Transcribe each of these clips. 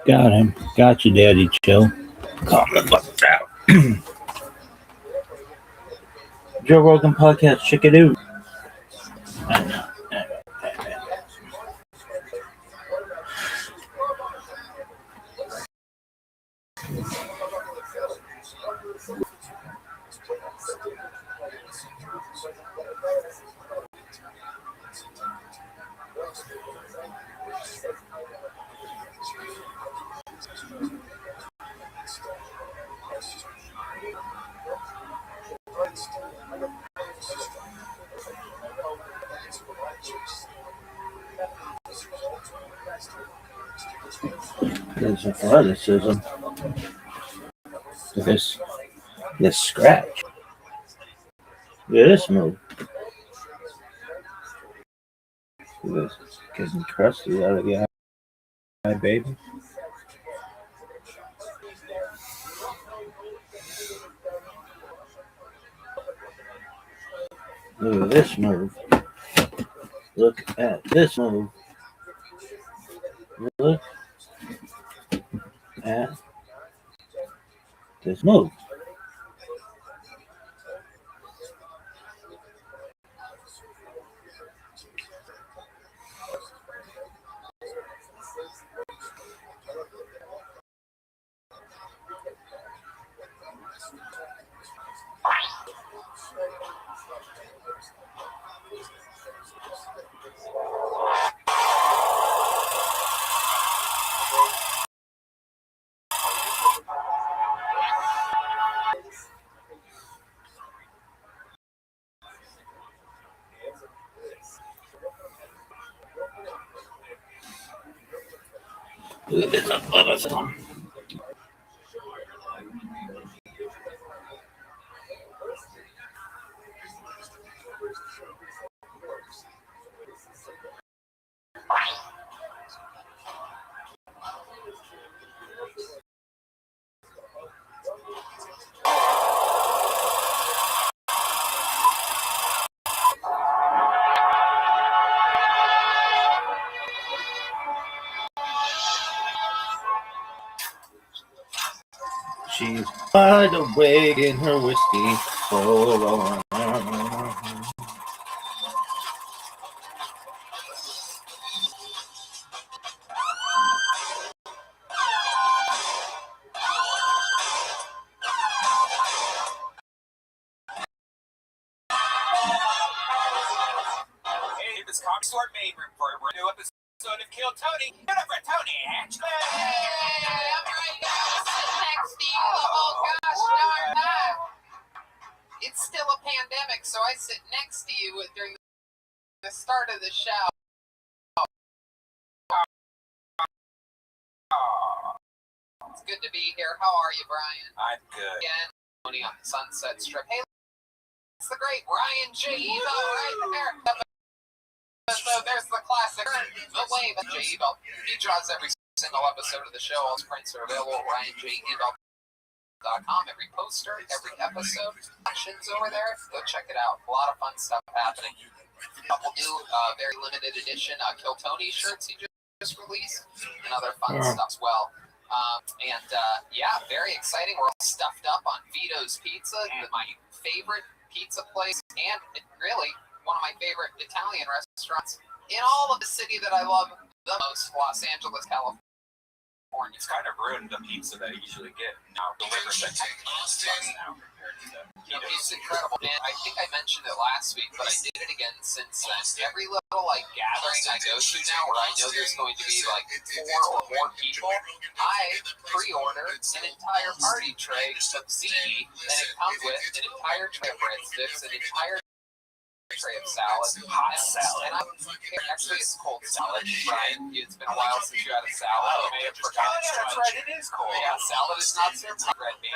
Got him. Got you, Daddy. Chill. Calm the fuck down. Joe Rogan podcast. Check it out. I know. There's athleticism. This scratch. Look at this move. Look at this. Getting crusty out of the eye, baby. Look at this move. Look at this move. Look at this move. Look at this athleticism. She's wide awake in her whiskey. So Comic Store main room for a new episode of Kill Tony. Get over Tony, Angela. Hey, I'm right now. Sitting next to you. Oh gosh, darn that. It's still a pandemic, so I sit next to you during the start of the show. It's good to be here. How are you, Brian? I'm good. Again, Tony on the Sunset Strip. Hey, it's the great Ryan J. Evo right there. So there's the classic, the wave of J. Evo. He draws every single episode of the show. All his prints are available at RyanJEvo.com. Every poster, every episode, actions over there. Go check it out. A lot of fun stuff happening. A couple new, very limited edition Kill Tony shirts he just released, and other fun stuff as well. Yeah, very exciting. We're all stuffed up on Vito's Pizza, my favorite pizza place, and really one of my favorite Italian restaurants in all of the city that I love the most, Los Angeles, California. It's kind of ruined the pizza that I usually get now. Delivered that now. It's incredible, and I think I mentioned it last week, but I did it again since then. Every little gathering I go to now, where I know there's going to be 4 or more people, I pre-order an entire party tray of ziti, and it comes with an entire tray of breadsticks, an entire tray of salad, hot salad, and actually it's cold salad. Brian, it's been a while since you had a salad. You may have forgotten. That's right, it is cold. Yeah, salad is not served with red beans.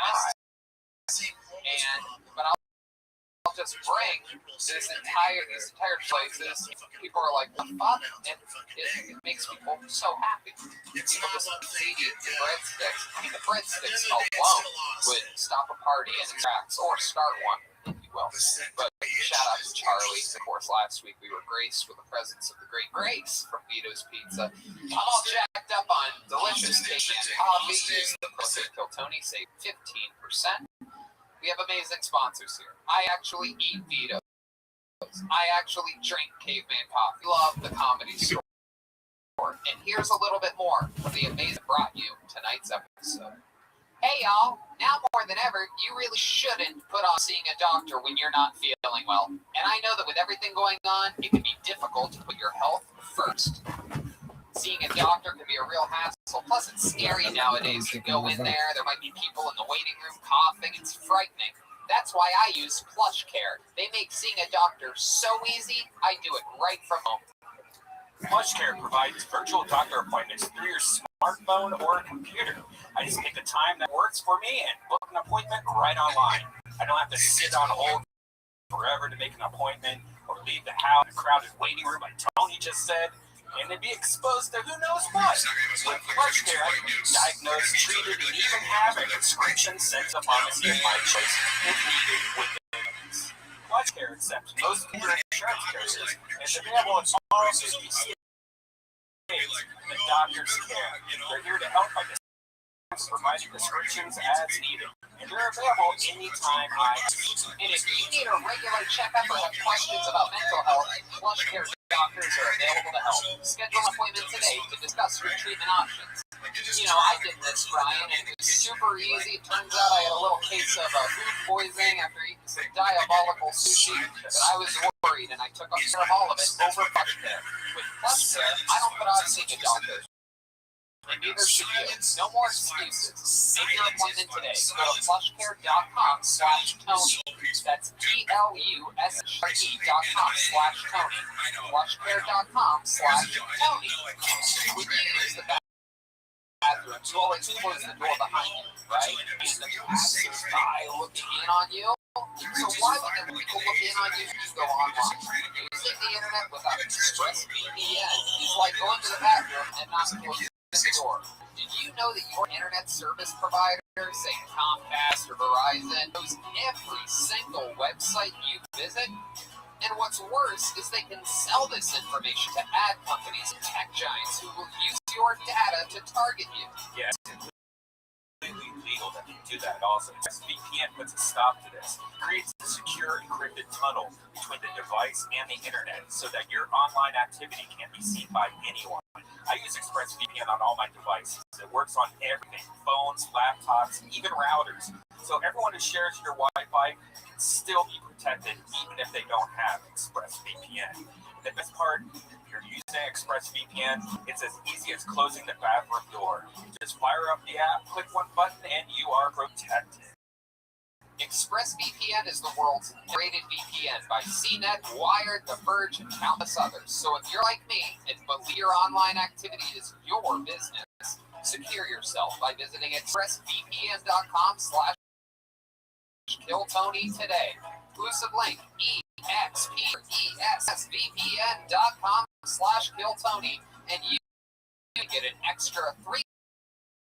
But I'll just bring these entire places. People are like, "What the fuck?" And it makes people so happy. People just eat breadsticks. I mean, the breadsticks alone would stop a party in its tracks or start one, if you will. But shout out to Charlie. Of course, last week we were graced with the presence of the great Grace from Vito's Pizza. I'm all jacked up on delicious cake and coffee. Use the code Kill Tony, save 15%. We have amazing sponsors here. I actually eat Vito's. I actually drink Caveman Coffee. Love the Comedy Store. And here's a little bit more of the amazing brought you tonight's episode. Hey y'all, now more than ever, you really shouldn't put off seeing a doctor when you're not feeling well. And I know that with everything going on, it can be difficult to put your health first. Seeing a doctor can be a real hassle. Plus, it's scary nowadays to go in there. There might be people in the waiting room coughing. It's frightening. That's why I use PlushCare. They make seeing a doctor so easy, I do it right from home. PlushCare provides virtual doctor appointments through your smartphone or computer. I just pick a time that works for me and book an appointment right online. I don't have to sit on hold forever to make an appointment or leave the house in a crowded waiting room like Tony just said. And they'd be exposed to who knows what. With PlushCare, I can be diagnosed, treated, and even have a prescription sent to pharmacy of my choice if needed within minutes. PlushCare accepts most major insurance carriers and is available in all 50 states. The doctors care. They're here to help by providing prescriptions as needed. And they're available anytime And if you need a regular checkup or have questions about mental health, PlushCare doctors are available to help. Schedule an appointment today to discuss your treatment options. You know, I did this, Brian, and it was super easy. Turns out I had a little case of food poisoning after eating some diabolical sushi, but I was worried, and I took up all of it over PlushCare. With PlushCare, I don't put off seeing a doctor. And neither should you. No more excuses. Make your appointment today. Go to plushcare.com/Tony. That's PLUSHCARE.com/Tony. Plushcare.com/Tony. When you use the bathroom, you always close the door behind you, right? And the passersby looking in on you. So why would the people look in on you if you go online? Using the internet without ExpressVPN is like going to the bathroom and not closing the door. Did you know that your internet service provider, say Comcast or Verizon, knows every single website you visit? And what's worse is they can sell this information to ad companies and tech giants who will use your data to target you. Yes, it's completely legal that you do that also. VPN puts a stop to this. It creates a secure encrypted tunnel between the device and the internet so that your online activity can't be seen by anyone. I use ExpressVPN on all my devices. It works on everything, phones, laptops, even routers. So everyone who shares your Wi-Fi can still be protected even if they don't have ExpressVPN. The best part, if you're using ExpressVPN, it's as easy as closing the bathroom door. Just fire up the app, click one button, and you are protected. ExpressVPN is the world's rated VPN by CNET, Wired, The Verge, and countless others. So if you're like me and believe your online activity is your business, secure yourself by visiting expressvpn.com/KillTony today. Exclusive link expressvpn.com/KillTony, and you get an extra 3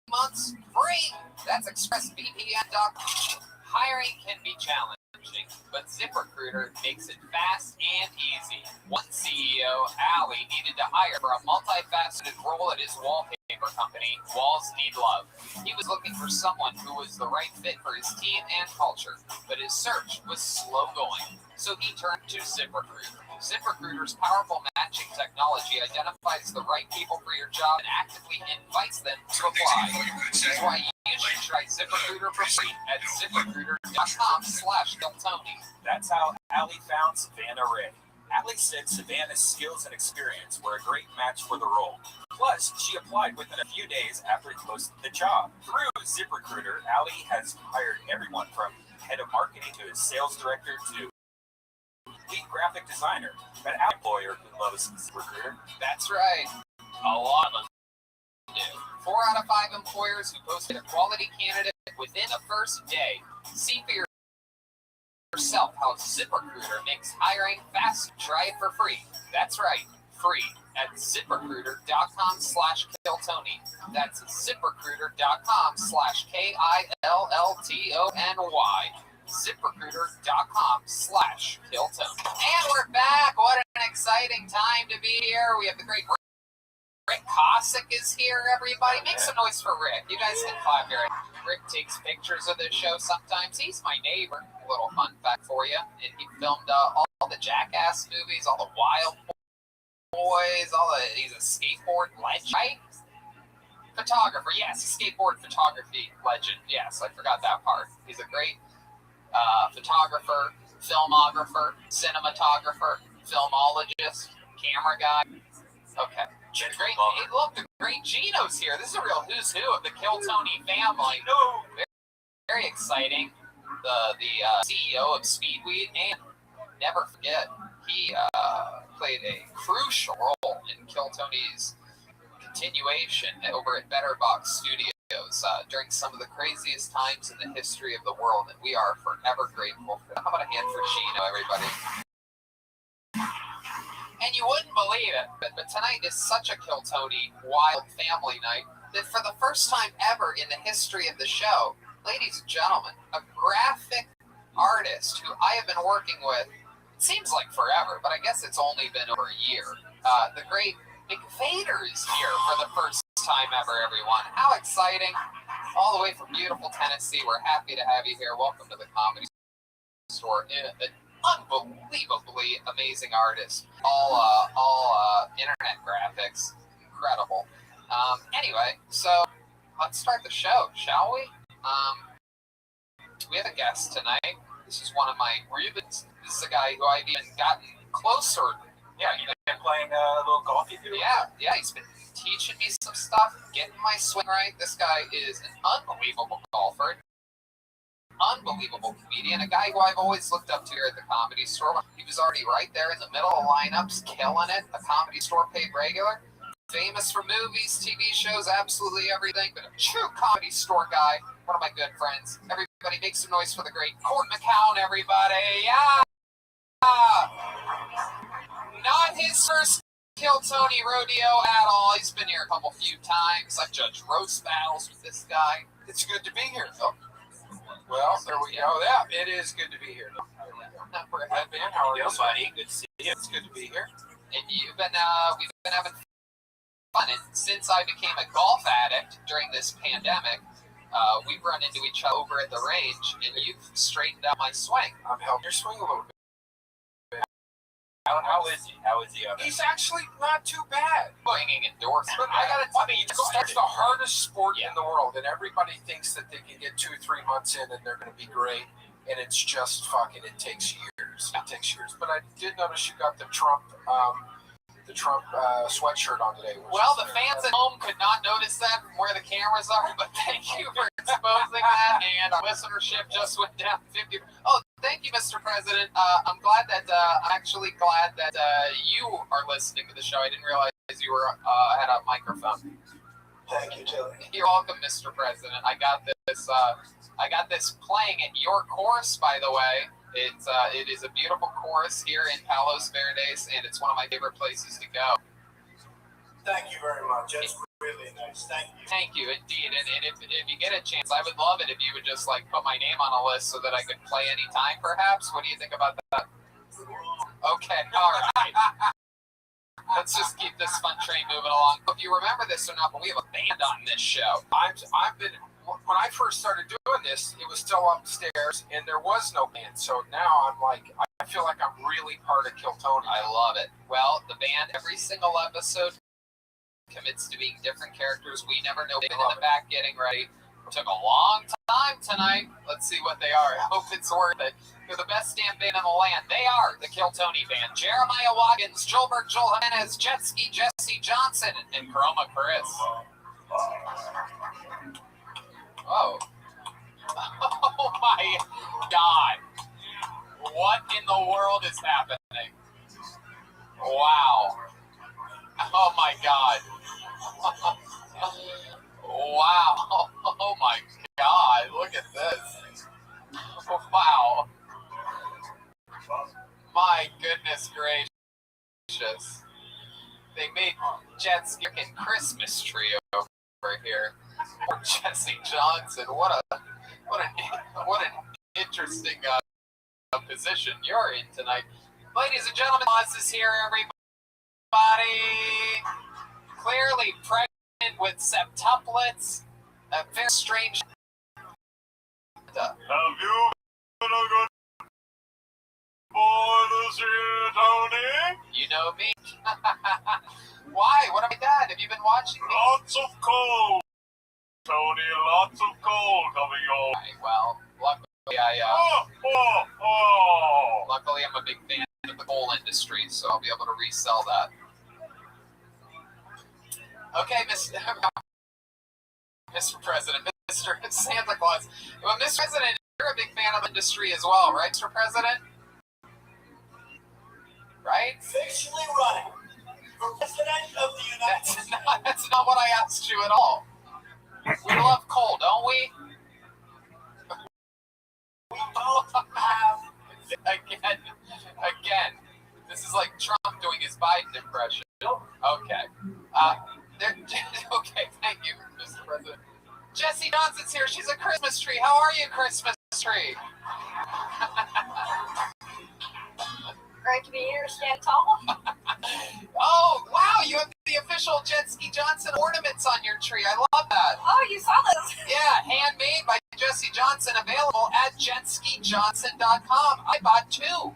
months free. That's expressvpn.com. Hiring can be challenging, but ZipRecruiter makes it fast and easy. One CEO, Ali, needed to hire for a multifaceted role at his wallpaper company, Walls Need Love. He was looking for someone who was the right fit for his team and culture, but his search was slow going, so he turned to ZipRecruiter. ZipRecruiter's powerful matching technology identifies the right people for your job and actively invites them to apply. Which is why you should try ZipRecruiter for free at ZipRecruiter.com/KillTony. That's how Ali found Savannah Ray. Ali said Savannah's skills and experience were a great match for the role. Plus, she applied within a few days after he posted the job. Through ZipRecruiter, Ali has hired everyone from head of marketing to his sales director to lead graphic designer. But an employer who loves ZipRecruiter. That's right. A lot of them do. 4 out of 5 employers who posted a quality candidate within the first day. See for yourself how ZipRecruiter makes hiring fast. Try it for free. That's right, free at ZipRecruiter.com/KillTony. That's ZipRecruiter.com/KillTony. ZipRecruiter.com/KillTony. And we're back. What an exciting time to be here. We have the great Rick Cossack is here, everybody. Make some noise for Rick. You guys can clap here. Rick takes pictures of this show sometimes. He's my neighbor. A little fun fact for you. And he filmed all the Jackass movies, all the Wild Boys, he's a skateboard legend, right? Photographer, yes, skateboard photography legend. Yes, I forgot that part. He's a great photographer, filmographer, cinematographer, filmologist, camera guy. Okay. Great. Hey, look, the great Gino's here. This is a real who's who of the KillTony family. Very exciting. The CEO of Speedweed, and never forget, he played a crucial role in KillTony's continuation over at Betterbox Studios during some of the craziest times in the history of the world, and we are forever grateful for that. How about a hand for Gino, everybody? And you wouldn't believe it, but tonight is such a KillTony wild family night that for the first time ever in the history of the show, ladies and gentlemen, a graphic artist who I have been working with, it seems like forever, but I guess it's only been over a year. The great Nick Vader is here for the first time ever, everyone. How exciting. All the way from beautiful Tennessee. We're happy to have you here. Welcome to the Comedy Store. An unbelievably amazing artist. All internet graphics. Incredible. Anyway, so let's start the show, shall we? We have a guest tonight. This is one of my Rubens. This is a guy who I've even gotten closer. Yeah, you've been playing a little golf, you do? Yeah, he's been teaching me some stuff, getting my swing right. This guy is an unbelievable golfer, unbelievable comedian, a guy who I've always looked up to here at the Comedy Store. He was already right there in the middle of lineups, killing it. A Comedy Store paid regular. Famous for movies, TV shows, absolutely everything, but a true Comedy Store guy. One of my good friends. Everybody make some noise for the great Court McCown, everybody. Yeah! Not his first KillTony rodeo at all. He's been here a few times. I've judged roast battles with this guy. It's good to be here. Oh. Well, there we go. Yeah, it is good to be here. We're Hi, Ben. How are you, buddy? Good to see you. It's good to be here. And we've been having fun. And since I became a golf addict during this pandemic, we've run into each other over at the range, and you've straightened out my swing. I'm helping your swing a little bit. How is he? How is he? He's actually not too bad. Swinging endorsement. But I gotta tell you, it's the hardest sport in the world, and everybody thinks that they can get 2-3 months in and they're going to be great. and it's just fucking. It takes years. It takes years. But I did notice you got the Trump sweatshirt on today. Well, the fans at home could not notice that from where the cameras are, but thank you for exposing that, and our listenership just went down 50. Oh, thank you, Mr. President. I'm glad that I'm actually glad that you are listening to the show. I didn't realize you were had a microphone. Thank you, Joey. You're welcome, Mr. President. I got this playing at your course, by the way. It is a beautiful course here in Palos Verdes, and it's one of my favorite places to go. Thank you very much. That's really nice. Thank you. Thank you, indeed. And if you get a chance, I would love it if you would just like put my name on a list so that I could play anytime, perhaps. What do you think about that? Okay, all right. Let's just keep this fun train moving along. If you remember this or not, but we have a band on this show. When I first started doing this, it was still upstairs, and there was no band. So now I'm like, I feel like I'm really part of Kiltony. I love it. Well, the band, every single episode commits to being different characters. We never know. They've been in the back getting ready. It took a long time tonight. Let's see what they are. I hope it's worth it. They're the best damn band in the land. They are the Kiltony Band. Jeremiah Watkins, Joelberg Joel Jimenez, Jetski Jesse Johnson, and Chroma Chris. Oh. Oh my God. What in the world is happening? Wow. Oh my God. Wow. Oh my God. Look at this. Wow. My goodness gracious. They made Jet's freaking Christmas tree over here. Poor Jesse Johnson. What an interesting position you're in tonight. Ladies and gentlemen, Oz is here, everybody. Clearly pregnant with septuplets. A very strange. Have you been a good boy this year, Tony? You know me. Why? What about that? Have you been watching me? Lots of cold, Tony. Lots of cold coming your way. Well, luckily luckily I'm a big fan of the coal industry, so I'll be able to resell that. Okay, Mr. President, Mr. Santa Claus. Well, Mr. President, you're a big fan of the industry as well, right, Mr. President? Right? Officially running for president of the United States. That's not what I asked you at all. We love coal, don't we? We both have. Again, this is like Trump doing his Biden impression. Okay. Okay, thank you, Mr. President. Jessie Johnson's here. She's a Christmas tree. How are you, Christmas tree? Great to be here, stand tall. Oh, wow, you have the official Jetski Johnson ornaments on your tree. I love that. Oh, you saw this? Yeah, handmade by Jessie Johnson, available at jetskijohnson.com. I bought 2.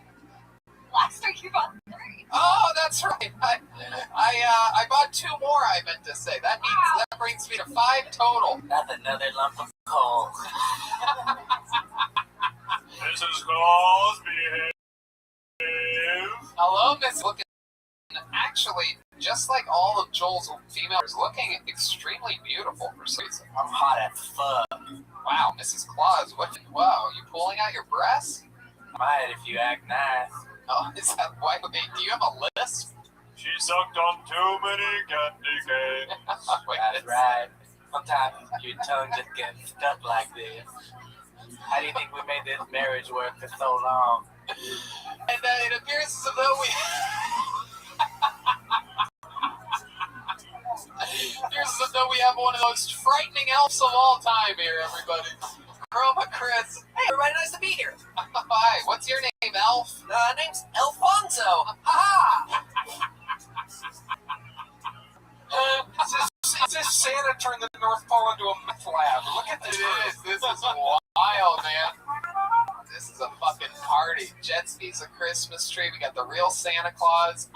Last week you bought 3. Oh, that's right. I bought 2 more, I meant to say. That brings me to 5 total. That's another lump of coal. Mrs. Claus, behave. Hello, Miss. Looking, actually, just like all of Joel's females, looking extremely beautiful for some reason. I'm hot as fuck. Wow, Mrs. Claus, wow, you pulling out your breasts? Might if you act nice. Oh, is that why? Wait, do you have a lisp? She sucked on too many candy canes. Wait, That's right. Sometimes your tongue just gets stuck like this. How do you think we made this marriage work for so long? And it appears as though we... appears as though we have one of the most frightening elves of all time here, everybody. Chroma Chris. Hey, everybody, nice to be here. Hi, what's your name, Elf? Name's Alfonso. Ha-ha! This Santa turned the North Pole into a meth lab. Look at this. This is wild, man. This is a fucking party. Jetski's a Christmas tree. We got the real Santa Claus.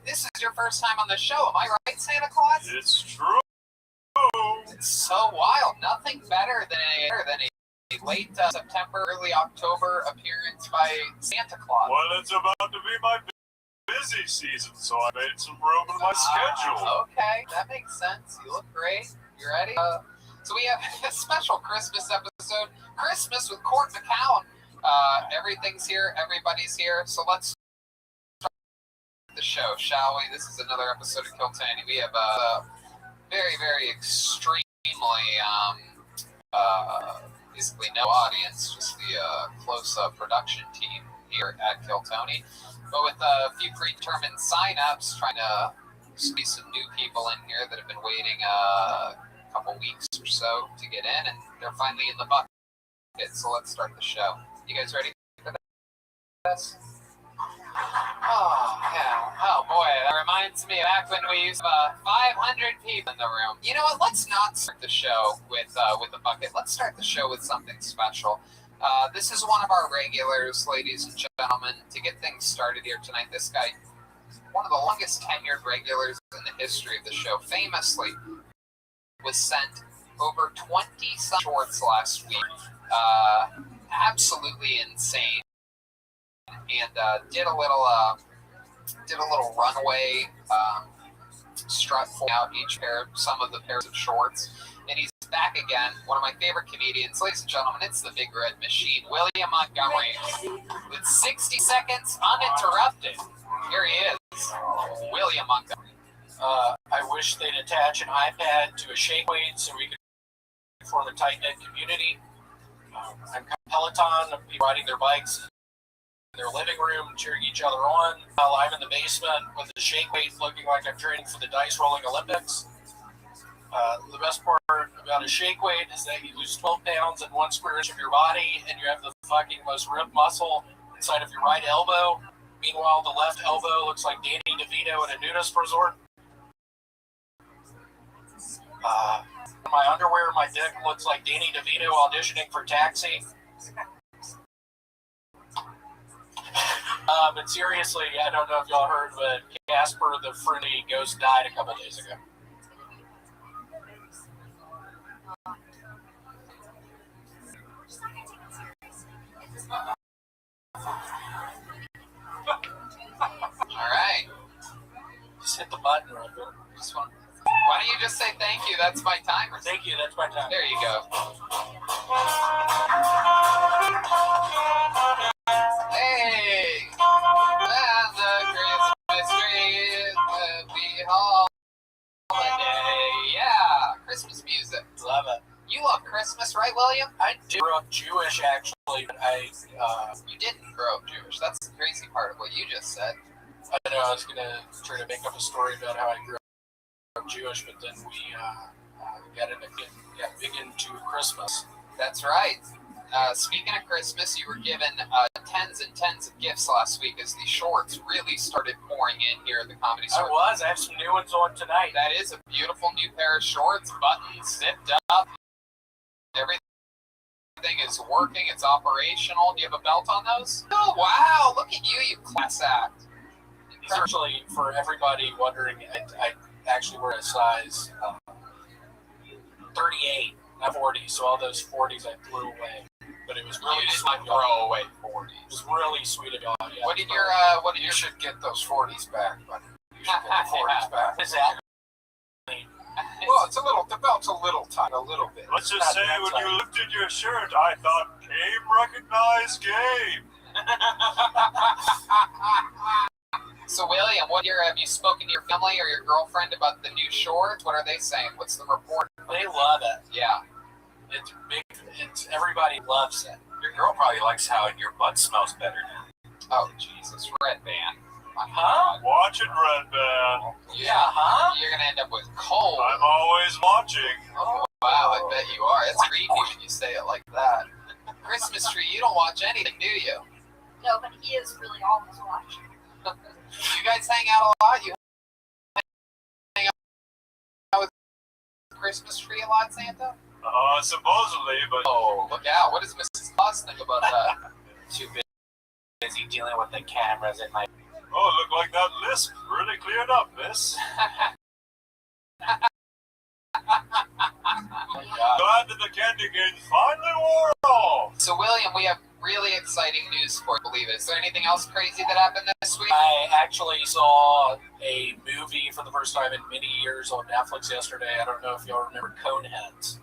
This is your first time on the show. Am I right, Santa Claus? It's true. It's so wild. Nothing better than a late September, early October appearance by Santa Claus. Well, it's about to be my busy season, so I made some room in my schedule. Okay, that makes sense. You look great. You ready? So we have a special Christmas episode, Christmas with Court McCown. Everything's here, everybody's here, so let's start the show, shall we? This is another episode of Kiltany. We have a very, very extremely, basically no audience, just the close-up production team here at Kiltony. But with a few predetermined sign-ups, trying to squeeze some new people in here that have been waiting a couple weeks or so to get in, and they're finally in the bucket. So let's start the show. You guys ready for this? Oh, yeah. Oh, boy. That reminds me of back when we used 500 people in the room. You know what? Let's not start the show with a bucket. Let's start the show with something special. This is one of our regulars, ladies and gentlemen. To get things started here tonight, this guy, one of the longest tenured regulars in the history of the show, famously was sent over 20 shorts last week. Absolutely insane. And did a little runaway strut out each pair, some of the pairs of shorts, and he's back again. One of my favorite comedians, ladies and gentlemen. It's the Big Red Machine, William Montgomery, with 60 seconds uninterrupted. Here he is, William Montgomery. I wish they'd attach an iPad to a shake weight so we could form a tight-knit community. I'm Peloton, people riding their bikes in their living room, cheering each other on, while I'm in the basement with the shake weight looking like I'm training for the dice rolling Olympics. The best part about a shake weight is that you lose 12 pounds in 1 square inch of your body, and you have the fucking most ripped muscle inside of your right elbow. Meanwhile, the left elbow looks like Danny DeVito at a nudist resort. My underwear, my dick looks like Danny DeVito auditioning for Taxi. But seriously, I don't know if y'all heard, but Casper the Friendly Ghost died a couple days ago. All right. Just hit the button right there. Just one. Why don't you just say thank you? That's my timer. Thank you, that's my time. There you go. Hey! And the Christmas tree is happy holiday. Yeah! Christmas music. Love it. You love Christmas, right, William? I grew up Jewish, actually, but You didn't grow up Jewish. That's the crazy part of what you just said. I know I was going to try to make up a story about how I grew up Jewish, but then we got big into Christmas. That's right. Speaking of Christmas, you were given tens and tens of gifts last week as the shorts really started pouring in here at the Comedy Store. I have some new ones on tonight. That is a beautiful new pair of shorts, buttons zipped up. Everything is working. It's operational. Do you have a belt on those? Oh, wow. Look at you, you class act. These are actually, for everybody wondering, I actually wear a size 38, not 40, so all those 40s I threw away. But it was really sweet. Throw away 40s. It was really sweet of y'all. Yeah. What did You should get those 40s back, buddy. You should get the 40s back. Exactly. Well, the belt's a little tight, a little bit. Let's just say when you lifted your shirt, I thought, game recognized game. So, William, what year have you spoken to your family or your girlfriend about the new shorts? What are they saying? What's the report? They love it. Yeah. It's big. Everybody loves it. Your girl probably likes how your butt smells better now. Oh, Jesus. Red Band. Huh? Watching Red Band. Yeah, huh? You're going to end up with cold. I'm always watching. Oh, wow, I bet you are. It's creepy when you say it like that. Christmas tree, you don't watch anything, do you? No, but he is really always watching. You guys hang out a lot? You hang out with the Christmas tree a lot, Santa? Supposedly, but... Oh, look out. What does Mrs. Claus think about that? Too busy dealing with the cameras in my... Oh, look like that lisp really cleared up, miss. Glad that the candy cane finally wore off. So, William, we have really exciting news for you, believe it. Is there anything else crazy that happened this week? I actually saw a movie for the first time in many years on Netflix yesterday. I don't know if y'all remember Coneheads.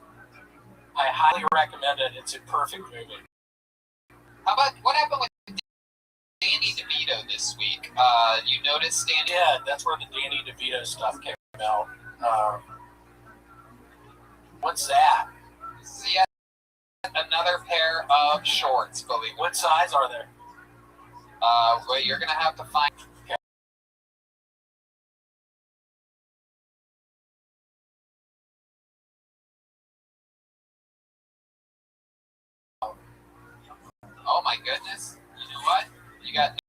I highly recommend it. It's a perfect movie. How about what happened with Danny DeVito this week? You noticed Danny? Yeah, that's where the Danny DeVito stuff came out. What's that? This is yet another pair of shorts, believe it. What size are they? Well, you're gonna have to find. Oh my goodness! You know what? You got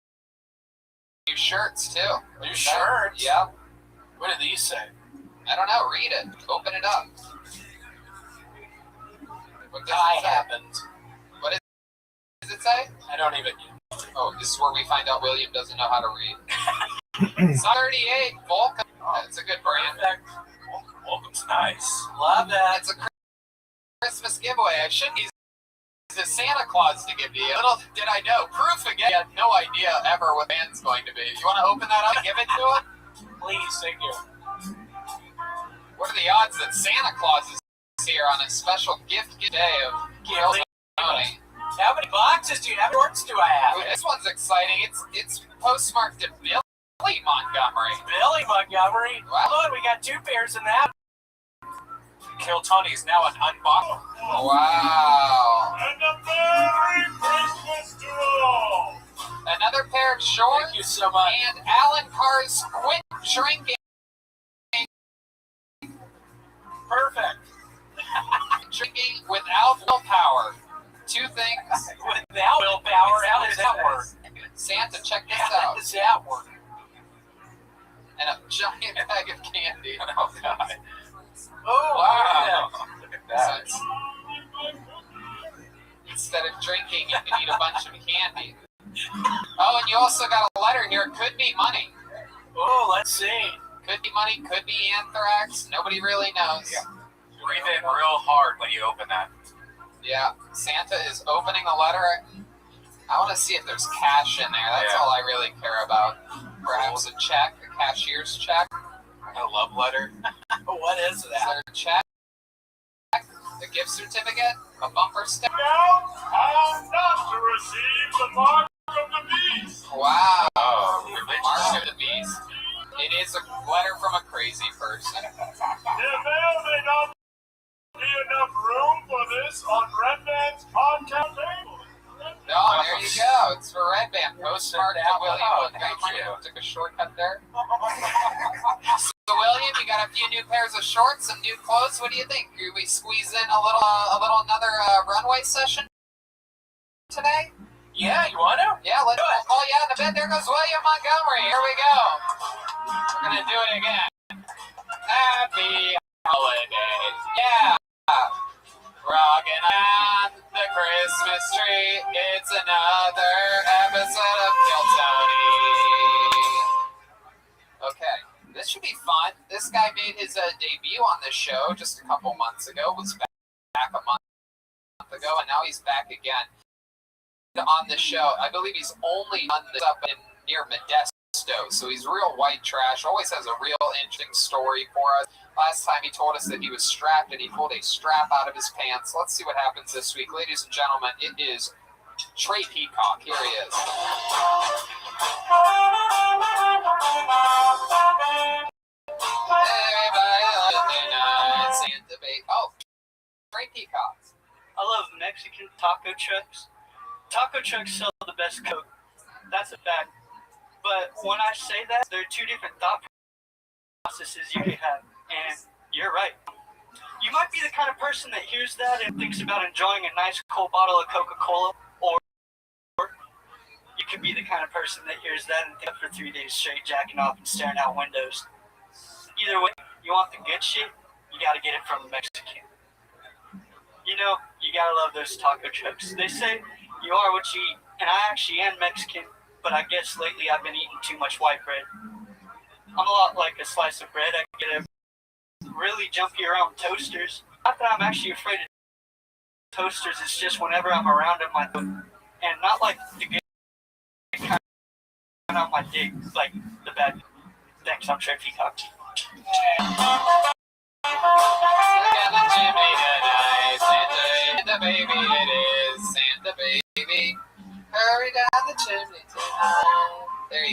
new shirts too. New shirts? Yeah. What do these say? I don't know. Read it. Open it up. What does I it say? happened. What does it say? I don't even. Oh, this is where we find out William doesn't know how to read. 38 Volcom. That's a good brand. Welcome's nice. Love that. It's a Christmas giveaway. I shouldn't use the Santa Claus to give you. Little did I know. Proof again. I had no idea ever what band's going to be. You want to open that up and give it to him? Please, thank you. What are the odds that Santa Claus is here on a special gift day of Tony? How many boxes do you have? What shorts do I have? Ooh, this one's exciting. It's postmarked to Billy Montgomery. Billy Montgomery. Wow. Look, we got 2 pairs in that. Kill Tony is now an unboxed. Wow. And a Merry Christmas to all. Another pair of shorts. Thank you so much. And Alan Carr's Quit Drinking. Perfect. Drinking without willpower. 2 things. Without willpower, how does that work? Santa, check this How out. does that work? And a giant bag of candy. Oh, God. Oh, Wow. Look at So that. it's- instead of drinking, you can eat a bunch of candy. Oh, and you also got a letter here. Could be money. Oh, let's see. Could be money. Could be anthrax. Nobody really knows. Yeah. Breathe in real hard when you open that. Yeah. Santa is opening the letter. I want to see if there's cash in there. That's Yeah. all I really care about. Perhaps a check, a cashier's check. A love letter. What is Is that? there a check? A gift certificate? A bumper sticker? Now, how not to receive the mark of the beast. Wow. Oh, religious. Mark of the Beast. It is a letter from a crazy person. There may not be enough room for this on Red Man's podcast table. Oh, there you go. It's for Red Band. Postmark to William Oh, Montgomery. thank you. Took a shortcut there. So, William, you got a few new pairs of shorts, some new clothes. What do you think? Do we squeeze in another runway session today? Yeah, you want to? Yeah, we'll call you out in a bit. There goes William Montgomery. Here we go. We're gonna do it again. Happy holidays. Yeah. Rocking on the Christmas tree. It's another episode of Kill Tony. Okay, this should be fun. This guy made his debut on this show just a couple months ago. Was back a month ago, and now he's back again on the show. I believe he's only done this up near Modesto, so he's real white trash. Always has a real interesting story for us. Last time he told us that he was strapped, and he pulled a strap out of his pants. Let's see what happens this week. Ladies and gentlemen, it is Trey Peacock. Here he is. Oh, Trey Peacock. I love Mexican taco trucks. Taco trucks sell the best Coke. That's a fact. But when I say that, there are 2 different thought processes you can have. And you're right. You might be the kind of person that hears that and thinks about enjoying a nice cold bottle of Coca-Cola. Or you could be the kind of person that hears that and thinks for 3 days straight jacking off and staring out windows. Either way, you want the good shit, you gotta get it from the Mexican. You know, you gotta love those taco trucks. They say you are what you eat, and I actually am Mexican, but I guess lately I've been eating too much white bread. I'm a lot like a slice of bread. I get a really jumpy around toasters. I Not that I'm actually afraid of toasters. It's just whenever I'm around them, and not like the good kind on my dick, like the bad. Thanks, I'm sure if you talk to you. Santa baby, it is Santa baby. Hurry down the chimney tonight. There you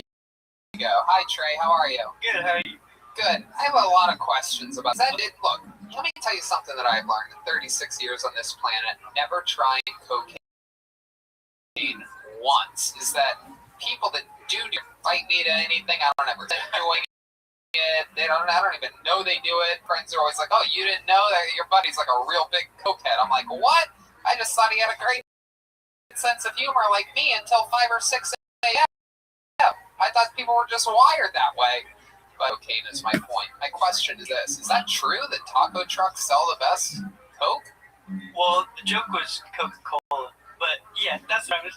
go. Hi Trey, how are you? Good, how are you? Good. I have a lot of questions about that. Look, let me tell you something that I've learned in 36 years on this planet. Never trying cocaine once. Is that people that do invite me to anything, I don't ever doing it. I don't even know they do it. Friends are always like, "Oh, you didn't know that your buddy's like a real big cokehead." I'm like, "What? I just thought he had a great sense of humor like me until 5 or 6 a.m. I thought people were just wired that way." But cocaine is my point. My question is this: is that true that taco trucks sell the best Coke? Well, the joke was Coca-Cola, but yeah, that's what I was.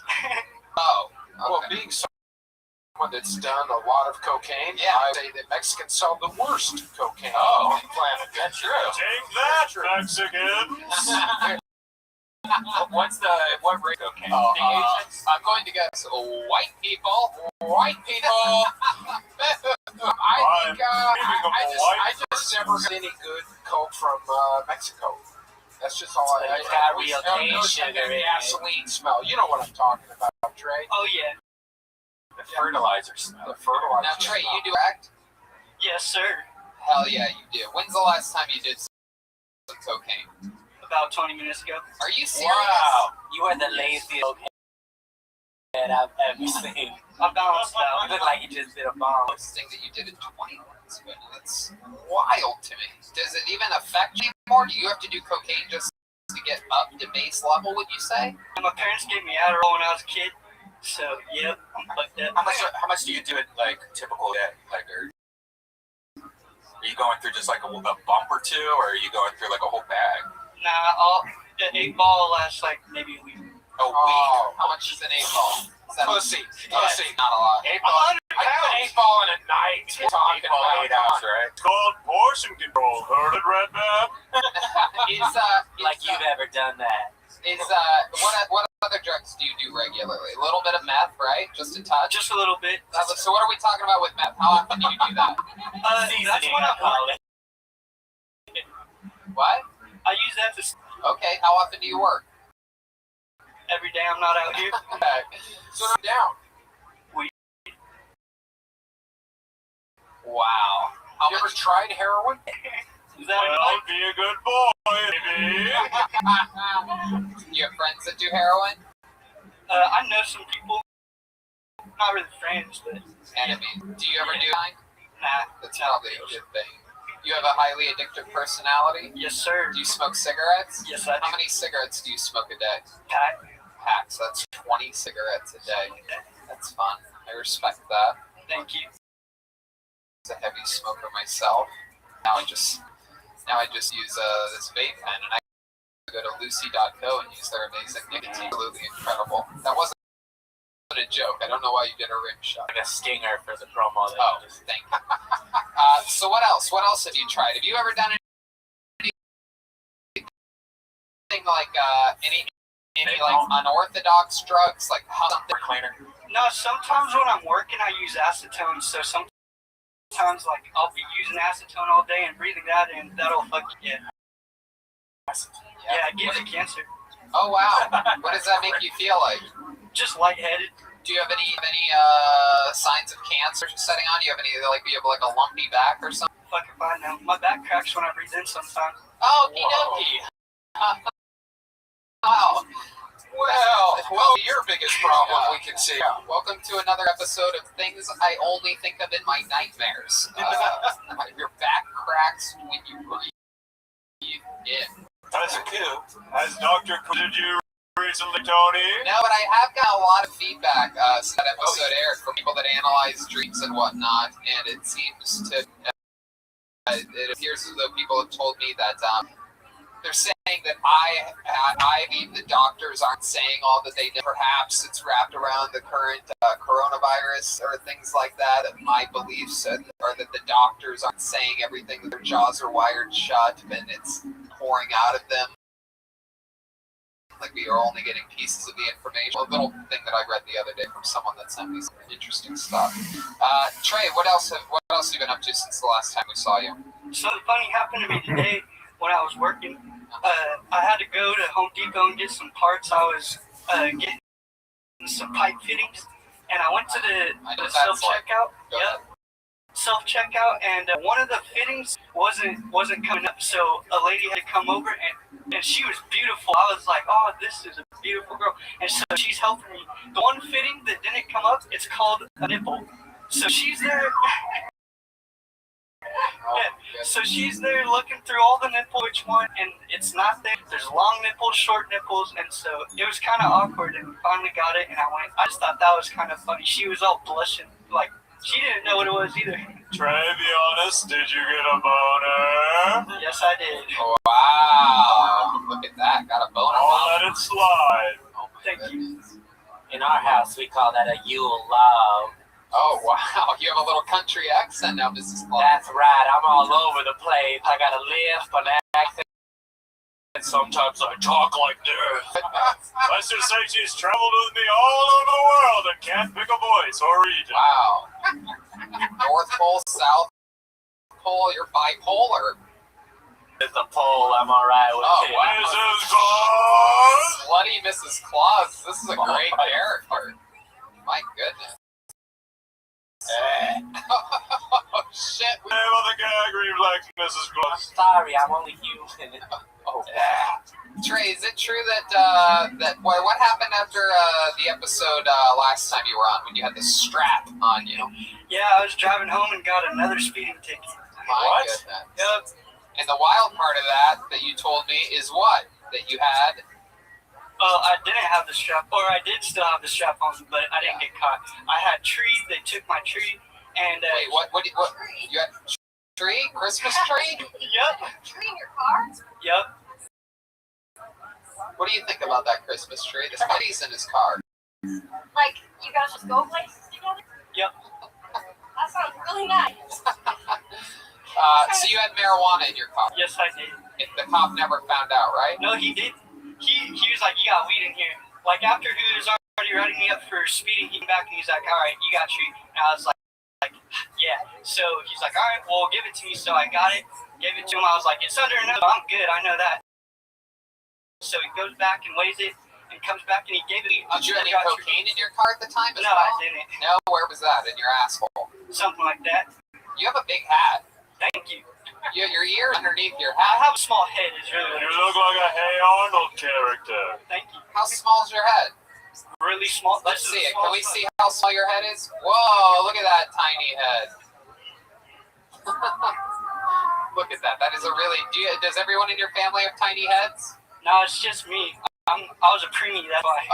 Oh, okay. Well, being someone that's done a lot of cocaine, Yeah. I say that Mexicans sell the worst cocaine Oh. on the planet. That's true. Take that, Mexicans! What rate cocaine? Oh, The Asians? I'm going to guess white people. White people. I just never got any good Coke from Mexico. That's just all So I it's got always real found cane those sugar kind in of it. gasoline smell. You know what I'm talking about, Trey. Oh yeah, The fertilizer smell. The fertilizer. Now, Trey, smell. you do act? yes sir. Hell yeah, you do. When's the last time you did some cocaine? About 20 minutes ago. Are you serious? Wow, you are the laziest cokehead I've ever seen. I balanced You out. look like you just did a bomb. This thing that you did in 20 minutes, but that's wild to me. Does it even affect you anymore? Do you have to do cocaine just to get up to base level, would you say? My parents gave me Adderall when I was a kid, so yep, I'm fucked up. How much do you do it like typical day? Like, are you going through just like a bump or two, or are you going through like a whole bag? Nah, the 8-ball lasts like maybe a week. A week? Oh, how much is an 8-ball? Is that Pussy. not a lot. 8 I ball. do an 8-ball in a night. We're talking 8 ball, about 8 hours, right? It's called portion control. Heard it, Red Man? Like you've ever done that. What other drugs do you do regularly? A little bit of meth, right? Just a touch? Just a little bit. So what are we talking about with meth? How often do you do that? That's Seasoning, when I I'm call it. What? I use that to Okay, how often do you work? every day I'm not out here. Okay. So I'm down. Wow. How You ever much? tried heroin? Is that Well, be a good boy, baby. Do you have friends that do heroin? I know some people. Not really friends, but Enemies. Do you ever do mine? nah. That's probably a good thing. You have a highly addictive personality? Yes, sir. Do you smoke cigarettes? Yes, I do. How many cigarettes do you smoke a day? Pack. Packs. That's 20 cigarettes a day. That's fun. I respect that. Thank you. I'm a heavy smoker myself. Now I just use this vape pen, and I go to Lucy.co and use their amazing nicotine. Absolutely incredible. That wasn't a joke. I don't know why you did a rim shot. Like a stinger for the promo. That Oh, you just thank you. So what else? What else have you tried? Have you ever done anything like any like unorthodox drugs, like something? cleaner. No, sometimes when I'm working, I use acetone. So sometimes, like, I'll be using acetone all day and breathing that in. That'll fuck you. Yeah, it gives you cancer. Oh wow. What does that make you feel like? Just lightheaded. Do you have any signs of cancer setting on? Do you have any like you have like a lumpy back or something? Fucking fine now. My back cracks when I breathe in sometimes. Oh, dokie. Wow. Well, your biggest problem we can see. Welcome to another episode of Things I Only Think of in My Nightmares. Your back cracks when you breathe in. As Dr. Did you recently, Tony? No, but I have got a lot of feedback since that episode aired from people that analyze dreams and whatnot, and it seems to. It appears as though people have told me that they're saying that I mean, the doctors aren't saying all that they know. Perhaps it's wrapped around the current coronavirus or things like that. That my beliefs are that the doctors aren't saying everything. Their jaws are wired shut, and it's pouring out of them. Like we are only getting pieces of the information. A little thing that I read the other day from someone that sent me some interesting stuff. Trey, what else have you been up to since the last time we saw you? Something funny happened to me today when I was working. I had to go to Home Depot and get some parts. I was getting some pipe fittings, and I went to the self-checkout. Self-checkout, and one of the fittings wasn't coming up, so a lady had to come over, and she was beautiful. I was like, oh, this is a beautiful girl, and so she's helping me. The one fitting that didn't come up, it's called a nipple. So she's there. So she's there looking through all the nipples, which one, and it's not there. There's long nipples, short nipples, and so it was kind of awkward, and we finally got it, and I just thought that was kind of funny. She was all blushing, like, she didn't know what it was either. Trey, be honest, did you get a boner? Yes, I did. Wow, look at that, got a boner. I'll let it slide. Oh my Thank goodness. In our house, we call that a Yule log. Oh wow, you have a little country accent now, Mrs. Clark. That's right. I'm all over the place. I got a lisp, an accent. And sometimes I talk like this. Let's just say she's traveled with me all over the world and can't pick a voice or region. Wow. North Pole, South Pole, you're bipolar. It's a pole. I'm all right with it. Wow. Slutty Mrs. Claus. This is a great character. My goodness. Oh shit. Name of the gag reflex, Mrs. I'm Claus. sorry. I'm only human. Oh. Trey, is it true that what happened after the episode last time you were on when you had the strap on you? Yeah, I was driving home and got another speeding ticket. My goodness. Yep. And the wild part of that you told me is what? That you had? Well, I didn't have the strap, or I did still have the strap on, but I didn't get caught. I had tree. They took my tree, and wait, what? You had tree? Christmas tree? Yep. Tree in your car? Yep. What do you think about that Christmas tree? The buddy's in his car. Like, you guys just go places together? Yep. That sounds really nice. So you had marijuana in your car. Yes, I did. If the cop never found out, right? No, he did. He was like, you got weed in here. Like, after he was already writing me up for speeding, he came back and he's like, all right, you got tree. And I was like, yeah. So he's like, all right, well, give it to me. So I got it, gave it to him. I was like, it's under enough. I'm good. I know that. So he goes back and weighs it and comes back and he gave it. Did you have any cocaine in your car at the time as No, well? I didn't. No? Where was that? In your asshole? Something like that. You have a big hat. Thank you. Your ear underneath your I hat. have a small head. Is really You look like a Hey Arnold character. Thank you. How small is your head? Really small. Let's see it. Can we see how small your head is? Whoa, look at that tiny head. Look at that. That is a really... Does everyone in your family have tiny heads? No, it's just me. I was a preemie, that's why.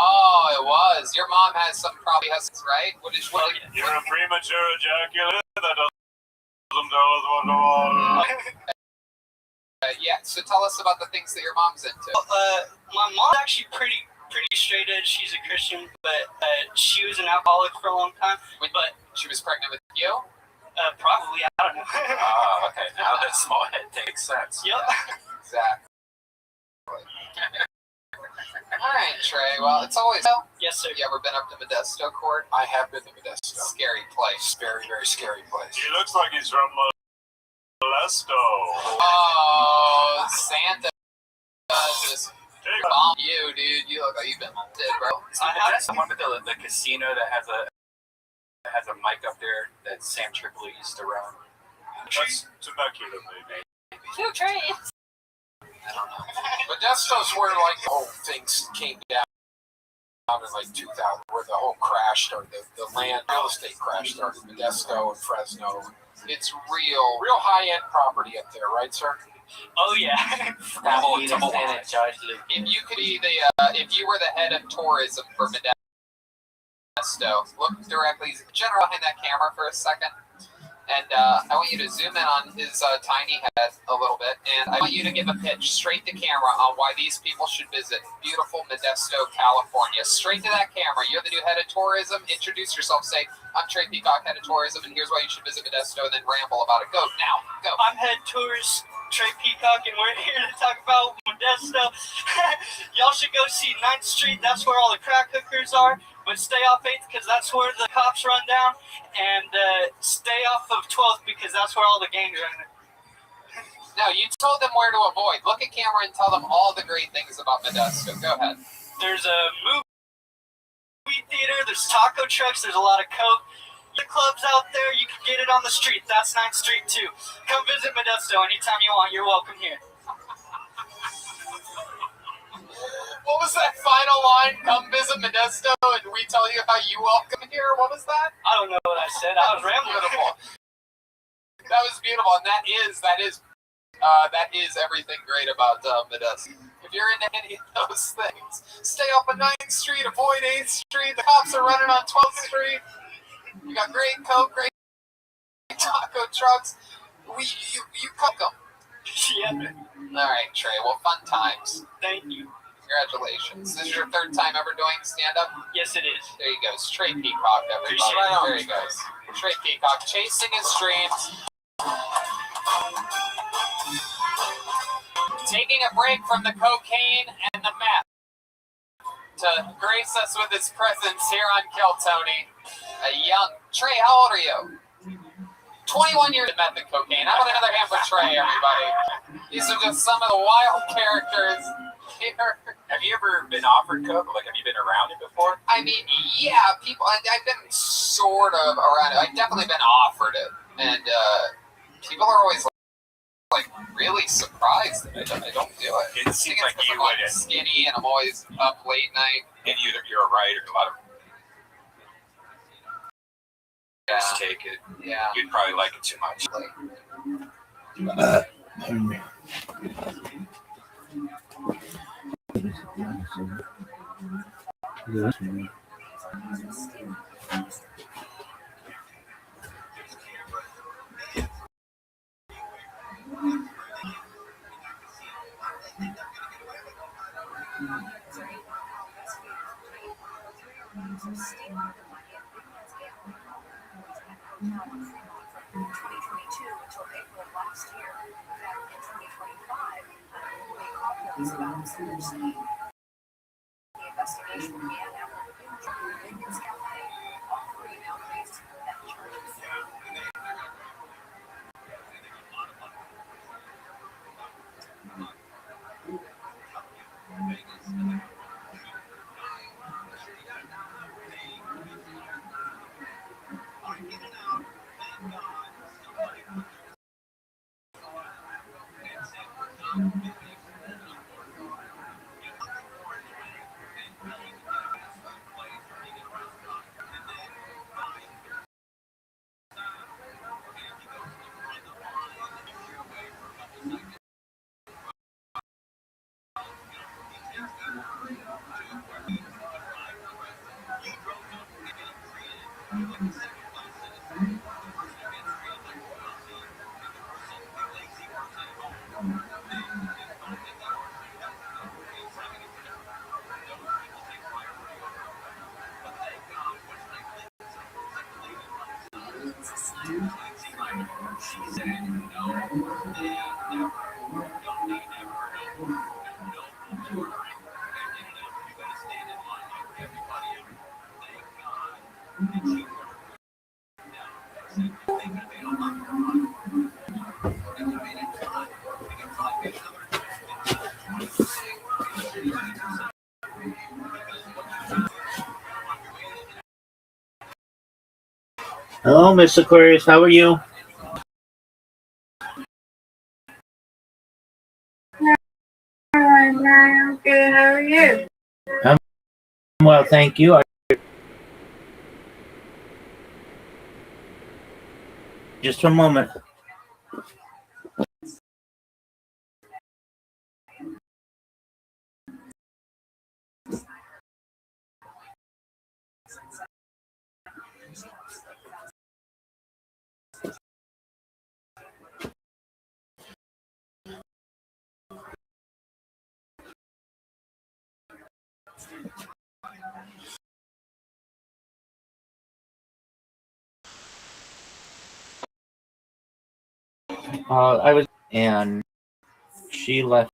Oh, it was. Your mom probably has, right? You're a premature ejaculate? That doesn't tell us what to want. Yeah, so tell us about the things that your mom's into. My mom's actually pretty straight edge. She's a Christian, but she was an alcoholic for a long time. But she was pregnant with you? Probably, I don't know. Oh, okay. Now that small head makes sense. Yep. Exactly. All right, Trey. Well, it's always... Yes, sir. You ever been up to Modesto Court? I have been to Modesto. Scary place. Very, very scary place. He looks like he's from Modesto. Oh, Santa just Take bombed you, dude. You look like you've been dead, bro. That's the one with the casino that has a mic up there that Sam Tripoli used to run. That's Temecula, maybe. 2 trees. I don't know. Modesto's where like the whole things came down in like 2000, where the whole crash started. The real estate crash started. Modesto and Fresno. It's real high-end property up there, right, sir? Oh, yeah. If you could be if you were the head of tourism for Modesto, look directly, general behind that camera for a second, and I want you to zoom in on his tiny head a little bit, and I want you to give a pitch straight to camera on why these people should visit beautiful Modesto, California. Straight to that camera. You're the new head of tourism. Introduce yourself. Say, I'm Trey Peacock, head of tourism, and here's why you should visit Modesto, and then ramble about it. Go now. Go. I'm head Trey Peacock, and we're here to talk about Modesto. Y'all should go see 9th Street. That's where all the crack hookers are. But stay off 8th because that's where the cops run down. And stay off of 12th because that's where all the gangs run. No, you told them where to avoid. Look at camera and tell them all the great things about Modesto. Go ahead. There's a movie theater. There's taco trucks. There's a lot of coke. The clubs out there, you can get it on the street. That's 9th Street too. Come visit Modesto anytime you want. You're welcome here. What was that final line? Come visit Modesto and we tell you how you welcome here? What was that? I don't know what I said. I was rambling. Beautiful. That was beautiful, and that is everything great about Modesto. If you're into any of those things, stay off of 9th Street, avoid 8th Street. The cops are running on 12th Street. You got great coke, great taco trucks. You cook them. Yeah. All right, Trey. Well, fun times. Thank you. Congratulations. This is your 3rd time ever doing stand-up? Yes, it is. There you go. It's Trey Peacock, everybody. There he goes. Trey Peacock chasing his dreams. Taking a break from the cocaine and the meth to grace us with his presence here on Kill Tony. A young Trey, how old are you? 21 years of meth and cocaine. How about another hand for Trey, everybody? These are just some of the wild characters here. Have you ever been offered coke? Like, have you been around it before? I mean, yeah, people. I've been sort of around it. I've definitely been offered it, and people are always like really surprised that I don't do it. It seems like you I'm wouldn't. skinny, and I'm always up late night. And you're a writer. A lot of Yeah. take it. Yeah. You'd probably like it too much. Hello, Miss Aquarius. How are you? I'm good. How are you? I'm well, thank you. Just a moment. I was, and She left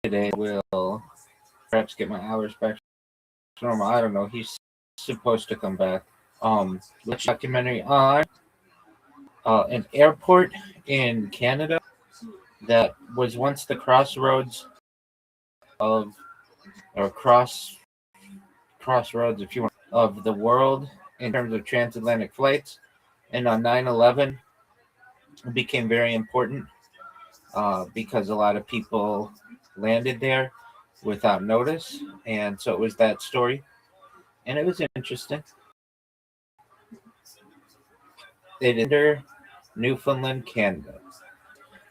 today. Will perhaps get my hours back to normal. I don't know. He's supposed to come back. Documentary on an airport in Canada that was once the crossroads of, or crossroads, if you want, of the world in terms of transatlantic flights. And on 9/11, it became very important because a lot of people landed there without notice. And so it was that story. And it was interesting. It is under Newfoundland, Canada.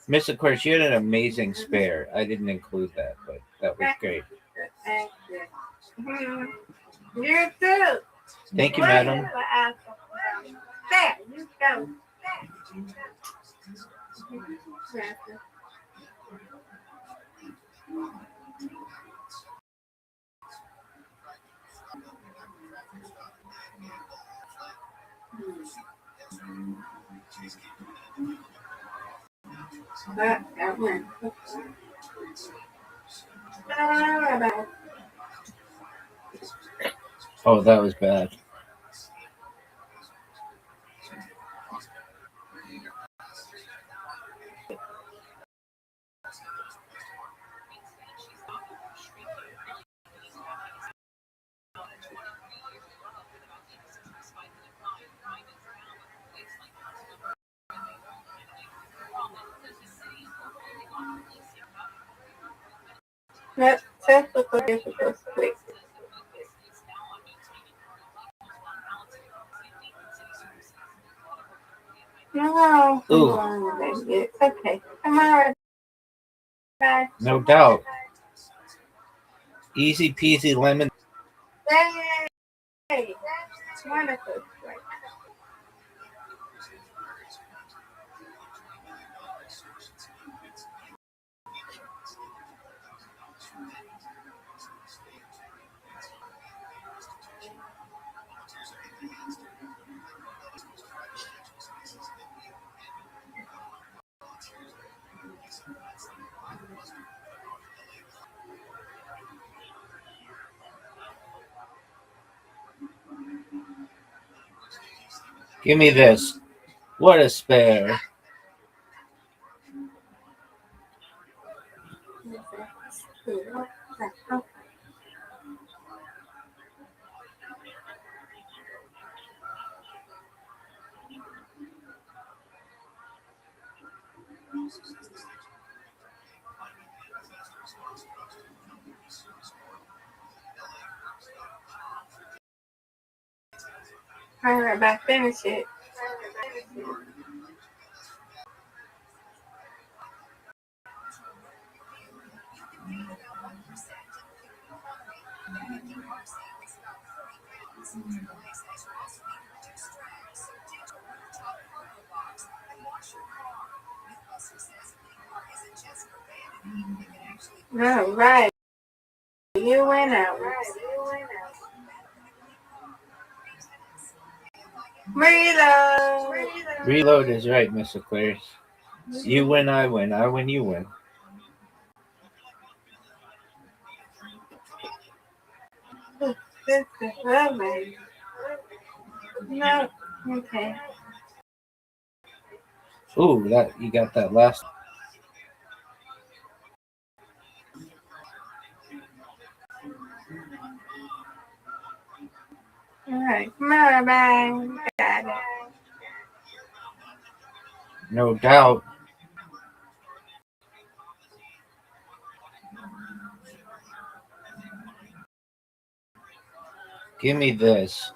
Miss, of course, you had an amazing spare. I didn't include that, but that was great. Thank you. You too. Thank you, madam. There, you go. That went. Oh, that was bad. That's technical difficulty. No, Ooh. it's okay. Come on. Bye. No doubt. Easy peasy lemon. Yay! Wonderful. Give me this. What a spare. All right, back finish it. All right. You went out. Reload. Reload is right, Miss Aquarius. You win, I win. I win, you win. This is lovely. No. Okay. Ooh, that you got that last. All right. Come on, bye. Got it. No doubt. Give me this.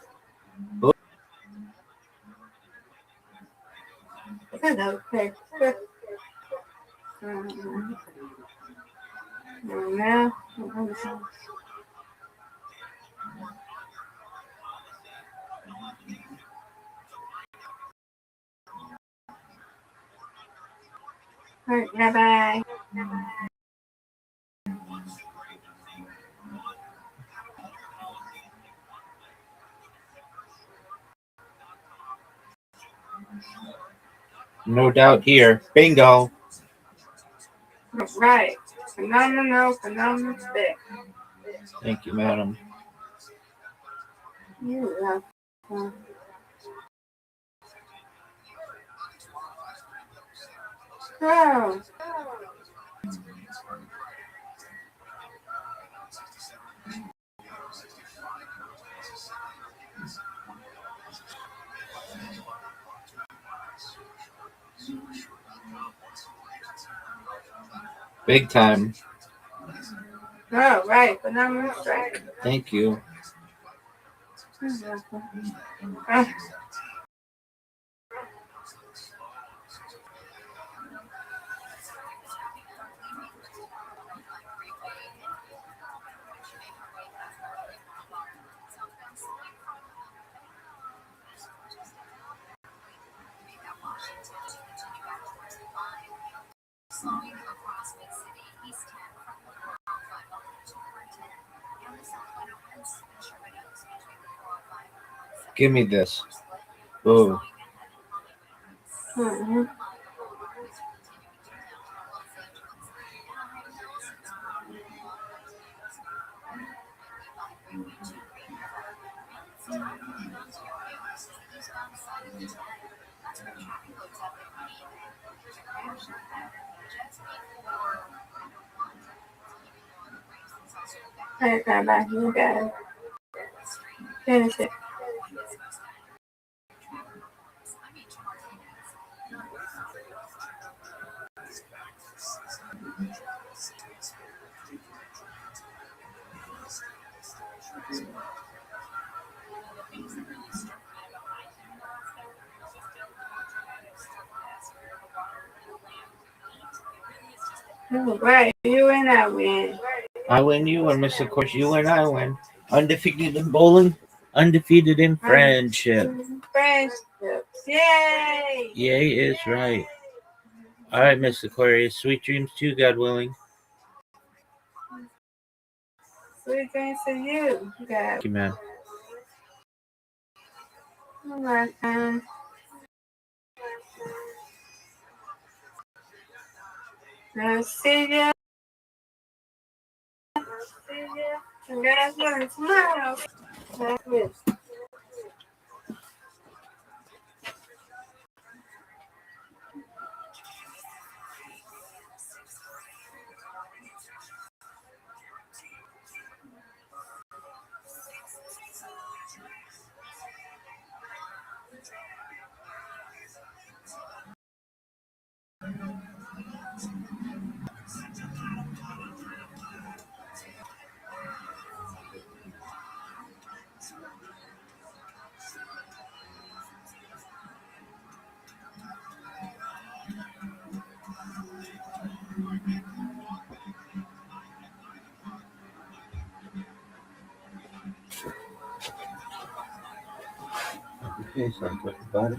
Hello, Chris. No. All right, bye-bye. No doubt here. Bingo. Right. Phenomenal stick. Thank you, madam. You're welcome. Oh. Big time. Oh, right. Phenomenal strike. Thank you. You're welcome. Oh. Give me this. Ooh. Mm-hmm. Hey, Grandma, you got it. Finish it. Oh, right. You and I win. I win, you win, Mr. Course. You win, I win. Undefeated in bowling, undefeated in friendship. Friendships. Yay! Yay is right. All right, Miss Aquarius. Sweet dreams too, God willing. Sweet dreams to you. God. Thank you, man. You're welcome. I'll see you. I'm gonna see you tomorrow. That's it. Okay, so I talk about it.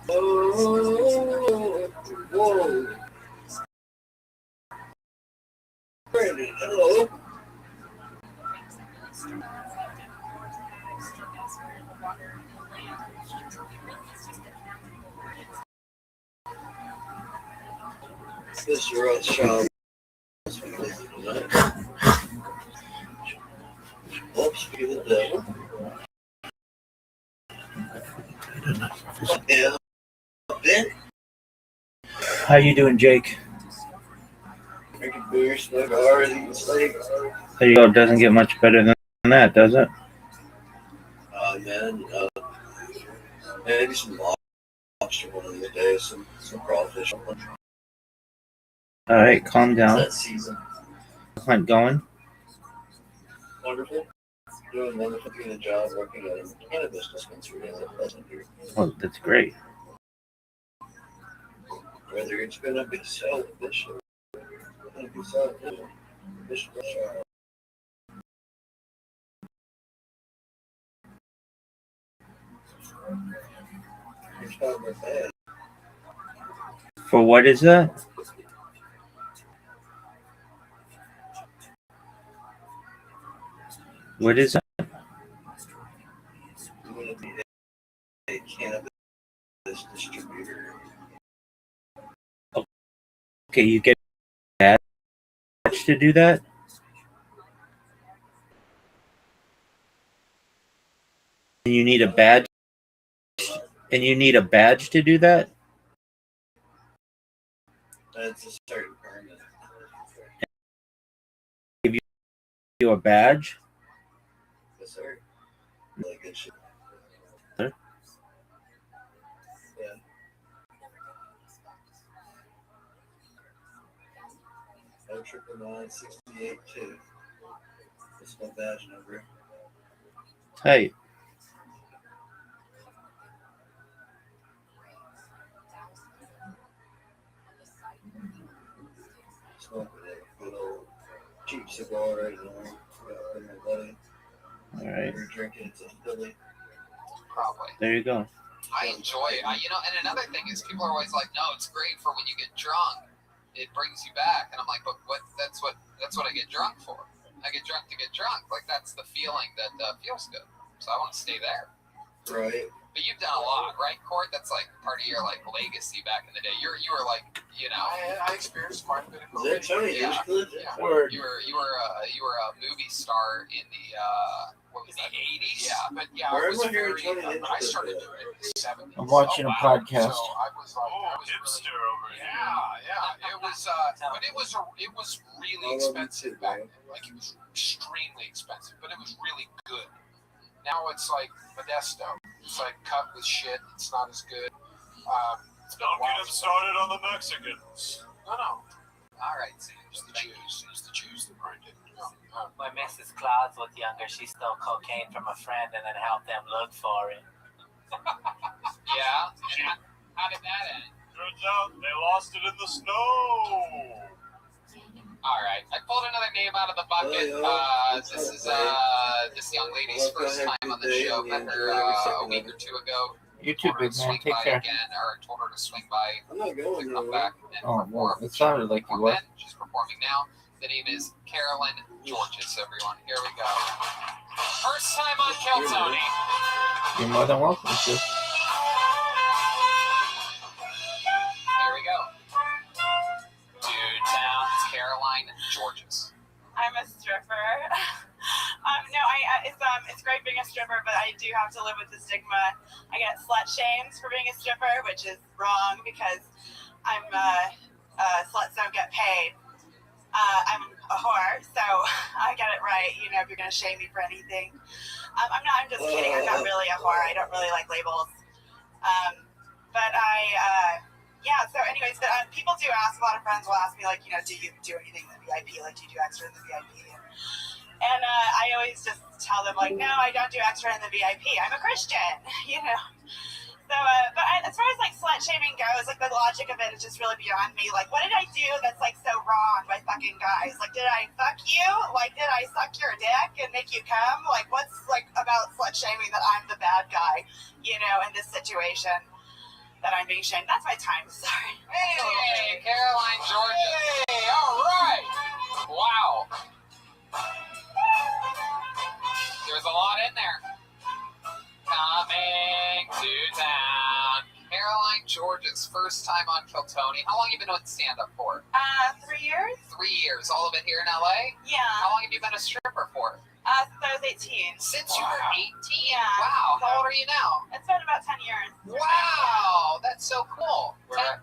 Oh, whoa. Brandon, hello. Mr. Rothschild. Oops, forgive the devil. Yeah. Ben? How you doing, Jake? Drinking beer, smoking cigars, eating steak. There you go. It doesn't get much better than that, does it? Man, maybe some lobster one of the days, some crawfish. All right, calm down. That season. Hunt going? Wonderful. Doing wonderful. Doing a job working at a cannabis dispensary in Pleasant View. Oh, that's great. Whether it's going to be sell fish or going to be sell fish. It's not my bad. For what is that? What is that? I'm going to be a cannabis distributor. Okay, you get a badge to do that? And you need a badge? And you need a badge to do that? That's a certain permit. Give you a badge? Yes, sir. Really good shit. Huh? Yeah. No 999-68-2. That's my badge number. Hey. Smoking a good old cheap cigar right now. Got with my buddy. All right. We're drinking it to Philly. Probably. There you go. I enjoy it. And another thing is people are always like, no, it's great for when you get drunk. It brings you back. And I'm like, but what? That's what I get drunk for. I get drunk to get drunk. Like, that's the feeling that feels good. So I want to stay there. Right. But you've done a lot, right, Court? That's like part of your like legacy back in the day. You were like, I experienced quite a bit of Is that Tony Yeah. Hushkliff? Yeah. Or You were a movie star in the what was in the that? 80s. Yeah, but yeah, Where it was am I hearing very. Tony But I Hinchcliffe started at? doing it in the 70s. I'm watching a podcast. So I was like, Oh, that was hipster really, over here. yeah. It was, but it was really I love you expensive too, back man. then. Like, it was extremely expensive, but it was really good. Now it's like Modesto. It's like cut with shit. It's not as good. Don't get him started on the Mexicans. No. All right, Sam. It's the Jews that grind it. When Mrs. Claus was younger, she stole cocaine from a friend and then helped them look for it. Yeah. And how did that end? Turns out they lost it in the snow. All right, I pulled another name out of the bucket. This is this young lady's first time on the show. Met her a week or two ago. You too, big man. Take care. Again, or told her to swing by. I'm not going to come back and perform. It sounded like you were. She's performing now. The name is Carolyn Georges, everyone. Here we go. First time on Kill Tony. You're more than welcome to. Here we go. Dude Town, Caroline Georges. I'm a stripper. It's great being a stripper, but I do have to live with the stigma. I get slut shamed for being a stripper, which is wrong because sluts don't get paid. I'm a whore, so I get it right. You know, if you're gonna shame me for anything, I'm just kidding. I'm not really a whore. I don't really like labels. So anyways, people do ask. A lot of friends will ask me, like, you know, do you do anything in the VIP? Like, do you do extra in the VIP? And I always just tell them, like, no, I don't do extra in the VIP. I'm a Christian, you know. So, as far as, like, slut shaming goes, like, the logic of it is just really beyond me. Like, what did I do that's, like, so wrong by fucking guys? Like, did I fuck you? Like, did I suck your dick and make you come? Like, what's, like, about slut shaming that I'm the bad guy, you know, in this situation that I'm being shamed? That's my time, sorry. Hey, Caroline Georges. Hey, all right. Wow. There's a lot in there. Coming to town. Caroline Georges, first time on Kill Tony. How long have you been doing stand-up for? 3 years. 3 years. All of it here in LA? Yeah. How long have you been a stripper for? Since I was 18. Since you were 18? Yeah. Wow. How old are you now? It's been about 10 years. Wow. That's so cool. Where at?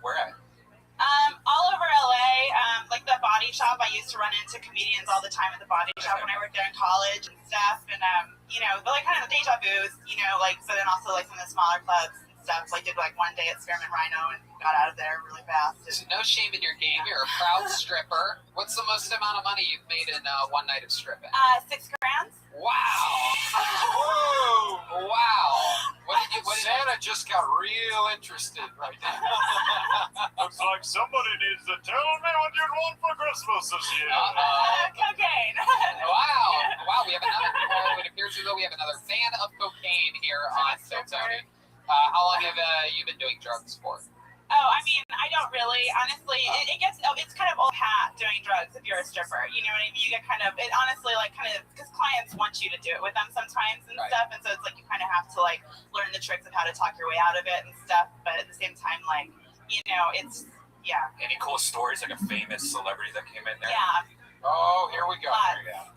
All over LA, like the body shop. I used to run into comedians all the time at the body shop when I worked there in college and stuff. And, you know, but like kind of the deja vu's, you know, like, but then also like some of the smaller clubs and stuff. So I did like one day at Spearmint Rhino and got out of there really fast. So no shame in your game. You're a proud stripper. What's the most amount of money you've made in one night of stripping? $6 grand. Wow. Whoa. Wow. Santa just got real interested right now. Looks like somebody needs to tell me what you'd want for Christmas this year. Cocaine. Wow. We have another. It appears as though we have another fan of cocaine here on Kill Tony. How long have you been doing drugs for? Oh, I mean, I don't really. Honestly, it's kind of old hat doing drugs if you're a stripper. You know what I mean? You get kind of, it honestly, like, kind of, because clients want you to do it with them sometimes and stuff, and so it's like you kind of have to, like, learn the tricks of how to talk your way out of it and stuff, but at the same time, like, you know, it's, yeah. Any cool stories, like a famous celebrity that came in there? Yeah. Oh, here we go.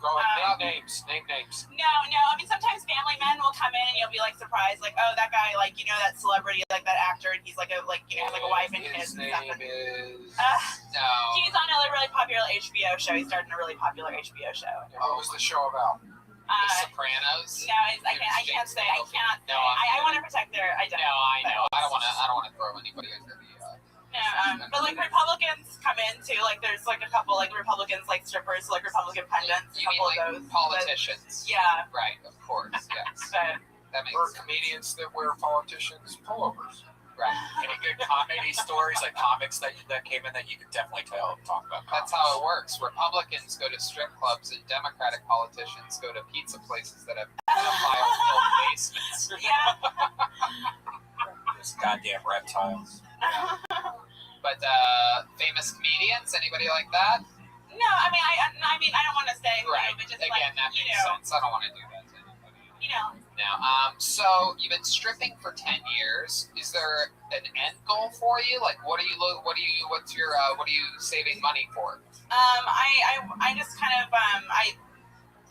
Go ahead. Name names. No. I mean, sometimes family men will come in and you'll be like surprised, like, oh, that guy, like, you know, that celebrity, like that actor, and he's like a, like, you know, like a wife and kids and stuff. No. He's on a really popular HBO show. He started in a really popular HBO show. What was the show about? The Sopranos. No, I can't say. I cannot say. I want to protect their identity. No, I know. I don't want to throw anybody under the. But like Republicans come in too. Like there's like a couple like Republicans like strippers, like Republican pundits. You mean like those, politicians? But, yeah. Right. Of course. Yes. But that makes sense. Comedians that wear politicians' pullovers. Right. Any good comedy stories, like comics that came in that you could definitely talk about? That's how it works. Republicans go to strip clubs and Democratic politicians go to pizza places that have pedophiles-filled basements. Yeah. Those goddamn reptiles. But famous comedians, anybody like that? No, I mean, I don't want to say. Right. But just again, like, that makes sense. I don't want to do that to anybody. You know. Now, so you've been stripping for 10 years. Is there an end goal for you? Like, what are you saving money for? I just kind of I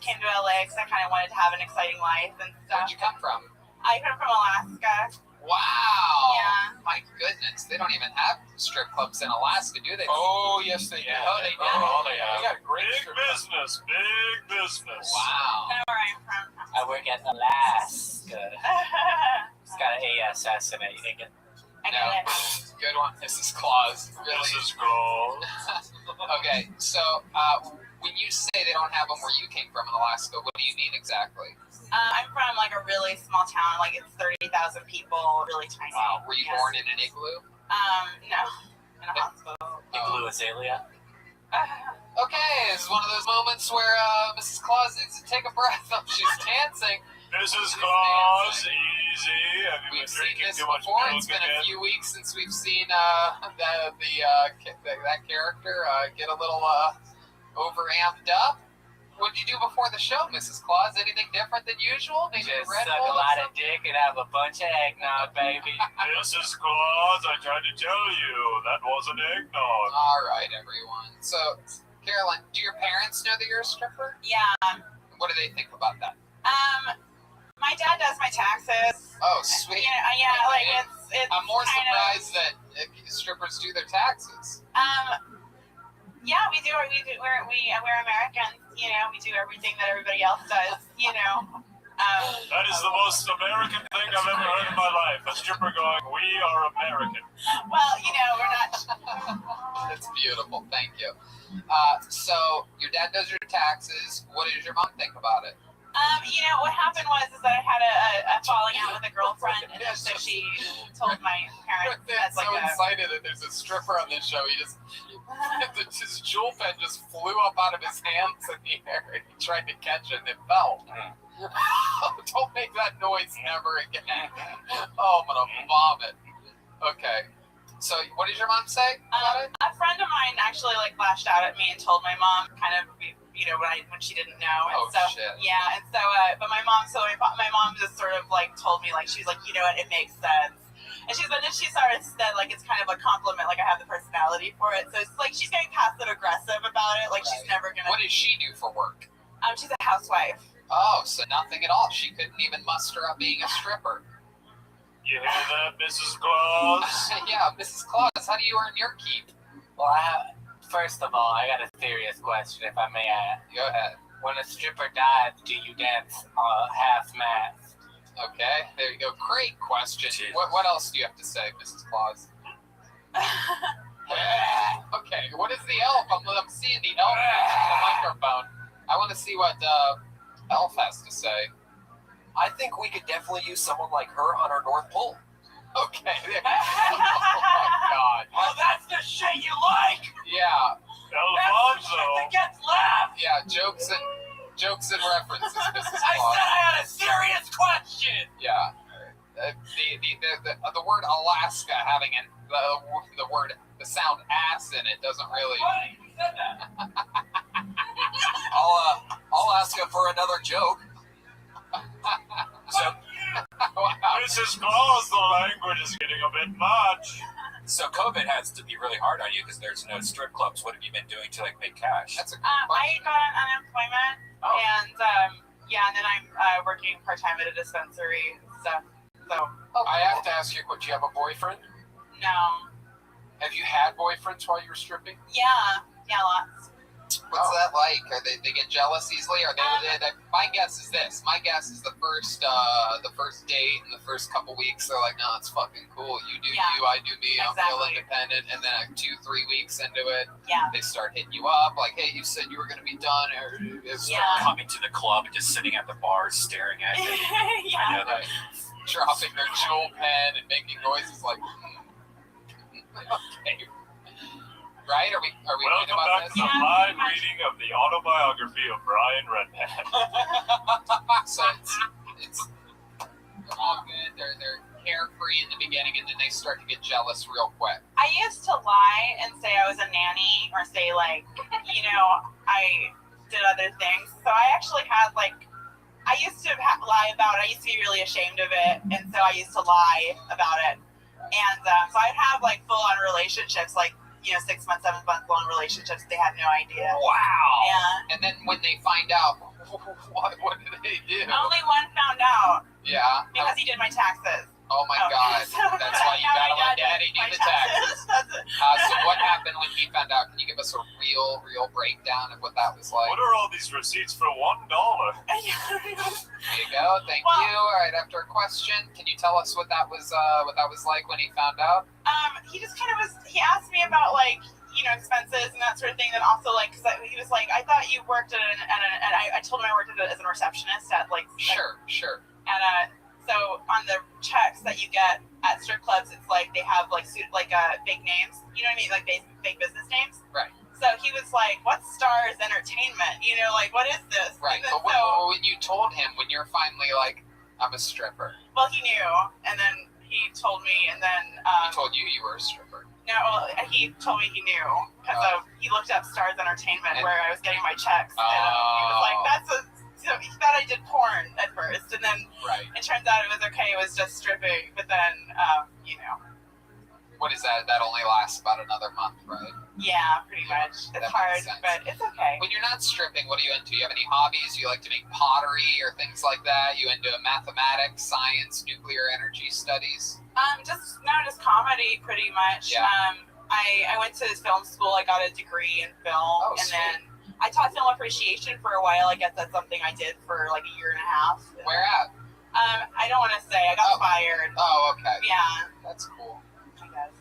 came to LA because I kind of wanted to have an exciting life and stuff. Where'd you come from? I come from Alaska. Wow. Yeah. My goodness. They don't even have strip clubs in Alaska, do they? Oh, yes, they do. Oh, they do. They got great Big business. Wow. That's where I'm from. I work at Alaska. It's got an ASS in it. You think it? I know that. Good one, Mrs. Claus. Really? Mrs. Claus. Okay, so when you say they don't have them where you came from in Alaska, what do you mean exactly? I'm from like a really small town, like it's 30,000 people, really tiny. Wow. Were you born in an igloo? No, in a hospital. Igloo Azalea? Okay, this is one of those moments where Mrs. Claus needs to take a breath. She's dancing. Mrs. Claus, easy. Have you We've been seen drinking this too much before. milk It's been again? a few weeks since we've seen that character get a little overamped up. What did you do before the show, Mrs. Claus? Anything different than usual? Maybe Just Red suck Bull a or lot of something? dick and have a bunch of eggnog, baby. Mrs. Claus, I tried to tell you, that wasn't eggnog. All right, everyone. So, Caroline, do your parents know that you're a stripper? Yeah. What do they think about that? My dad does my taxes. Oh, sweet. Yeah, like it's. I'm more kind surprised that strippers do their taxes. Yeah, we do. We're Americans. You know, we do everything that everybody else does. You know. That is the most American thing I've ever heard in my life. A stripper going, "We are American." Well, you know, we're not. That's beautiful. Thank you. So your dad does your taxes. What does your mom think about it? You know, what happened was that I had a falling out with a girlfriend, and so she told my parents Dad's as like so a. excited that there's a stripper on this show. His jewel pen just flew up out of his hands in the air, and he tried to catch it, and it fell. Don't make that noise ever again. Oh, I'm gonna vomit. Okay. So, what did your mom say about it? A friend of mine actually like lashed out at me and told my mom kind of, you know, when she didn't know. And so, shit. Yeah, and so, but my mom just sort of like told me, like, she was like, you know what, it makes sense. And she sort of said, like, it's kind of a compliment, like I have the personality for it. So it's like she's getting passive aggressive about it, like she's never gonna. What does she do for work? She's a housewife. Oh, so nothing at all. She couldn't even muster up being a stripper. You hear that, Mrs. Claus? Yeah, Mrs. Claus, how do you earn your keep? Well, first of all, I got a serious question, if I may ask. Go ahead. When a stripper dies, do you dance half-mast? Okay, there you go. Great question. What else do you have to say, Mrs. Claus? Okay, what is the elf? I'm seeing the elf next to the microphone. I want to see what elf has to say. I think we could definitely use someone like her on our North Pole. Okay. Oh my God. Oh, that's the shit you like. Yeah. Alfonso. That gets laughed. Yeah. Jokes and references, Mrs. I Claus. said I had a serious question. Yeah. The word Alaska having the sound ass in it doesn't really. Funny, you said that. I'll ask him for another joke. So, Wow. Mrs. Claus, the language is getting a bit much. so COVID has to be really hard on you because there's no strip clubs. What have you been doing to like make cash? That's a good I question. got on unemployment, Oh. and and then I'm working part time at a dispensary and stuff. So I have to ask you, do you have a boyfriend? no, Have you had boyfriends while you were stripping? yeah, lots. What's that like? Are they get jealous easily? Are they? My guess is this. My guess is the first date and the first couple weeks, they're like, no, it's fucking cool. You do Yeah. you, I do me. I feel Exactly. independent. And then like 2-3 weeks into it, Yeah. they start hitting you up like, hey, you said you were gonna be done. Or Yeah. Coming to the club and just sitting at the bar staring at you. Yeah. I know that. dropping their jewel pen and making noises like. Okay. Right? Are we right Welcome about back to this? the live reading of the autobiography of Brian Redman. So it's they're all good. They're carefree in the beginning, and then they start to get jealous real quick. I used to lie and say I was a nanny, or say like, you know, I did other things. So I actually had like, I used to lie about it. I used to be really ashamed of it, and so I used to lie about it. And so I'd have like full-on relationships, like, you know, 6 months, 7 month long relationships. They had no idea. Wow. Yeah. And then when they find out, what did they do? Only one found out Yeah. because he did my taxes. Oh my God. That's why you gotta let Daddy do the taxes. So what happened when he found out? Can you give us a real breakdown of what that was like? What are all these receipts for $1? There you go. Thank you. All right. After a question, can you tell us what that was like when he found out? He just kind of was. He asked me about like, you know, expenses and that sort of thing. Then also like, cause he was like, I thought you worked at and I told him I worked as a receptionist at like. Sure. And so on the checks that you get at strip clubs, it's like they have like big names. You know what I mean? Like big business names. Right. So So he was like, "What's Stars Entertainment? You know, like what is this?" Right. And But so, when you told him, when you're finally like, I'm a stripper, well, he knew, and then he told me, and then he told you were a stripper. no, well, he told me he knew because he looked up Stars Entertainment where I was getting my checks, and he was like, "That's a." So he thought I did porn at first, and then it turns out it was okay. It was just stripping, but then you know. What is that? That only lasts about another month, right? Yeah, pretty much. It's hard, but it's okay. When you're not stripping, what are you into? You have any hobbies? You like to make pottery or things like that? You into mathematics, science, nuclear energy studies? Just comedy, pretty much. Yeah. I went to film school. I got a degree in film, and then I taught film appreciation for a while. I guess that's something I did for like a year and a half. Where at? I don't want to say. I got fired. Oh, okay. Yeah. That's cool.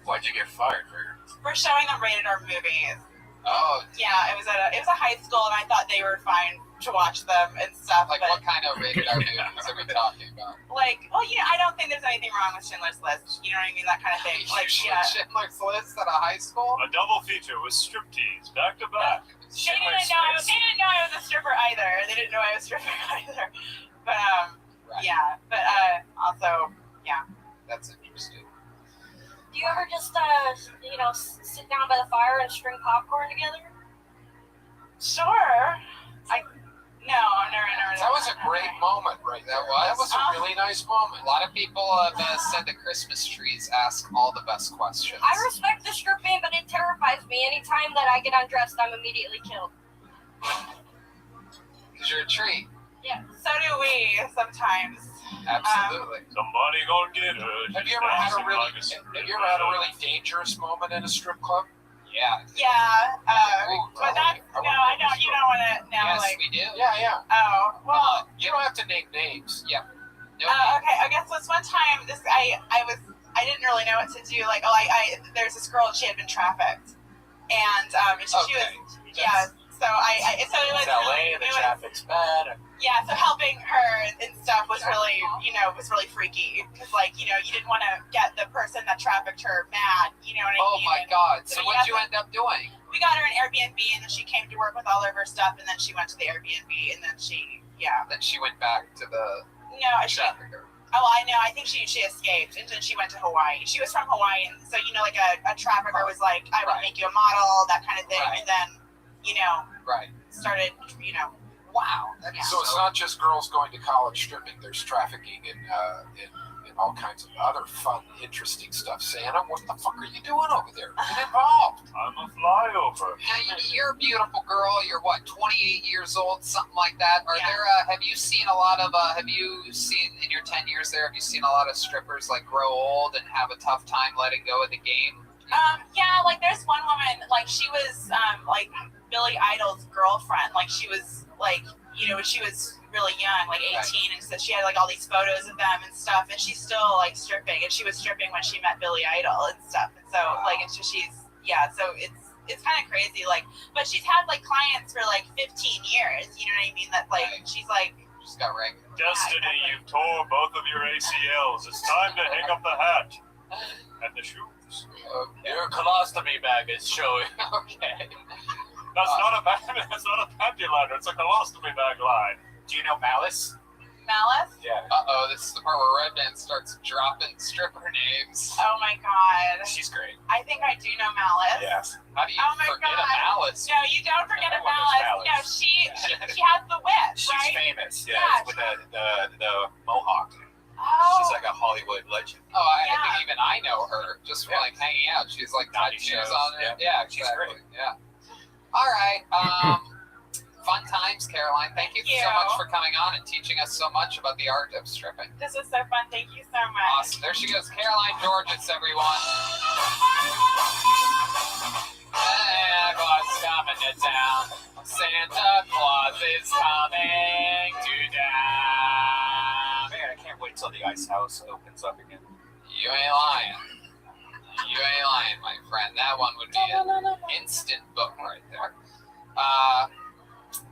Why'd you get fired for? For showing them rated R movies. Oh. Yeah, it was a high school, and I thought they were fine to watch them and stuff. Like, what kind of rated R movies are we talking about? Like, well, you know, I don't think there's anything wrong with Schindler's List. You know what I mean? That kind of thing. Like, yeah. Schindler's List at a high school? A double feature with striptease back to back. They didn't know I was a stripper either. They didn't know I was stripping either. But yeah. But also, yeah. That's interesting. Do you ever just, sit down by the fire and string popcorn together? Sure. No, never. That was a great moment right there. That was a really nice moment. A lot of people have said that Christmas trees ask all the best questions. I respect the stripping, but it terrifies me. Anytime that I get undressed, I'm immediately killed. Because you're a tree. Yeah, so do we sometimes. Absolutely. Somebody gonna get hurt. Have you ever had a really dangerous moment in a strip club? Yeah. Yeah. But that's no, I don't. You don't want to know. Yes, like. we do. Yeah. Oh well. You don't have to name names. Yep. No Okay. I guess this one time, I didn't really know what to do. Like, there's this girl, she had been trafficked, and she was So it was LA, the traffic's bad. Yeah, so helping her and stuff was really, really freaky because, you didn't want to get the person that trafficked her mad. You know what I mean? Oh my God! So what did you end up doing? We got her an Airbnb, and then she came to work with all of her stuff, and then she went to the Airbnb, and then Then she went back to the trafficker. Oh, I know. I think she escaped, and then she went to Hawaii. She was from Hawaii, and so like a trafficker was like, "I will make you a model," that kind of thing, and then started Wow. So it's not just girls going to college stripping. There's trafficking in all kinds of other fun, interesting stuff. Santa, what the fuck are you doing over there? Get involved. I'm a flyover. Now, you're a beautiful girl. You're 28 years old, something like that. Have you seen a lot of? Have you seen in your 10 years there? Have you seen a lot of strippers grow old and have a tough time letting go of the game? Yeah, there's one woman, she was Billy Idol's girlfriend. She was she was really young, 18, and so she had all these photos of them and stuff, and she's still stripping, and she was stripping when she met Billy Idol and stuff, and so it's just so it's kind of crazy, but she's had clients for 15 years, you know what I mean, that she's got regular. Destiny, you tore both of your ACLs. It's time to hang up the hat and the shoes. Okay. Your colostomy bag is showing. Okay. That's not a panty liner. It's a colostomy bag line. Do you know Malice? Malice? Yeah. This is the part where Redman starts dropping stripper names. Oh my God. She's great. I think I do know Malice. Yes. How do you forget a Malice? No, you don't forget a Malice. No, she has the whip, She's right? famous. Yeah. Yeah. With the mohawk. Oh. She's like a Hollywood legend. Oh, I think even I know her just from hanging out. She's tattoos on her. Yeah, exactly. She's great. Yeah. All right. Fun times, Caroline. Thank you so much for coming on and teaching us so much about the art of stripping. This was so fun. Thank you so much. Awesome. There she goes, Caroline Georges, everyone. Santa Claus is coming to town. Santa Claus is coming to town. Man, I can't wait till the ice house opens up again. You ain't lying. You ain't lying, my friend. That one would be an instant book right there.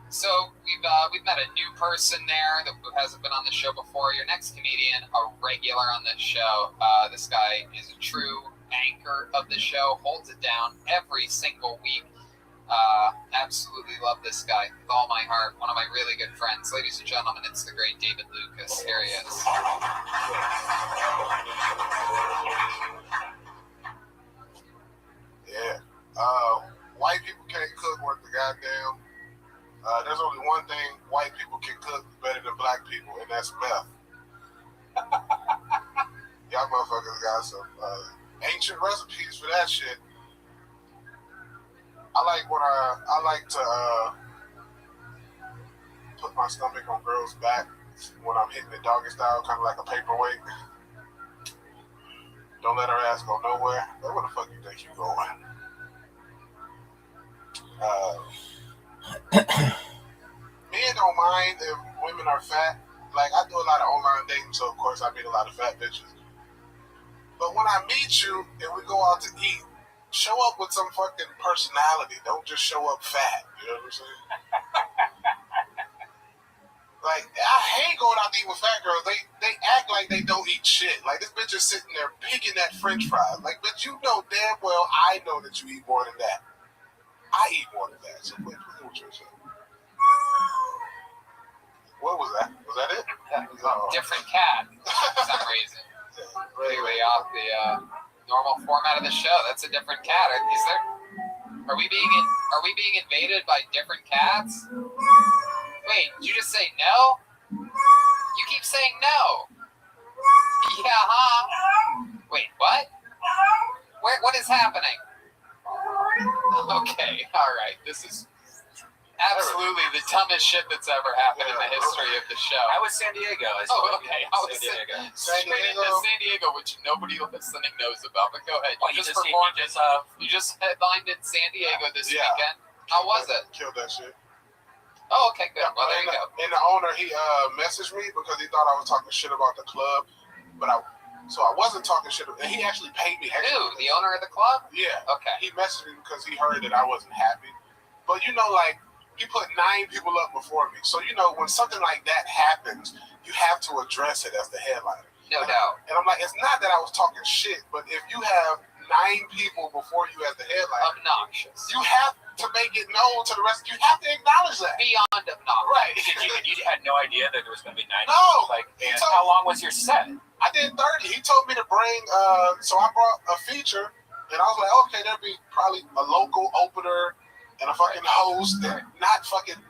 So we've met a new person there that hasn't been on the show before. Your next comedian, a regular on this show. This guy is a true anchor of the show, holds it down every single week. Absolutely love this guy with all my heart. One of my really good friends. Ladies and gentlemen, it's the great David Lucas. Here he is. Yeah. White people can't cook worth the goddamn. There's only one thing white people can cook better than black people, and that's meth. Y'all motherfuckers got some ancient recipes for that shit. I like to put my stomach on girls' back when I'm hitting the doggy style, kind of like a paperweight. Don't let her ass go nowhere. Where the fuck you think you going? Men don't mind if women are fat. Like, I do a lot of online dating, so of course I meet a lot of fat bitches. But when I meet you and we go out to eat, show up with some fucking personality. Don't just show up fat. You know what I'm saying? Like, I hate going out to eat with fat girls. They act like they don't eat shit. Like, this bitch is sitting there picking at french fries. Like, bitch, you know damn well I know that you eat more than that. I eat more than that. So what you saying? What was that? Was that it? That was a different cat for some reason. Clearly off the normal format of the show. That's a different cat. Is there? Are we being invaded by different cats? Wait, did you just say no? You keep saying no. Yeah, huh? Wait, what? What is happening? Okay, all right. This is absolutely the dumbest shit that's ever happened in the history of the show. I was San Diego. Okay. I was San Diego. Straight into San Diego, which nobody listening knows about. But go ahead. Well, You just headlined in San Diego this weekend. How was it? Killed that shit. Oh, okay, good. Well, there you go. And the owner, he messaged me because he thought I was talking shit about the club, but I wasn't talking shit. And he actually paid me. Who? The owner of the club? Yeah. Okay. He messaged me because he heard that I wasn't happy. But you know, like, he put 9 people up before me. So, you know, when something like that happens, you have to address it as the headliner. No doubt. And I'm like, it's not that I was talking shit, but if you have 9 people before you as the headliner, obnoxious. You have to make it known to the rest. You have to acknowledge that. Beyond obnoxious. Right. You had no idea that there was going to be 9. No. Like, how long was your set? I did 30. He told me to bring, so I brought a feature, and I was like, okay, there'll be probably a local opener and a fucking host, and not fucking 9.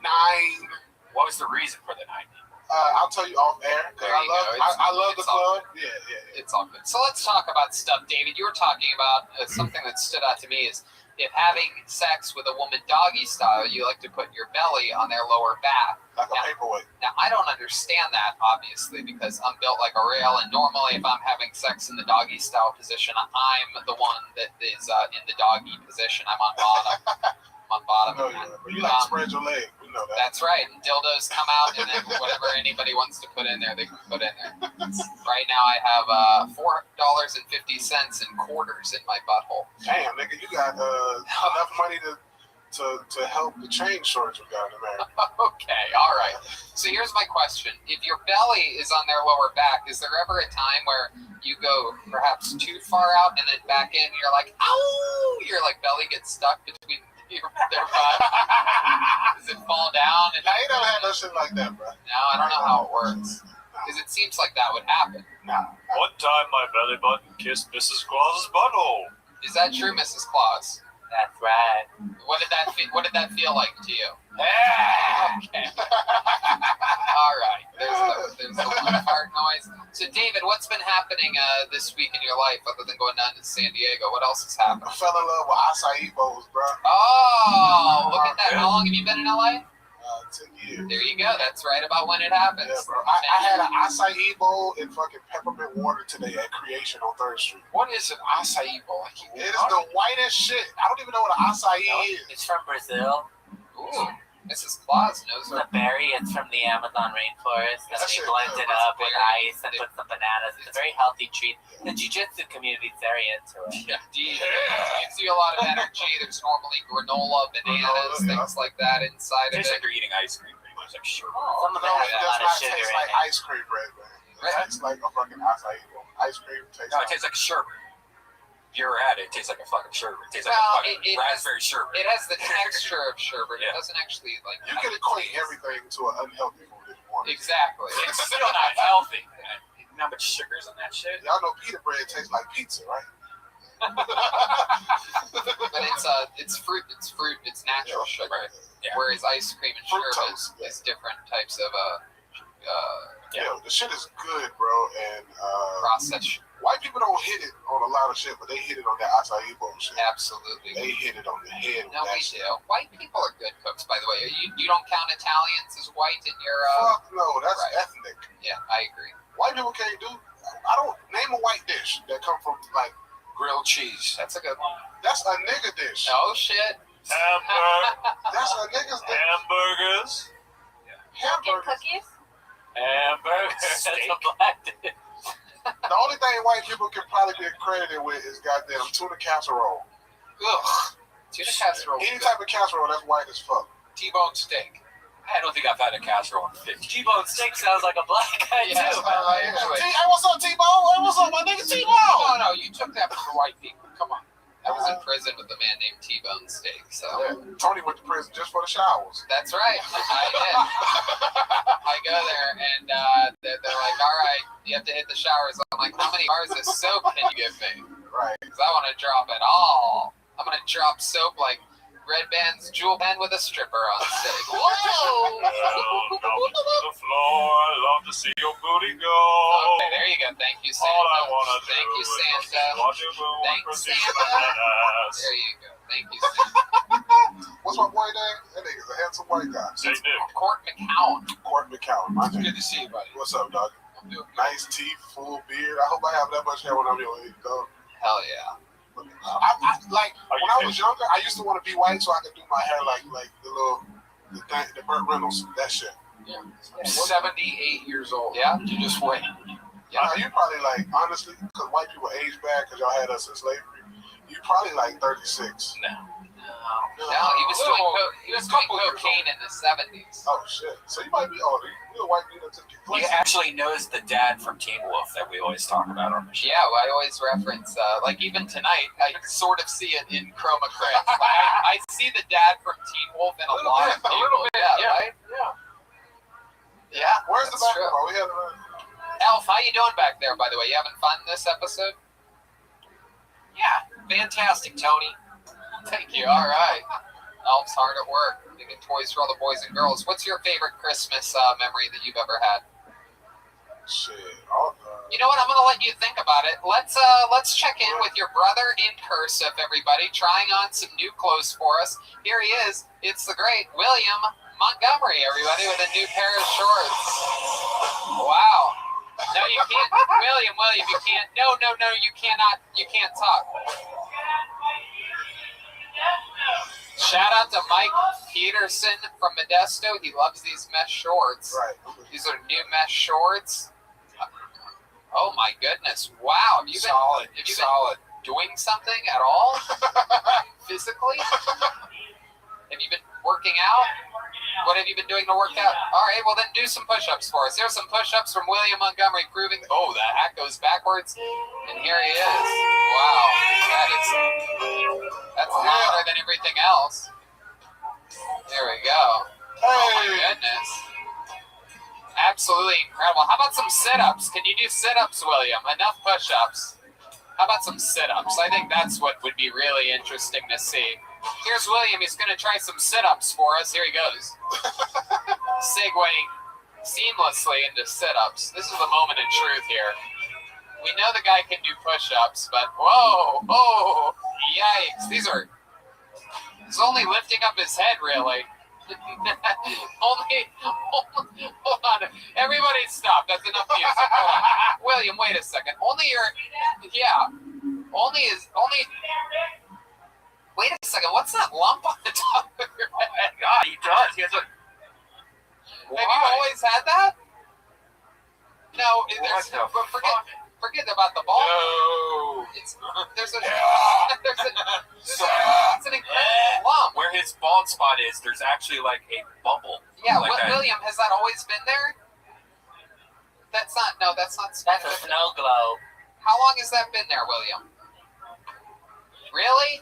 What was the reason for the 9 people? I'll tell you off air. I love the club. Yeah. It's all good. So let's talk about stuff, David. You were talking about something that stood out to me is if having sex with a woman doggy style, you like to put your belly on their lower back. Like a paperweight. Now, I don't understand that, obviously, because I'm built like a rail, and normally if I'm having sex in the doggy style position, I'm the one that is in the doggy position. I'm on bottom. No, you like to spread your leg. We know that. That's right. And dildos come out, and then whatever anybody wants to put in there, they can put in there. Right now, I have $4.50 in quarters in my butthole. Damn, nigga, you got enough money to help the change shortage we got in America. Okay, all right. So here's my question: if your belly is on their lower back, is there ever a time where you go perhaps too far out and then back in? And you're like, ow! Your like belly gets stuck between their butt. Does it fall down? Now, you don't have no shit like that, bro. No, I don't know how it works. Because it seems like that would happen. One time my belly button kissed Mrs. Claus's butthole. Is that true, Mrs. Claus? That's right. What did that feel like to you? Okay. All right. There's the one fart noise. So, David, what's been happening this week in your life other than going down to San Diego? What else has happened? I fell in love with acai bowls, bro. Oh, look at that. How long have you been in LA? 10 years. There you go. That's right about when it happens. Yeah, bro. I had an acai bowl and fucking peppermint water today at Creation on 3rd Street. What is an acai bowl? It is the whitest shit. I don't even know what an acai is. It's from Brazil. Ooh, Mrs. Claus knows The berry, it's from the Amazon rainforest, and they blend it up with ice and put some bananas. It's a very healthy treat. The jiu-jitsu community is very into it. Yeah, it gives you a lot of energy. There's normally granola, bananas, things like that inside of it. Tastes like you're eating ice cream. It's like sugar. Some of them have a lot of sugar tastes in like it. ice cream bread, man. It tastes like a fucking acai bowl. Ice cream tastes No, it tastes like sherbet. If you're at it, it tastes like a fucking sherbet. It tastes like Well, a fucking raspberry sherbet. It has the texture of sherbet. It doesn't actually like. You can equate everything to an unhealthy food if you want. Exactly. It's still not healthy. You know how much sugar's in that shit? Y'all know pita bread tastes like pizza, right? But it's fruit. It's natural sugar. Yeah. Whereas ice cream and sherbet Fructose, is different types of Yeah, the shit is good, bro. And processed. white people don't hit it on a lot of shit, but they hit it on that acai bowl shit. Absolutely. They hit it on the head. No, with that we shit. do. White people are good cooks, by the way. You don't count Italians as white in your. Fuck no, that's right. ethnic. Yeah, I agree. White people can't do. I don't name a white dish that come from like Grilled cheese. That's a good one. that's a nigga dish. Oh shit. That's a nigga's dish. Hamburgers. Pumpkin Hamburgers. cookies. Hamburgers. That's a black dish. The only thing white people can probably be credited with is goddamn tuna casserole. Ugh. Tuna casserole. Any type of casserole that's white as fuck. T-bone steak. I don't think I've had a casserole in 50. T-bone steak sounds like a black guy Yeah, too. actually. Hey, what's up, T-Bone? Hey, what's up, my nigga T-Bone? No, you took that from the white people. Come on. I was in prison with a man named T-bone steak, so. Yeah, Tony went to prison just for the showers. That's right. I did. I go there and they're like, all right, you have to hit the showers. I'm like, how many bars of soap can you give me? Right. Because I want to drop it all. I'm going to drop soap like Red Band's Jewel Band with a stripper on stage. Whoa! Well, drop it to the floor. I love to see your booty go. Okay, there you go. Thank you, Santa. All I want to do Thank you, is Santa. watch you move and Thanks, proceed Santa. with that ass. There you go. Thank you, Santa. What's my boy name? That nigga's a handsome white guy. Say Nick. Court McCowan. Court McCowan. My name. Good to see you, buddy. What's up, dog? I'm doing good. Nice teeth, full beard. I hope I have that much hair when I'm your age, dog. Hell yeah. I like when I was younger. I used to want to be white so I could do my hair like the Burt Reynolds, that shit. Yeah. I'm 78 years old. Yeah. You just wait. Yeah, you probably like honestly because white people age bad because y'all had us in slavery. You probably like 36. No, he was doing cocaine in the 70s. Oh shit! So you might be older. You're a white dude that took your He place. actually knows the dad from Teen Wolf that we always talk about on the show. Yeah, well, I always reference, like even tonight, I sort of see it in Chroma Craig. I see the dad from Teen Wolf in a lot of people. A little bit, yeah. Right? Yeah. Where's the that's basketball? true. We had Elf, how you doing back there, by the way? You having fun this episode? Yeah, fantastic, Tony. Thank you. All right. Elf's hard at work. Making toys for all the boys and girls. What's your favorite Christmas memory that you've ever had? shit. You know what? I'm gonna let you think about it. Let's check in with your brother in cursive, everybody, trying on some new clothes for us. Here he is. It's the great William Montgomery, everybody, with a new pair of shorts. Wow. No, you can't, William, you can't. No, you cannot. You can't talk. Shout out to Mike Peterson from Modesto. He loves these mesh shorts. Right. These are new mesh shorts. Oh my goodness! Wow, have you been doing something at all physically? Have you been working out? What have you been doing to work out? All right, well then do some push-ups for us. Here's some push-ups from William Montgomery, proving. Oh, the hat goes backwards, and here he is. Wow, that's louder than everything else. There we go. Oh my goodness. Absolutely incredible. How about some sit-ups? Can you do sit-ups, William? Enough push-ups. How about some sit-ups? I think that's what would be really interesting to see. Here's William. He's going to try some sit-ups for us. Here he goes. Segueing seamlessly into sit-ups. This is the moment of truth here. We know the guy can do push-ups, but whoa, oh, yikes. He's only lifting up his head, really. Hold on. Everybody stop. That's enough music. William, wait a second. Wait a second. What's that lump on the top of your head? God, he does. He has a. Have you always had that? No, What forget about the ball. No. It's an incredible lump. Where his bald spot is, there's actually like a bubble. Yeah, like that. William, has that always been there? That's not That's a snow globe. How long has that been there, William? Really?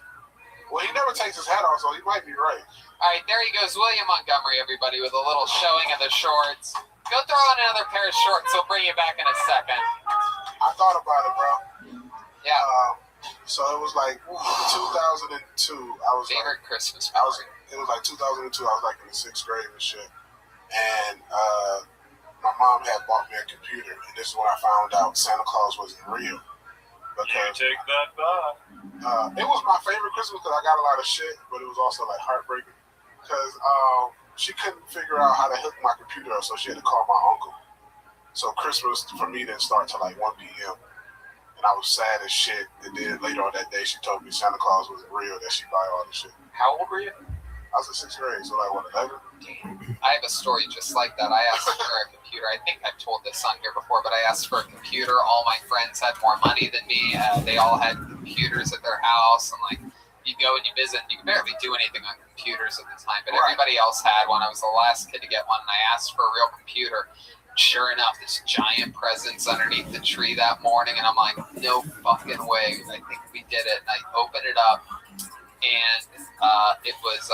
Well, he never takes his hat off, so he might be right. All right, there he goes, William Montgomery, everybody, with a little showing of the shorts. Go throw on another pair of shorts. We'll bring you back in a second. I thought about it, bro. Yeah. So it was like 2002. I was favorite Christmas. It was like 2002. I was like in the 6th grade and shit. And my mom had bought me a computer, and this is when I found out Santa Claus wasn't real. Because you take that back. It was my favorite Christmas because I got a lot of shit, but it was also like heartbreaking because she couldn't figure out how to hook my computer up, so she had to call my uncle. So Christmas for me didn't start till like 1 p.m. And I was sad as shit. And then later on that day, she told me Santa Claus wasn't real, that she'd buy all the shit. How old were you? I was in 6th grade, so like, what, 11? I have a story just like that. I asked for a computer. I think I've told this on here before, but I asked for a computer. All my friends had more money than me. They all had computers at their house. And, like, you go and you visit, and you could barely do anything on computers at the time. But everybody else had one. I was the last kid to get one, and I asked for a real computer. Sure enough, this giant presence underneath the tree that morning. And I'm like, no fucking way. I think we did it. And I opened it up. And it was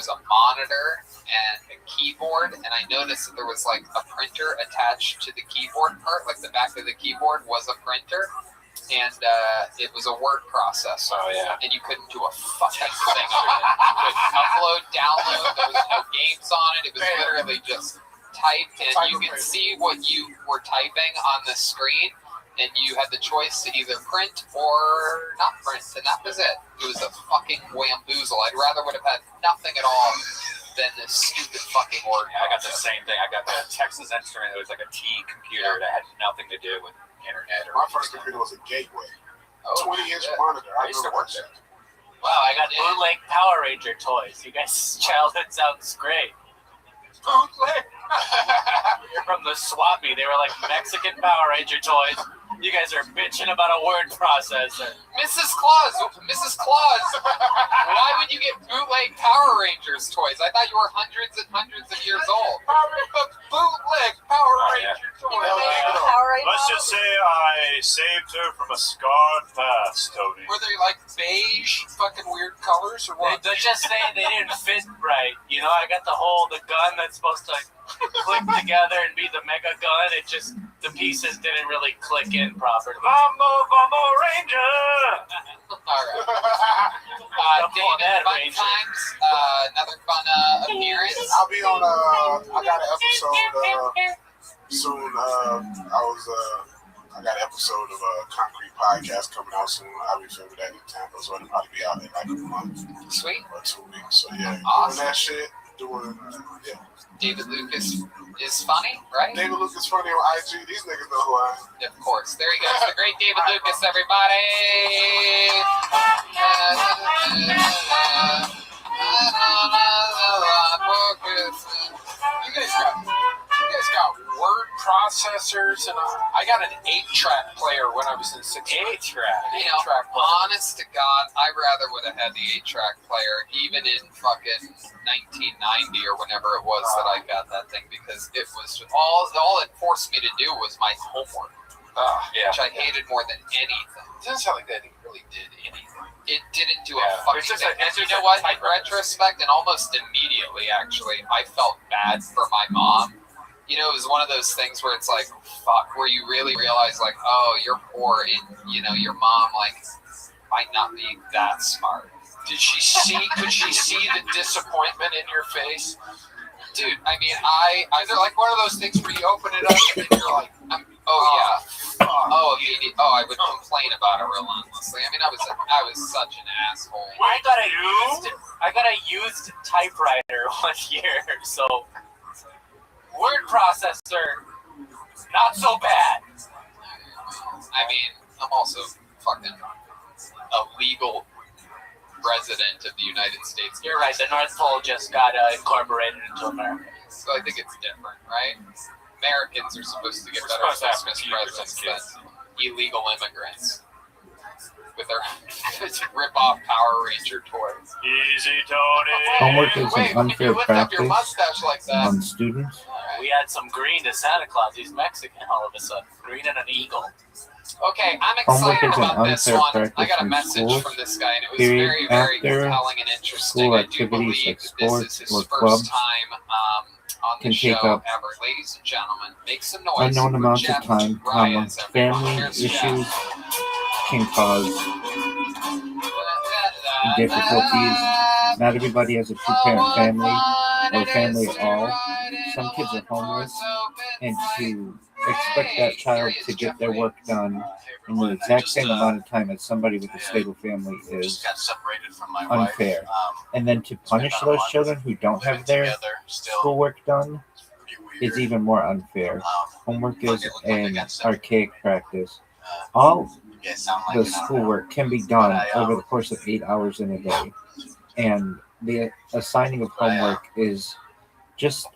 a monitor and a keyboard, and I noticed that there was like a printer attached to the keyboard part, like the back of the keyboard was a printer, and it was a word processor. Oh yeah. And you couldn't do a fucking thing on it. You couldn't upload, download. There was no games on it. It was literally just typed, and you could see what you were typing on the screen. And you had the choice to either print or not print, and that was it. It was a fucking whamboozle. I'd rather would have had nothing at all than this stupid fucking word. I got the same thing. I got the Texas Instrument. It was like a T computer that had nothing to do with internet. My first computer was a Gateway. 20-inch monitor. I used to work there. Wow, I got bootleg Power Ranger toys. You guys' childhood sounds great. Bootleg? You're from the swap meet. They were like Mexican Power Ranger toys. You guys are bitching about a word processor. Mrs. Claus! Why would you get bootleg Power Rangers toys? I thought you were hundreds and hundreds of years old. Bootleg Power Ranger toys. Let's just say I saved her from a scarred past, Tony. Were they like beige, fucking weird colors, or what? They're just saying they didn't fit right. You know, I got the gun that's supposed to click together and be the mega gun. It just, the pieces didn't really click in properly. Vamo Ranger! Alright. David, fun times. Another fun appearance. I'll be on, I got an episode soon. I got an episode of a Concrete Podcast coming out soon. I'll be filming that in Tampa, so it'll probably be out in like a month. Sweet. Or 2 weeks. So yeah, awesome. Doing that shit. Yeah. David Lucas is funny, right? David Lucas funny on IG. These niggas know who I am. Of course. There he goes. The great David Lucas, everybody. You guys got word processors, and I got an 8-track player when I was in 6th grade. 8-track. You know, honest to God, I rather would have had the 8-track player, even in fucking 1990 or whenever it was that I got that thing, because it was just, all it forced me to do was my homework, which I hated more than anything. It doesn't sound like that really did anything. It didn't do a fucking thing. And you know what? In retrospect, and almost immediately, actually, I felt bad for my mom. You know, it was one of those things where it's like, fuck, where you really realize, like, oh, you're poor, and, you know, your mom, like, might not be that smart. Could she see the disappointment in your face? Dude, I mean, is it like one of those things where you open it up and you're like, I would complain about it relentlessly. I mean, I was such an asshole. I got a used typewriter 1 year, so word processor, not so bad. I mean, I'm also fucking a legal resident of the United States. You're right, the North Pole just got incorporated into America. So I think it's different, right? Americans are supposed to get better Christmas presents than illegal immigrants with their rip-off Power Ranger toys. Easy, Tony. Homework is an unfair practice like that, on students. We had some green to Santa Claus. He's Mexican all of a sudden. Green and an eagle. Okay, I'm Homework excited is an about this unfair one. practice I got a in message schools. from this guy, and it was Period. very, very After compelling and interesting. school I do activities believe like that this sports is his or first clubs time on the can show take up ever. Ladies and gentlemen, make some noise unknown for amounts of Jeff time, Ryans, everyone. family Here's issues Jeff. can cause difficulties. Not everybody has a two-parent family or family at all. Some kids are homeless, and to expect that child to get their work done in the exact same amount of time as somebody with a stable family is unfair. And then to punish those children who don't have their schoolwork done is even more unfair. Homework is an archaic practice. All the schoolwork can be done over the course of 8 hours in a day, and the assigning of homework is just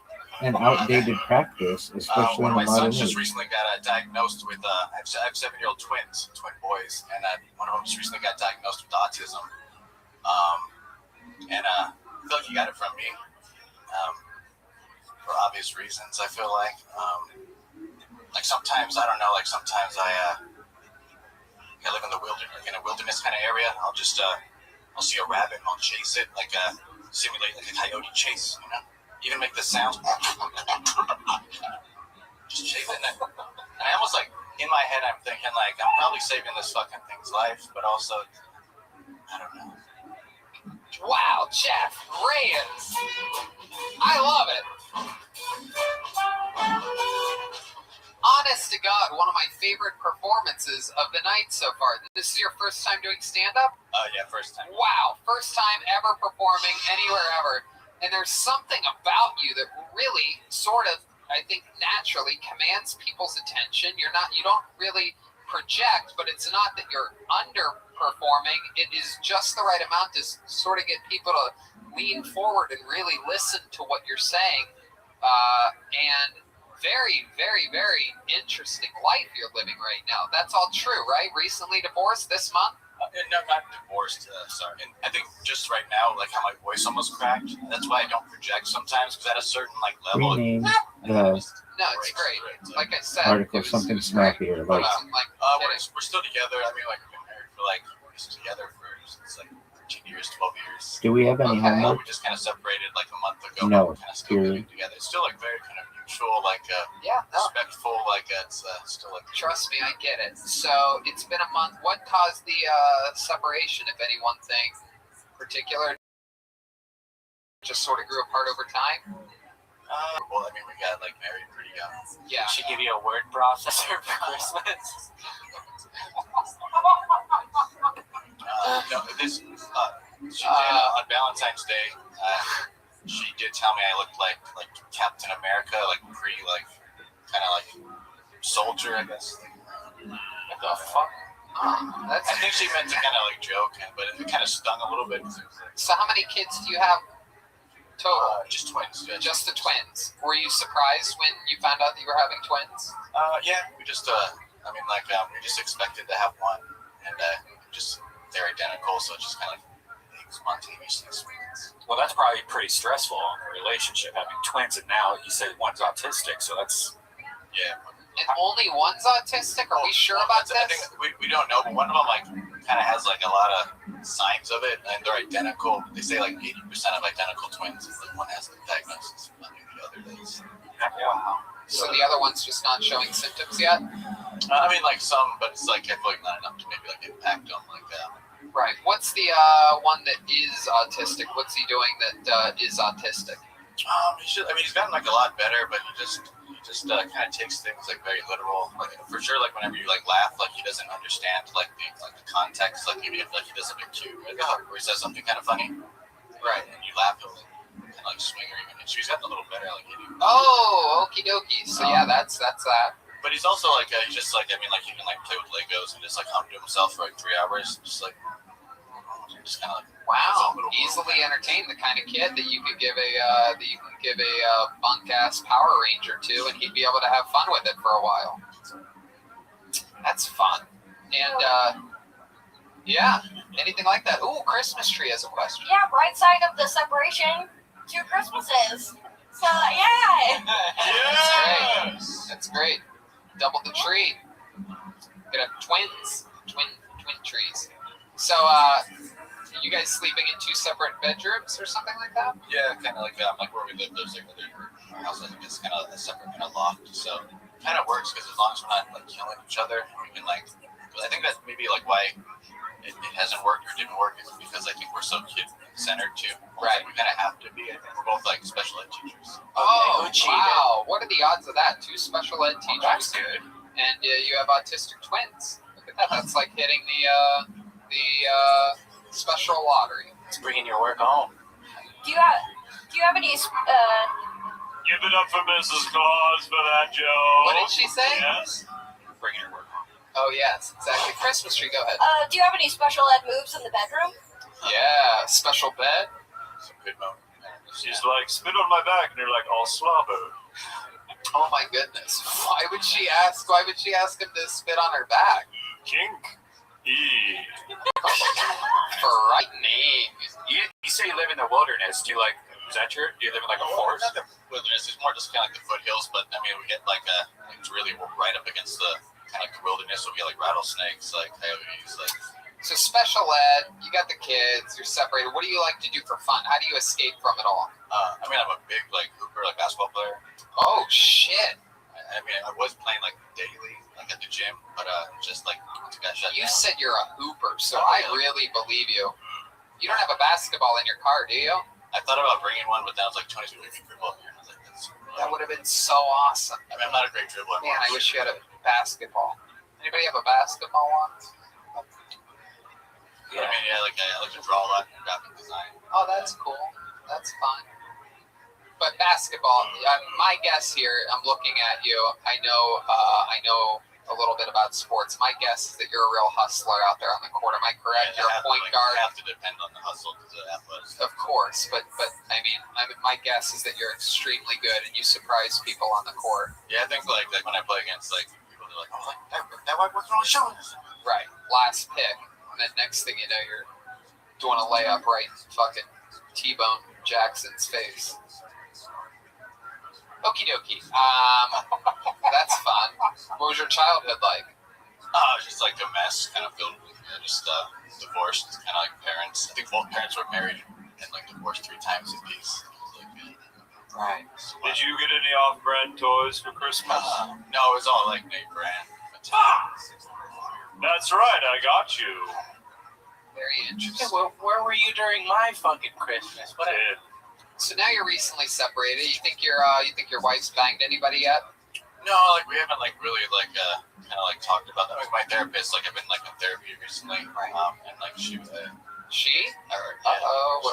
an outdated practice, especially One in of the my modern sons just age. recently got diagnosed with, I have 7-year-old twins, twin boys, and one of them just recently got diagnosed with autism. And I feel like he got it from me, for obvious reasons. I feel like sometimes, I don't know, sometimes I live in a wilderness kind of area. I'll see a rabbit and I'll chase it, simulate like a coyote chase, even make the sounds. Just chase it. And I almost in my head, I'm thinking I'm probably saving this fucking thing's life, but also, I don't know. Wow, Jeff Ryans. I love it. Honest to God, one of my favorite performances of the night so far. This is your first time doing stand-up? Yeah, first time. Wow, first time ever performing anywhere ever. And there's something about you that really sort of, I think, naturally commands people's attention. You don't really project, but it's not that you're underperforming. It is just the right amount to sort of get people to lean forward and really listen to what you're saying. And very, very, very interesting life you're living right now. That's all true, right? Recently divorced this month? No, not divorced, sorry. And I think just right now, how my voice almost cracked. That's why I don't project sometimes, because at a certain level. Rename No, it's great. Like I said, article something snappier, we're still together. I mean, we've been married for together for since 13 years, 12 years. Do we have any homework? We just kind of separated a month ago. No, we're kind of still living together. It's still very kind of mutual, respectful. It's still Trust me, I get it. So it's been a month. What caused the separation, if any one thing particular? Just sort of grew apart over time? Well, I mean, we got married pretty young. Yeah. Did she give you a word processor for Christmas? No, she did on Valentine's Day. She did tell me I looked like Captain America, soldier, I guess. What the fuck? That's I think she meant to kind of joke, but it kind of stung a little bit. So how many kids do you have total? Just twins. Yeah. Just the twins. Were you surprised when you found out that you were having twins? Yeah, we just, we just expected to have one, and they're identical, so it just kind of spontaneously sweet. Well, that's probably pretty stressful in a relationship, having twins, and now you say one's autistic, so that's... Yeah. And only one's autistic? Are we sure about this? I think we don't know, but one of them kind of has a lot of signs of it, and they're identical. They say 80% of identical twins. One has the diagnosis, the other does. Wow. So the other one's just not showing symptoms yet? I mean, some, but it's I feel not enough to maybe impact them Right. What's the one that is autistic? What's he doing that is autistic? He's gotten a lot better, but he just kind of takes things very literal. For sure, whenever you laugh, he doesn't understand the context. Maybe if he does a big cue, or he says something kind of funny, right? And you laugh, he'll kind of swing or even hit you. He's gotten a little better. Oh, okie dokie. So yeah, that's that. But he's also he's just he can play with Legos and just hum to himself for 3 hours, just kind of wow, easily entertained, the kind of kid that you could give a bunk ass Power Ranger to, and he'd be able to have fun with it for a while. That's fun. And yeah, anything like that. Ooh, Christmas tree has a question. Yeah, bright side of the separation, 2 Christmases. So yeah. That's great. Double the tree. Could have twin trees. So, you guys sleeping in 2 separate bedrooms or something like that? Yeah, kind of like that. Like where we live, there's like our house is kind of a separate kind of loft. So it kind of works because as long as we're not like killing each other, we can like. I think that's maybe like why it hasn't worked or didn't work is because I think we're so kid centered too. Right. We kind of have to be. I think we're both like special ed teachers. Oh, wow! What are the odds of that? 2 special ed teachers. That's good. And you have autistic twins. Look at that. That's like hitting the special lottery. It's bringing your work home. Do you have any Give it up for Mrs. Claus for that, Joe. What did she say? Yes. Bringing your work home. Oh yes, exactly. Christmas tree. Go ahead. do you have any special ed moves in the bedroom? Yeah, special bed. Some good moment. She's like, spit on my back, and you're like, all slobber. Oh my goodness! Why would she ask him to spit on her back? Kink. Frightening. You say you live in the wilderness. Do you like? Is that true? Do you live in like a forest? Not the wilderness. It's more just kind of like the foothills. But I mean, we get like it's really right up against the kind of like the wilderness. So we get like rattlesnakes, like coyotes, like. So special ed, you got the kids, you're separated. What do you like to do for fun? How do you escape from it all? I mean, I'm a big like hooper, like basketball player. Oh shit! I mean, I was playing like daily, like at the gym, but just like once it got shut You down. said you're a hooper, so I really believe you. You don't have a basketball in your car, do you? I thought about bringing one, but that was like 20 minutes dribble here. I was like, That would have been so awesome. I mean, I'm not a great dribbler. Man, I wish you had a basketball. Anybody have a basketball on? Yeah. I mean, yeah, like I like to draw a lot in graphic design. Oh, that's cool. That's fun. But basketball, my guess here, I'm looking at you. I know a little bit about sports. My guess is that you're a real hustler out there on the court. Am I correct? Yeah, you're a point guard. You have to depend on the hustle because of athletics. Of course, but I mean, my guess is that you're extremely good and you surprise people on the court. Yeah, I think like when I play against like people, they're like, oh, that white boy's throwing shoulders. Right. Last pick. And then next thing you know, you're doing a layup right in fucking T-Bone Jackson's face. Okie dokie. That's fun. What was your childhood like? It was just like a mess, kind of filled with just divorced, kind of like parents. I think both parents were married and like divorced 3 times apiece. Right. Did you get any off-brand toys for Christmas? No, it was all like name brand. That's right, I got you. Very interesting. Yeah, well, where were you during my fucking Christmas? What? So now you're recently separated. You think your wife's banged anybody yet? No, like we haven't like really like kind of like talked about that. Like my therapist, like I've been like in therapy recently, right? And like she. What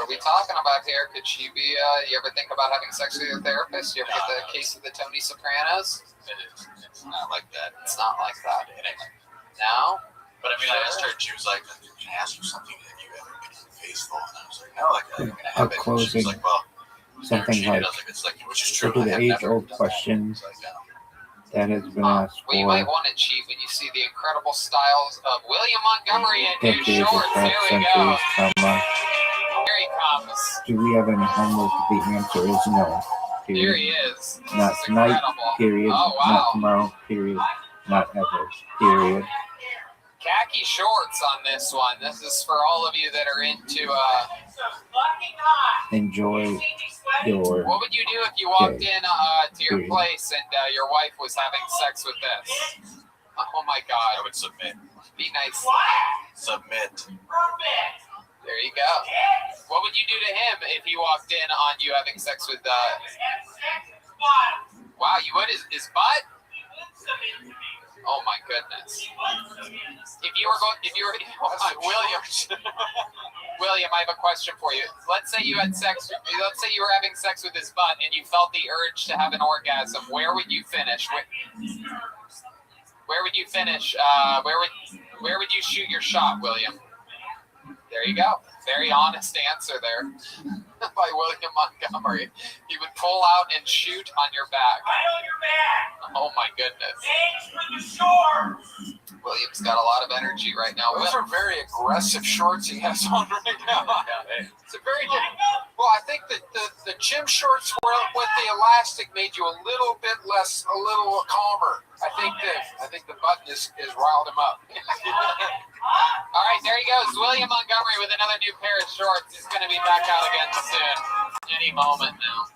are we talking about here? Could she be? You ever think about having sex with your therapist? You ever get the case of the Tony Sopranos? It is. It's not like that. It's not like that. It ain't. No. But I mean, I asked her, and she was like, "Can I ask you something? Have you ever been faithful?" And I was like, "No, like I mean, I haven't." She was like, "Well." Something like, which is true. the age-old question that has been asked Well, you might want to cheat when you see the incredible styles of William Montgomery in his decades shorts. of Here we go. centuries. Here he comes. Do we have any homework? The answer is no. Period. Here he is. Not This is tonight. incredible. Period. Oh, wow. Not tomorrow. Period. Not ever. Period. Khaki shorts on this one. This is for all of you that are into. Enjoy your. What would you do if you walked day. in to your Period. place and your wife was having sex with this? Oh my God! I would submit. Be nice. Submit. There you go. What would you do to him if he walked in on you having sex with? Wow, you would his butt? Oh my goodness! If you were William, William, I have a question for you. Let's say you had sex. Let's say you were having sex with his butt, and you felt the urge to have an orgasm. Where would you finish? Where would you finish? Where would you shoot your shot, William? There you go. Very honest answer there by William Montgomery. He would pull out and shoot on your back. Right on your back. Oh my goodness. Thanks for the shorts. William's got a lot of energy right now. Those are very aggressive shorts he has on right now. It's a very Well, I think that the gym shorts were with the elastic made you a little bit less, a little calmer. I think the button is riled him up. All right, there he goes. William Montgomery with another new pair of shorts. He's going to be back out again soon. Any moment now.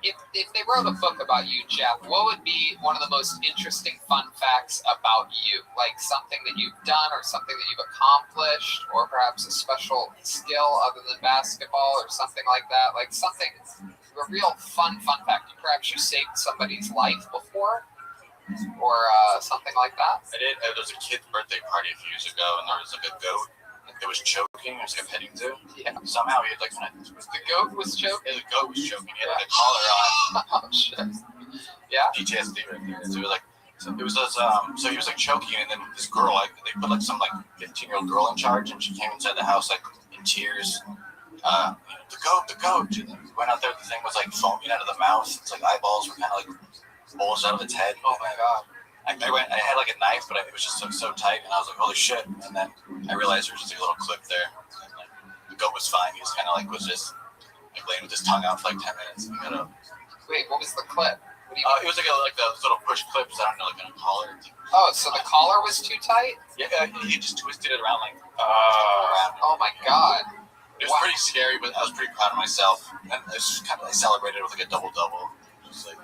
If they wrote a book about you, Jeff, what would be one of the most interesting fun facts about you? Like something that you've done or something that you've accomplished or perhaps a special skill other than basketball or something like that? Like something, a real fun fact. Perhaps you saved somebody's life before or something like that? I did. There was a kid's birthday party a few years ago, and there was like a goat that was choking. I was heading to. Yeah. Somehow he had like the goat was choking. Yeah, the goat was choking. He had like a collar on. Oh shit. Yeah. PTSD right there. So it was like, so it was this, so he was like choking, and then this girl, like they put like some like 15-year-old girl in charge, and she came inside the house like in tears. The goat. And then we went out there. The thing was like foaming out of the mouth. It's like eyeballs were kind of like bulged out of its head. Oh my god. I had like a knife, but it was just so tight, and I was like, holy shit. And then I realized there was just like a little clip there. And, like, the goat was fine. He was kind of like, was just like laying with his tongue out for like 10 minutes. And Wait, what was the clip? What do you it was like those little push clips, I don't know, like on a collar. Oh, so the collar was too tight? Yeah, he just twisted it around like, around. Oh my god. It was pretty scary, but I was pretty proud of myself. And I just kind of like celebrated with like a double-double. Like,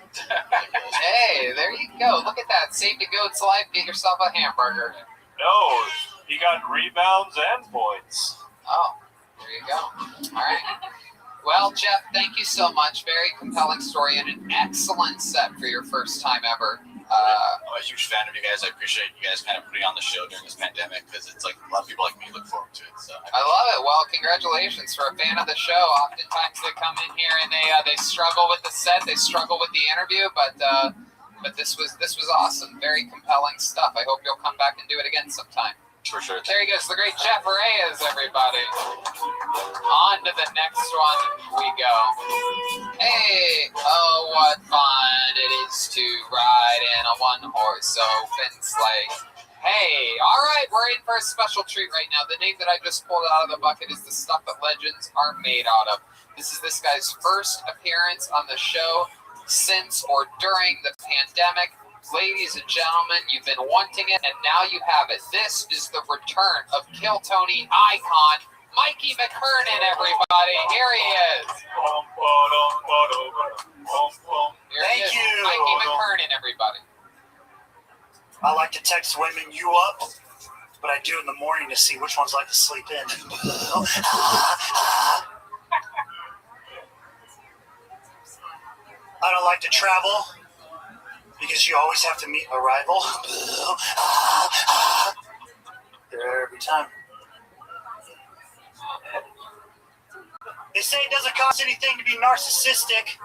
hey, there you go. Look at that. Save the goat's life. Get yourself a hamburger. No, he got rebounds and points. Oh, there you go. All right. Well, Jeff, thank you so much. Very compelling story and an excellent set for your first time ever. I'm a huge fan of you guys. I appreciate you guys kind of putting on the show during this pandemic because it's like a lot of people like me look forward to it. So I love it. Well, congratulations for a fan of the show. Oftentimes they come in here and they struggle with the set, they struggle with the interview, but this was awesome. Very compelling stuff. I hope you'll come back and do it again sometime. For sure. There he goes, the great Jeff Reyes, everybody. On to the next one we go. Hey, oh, what fun it is to ride in a one-horse open sleigh. Hey, all right, we're in for a special treat right now. The name that I just pulled out of the bucket is the stuff that legends are made out of. This is this guy's first appearance on the show since or during the pandemic. Ladies and gentlemen, you've been wanting it, and now you have it. This is the return of Kill Tony icon, Mikey McKernan, everybody. Here he is. Thank you. Mikey McKernan, everybody. I like to text women you up, but I do in the morning to see which ones like to sleep in. I don't like to travel because you always have to meet a rival. They're there every time. They say it doesn't cost anything to be narcissistic,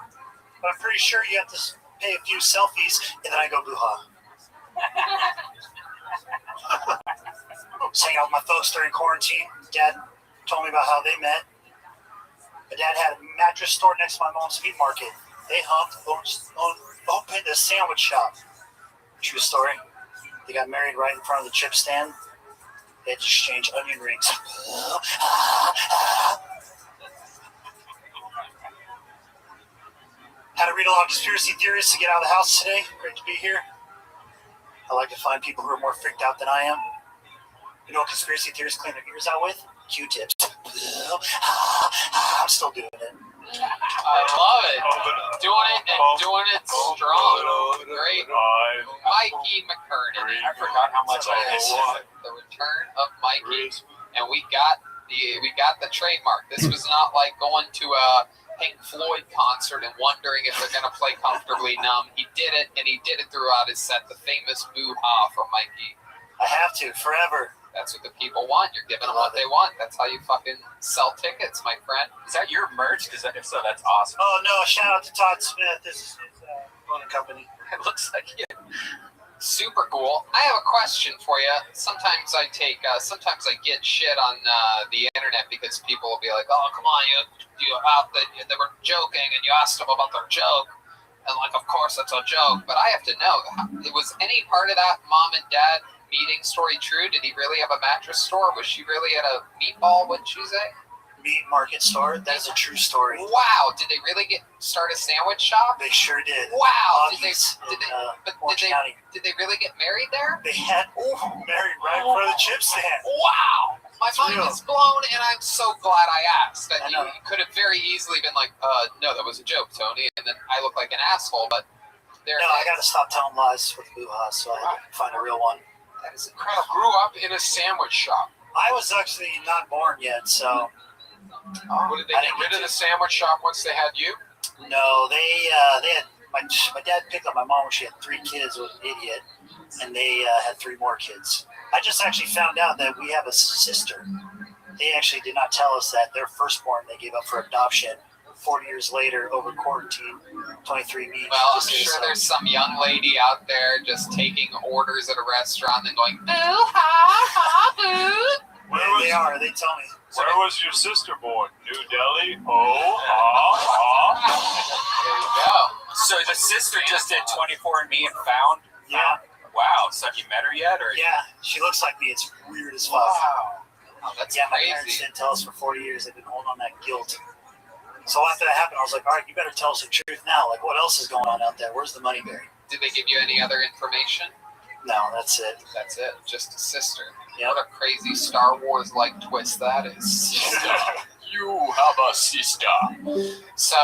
but I'm pretty sure you have to pay a few selfies, and then I go boo-ha. Hang out with my folks during quarantine. Dad told me about how they met. My dad had a mattress store next to my mom's meat market. They humped, opened a sandwich shop. True story. They got married right in front of the chip stand. They had to exchange onion rings. Had to read a lot of conspiracy theories to get out of the house today. Great to be here. I like to find people who are more freaked out than I am. You know what conspiracy theorists clean their ears out with? Q-tips. I'm still doing it. I love it. Doing it strong. Great. Mikey McKernan. I forgot how much I had. The return of Mikey. And we got the trademark. This was not like going to a Pink Floyd concert and wondering if they're going to play Comfortably Numb. He did it, and he did it throughout his set. The famous boo-ha from Mikey. I have to, forever. That's what the people want. You're giving them what they want. That's how you fucking sell tickets, my friend. Is that your merch? Because if so, that's awesome. Oh, no, shout out to Todd Smith. This is his owning company. It looks like it. Super cool. I have a question for you. Sometimes I get shit on the internet because people will be like, "Oh, come on, they were joking, and you asked them about their joke, and like, of course, that's a joke." But I have to know, was any part of that mom and dad meeting story true? Did he really have a mattress store? Was she really at a meatball? What'd she say? meat market store. That is a true story. Wow, did they really start a sandwich shop? They sure did. Wow, Did they really get married there? They had married right in front of the chip stand. Wow, my mind real. is blown, and I'm so glad I asked. I You know. could have very easily been like, no, that was a joke, Tony, and then I look like an asshole, but there. No, I got to stop telling lies with Boo-ha, so I had to find a real one. That is I incredible. grew up in a sandwich shop. I was actually not born yet, so What did they get rid of the sandwich shop once they had you? no, they had my dad picked up my mom when she had 3 kids with an idiot, and they had 3 more kids. I just actually found out that we have a sister. They actually did not tell us that their firstborn they gave up for adoption. 40 years later, over quarantine, 23andMe. Well, I'm sure there's some young lady out there just taking orders at a restaurant and going, boo, ha, boo. They are. They tell me. Where was your sister born? New Delhi? Oh, ha, There you go. So the sister just did 24andMe and found. Yeah. Wow. So have you met her yet, or? Yeah, she looks like me. It's weird as fuck. Wow. Oh, that's Yeah, my parents crazy. didn't tell us for 40 years. They've been holding on that guilt. So after that happened, I was like, all right, you better tell us the truth now. Like, what else is going on out there? Where's the money buried? Did they give you any other information? No, that's it. That's it. Just a sister. Yep. What a crazy Star Wars-like twist that is. You have a sister. So,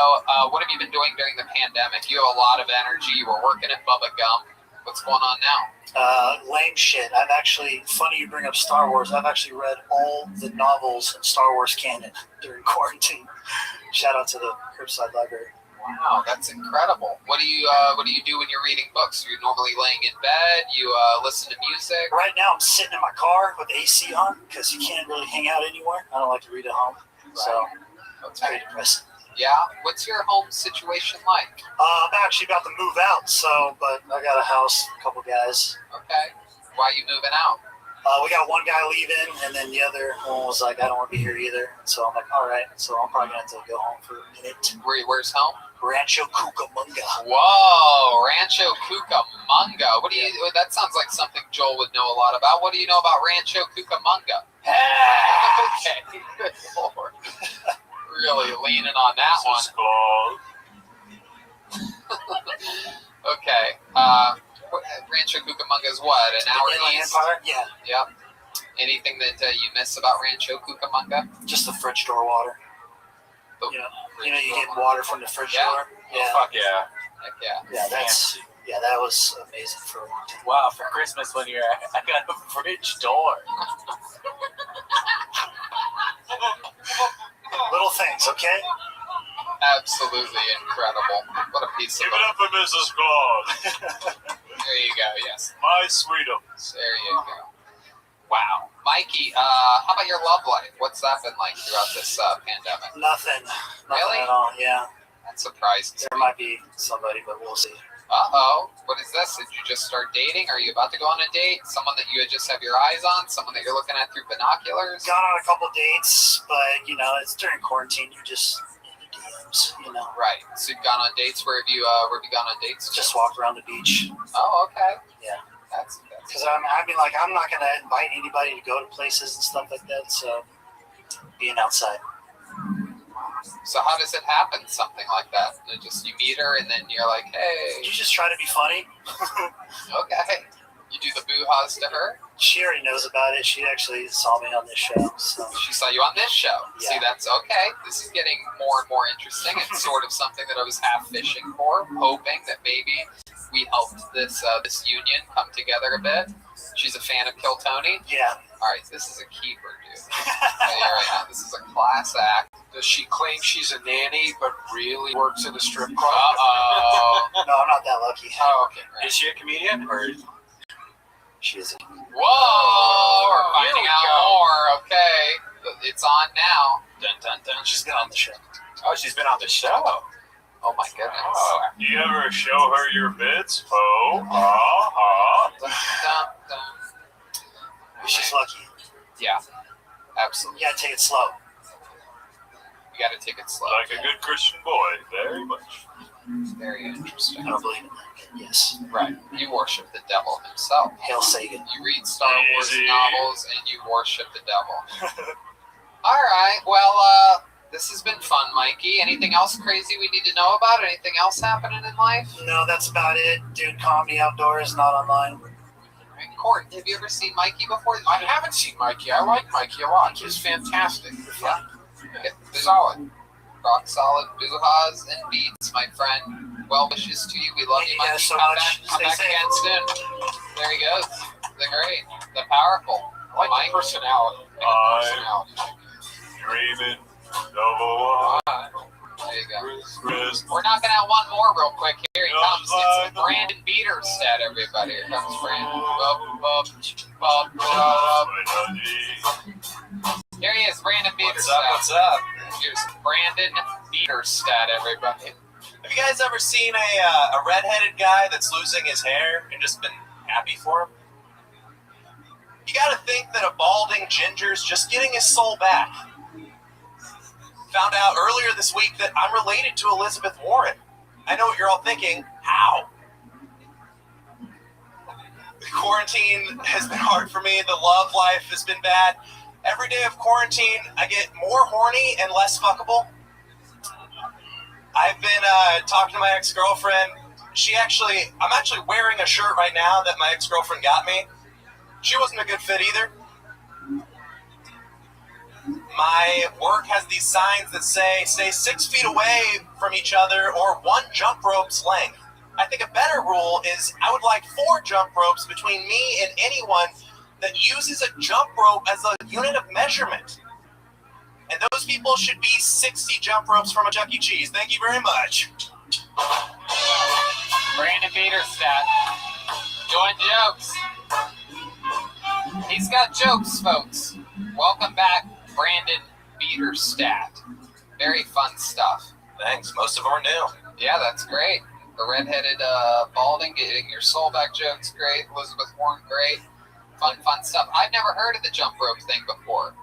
what have you been doing during the pandemic? You have a lot of energy. You were working at Bubba Gump. What's going on now? Lame shit. I've actually, funny you bring up Star Wars. I've actually read all the novels in Star Wars canon during quarantine. Shout out to the Curbside Library. Wow, that's incredible. What do you do when you're reading books? You're normally laying in bed. You listen to music. Right now, I'm sitting in my car with the AC on because you can't really hang out anywhere. I don't like to read at home, so it's very depressing. Yeah. What's your home situation like? I'm actually about to move out, but I got a house, a couple guys. Okay. Why are you moving out? We got one guy leaving, and then the other one was like, I don't want to be here either. So I'm like, all right. So I'm probably going to have to go home for a minute. Where's home? Rancho Cucamonga. Whoa, Rancho Cucamonga. What do you? That sounds like something Joel would know a lot about. What do you know about Rancho Cucamonga? Okay, good lord. Really leaning on that one. Okay. Rancho Cucamonga is what? An hour east? Empire? Yeah. Yep. Anything that you miss about Rancho Cucamonga? Just the fridge door water. You get water from the fridge door. Yeah. Oh, fuck yeah. Heck yeah. Yeah, that was amazing for a long time. Wow, for Christmas when I got a fridge door. Little things, okay? Absolutely incredible. What a piece of Give it up for Mrs. Claus. There you go, yes. My sweetums. There you go. Wow. Mikey, how about your love life? What's that been like throughout this pandemic? Nothing Really? at all, yeah. That surprised me. There might be somebody, but we'll see. Uh-oh. What is this? Did you just start dating? Are you about to go on a date? Someone that you just have your eyes on? Someone that you're looking at through binoculars? Gone on a couple dates, but, it's during quarantine. You just in the DMs, Right. So you've gone on dates. Where have you gone on dates? Just walked around the beach. Oh, okay. Yeah. That's Because I'm not going to invite anybody to go to places and stuff like that, so being outside. So how does it happen, something like that? You meet her and then you're like, hey. You just try to be funny. Okay. You do the boo-haws to her? She already knows about it. She actually saw me on this show. So. She saw you on this show. Yeah. See, that's okay. This is getting more and more interesting. It's sort of something that I was half fishing for, hoping that maybe we helped this union come together a bit. She's a fan of Kill Tony. Yeah. All right, this is a keeper, dude. Right now, this is a class act. Does she claim she's a nanny but really works in a strip club? Uh-oh. No, I'm not that lucky. Oh, okay. Right. Is she a comedian or? She isn't. Whoa! We're finding out more. Okay, it's on now. Dun, dun, dun. She's been on the show. Oh, she's been on the show. Oh my goodness. Oh, do you ever show her your bits? Oh, ha, ha. Dun, dun, dun. She's lucky. Yeah, absolutely. You gotta take it slow. You gotta take it slow. Like a good Christian boy, very much. Very interesting. I don't believe in that. Yes. Right. You worship the devil himself. Hail Satan. You read Star Wars Easy. novels and you worship the devil. All right. Well, this has been fun, Mikey. Anything else crazy we need to know about? Anything else happening in life? No, that's about it. Doing comedy outdoors, not online. Court, have you ever seen Mikey before? I haven't seen Mikey. I like Mikey a lot. He's fantastic. Yeah. Solid. Rock solid. Boo-haws and beats, my friend. Well wishes to you. We love you, Mikey. so Come much. back Stay again soon. There he goes. The great. The powerful. I like the personality. Dreaming of a There you go. We're knocking out one more real quick. Here he comes. It's Brandon Beaterstead, everybody. Here comes Brandon. Here he is, Brandon Beaterstead. What's up? Here's Brandon Beaterstead, everybody. Have you guys ever seen a redheaded guy that's losing his hair and just been happy for him? You gotta think that a balding ginger's just getting his soul back. Found out earlier this week that I'm related to Elizabeth Warren. I know what you're all thinking. How? The quarantine has been hard for me. The love life has been bad. Every day of quarantine, I get more horny and less fuckable. I've been talking to my ex-girlfriend. I'm actually wearing a shirt right now that my ex-girlfriend got me. She wasn't a good fit either. My work has these signs that say, stay 6 feet away from each other or 1 jump rope's length. I think a better rule is I would like 4 jump ropes between me and anyone that uses a jump rope as a unit of measurement. And those people should be 60 jump ropes from a Chuck E. Cheese. Thank you very much. Brandon Beaterstead. Doing jokes. He's got jokes, folks. Welcome back, Brandon Beaterstead. Very fun stuff. Thanks. Most of them are new. Yeah, that's great. The redheaded balding, getting your soul back jokes, great. Elizabeth Warren, great. Fun stuff. I've never heard of the jump rope thing before.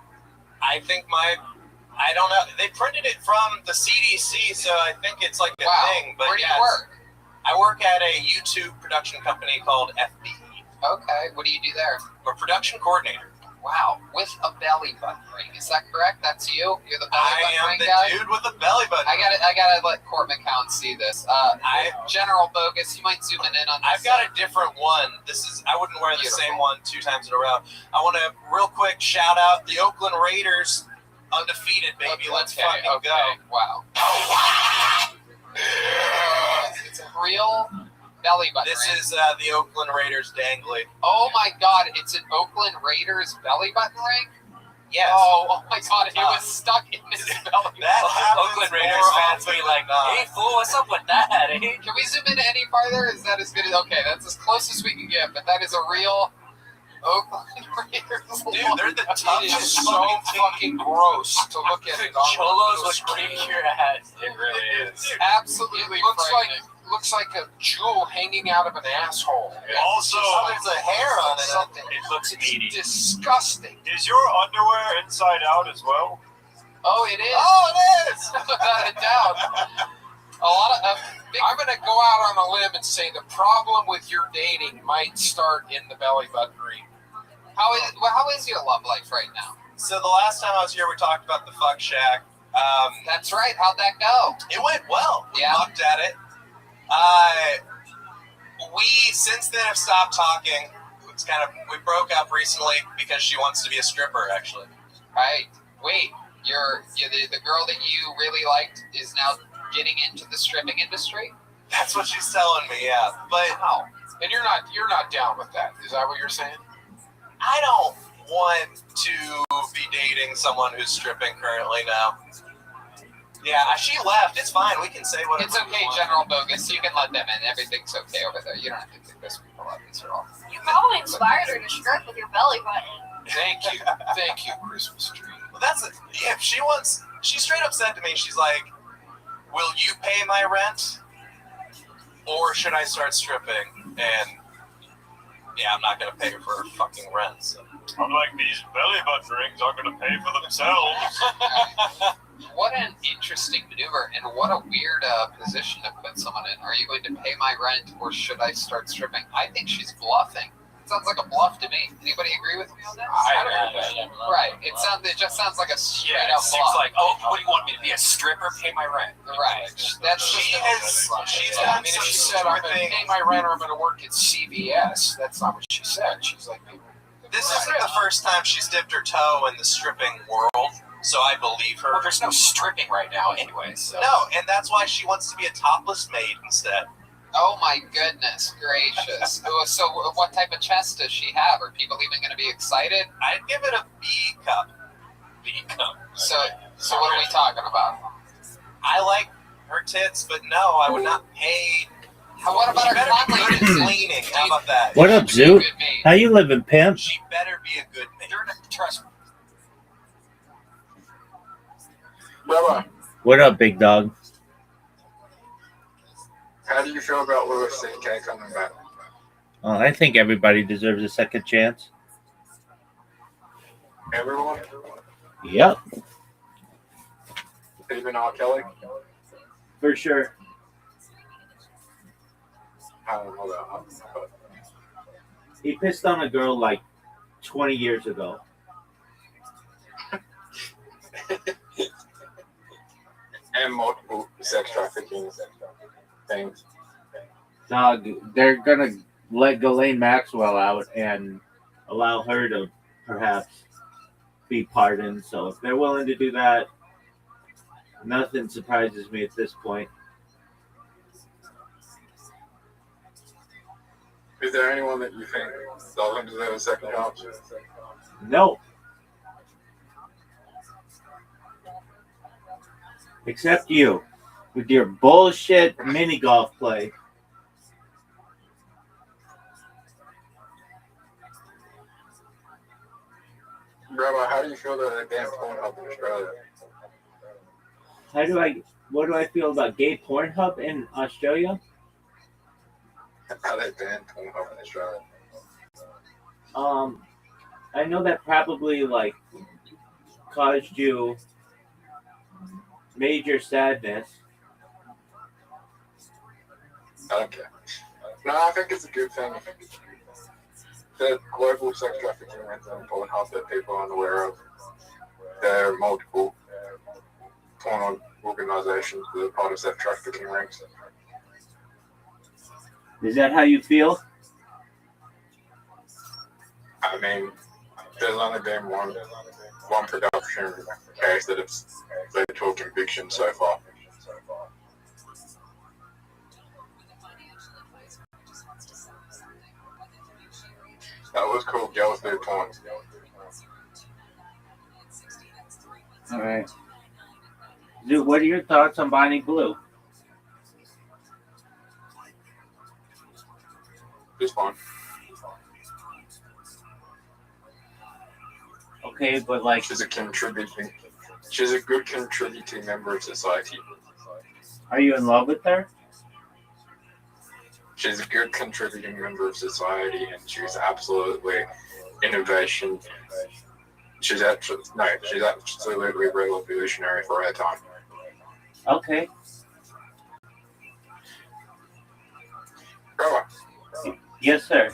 I think I don't know. They printed it from the CDC, so I think it's like a thing. But where do you work? I work at a YouTube production company called FBE. Okay. What do you do there? I'm a production coordinator. Wow. With a belly button ring. Is that correct? That's you? You're the belly button ring guy? I am the dude with the belly button. I gotta let Court McCown see this. General Bogus, you might zoom in on this. I've got a different one. I wouldn't wear the same one 2 times in a row. I want to real quick shout out the Oakland Raiders, undefeated, baby. Let's fucking go. Wow. It's a real belly button ring. This is the Oakland Raiders dangly. Oh my God, it's an Oakland Raiders belly button ring? Yes. Oh my God, it was stuck in his belly. That happens. Oakland Raiders fans be like, hey fool, what's up with that? Eh? Can we zoom in any farther? Is that as good as, okay, that's as close as we can get, but that is a real Oakland Raiders. Dude, they're the toughest. It is so fucking gross to look at it on Cholos the would screen. kick your ass. It really is. Absolutely frightening. Looks like a jewel hanging out of an asshole. Also, there's a hair on it. Something. it looks meaty. Disgusting. Is your underwear inside out as well? Oh, it is. Oh, it is. Without a doubt. A lot of I'm going to go out on a limb and say the problem with your dating might start in the belly button ring. How is your love life right now? So the last time I was here, we talked about the fuck shack. That's right. How'd that go? It went well. We looked at it. We since then have stopped talking. We broke up recently because she wants to be a stripper, actually. Right. Wait, the girl that you really liked is now getting into the stripping industry? That's what she's telling me, yeah. But and you're not down with that. Is that what you're saying? I don't want to be dating someone who's stripping currently now. Yeah, she left. It's fine. We can say whatever. It's okay, General Bogus. You can let them in. Everything's okay over there. You don't have to take those people up. These are all. You probably inspired her to strip with your belly button. Thank you, Christmas tree. Well, if she wants. She straight up said to me, she's like, "Will you pay my rent, or should I start stripping?" And yeah, I'm not gonna pay for her fucking rent. So. Unlike these belly button rings are going to pay for themselves. What an interesting maneuver, and what a weird position to put someone in. Are you going to pay my rent, or should I start stripping? I think she's bluffing. sounds like a bluff to me. Anybody agree with me on that? Right. It just sounds like a straight up It bluff. seems like, oh, what do you want me to be, a stripper? Pay my rent. Right. That's She's done some she said, I'm going to pay my rent or I'm going to work at CVS. That's not what she said. She's like, This isn't the first time she's dipped her toe in the stripping world, so I believe her. Well, there's no stripping right now anyway, so. No, and that's why she wants to be a topless maid instead. Oh my goodness gracious. So what type of chest does she have? Are people even going to be excited? I'd give it a B cup. B cup. So what are we talking about? I like her tits, but no, I would not pay. What about her cleanliness? Good cleaning. How about that? What up, Zoot? How you living, pimp? She better be a good maid. Trust me. Rabbi, What up, big dog? how do you feel about Louis C.K. coming back? I think everybody deserves a second chance. Everyone? Yep, Even R. Kelly? for sure. I don't know that. But He pissed on a girl like 20 years ago. and multiple sex trafficking things. Dog, they're gonna let Ghislaine Maxwell out and Allow her to perhaps be pardoned. So if they're willing to do that, nothing surprises me at this point. Is there anyone that you think doesn't deserve a second chance? No. Except you, with your bullshit mini golf play. Rabbi, how do you feel that they banned Pornhub in Australia? What do I feel about gay Pornhub in Australia? How they banned Pornhub in Australia? I know that probably like caused you major sadness. I don't care. No, I think it's a good thing. The global sex trafficking rings on Pornhub that people aren't aware of. There are multiple porn organizations that are part of sex trafficking rings. Is that how you feel? I mean, there's only been one production case that it's led to a conviction so far. That was called Girls Do Porn. All right. Dude, what are your thoughts on Bonnie Blue? It's fun. Okay, but like she's a good contributing member of society. Are you in love with her? She's a good contributing member of society, and she's absolutely innovation. She's absolutely revolutionary for her time. Okay. Rabbi. Yes, sir.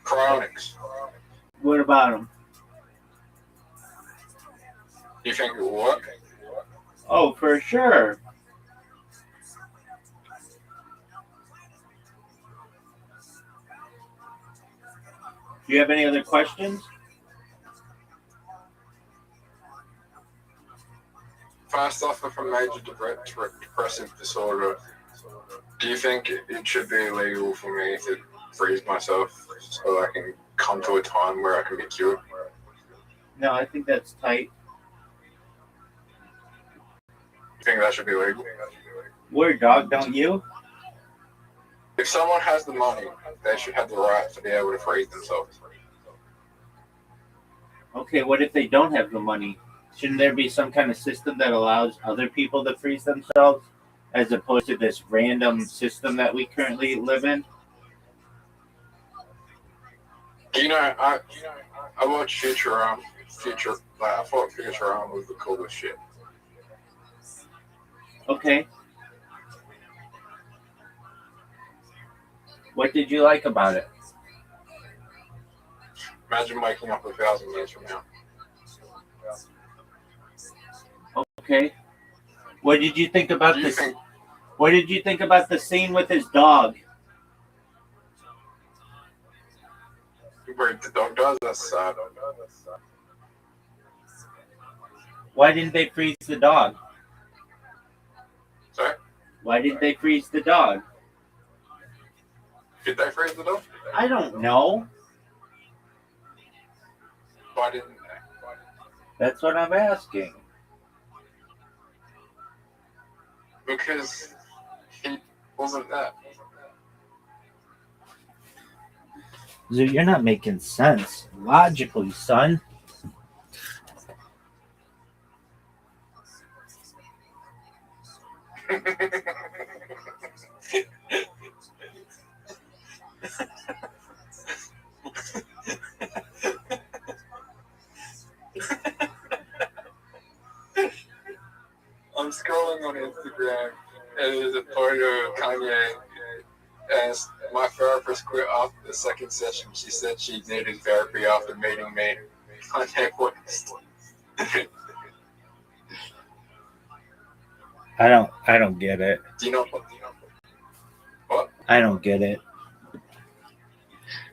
Cryonics. What about them? You think it will work? Oh, for sure. Do you have any other questions? If I suffer from major depressive disorder, do you think it should be illegal for me to freeze myself so I can come to a time where I can be cured? No, I think that's tight. You think that should be legal? Word, dog, don't you? If someone has the money, they should have the right to be able to freeze themselves. Okay, what if they don't have the money? Shouldn't there be some kind of system that allows other people to freeze themselves as opposed to this random system that we currently live in? You know, I watched Futurama. I thought Futurama was the coolest shit. Okay. What did you like about it? Imagine waking up 1,000 years from now. Okay. What did you think about this? What did you think about the scene with his dog? Where the dog does, that's sad. Why didn't they freeze the dog? Sorry? Why didn't they freeze the dog? Did they freeze the dog? I don't know. Why didn't they? That's what I'm asking. Because he wasn't there. Zoo, you're not making sense logically, son. I'm scrolling on Instagram and there's a photo of Kanye as my therapist quit after the second session. She said she needed therapy after meeting me. Kanye West. I don't get it. Do you know what? I don't get it.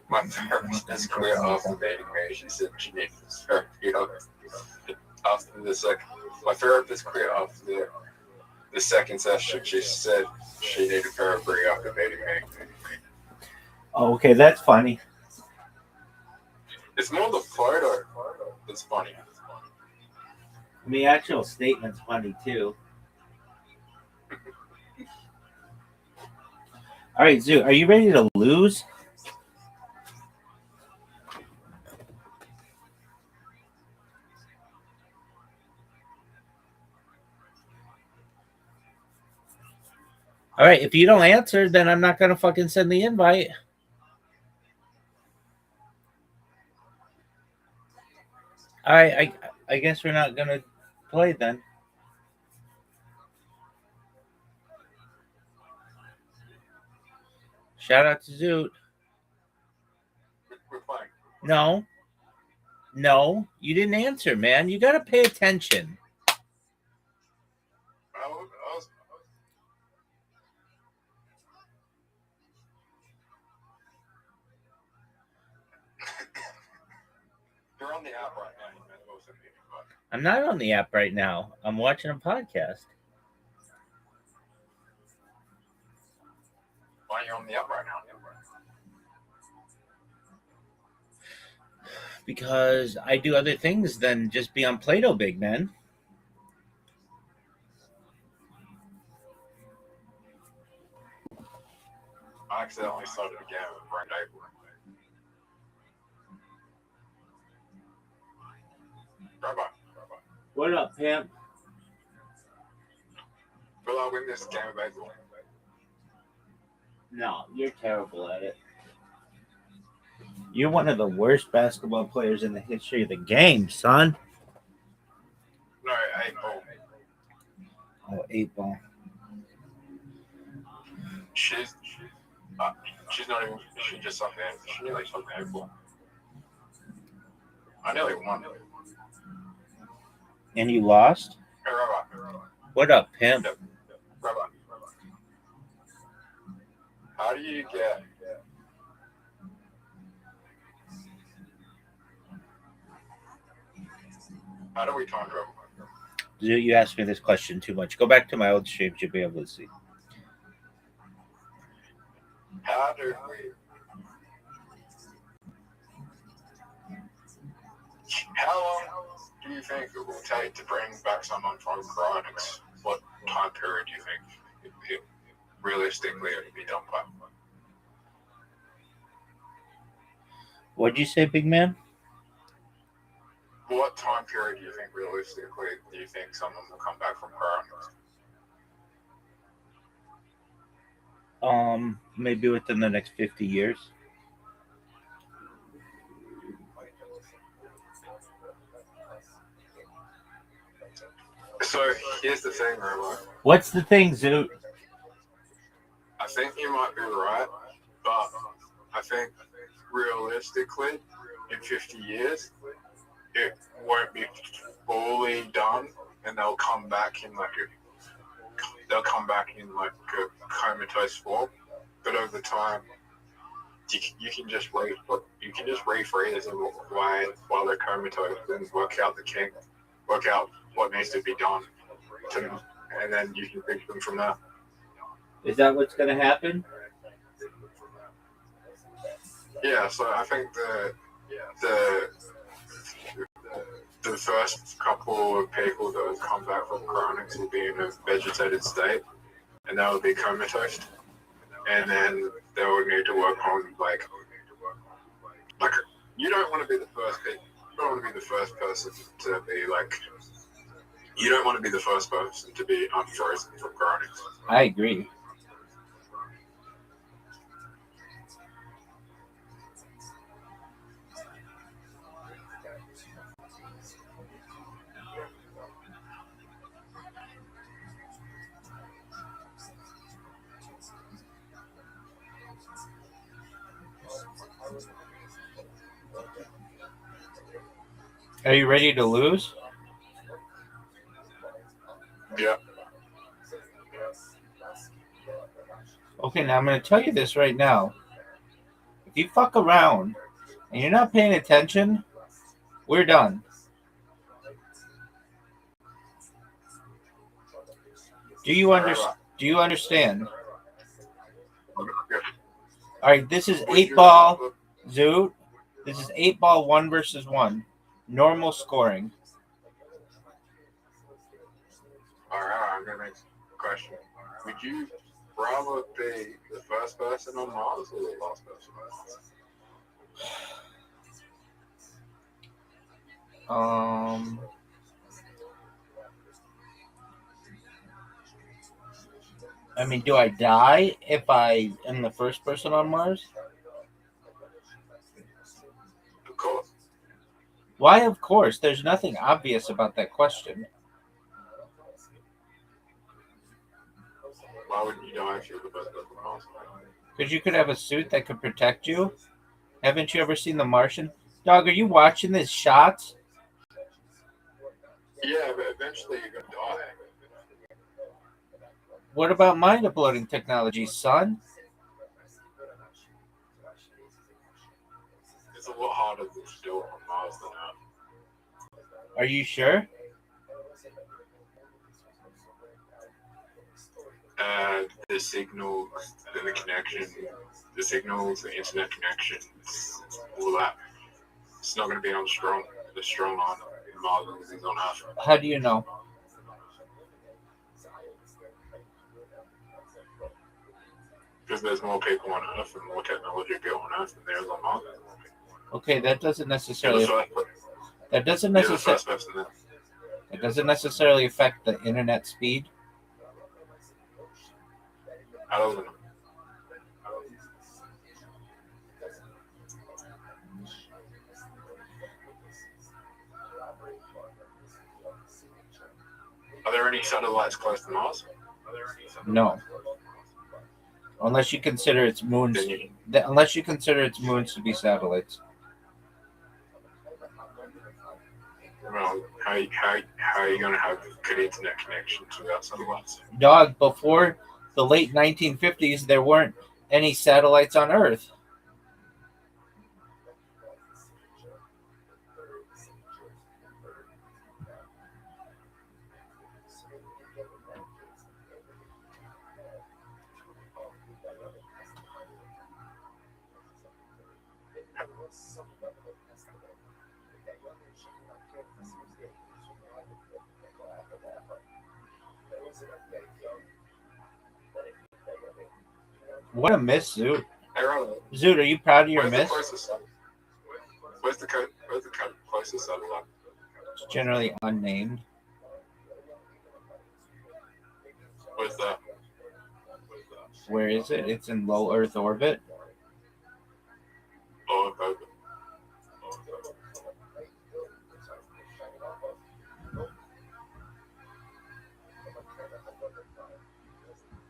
My therapist quit after meeting me. She said she needed therapy after the second. My therapist quit after the second session. She said she needed therapy after meeting me. Oh, okay, that's funny. It's more the photo that's funny. The actual statement's funny too. All right, Zoo, are you ready to lose? All right, if you don't answer, then I'm not gonna fucking send the invite. All right, I guess we're not gonna play then. Shout out to Zoot. We're fine. No, you didn't answer, man. You gotta pay attention. You're on the app right now. I'm not on the app right now. I'm watching a podcast. Why are you on the app right now? Because I do other things than just be on Play-Doh, big man. I accidentally started again with Brent April. Rabbi. What up, pimp? Will I win this game of baseball? No, you're terrible at it. You're one of the worst basketball players in the history of the game, son. No, 8 ball. Oh, 8 ball. She's not even. She just something. She nearly took the 8 ball. I nearly won. And you lost? Hey, Rabbi. What up, pimp? Rabbi. How do you get? How do we time travel? You asked me this question too much. Go back to my old streams. You'll be able to see. How do we? How long do you think it will take to bring back someone from cryonics? What time period do you think it realistically it would be done by? What'd you say, big man? What time period do you think realistically someone will come back from cryonics? Maybe within the next 50 years. So here's the thing, Rabbi. What's the thing, Zoot? I think you might be right, But I think realistically, in 50 years, it won't be fully done, and they'll come back in like a comatose form. But over time, you can just rephrase them while they're comatose and work out what needs to be done, and then you can fix them from there. Is that what's going to happen? Yeah, so I think the first couple of people that would come back from chronics will be in a vegetated state, and that will be comatose, and then they will need to work on like you don't want to be the first person. You don't want to be the first person to be like. You don't want to be the first person to be unfrozen from chronics. I agree. Are you ready to lose? Yeah. Okay, now I'm going to tell you this right now. If you fuck around and you're not paying attention, we're done. Do you understand? All right, this is 8-ball, Zoot. This is 8-ball 1 versus 1. Normal scoring. All right, I'm gonna next question. Would you rather be the first person on Mars or the last person on Mars? I mean, do I die if I am the first person on Mars? Of course. Why, of course? There's nothing obvious about that question. Why wouldn't you die if you're the first person on Mars? Because you could have a suit that could protect you. Haven't you ever seen The Martian? Dog, are you watching this shot? Yeah, but eventually you're going to die. What about mind uploading technology, son? It's a lot harder to do it on Mars than Earth. Are you sure? The signals, the connection, the signals, the internet connection, all that. It's not going to be on strong on Mars as it is on Earth. How do you know? Because there's more people on Earth and more technology built on Earth than there is on Mars. Okay, that doesn't necessarily affect the internet speed. I don't know. Are there any satellites close to Mars? No. Unless you consider its moons to be satellites. Well, how are you going to have good internet connections without satellites? Dog, before the late 1950s, there weren't any satellites on Earth. What a miss, Zoot. Zoot, are you proud of your miss? Where's the closest satellite? It's generally unnamed. Where's that? Where is it? It's in low Earth orbit. Low Earth orbit.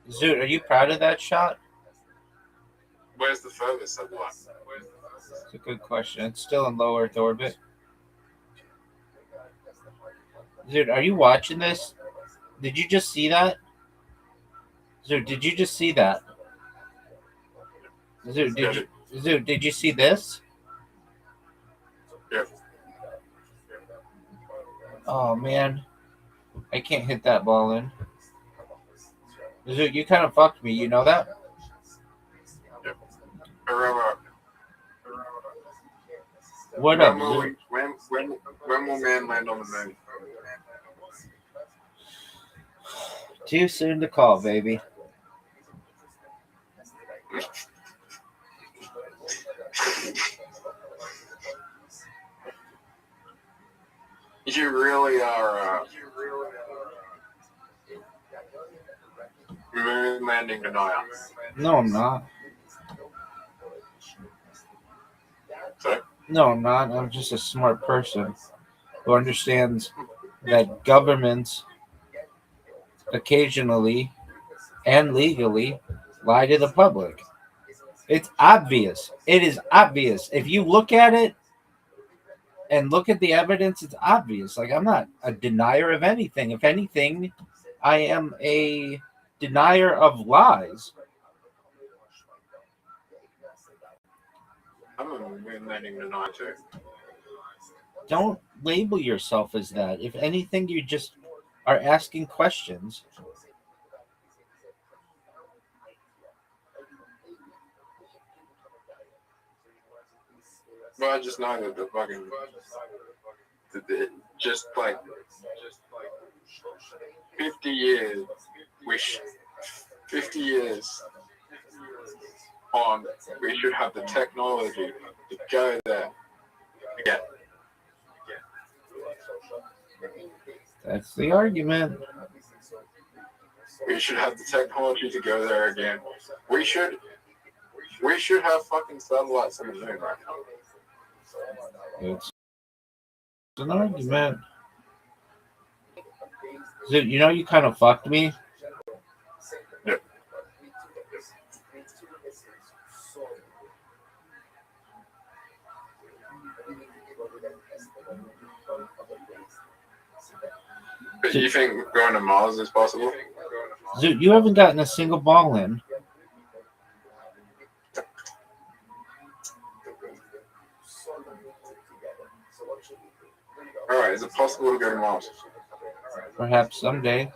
Zoot, are you proud of that shot? Where's where's the furthest satellite? It's a good question. It's still in low Earth orbit. Dude, are you watching this? Did you just see that? Dude, did you just see that? Dude, did you see this? Yeah. Oh man, I can't hit that ball in. Dude, you kind of fucked me. You know that? Yep. Remember, What up, Dude? when will man land on the moon? Too soon to call, baby. You really are moon landing denier. No, I'm not. Sorry? No, I'm not. I'm just a smart person who understands that governments occasionally and legally lie to the public. It's obvious. It is obvious. If you look at it and look at the evidence, it's obvious. Like, I'm not a denier of anything. If anything, I am a denier of lies. I'm a moon landing denier too. Don't label yourself as that. If anything, you just are asking questions. Well, I just know that the fucking just like 50 years, 50 years on, we should have the technology to go there again. That's the argument. We should have the technology to go there again. We should have fucking satellites on the moon right now. It's an argument. Dude, you know you kind of fucked me? Yep. But you think going to Mars is possible? Dude, you haven't gotten a single ball in. Alright, is it possible to go to Mars? Perhaps someday.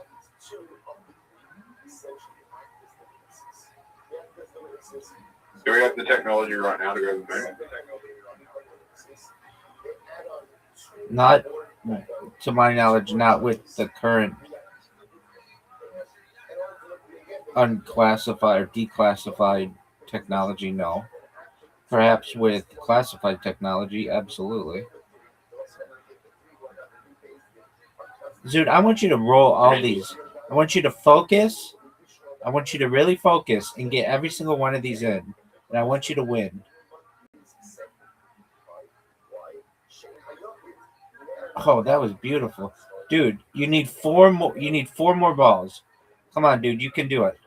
Do we have the technology right now to go to the moon? Not, to my knowledge, not with the current unclassified or declassified technology, no. Perhaps with classified technology, absolutely. Dude, I want you to roll all these. I want you to focus. I want you to really focus and get every single one of these in. And I want you to win. Oh, that was beautiful. Dude, you need four more balls. Come on, dude, you can do it.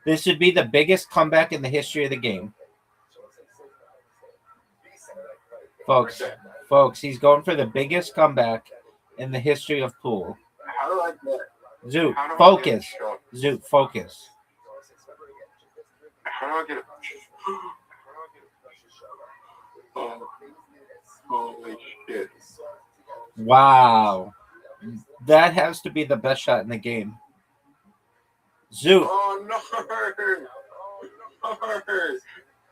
This would be the biggest comeback in the history of the game. Folks, he's going for the biggest comeback in the history of pool. How do I get it? Zoot, focus. Zoot, focus. How do I get it? Oh, holy shit. Wow. That has to be the best shot in the game. Zoot. Oh, no.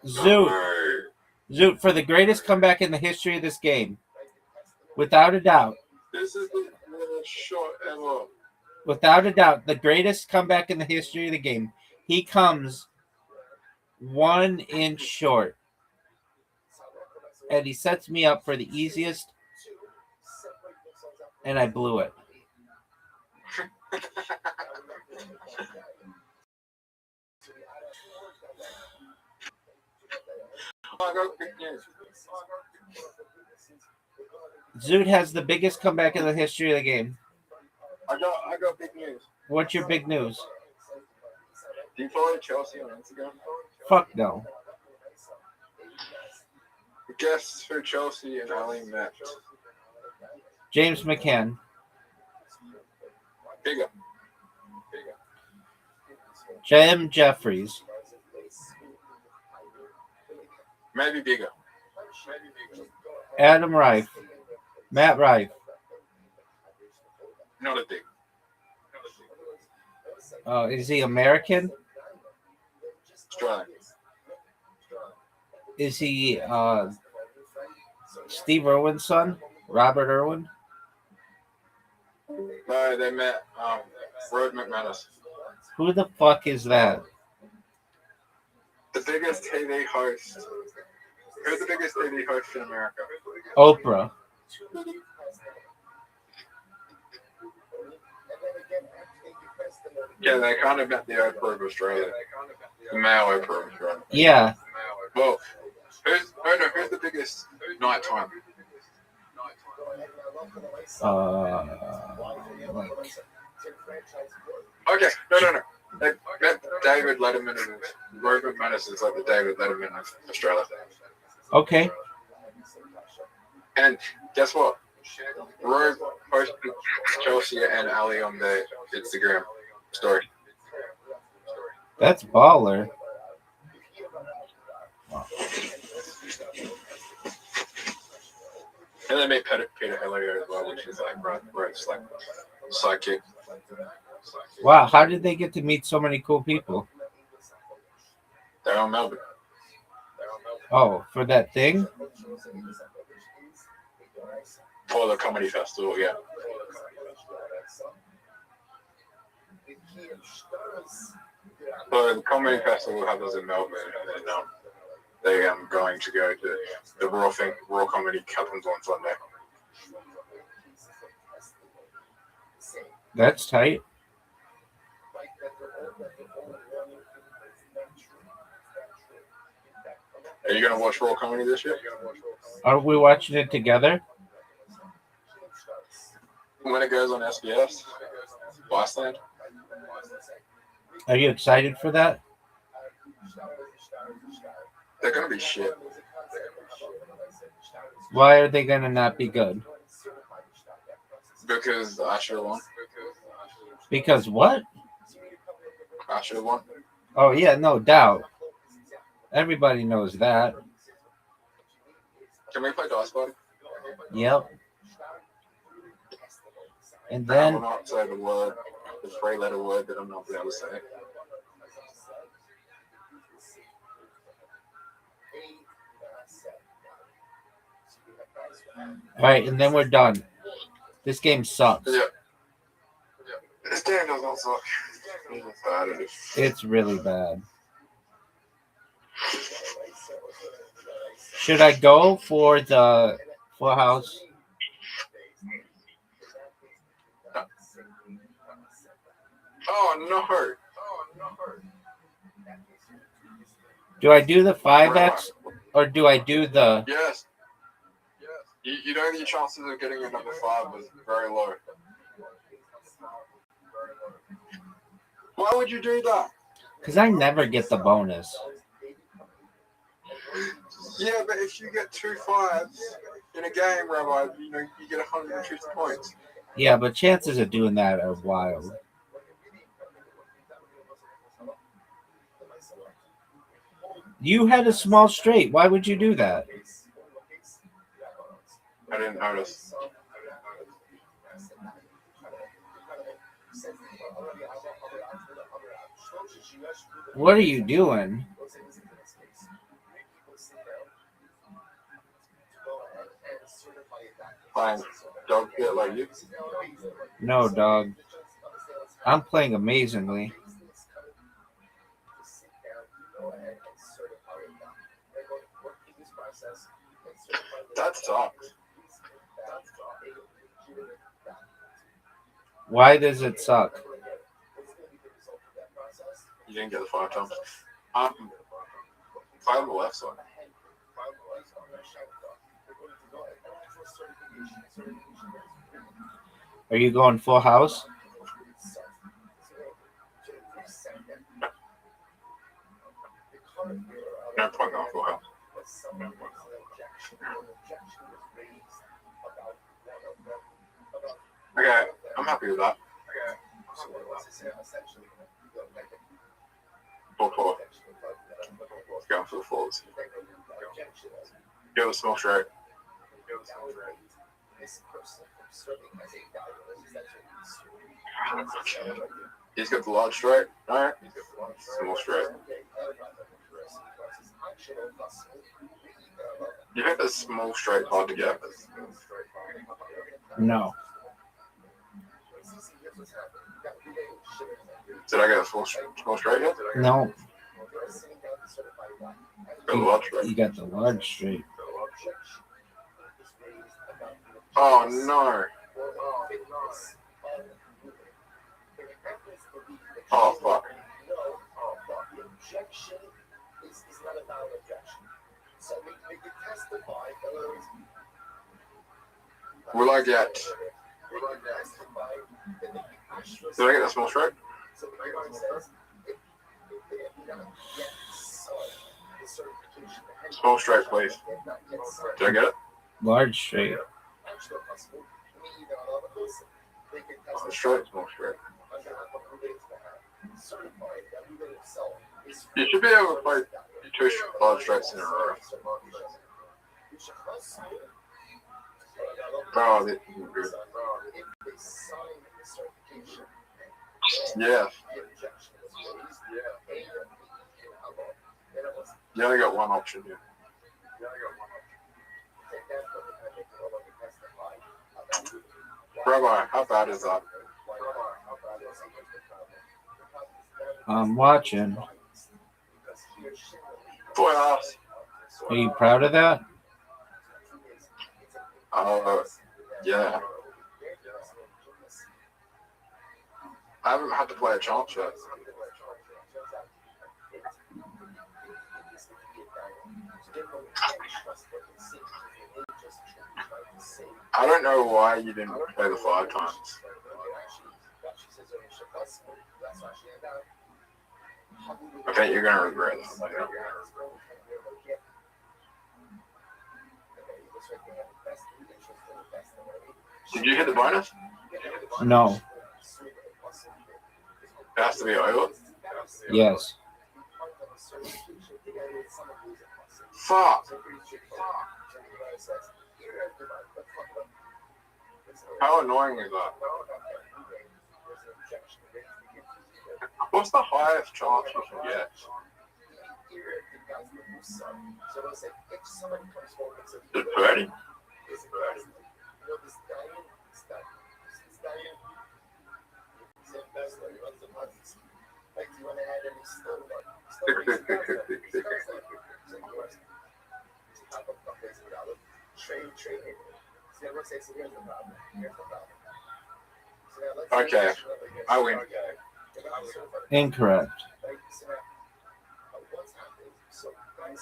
Zoot. Zoot, for the greatest comeback in the history of this game. Without a doubt. This is the shot ever. Without a doubt, the greatest comeback in the history of the game. He comes 1 inch short. And he sets me up for the easiest. And I blew it. Zoot has the biggest comeback in the history of the game. I got big news. What's your big news? Do you follow Chelsea on Instagram? Fuck no. Guess who Chelsea and Ali met? James McCann. Bigger. Jim Jeffries. Maybe bigger. Adam Reif. Matt Reif. Not as big. Is he American? Australian. Is he Steve Irwin's son? Robert Irwin? No, they met Rod McManus. Who the fuck is that? The biggest TV host. Who's the biggest TV host in America? Oprah. Yeah, they kind of met the Oprah of Australia. The male Oprah of Australia. Yeah. Well, who's the biggest nighttime? Okay, no. That David Letterman of Rod McManus is like the David Letterman of Australia. Okay. And guess what? Rod posted Chelsea and Ali on their Instagram story. That's baller. And they made Peter Hellier as well, which is like Rod's like sidekick. Wow, how did they get to meet so many cool people? They're on Melbourne. Oh, for that thing? For the comedy festival, yeah. So the comedy festival happens in Melbourne, and then they are going to go to the Raw Comedy happens on Sunday. That's tight. Are you gonna watch Raw Comedy this year? Are we watching it together? When it goes on SBS, Viceland. Are you excited for that? They're gonna be shit. Why are they gonna not be good? Because Usher won. Because what? Usher won. Oh yeah, no doubt. Everybody knows that. Can we play Dice Party? Yep. And I then will not say the word, the three-letter word that I'm not able to say. all right, and then we're done. This game sucks. Yeah. This game does not suck. It's bad. It's really bad. Should I go for the Full House? Oh no! Do I do the 5X or do I do the... Yes. You know your chances of getting a number 5 was very low. Why would you do that? Because I never get the bonus. Yeah, but if you get 2 5s in a game, Rabbi, you get 150 points. Yeah, but chances of doing that are wild. You had a small straight. Why would you do that? I didn't notice. What are you doing? Fine. Don't get like you. No, dog. I'm playing amazingly. That sucks. Why does it suck? You didn't get the 5 times. 5 on the left side. Are you going Full House? No point going full health. Okay, I'm happy with that. Full. Let's go for the fulls. Go with small straight. He's got the large straight. Alright. Small straight. Do you think that's small straight hard to get? No. Did I get a small straight yet? No. Got the large straight. You got the large straight. Oh no. Oh fuck. Will I get? Did I get that small straight? Small straight, please. Did I get it? Large straight. Straight, small straight. You should be able to play two large straights in a row. Oh, this is good. Yeah. You only got one option here. Rabbi, how bad is that? I'm watching. Playoffs. Are you proud of that? Yeah. I haven't had to play a chance yet. I don't know why you didn't play the 5 times. I think you're going to regret this. Did you hit the bonus? No. It has to be over? Yes. Fuck. How annoying is that? What's the highest chance you can get? Is it 30? Okay, I win. Incorrect.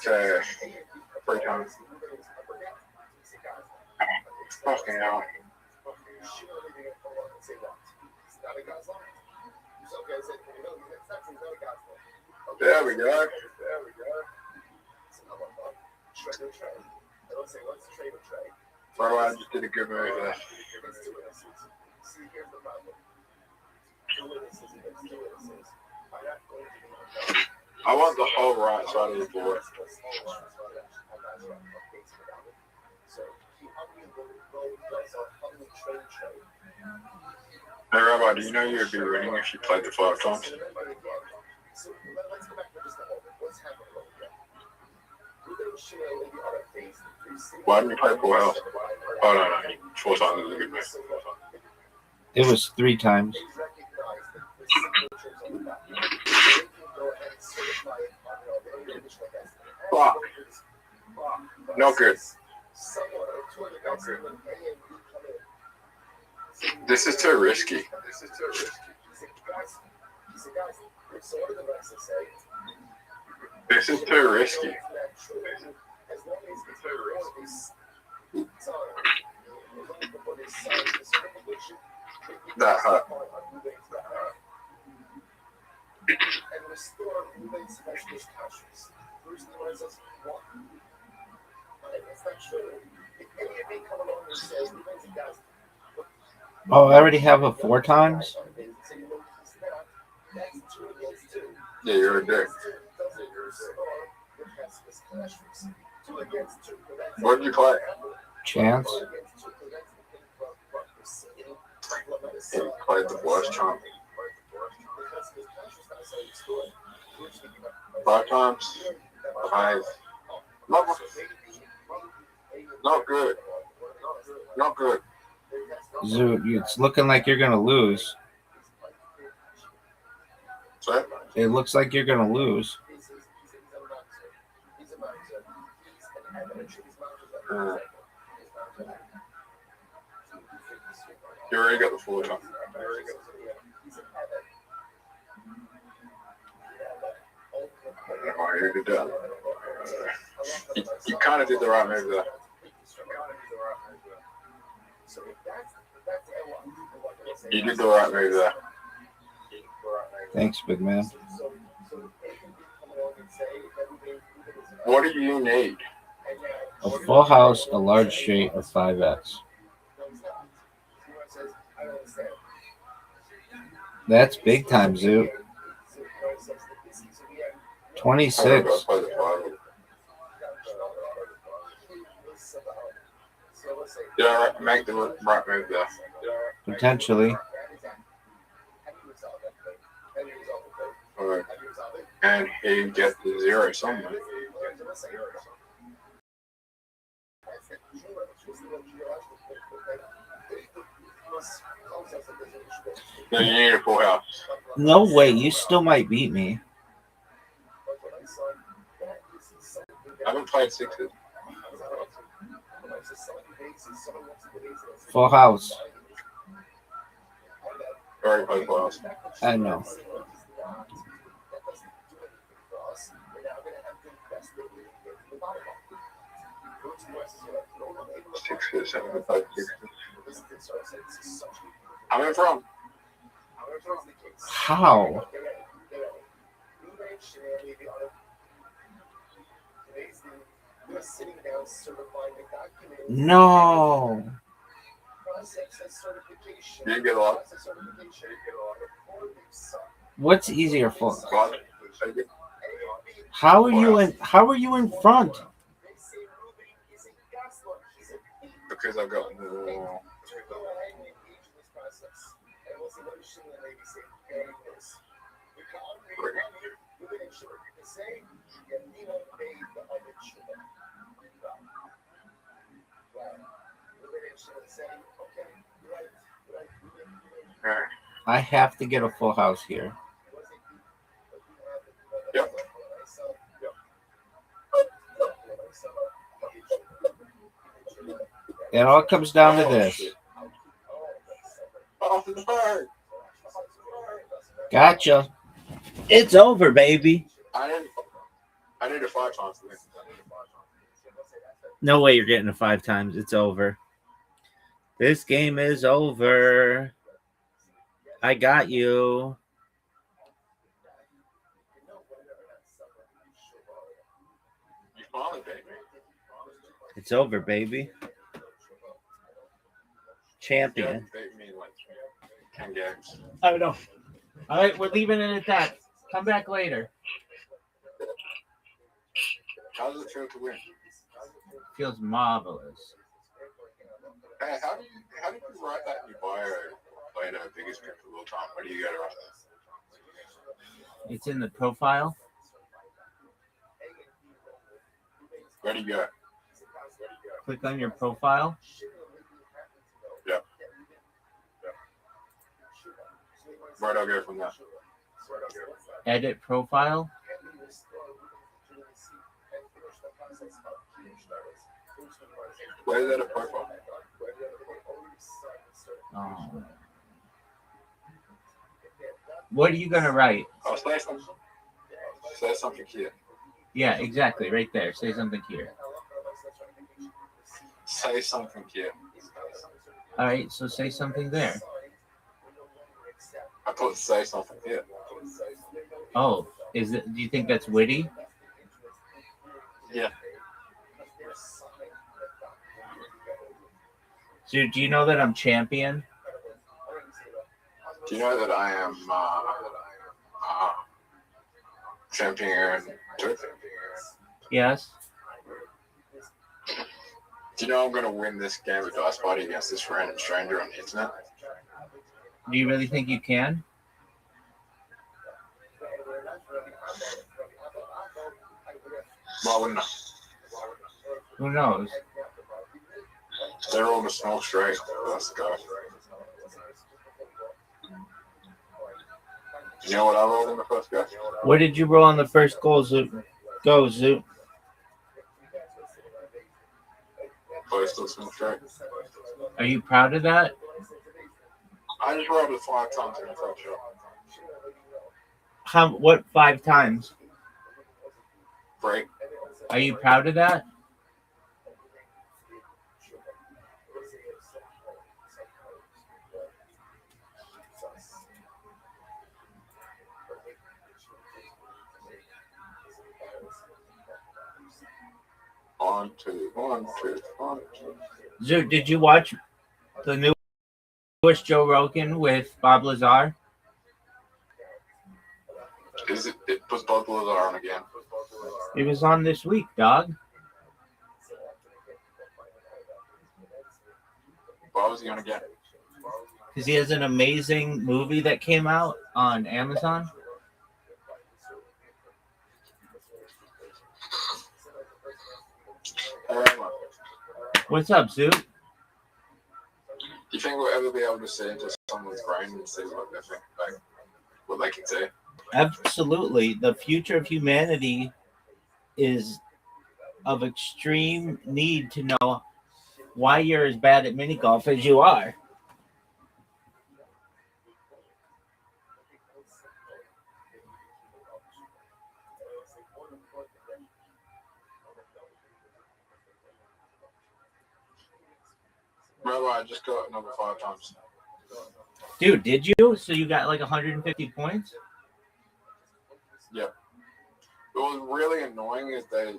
Okay, 3 times. Fucking hell. There we go. Bro, I just did a good move there. I want the whole right side of the board. Hey, Rabbi, do you know you would be winning if you played the 5 times? Why didn't you play full health? Oh, no. 4 times is a good move. It was 3 times. Fuck. Not good. This is too risky. This is too risky. That hurt. Oh, I already have a 4 times? Yeah, you're a dick. What did you play? Chance. He played the worst chunk. 5 times. 5. Not good. Not good. Zoo, it's looking like you're going to lose. Sorry? It looks like you're going to lose. You already got the 4 times. Oh, you did that. You kind of did the right move there. You did the right move there. Thanks, big man. What do you need? A full house, a large straight, or 5x. That's big time, Zoo. 26. Yeah, make the right move there. Potentially. Alright. And he gets the 0 somewhere. No, you need a full house. No way. You still might beat me. I haven't played 6s. Full house. Already played full house. I know. Sixes, 7, 5, 6. I'm in front. How? No. You didn't get a lot. What's easier for? God. How are you in? How are you in front? Because I've got the. I have to get a full house here. Yep. It all comes down to this. Gotcha. It's over, baby. I need a 5 times. No way you're getting a 5 times. It's over. This game is over. I got you. You finally beat me. It's over, baby. Champion. You beat me in like 10 games. I know. All right, we're leaving it at that. Come back later. How does it feel to win? Feels marvelous. Hey, how did you write that in your bio? Playing the biggest trip of all time. Where do you go to write that? It's in the profile. Where do you go? Click on your profile. Yep. Where do I go from there? Edit profile. Where's that a profile? Oh. What are you gonna write? Oh, say something. Say something here. Yeah, exactly. Right there. Say something here. Say something here. All right. So say something there. I thought say something here. Oh, is it? Do you think that's witty? Yeah. So, do you know that I'm champion? Do you know that I am champion too? Yes. Do you know I'm going to win this game of Dice Party against this random stranger on the internet? Do you really think you can? Why wouldn't I? Who knows? They're all the smoke straight. Let's go. You know what I rolled in the first go? What did you roll on the first goal, Zoot? Go, Zoot. Close to the smoke straight. Are you proud of that? I just rolled it 5 times in the first shot. What 5 times? Break. Are you proud of that? On two. Zoot, did you watch the newest Joe Rogan with Bob Lazar? It puts Bob Lazar on again. It was on this week, dog. Why was he on again? Because he has an amazing movie that came out on Amazon. What's up, Zoot? Do you think we'll ever be able to see into someone's brain and see what they think, like what they can say? Absolutely. The future of humanity is of extreme need to know why you're as bad at mini golf as you are. Rabbi, I just got another 5 times. Dude, did you? So you got like 150 points? Yep. What was really annoying is they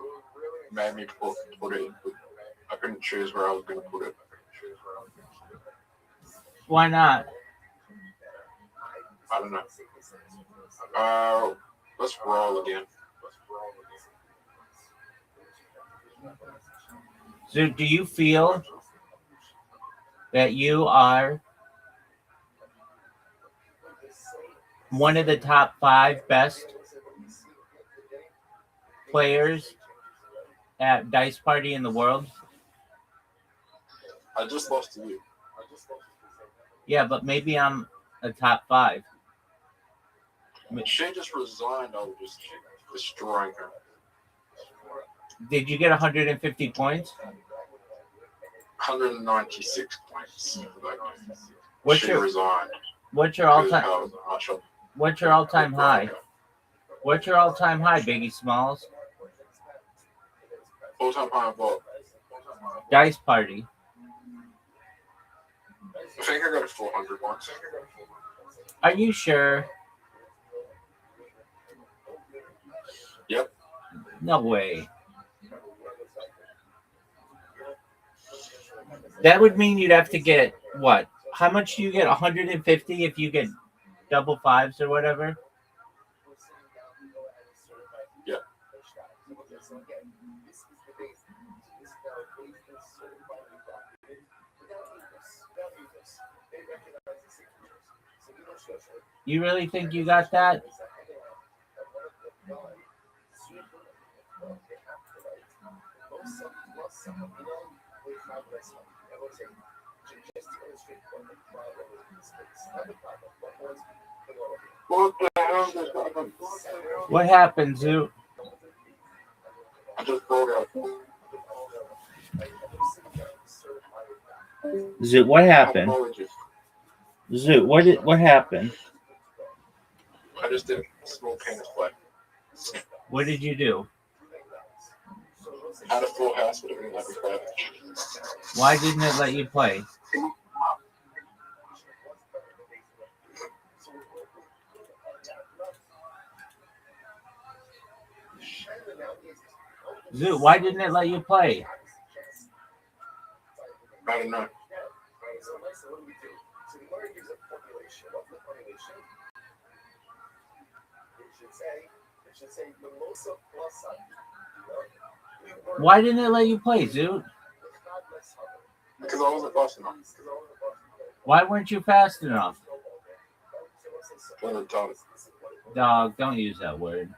made me put it. I couldn't choose where I was going to put it. Why not? I don't know. Let's roll again. So do you feel that you are one of the top 5 best players at Dice Party in the world? I just lost to you. Yeah, but maybe I'm a top 5. She just resigned. I was just destroying her. Did you get 150 points? 196 points. She resigned. What's your all-time high? What's your all-time high, Biggie Smalls? All-time high of what? Dice Party. I think I got a 400 once. Are you sure? Yep. No way. That would mean you'd have to get what? How much do you get? 150 if you get double 5s or whatever? Yeah. You really think you got that? What the hell just happened? What happened, Zoot? I just broke out. Zoot, what happened? Apologies. Zoot, what happened? I just did a small penis play. What did you do? Had a full house, but it didn't let me play. Why didn't it let you play? Zoo, why didn't it let you play? I don't know. Why didn't it let you play, Zoo? Because I wasn't fast enough. Why weren't you fast enough? Wasn't done. Dog, don't use that word.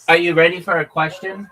Are you ready for a question?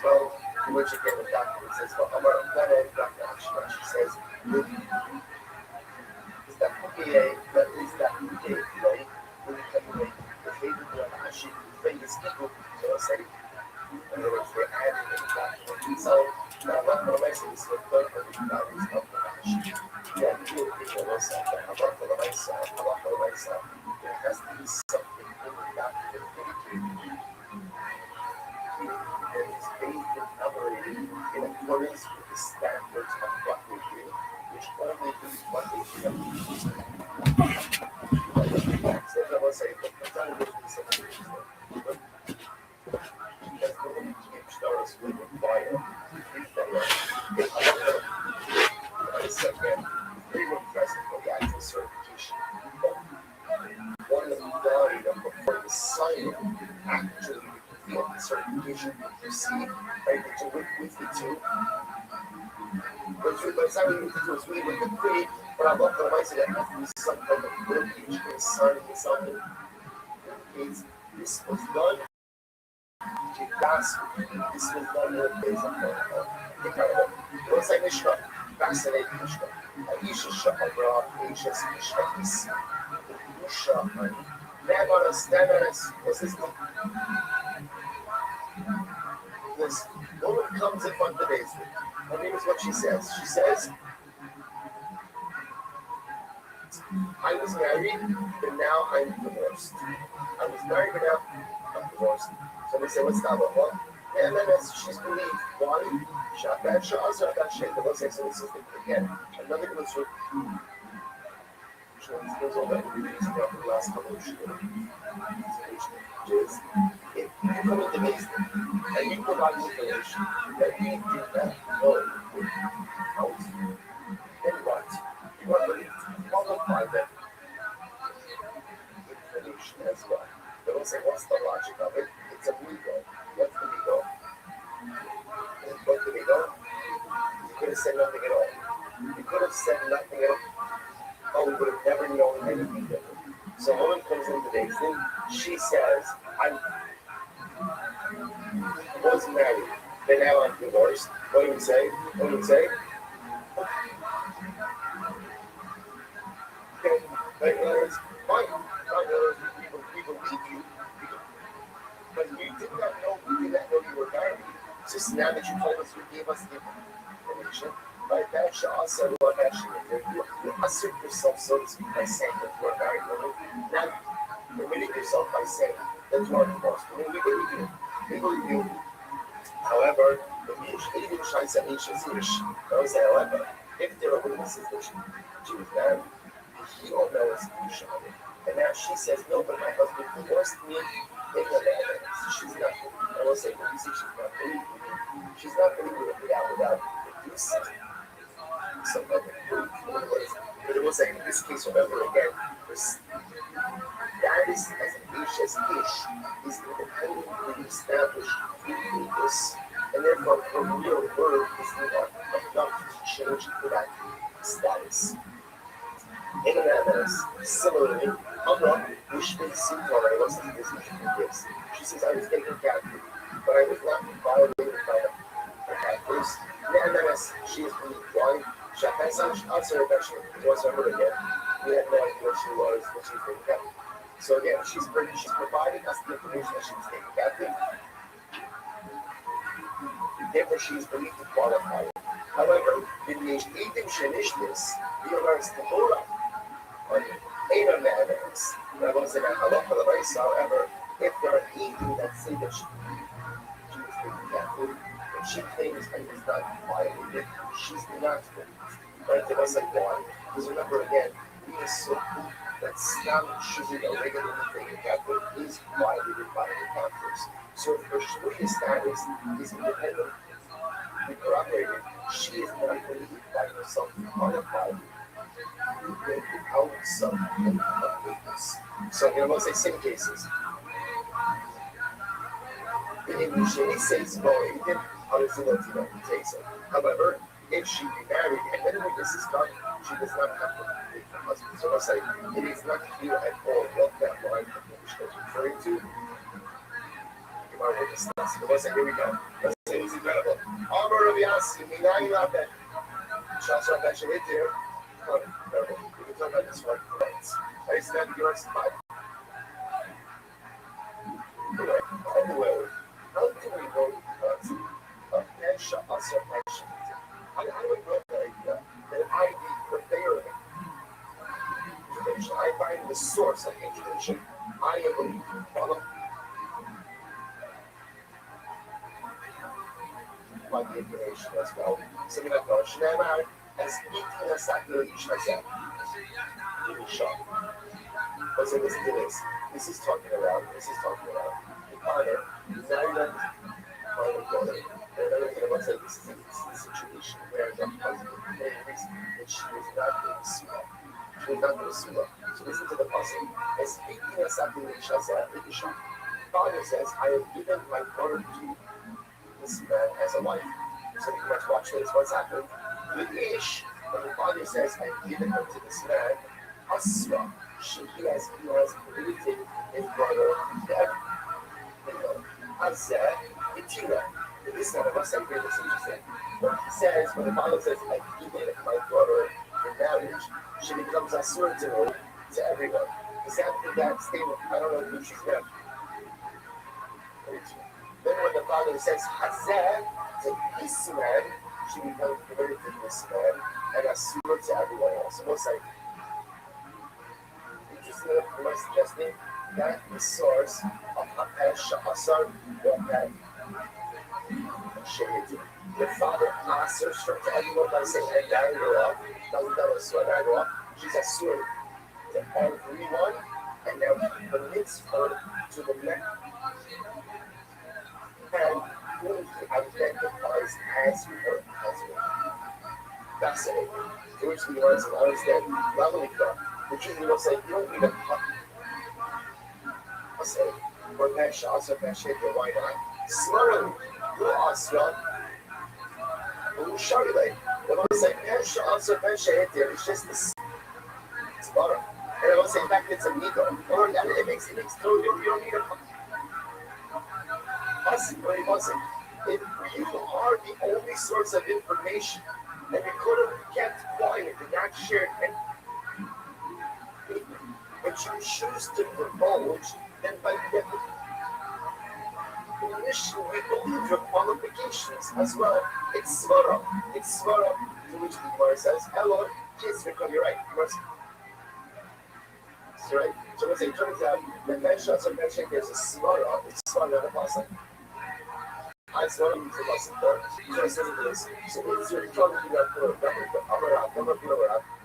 well, what you get with doctor? He says, well, I'm not a doctor. She says, is that PA, that is that PA, right? When you come away, the favorite one, actually, famous people, so I say, in other words, they're adding in the doctor. So, now, what I say is, what the doctor is helping actually. Yeah, you do it for yourself. I'm not for myself. I'm not for myself. There has to be something in the doctor that dedicated you. And it's based and operated in accordance with the standards of what they do, which only do what they do. So I will say, but I'm trying to do something. That's what we keep stars with the fire. I said that they were present for the actual certification. One of them died before the signing actually got the certification. You see, right? That you went with the two. But it's not really because we were the three, but I'm not going to say that has to be some kind of verbiage or signing something. This was done. This was done in the days of once I Mishra, vaccinated Mishra. Aisha Shahara, Aisha Mishra, Mishra, Namaras, what's his name? This woman comes in front of the basin. And here's what she says. She says, I was married, but now I'm divorced. I was married, but now I'm divorced. So they say, what's that about? And then she's believed. Why? Shaka, Shaka, Shaka. The Lord says, so this is again. Another good sort goes over the last couple of years. If you come with the basement and you provide information that you do that, out, then what? You are going to qualify that information as well. They don't say, what's the logic of it? It's a legal. What's the legal? What's the legal? You could have said nothing at all. You could have said nothing at all. Oh, we would have never known anything different. So a woman comes into the basement, she says, I was married, but now I'm divorced. What do you say? What do you say? Okay, but in other words, fine. We believe you, but we did not know you were married. It's just now that you told us, you gave us the information. Right, that should also what actually you assert yourself, so to speak, by saying that you are married woman. Now, permitting yourself by saying that you are divorced. I mean, we believe you. We believe you. However, however, if there are witnesses that she was married, he don't know it's Yishai. And now she says, no, but my husband divorced me. They have evidence. She's not. I will say, when you see she's not believing me, she's not believing it without producing some other proof. But it was like, in this case, remember again, that is as an ish as ish is independently established in this, and therefore her real word is not enough to change that status. In others, similarly, Amra, which makes seem I wasn't position for this. She says, I was taken captive, but I was not violated by the captors. Nevertheless, she is believed. Why? I'll say that she was her again. We had no idea what she was taken captive. So again, she's providing us the information that she was taken captive. Therefore, she is believed to qualify. However, in the Edim Shanishnis, the Omer's Torah, or Ada Madness, that was in a halacha the race, however, if there are Edim that say that she was taken captive, if she claims and is not violated, she's not believed. Right? There was like why? Because remember again, we assume that Stam choosing a regular taken captive is violated by the captors. So if her Shmurya status is independent, corroborated, she is not believed by herself to qualify without some witness. So in almost like same cases. In English, he says, no, he didn't. Takes it. However, if she be married and then a witness is done, she does not have to believe her husband. So I say, it is not clear at all what that line of English was referring to. I will discuss. Let's say, here we go. Let's say, Rabbi Yossi, Minayin Rabbi. Shas Rabbi Shehit there. We can talk about this one. I used to have to give us 5. Anyway, how do we know because of Pesha also mentioned? How do we know the idea that I need preparing information? I find the source of information. I am going to follow by the information as well. So we have Shneimar as eating a sacred Ishmael. Give me a shot. But so listen to this. This is talking about the father, Zaydan, father, daughter. And another thing about saying this is a situation where the husband claims that she was not being sued. She was not being sued. So listen to the puzzle. As speaking of something which has a father says, I have given my daughter to this man as a wife. So you must watch this. What's happened? The ish, when the father says, I've given her to this man, Asra. He has created his brother Deb. Azeh, Itira. This none of us have heard this interesting. When he says, when the father says, I give my daughter in marriage, she becomes Asur to everyone. Is that statement? I don't know who she's with. Then when the father says, Hazeh, to this man, she becomes converted to this man, and Asur to everyone else. Almost like, we're suggesting that the source of Shahasar that Shahid. The father answers her to everyone by saying, and Daniel, doesn't tell us what Daniel, she's a sword to everyone, and now he permits her to the next, and who he identifies as her husband. Fascinating. To which we want to understand, not only that, the truth will say, you don't need a I say, or Pesha, also Pesha, why not? Slowly, you Asra, who show you like, when I say Pesha, also Pesha, it's just this slaughter. And I will say, in fact, it's a Nigo. Or it makes you don't need a Hussy, very Hussy. If you are the only source of information, and you could have kept quiet and not shared anything, but you choose to divulge, then by definition, we believe your qualifications as well. It's svara. It's svara, to which the Gemara says, hello, kids, you're right. That's right. So it turns out that Pesha, so Pesha, there's a svara. It's svara, the pasuk. I svara means the pasuk there. So it says this. So it's really talking about the Amarat,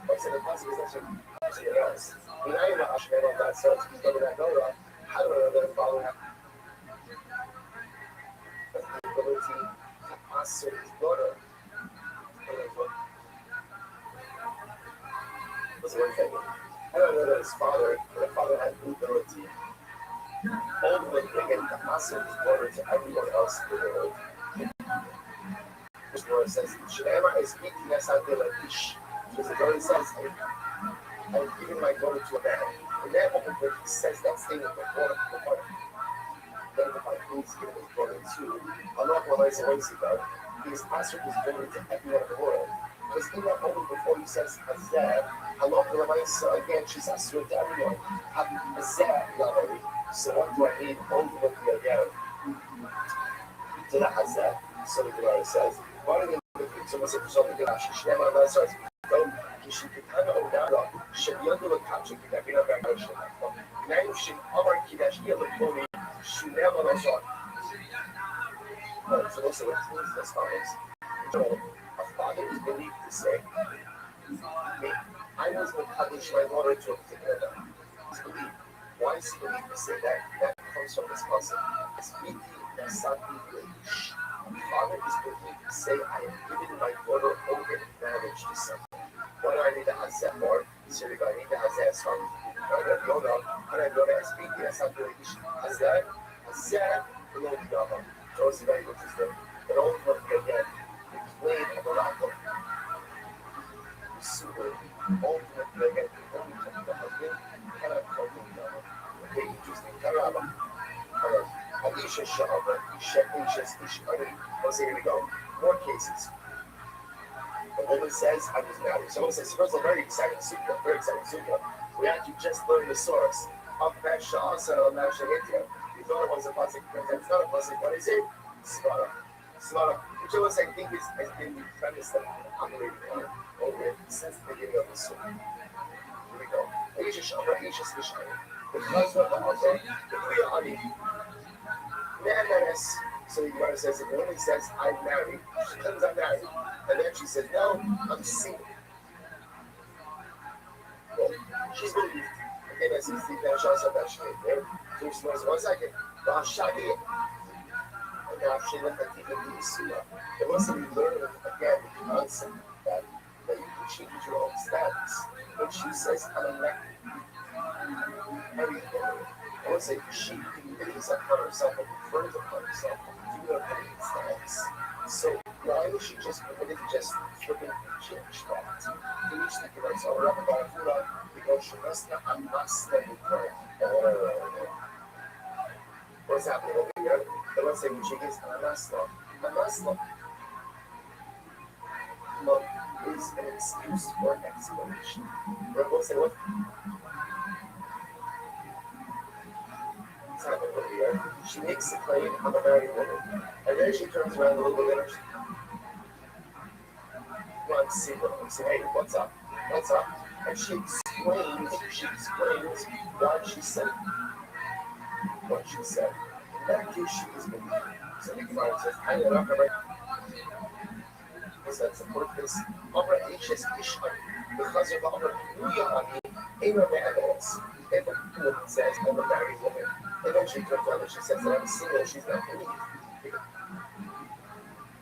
but so the pasuk is actually something else. And I know Ashman on that source, he's going to that Torah. I don't know that following up. But the ability to answer his daughter. What's one thing? I don't know that his father, the father had the ability ultimately again to answer his daughter to everyone else in the world. This word says, Shema is speaking as I feel like ish. Because the daughter says, I'm giving my daughter to a man. And that moment when he says that statement before the father, then the father is giving his daughter to Allah because answered his daughter to everyone in the world. Because in that moment before he says Hazeh, Allah again, she's answered to everyone. Hazeh, so what do I need ultimately again? To the Hazeh, so the Gemara says, one of the someone said, so the Gemara, Shema Allah says, כשתתן ההודעה שבידו לקחת כנבין הבעיה שלך. נעים שאמר קידש יהיה לקוני שונה מלאזון. So listen to this follows. So a father is believed to say, I was going to publish my daughter to a particular man. He's believed. Why is he believed to say that? That comes from this concept. It's speaking that something English. A father is believed to say, I am giving my daughter over in marriage to someone. What do I need to have that for? So I need to have that from when I go to speak, yes, I'm doing Hazeh, below the Yama. Those are very interesting. But ultimately, again, we played a miracle. Super. Ultimately, again, when we come to the husband, cannot come to the Yama. Okay, interesting. Karaba. Adisha Shahaba, Isha, Isha, Isha. Okay, here we go. more cases. The woman says, I was married. Someone says, first of all, very exciting super, very exciting super. We actually just learned the source of Pesha also Mashahitia. You thought it was a pasuk, but it's not a pasuk. What is it? Svara. Svara. Which was, I think, has been the premise that I'm reading on over since the beginning of the story. Here we go. Aisha Shamra, Aisha Svishani. The husband of the author, the Kriya Ani. Ne'emenes. So the Gemara says, if a woman says, I'm married, she claims I'm married. And then she says, no, I'm single. Well, she's believed. Okay, that's the Pesha of Pesha. So she says, 1 second. Vashani. And now she left the Surah. It wasn't we learn again the concept that you can change your own status. When she says, I'm a married woman, I would say she believes upon herself and confirms upon herself to her married status. So why was she just permitted to just flipping change that? To which the Gemara saw her up about Fura because she must not understand her. What's happening over here? The one saying she is a Muslim. A Muslim is an excuse for an explanation. Rabbi say what? What's happening over here? She makes a claim, I'm a married woman. And then she turns around a little bit later. One single and say, hey, what's up? What's up? And she explains why she said what she said. In that case, she is believed. So the Gemara says, I don't know, right? Because that's the purpose. Amra H's Ishmael, because of the Amra Nuyahani, Ava Ma'adas. If a woman says, I'm a married woman, and then she turns around and she says that I'm single, she's not believed.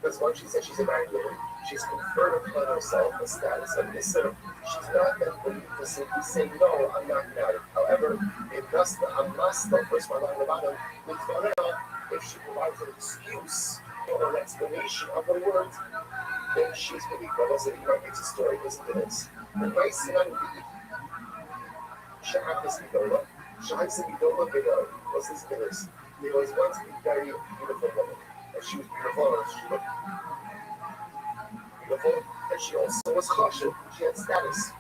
Because once she says she's a married woman, she's conferred upon herself the status of Nisr. She's not then believed to simply say, no, I'm not married. However, if that's the Amasta, first one on the bottom, if she provides an excuse or an explanation of the words, then she's believed. But also, it's a story, listen to this. The nice thing on the Shahab Midola, Shahab Midola Bidar, what's this this? There was once a very beautiful woman. And she was beautiful, and she looked beautiful, and she also was chashuv. She had status.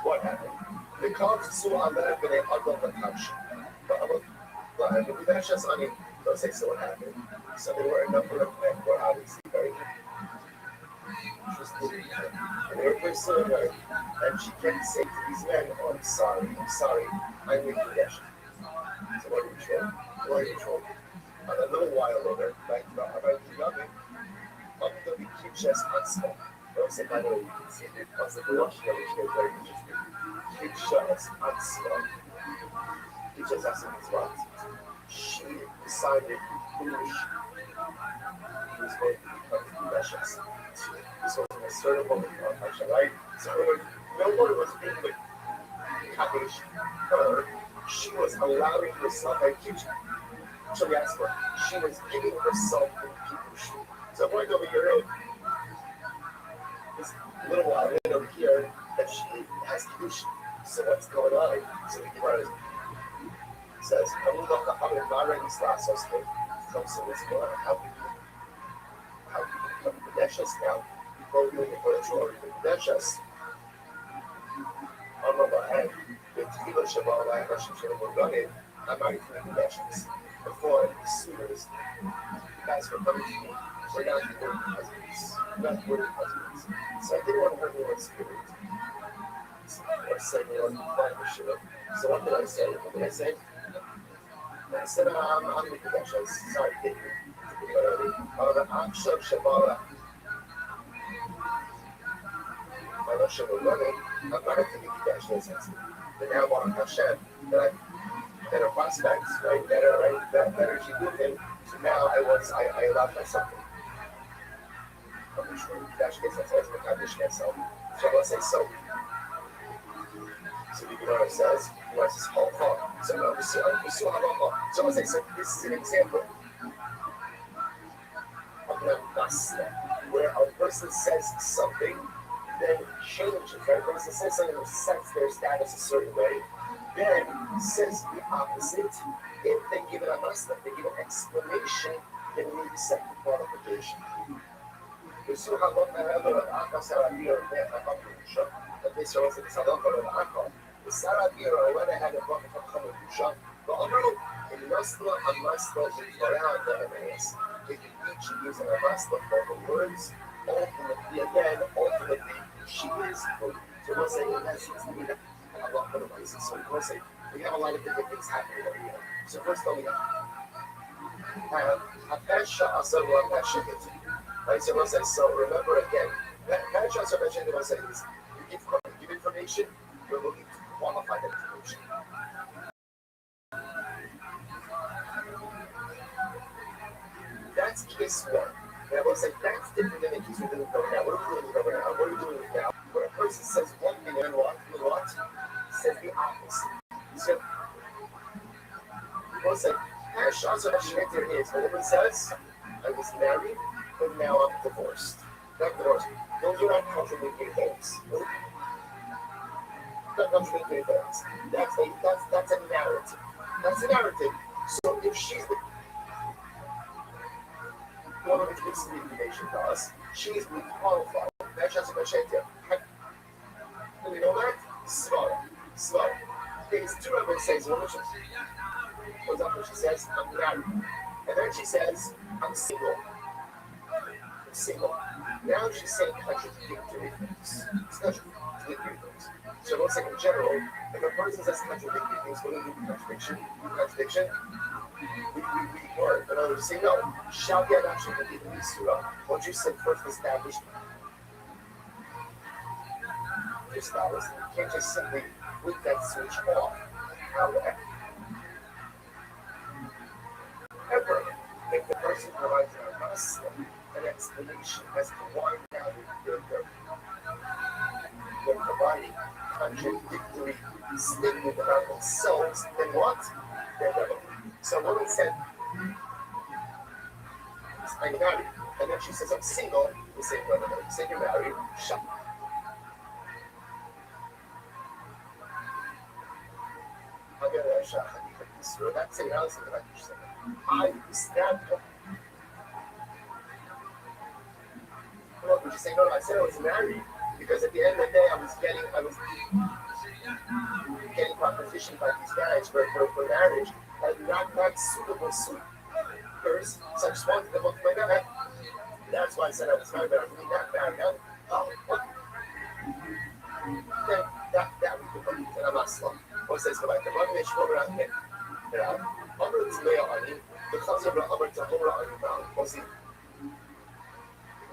What happened? The Khan saw Allah bin Adol Makash. But the Bidashas on him, don't say so what happened. So there were a number of men who were obviously very interested in her. And they were pursuing her. And she kept saying to these men, oh, I'm sorry, I'm with Bidashas. So what are you trolling? What are you trolling? And a little while later, like about Yavin, I'm going to be Kipshas Hansel. Don't say, by the way, you can see it because the Rothschild is very interesting. Kipshas Hansel. Kipshas Hansel is what? She decided who she was going to become Kipshas. This was an assertive woman, right? So no one was being with Kapish, her. She was allowing herself by Kipshas. So we asked her, she was giving herself in people's shoes. So I'm going over here, this little while in over here, that she has Kiddush. So what's going on? So the Gemara says, I'm going to look up in Mara this last husband. So what's going on? How can you become Kadeshas now? Before doing the virtual or even Kadeshas. I'm going to ahead with Tila Shabbat, like Russian Shabbat, we're running. I'm not even Kadeshas. Before the suitors, you guys were coming to me. We're not worthy husbands. We're not worthy husbands. So I didn't want to hurt anyone's spirit. Or say anyone partnership. So what did I say? I said, I'm with the Dashas. Sorry, didn't you? I'm sure Shabbat. I'm not sure we're running. I'm not going to be the Dashas. But now I'm Hashem. Better prospects, right? Better she did him. So now I allowed myself. I'm sure Dash gets myself. So let's say so. So the Gemara says, this is whole thought. So let's say so. This is an example of the Nasta, where a person says something, then changes, right? A person says something that sets their status a certain way. Then says the opposite. If they give it a masla, they give an explanation then we accept the qualification. Jesús habló alrededor del arca Sarabia de Habakkuk, but this was in Salvador del arca. The Sarabia went ahead and brought the Habakkuk, but although in Masla and Masla in Torah the Emmaus, they can each use a Masla for the words, ultimately, she is good. So we'll say, yes, it's needed a lot of places. So we'll say, we have a lot of different things happening over here. So first of all, we have a Pesha Asarwa Pesha. Right, so we'll say, so remember again, Pesha Asarwa Pesha, we'll say is, you give information, you're looking to qualify that information. That's case one. Now we'll say that's different than the case we didn't know now. What are we doing over now? What are we doing now? Where a person says one thing and what says the opposite. So we'll say, Ash also has shifted his. When it says, I was married, but now I'm divorced. Not divorced. Those are not contradictory things. Not contradictory things. That's a narrative. That's a narrative. So if she's the one of the gives the information to us, she's been qualified. That's just a question. Do we know that? Svar. There's two of them says, one of them goes up and she says, I'm married. And then she says, I'm single. Now she's saying contradictory things. It's contradictory things. So we'll say in general, if a person says contradictory things, what do we do? Contradiction? We ignore it. In other words, say no. Shall get action to be the surah. Once you said first established, you can't just simply with that switch off. However, if the person provides an explanation as to why now they're providing contradictory statement about themselves, then what? They're rebel. So when it said, I'm married, and then she says, I'm single, we say, no. You say you're married, shut up. That's an analysis that I said. I stand up. Well, would you say, no, I said I was married, because at the end of the day, I was getting proposition by these guys for marriage, and not suitable suitors, so I just wanted to look like that. That's why I said I was married, but I'm really not married. What? That we could believe that I'm not slow. What says like the one which we're around here? Under the layer on it, because of the other to hold on your mouth, was the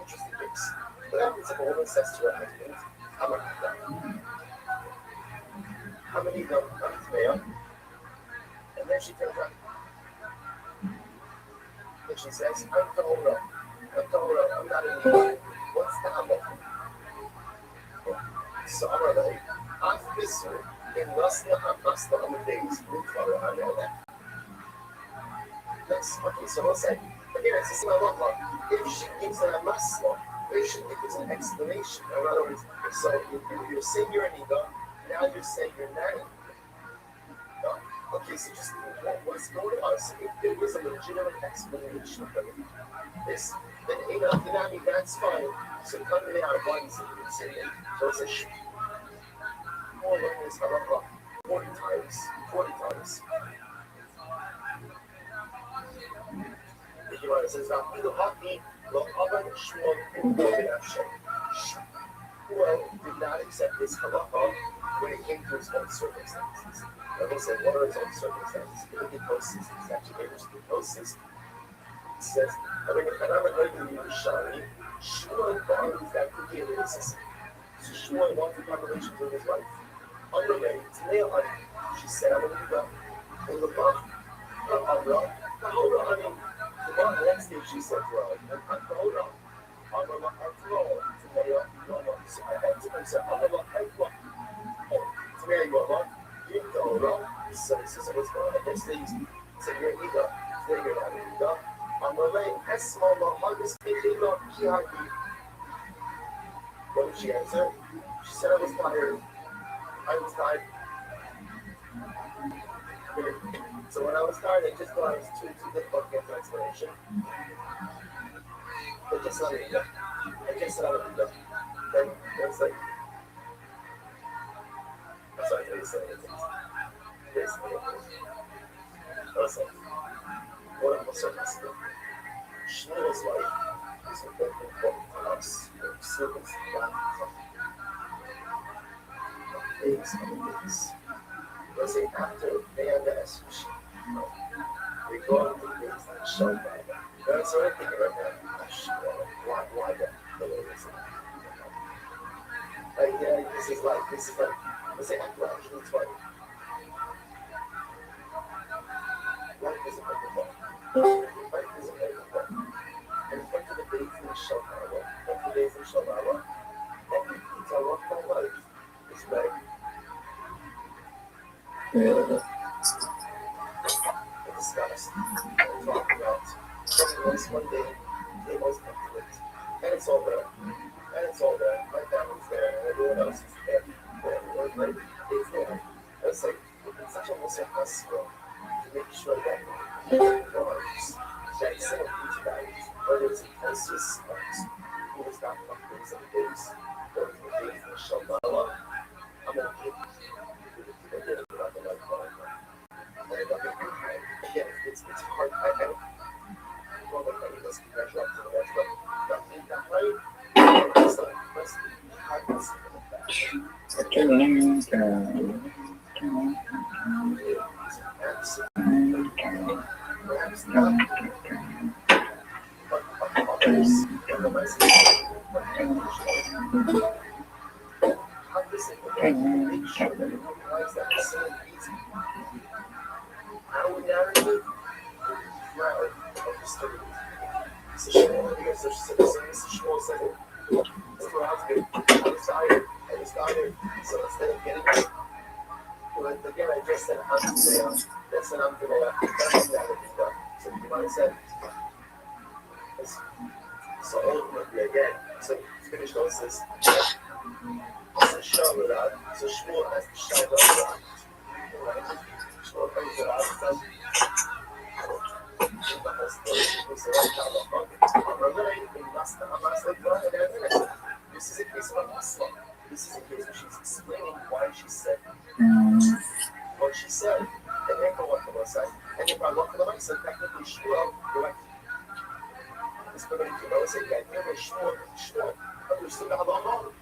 interesting things. What happens if a woman says to her husband, I'm a how many of them come to mail? And then she turns around. And she says, I'm Tahora. I'm not in the what's the Amma? So I'm like, Officer, in Lasna Hamasta on the days, I know that. Next, okay, so we'll say, again, it's the same law. If she gives an Amasla, they should give us an explanation. In other words, so you're saying you're an Ego, now you're saying you're not an Ego. Okay, so just what's going on? So if there was a legitimate explanation for this, then Inami, that's fine. So come to the Arabans and you say, so it's a sh. More than this, 40 times. If you want to say, Shmuel did not accept this halacha when it came to his own circumstances. I will say, what are his own circumstances? He did post he's actually able to do post. He says, Shmuel borrowed that cookie of innocence. So Shmuel wanted confirmation with his wife. On the way to nail honey, she said, I'm going to go. In the book, the next day she said, well, hold on. I'm going to go. So I had to say, I'm going to go. To marry you, you don't know. So this is what's going on. The next day you say, you're an ego. Today you're not an ego. I'm going to lay a small hardest thing in the Kihaki. What did she answer? She said, I was tired. So when I was tired, I just thought it was too difficult to get the explanation. But just let it go. I just let it go. Then it's like, I'm sorry, I didn't say anything. Basically, I was like, what am I supposed to do? Shmuel's life is important to us. Servants of God. Things and things. Let's say after they have the execution, we go out to things like show by them. That's what I think right now. Why that? Like, yeah, this is like, let's say after I actually try. Life is a microphone. Life is a microphone. And back to the days in Shabbat, back to the days in Shabbat, every detail of my life is like, discussed, talked about, something else one day, it was complete. And it's all there. And it's all there. My family's there, and everyone else is there. And everyone, like, it's there. And it's like, it's such almost a hustle to make sure that guards, that set of each values, whether it's closest spots, who is not from days of the days, or the days of Shabbat, I'm going to give you the life that I want. Again, it's hard. I don't know what money does measure up to the rest, but nothing that way. It's like, let's hard to see perhaps not, but others, and the rest how to say make sure that you realize that it's so easy. Our narrative crowd of the story. It's a show, because there's a show saying, that's what I was doing. I was tired, so instead of getting it, but again, I just said, I'm there, that's what I'm doing, that's what I'm doing. So you might have said, so ultimately, again, so finish those this. It's a show without, so Shmuel has to shine up without. Shmuel brings it out, so this is a case of a Muslim. This is a case where she's explaining why she said what she said. And then go on to the side. And if I look at the right side, technically Shmuel, you're like, it's going to be, you know, it's like, yeah, Shmuel, understood the halacha.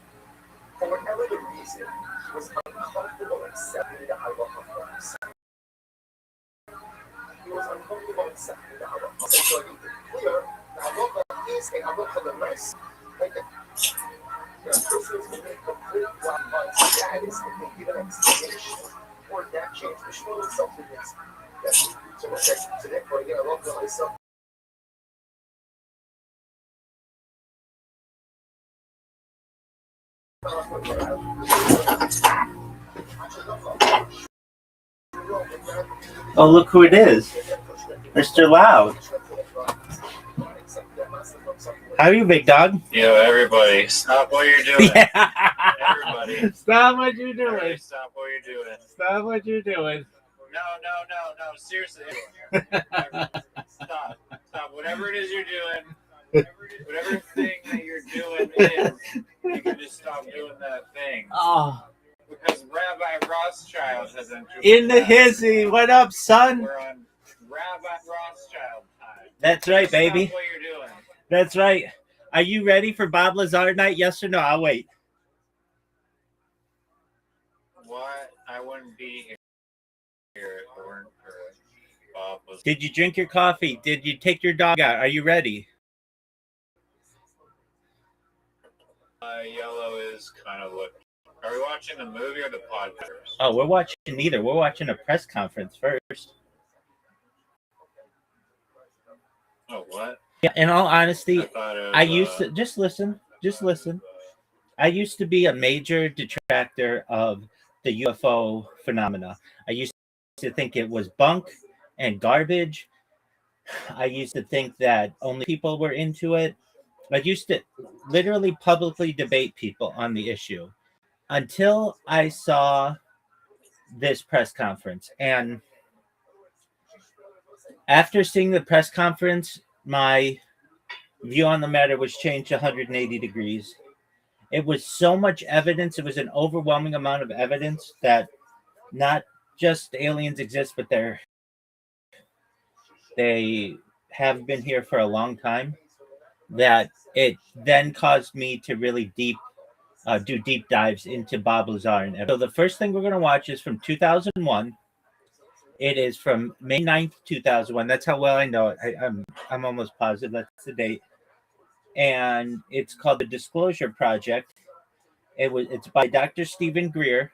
For whatever the reason, he was uncomfortable accepting the halacha for himself. He was uncomfortable accepting the halacha. So you can clear, the halacha is a halacha the nice. Like, Christians can make complete black on status if they give an explanation or that change. The Shmuel itself is that. So therefore, again, I love myself. Oh, look who it is. Mr. Loud. How are you, big dog? Yo, everybody, stop what you're doing. Yeah. Everybody. Stop what you're doing. Everybody stop what you're doing. Stop what you're doing. No, seriously. Stop. Whatever it is you're doing, whatever thing that you're doing is, you can just stop doing that thing. Oh. Because Rabbi Rothschild has entered In the hizzy. What up, son? We're on Rabbi Rothschild time. That's right, baby. Stop what you're doing. That's right. Are you ready for Bob Lazar night? Yes or no? I'll wait. What? I wouldn't be here if it weren't for Bob Lazar. Did you drink your coffee? Did you take your dog out? Are you ready? Yellow is kind of looking. Are we watching the movie or the podcast? Oh, we're watching neither. We're watching a press conference first. Oh, what? Yeah, in all honesty, I used to just listen. I used to be a major detractor of the UFO phenomena. I used to think it was bunk and garbage. I used to think that only people were into it. I used to literally publicly debate people on the issue until I saw this press conference. And After seeing the press conference, my view on the matter was changed 180 degrees. It was so much evidence. It was an overwhelming amount of evidence that not just aliens exist, but they have been here for a long time. That it then caused me to really do deep dives into Bob Lazar. And so the first thing we're going to watch is from 2001. It is from May 9th, 2001. That's how well I know it. I'm almost positive that's the date. And it's called The Disclosure Project. It's by Dr. Stephen Greer.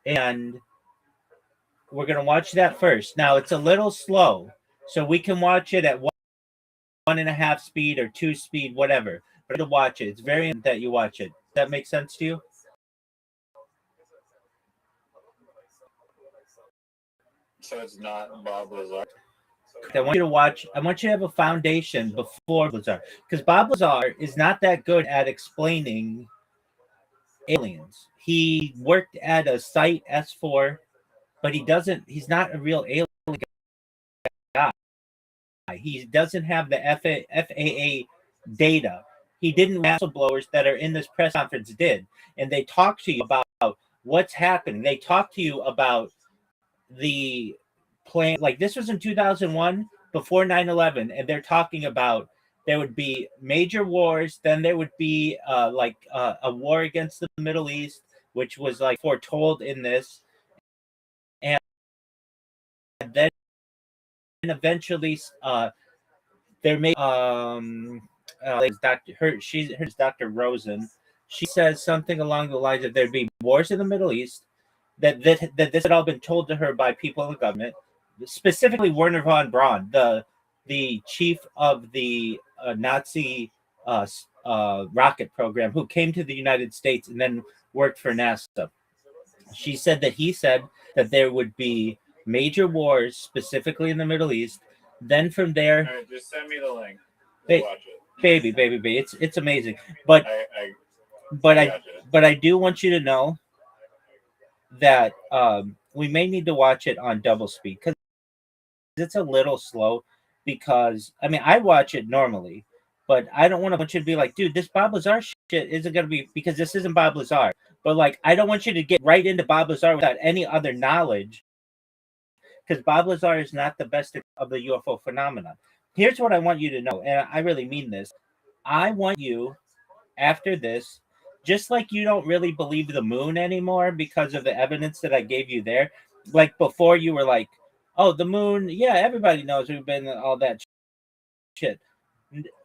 And we're going to watch that first. Now, it's a little slow, so we can watch it at 1.5 speed or 2 speed, whatever. But to watch it, it's very important that you watch it. Does that make sense to you? So it's not Bob Lazar. I want you to watch. I want you to have a foundation before Lazar, because Bob Lazar is not that good at explaining aliens. He worked at a site S4, but he's not a real alien guy. He doesn't have the FAA data. He didn't. Whistleblowers that are in this press conference did, and they talk to you about what's happening. They talk to you about the plan. Like, this was in 2001, before 9/11, and they're talking about there would be major wars. Then there would be a war against the Middle East, which was like foretold in this, and then eventually there may she's Dr. Rosen. She says something along the lines of there'd be wars in the Middle East, that this had all been told to her by people in the government, specifically Werner von Braun, the chief of the Nazi rocket program, who came to the United States and then worked for NASA. She said that he said that there would be major wars, specifically in the Middle East. Then from there, all right, just send me the link. Watch it. Baby, it's amazing. But I do want you to know that we may need to watch it on double speed because it's a little slow. Because I mean, I watch it normally, but I don't want you to be like, dude, this Bob Lazar shit isn't going to be, because this isn't Bob Lazar. But like, I don't want you to get right into Bob Lazar without any other knowledge, because Bob Lazar is not the best of the UFO phenomenon. Here's what I want you to know, and I really mean this. I want you, after this, just like you don't really believe the moon anymore because of the evidence that I gave you there. Like before, you were like, oh, the moon, yeah, everybody knows we've been all that shit.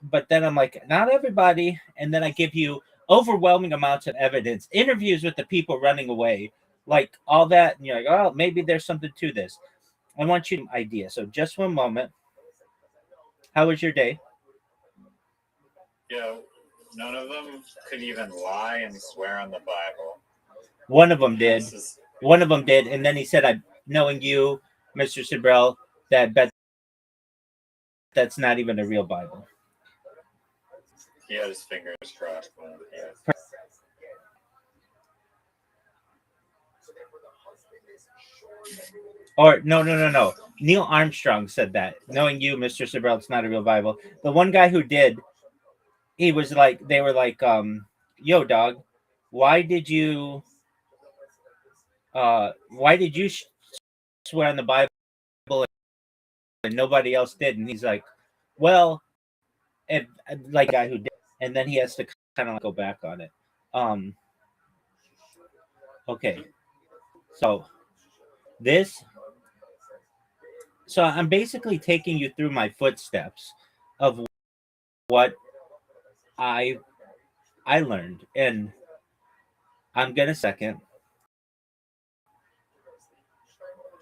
But then I'm like, not everybody. And then I give you overwhelming amounts of evidence, interviews with the people running away, like all that. And you're like, oh, maybe there's something to this. I want you to idea. So just one moment. How was your day? Yeah, none of them could even lie and swear on the Bible. One of them did. One of them did. And then he said, knowing you, Mr. Sibrel, that's not even a real Bible. He had his fingers crossed. Or no. Neil Armstrong said that. Knowing you, Mr. Sibrel, it's not a real Bible. The one guy who did, he was like, they were like, yo, dog, why did you swear on the Bible and nobody else did? And he's like, well, if like guy who did, and then he has to kind of go back on it. Okay, so I'm basically taking you through my footsteps of what I learned, and I'm gonna second.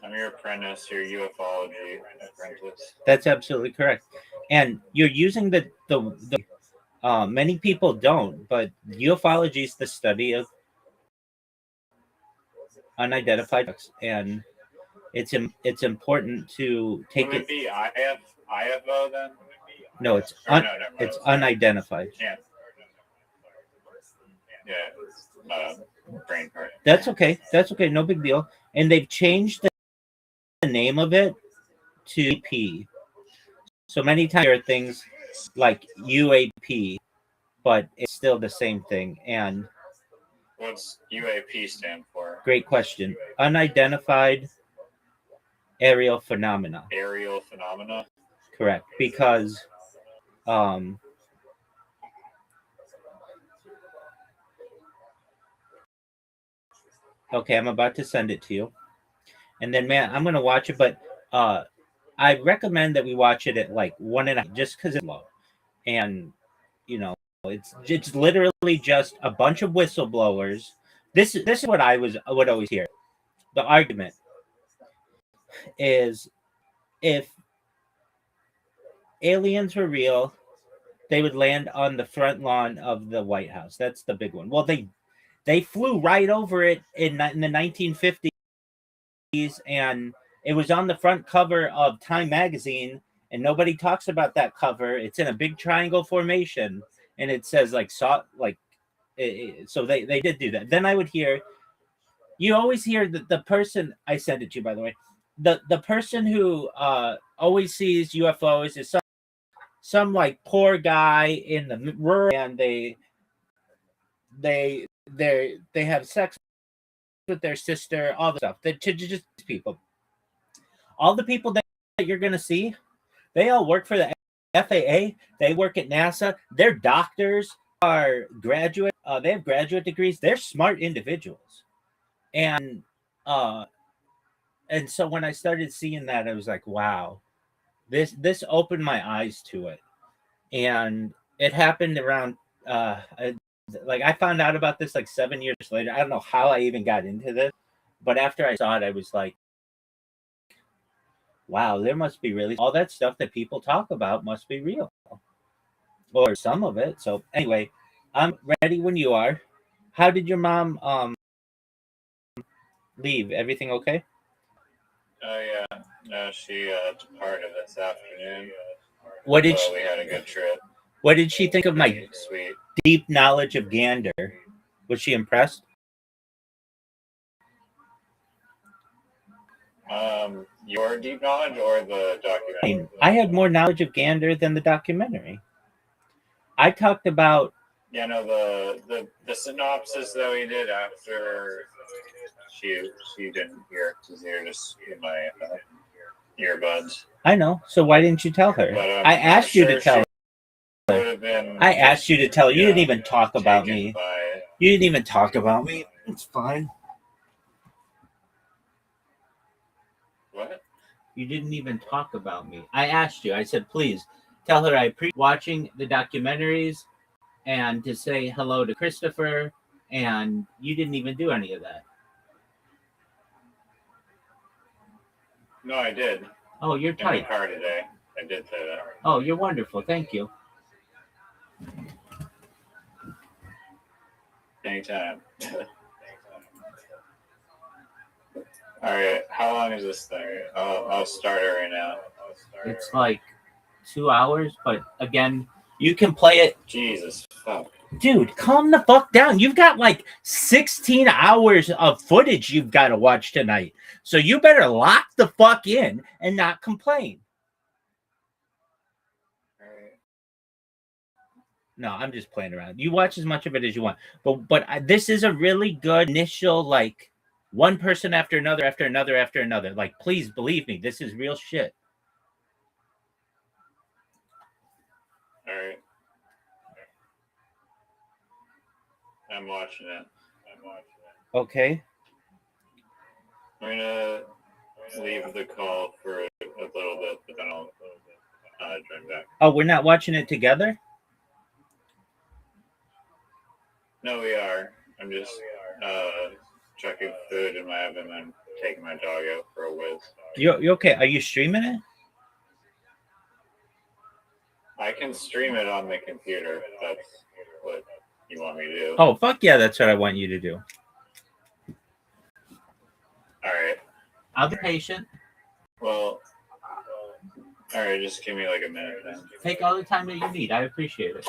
I'm your apprentice, your ufology apprentice. That's absolutely correct. And you're using the many people don't, but ufology is the study of unidentified objects, and it's important to take Would it be IFO then? No, it's it's unidentified. Yeah, brain part. That's okay. No big deal. And they've changed the name of it to AP. So many times there are things like UAP, but it's still the same thing. And what's UAP stand for? great question. Unidentified aerial phenomena. Aerial phenomena? Correct. Because okay, I'm about to send it to you. And then, man, I'm going to watch it, but I recommend that we watch it at like 1.5, just because it's low. And, you know, it's literally just a bunch of whistleblowers. This is what I would always hear. The argument is if aliens were real, they would land on the front lawn of the White House. That's the big one. Well, they flew right over it in the 1950s, and it was on the front cover of Time magazine, and nobody talks about that cover. It's in a big triangle formation, and it says like so they did do that. Then I would hear, you always hear that the person, I sent it to you, by the way, the person who always sees UFOs is some like poor guy in the rural, and they have sex with their sister, all the stuff. To just people, all the people that you're gonna see, they all work for the FAA. They work at NASA. They're doctors, are graduate. They have graduate degrees. They're smart individuals, and so when I started seeing that, I was like, wow, this opened my eyes to it. And it happened around like I found out about this like 7 years later. I don't know how I even got into this, but after I saw it, I was like, wow, there must be really all that stuff that people talk about must be real, or some of it. So anyway, I'm ready when you are. How did your mom leave? Everything okay? Oh yeah, no, she departed this afternoon. What did we had a good trip. What did she think of my Sweet. deep knowledge of Gander? Was she impressed? Your deep knowledge or the documentary? I had more knowledge of Gander than the documentary. I talked about. Yeah, no, the synopsis that we did after she didn't hear it because you're just in my earbuds. I know. So why didn't you tell her? But, I asked you to tell her. I asked you to tell her. You didn't even talk about me. You didn't even talk about me. It's fine. What? You didn't even talk about me. I asked you. I said, please tell her I appreciate watching the documentaries and to say hello to Christopher. And you didn't even do any of that. No, I did. Oh, you're tight. In the car today. I did say that. Oh, you're wonderful. Thank you. Anytime. All right. How long is this thing? I'll start it right now. It's like 2 hours, but again, you can play it. Jesus fuck. Dude, calm the fuck down. You've got like 16 hours of footage you've got to watch tonight. So you better lock the fuck in and not complain. No, I'm just playing around. You watch as much of it as you want. But this is a really good initial, like, one person after another, after another, after another. Like, please believe me, this is real shit. All right. I'm watching it. Okay. I'm gonna leave the call for a little bit, but then I'll join back. Oh, we're not watching it together? No, we are. I'm just checking food in my oven and taking my dog out for a whiz. You okay? Are you streaming it? I can stream it on the computer. If that's what you want me to do. Oh, fuck yeah, that's what I want you to do. All right. I'll be patient. Well, all right, just give me like a minute then. Take all the time that you need. I appreciate it.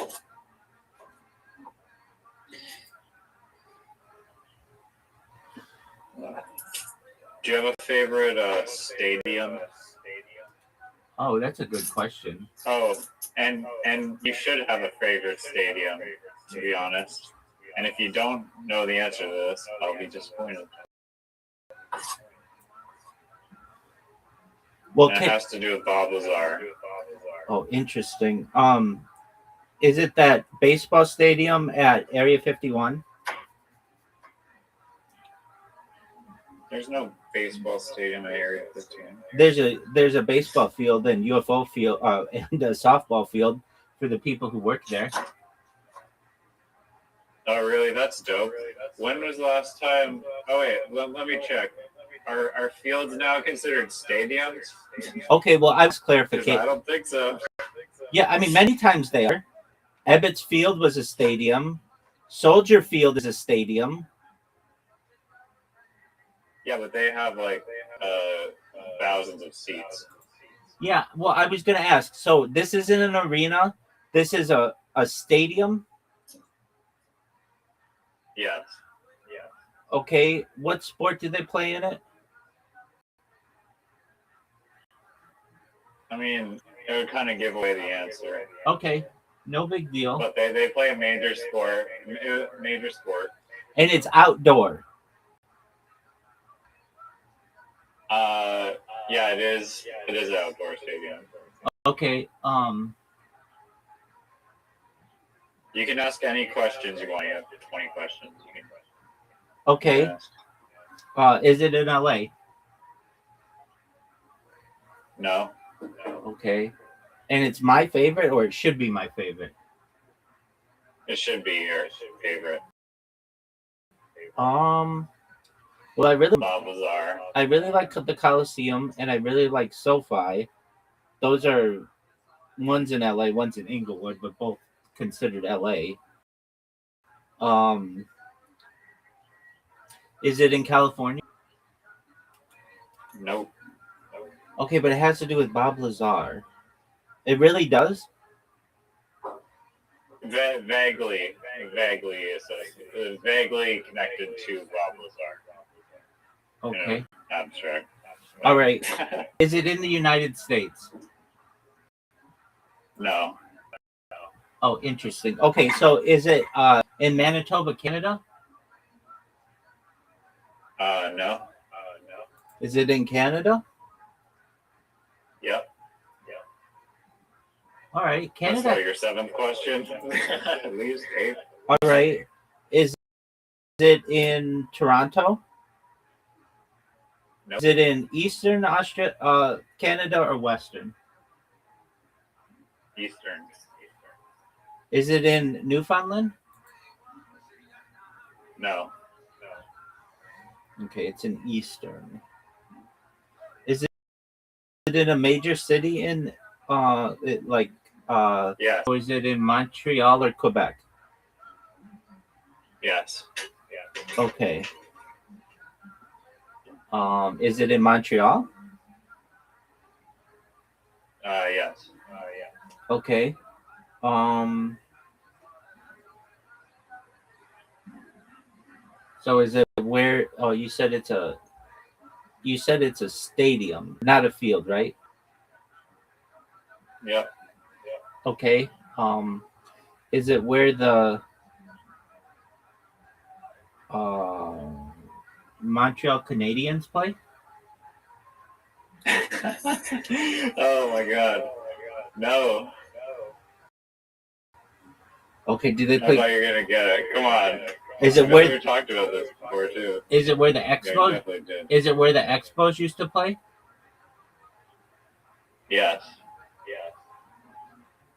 Do you have a favorite stadium? Oh, that's a good question. Oh, and you should have a favorite stadium, to be honest. And if you don't know the answer to this, I'll be disappointed. Well, and it has to do with Bob Lazar. Oh, interesting. Is it that baseball stadium at Area 51? There's no baseball stadium at Area 15. There's a baseball field and UFO field and a softball field for the people who work there. Oh, really? That's dope. When was the last time? Oh, wait. Let me check. Are fields now considered stadiums? Okay, well, I was clarification. I don't think so. Yeah, I mean, many times they are. Ebbets Field was a stadium. Soldier Field is a stadium. Yeah, but they have like thousands of seats. Yeah, well, I was going to ask. So this isn't an arena. This is a stadium. Yes. Okay, what sport do they play in it? I mean, it would kind of give away the answer. Okay, no big deal. But they play a major sport. And it's outdoor. Yeah, it is. It is an outdoor stadium. Okay. You can ask any questions you want. You have 20 questions. Okay. Is it in LA? No. Okay. And it's my favorite, or it should be my favorite? It should be your favorite. Well, I really Bob Lazar. I really like the Coliseum, and I really like SoFi. Those are one's in LA, one's in Inglewood, but both considered LA. Is it in California? Nope. Okay, but it has to do with Bob Lazar. It really does? Vaguely connected to Bob Lazar. Okay. Abstract. All right. Is it in the United States? No. Oh, interesting. Okay, so is it in Manitoba, Canada? No. Is it in Canada? Yep. All right, Canada. That's your seventh question. At least 8. All right. Is it in Toronto? Nope. Is it in Eastern Canada or Western? Eastern. Is it in Newfoundland? No. Okay, it's in Eastern. Is it in a major city in yeah. Or is it in Montreal or Quebec? Yes. Okay. Is it in Montreal? Yes. Okay. So is it where? Oh, you said it's a stadium, not a field, right? Yep. Okay. Is it where the Montreal Canadiens play? Oh my God. No. Okay. Do they I play? thought you were gonna get it. Come on. Is it I know where? we talked about this before too? Is it where the Yeah, Expos? you definitely did. Is it where the Expos used to play? Yes.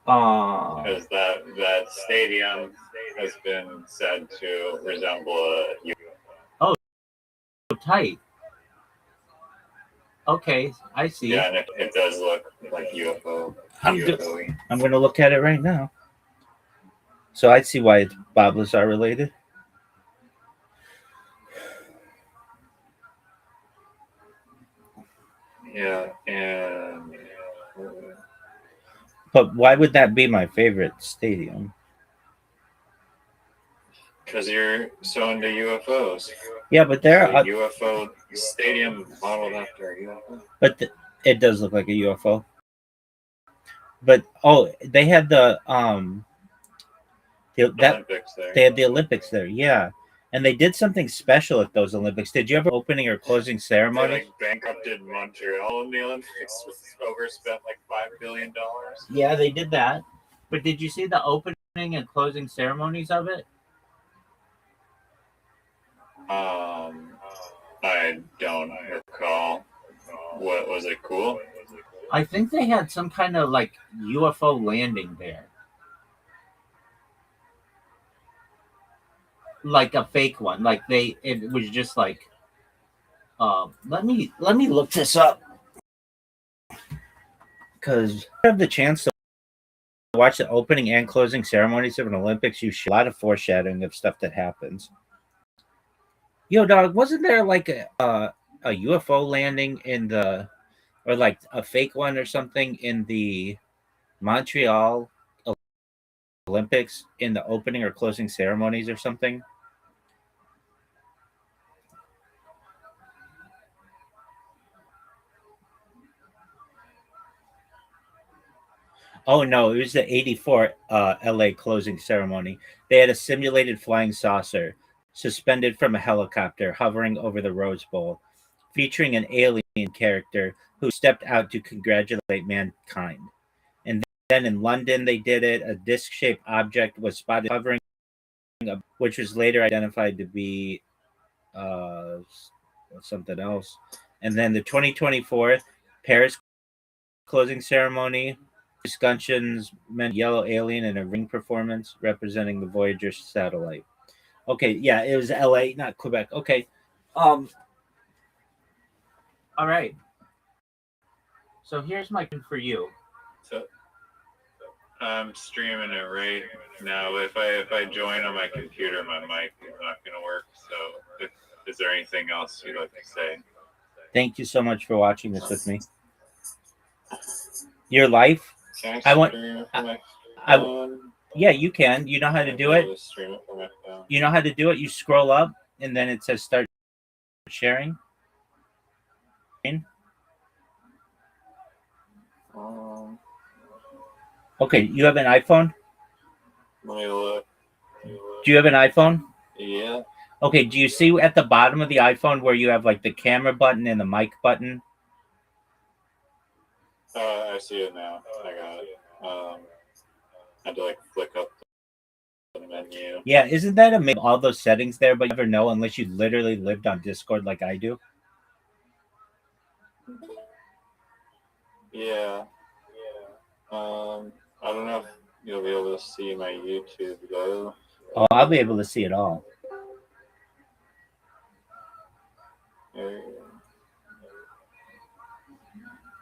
Because that stadium has been said to resemble a UFO. Oh, tight. Okay, I see. Yeah, and it does look like UFO. I'm going to look at it right now. So I see why it's Bob Lazar related. Yeah, and But why would that be my favorite stadium? because you're so into UFOs. Yeah, but there are. UFO stadium modeled after a UFO. But it does look like a UFO. But they had the Olympics there. they had the Olympics there, yeah. And they did something special at those Olympics. Did you ever opening or closing They ceremony? like bankrupted Montreal in the Olympics, overspent like $5 billion. Yeah, they did that. But did you see the opening and closing ceremonies of it? I don't recall. What was it? Cool. I think they had some kind of like UFO landing there, like a fake one. Like it was just like. Let me look this up because I have the chance to watch the opening and closing ceremonies of an Olympics. You see a lot of foreshadowing of stuff that happens. Yo, dog, wasn't there like a UFO landing in the, or like a fake one or something in the Montreal Olympics in the opening or closing ceremonies or something? Oh no, it was the '84 LA closing ceremony. They had a simulated flying saucer suspended from a helicopter hovering over the Rose Bowl, featuring an alien character who stepped out to congratulate mankind. And then in London, they did it. A disc shaped object was spotted hovering, which was later identified to be uh, something else. And then the 2024 Paris closing ceremony, discussions meant yellow alien in a ring performance representing the Voyager satellite. Okay, yeah, it was LA, not Quebec. Okay. All right. So here's my question for you. So I'm streaming it right now. If I join on my computer, my mic is not going to work. So, is there anything else you'd like to say? Thank you so much for watching this with me. Your life. Can I want. stream it from my I, phone? yeah, you can. You know how to do I'll it. just stream it from my phone. You know how to do it. You scroll up, and then it says start sharing. Okay, you have an iPhone? Let me look. Do you have an iPhone? Yeah. Okay, do you see at the bottom of the iPhone where you have like the camera button and the mic button? I see it now. I got it. I had to like flick up the menu. Yeah, isn't that amazing? All those settings there, but you never know unless you literally lived on Discord like I do. Yeah. I don't know if you'll be able to see my YouTube though. Oh, I'll be able to see it all. There you go.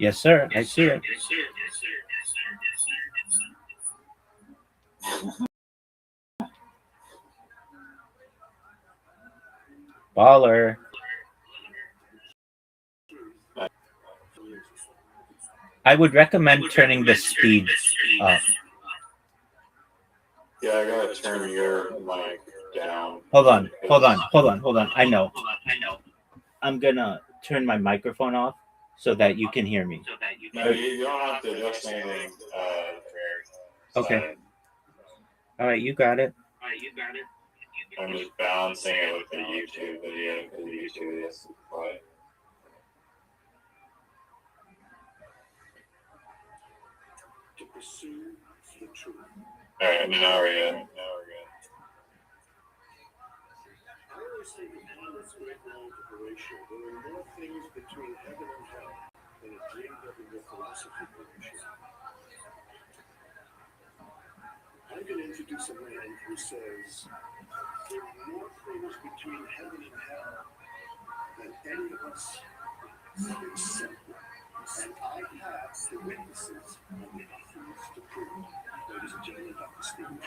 Yes, sir. I see it. Baller. I would recommend turning the speed up. Yeah, I gotta turn your mic down. Hold on. I know. I'm gonna turn my microphone off so that you can hear me. No, you don't have to adjust anything. Okay. All right, you got it. I'm just balancing it with the YouTube video because YouTube is quiet. To pursue the truth. All right, now we're good. I always say that in this great long operation, there are more things between heaven and hell than a JW philosophy correction. I'm going to introduce a man who says there are more things between heaven and hell than any of us except. And I have the witnesses and the evidence to prove. Ladies and gentlemen, Dr. Stephen.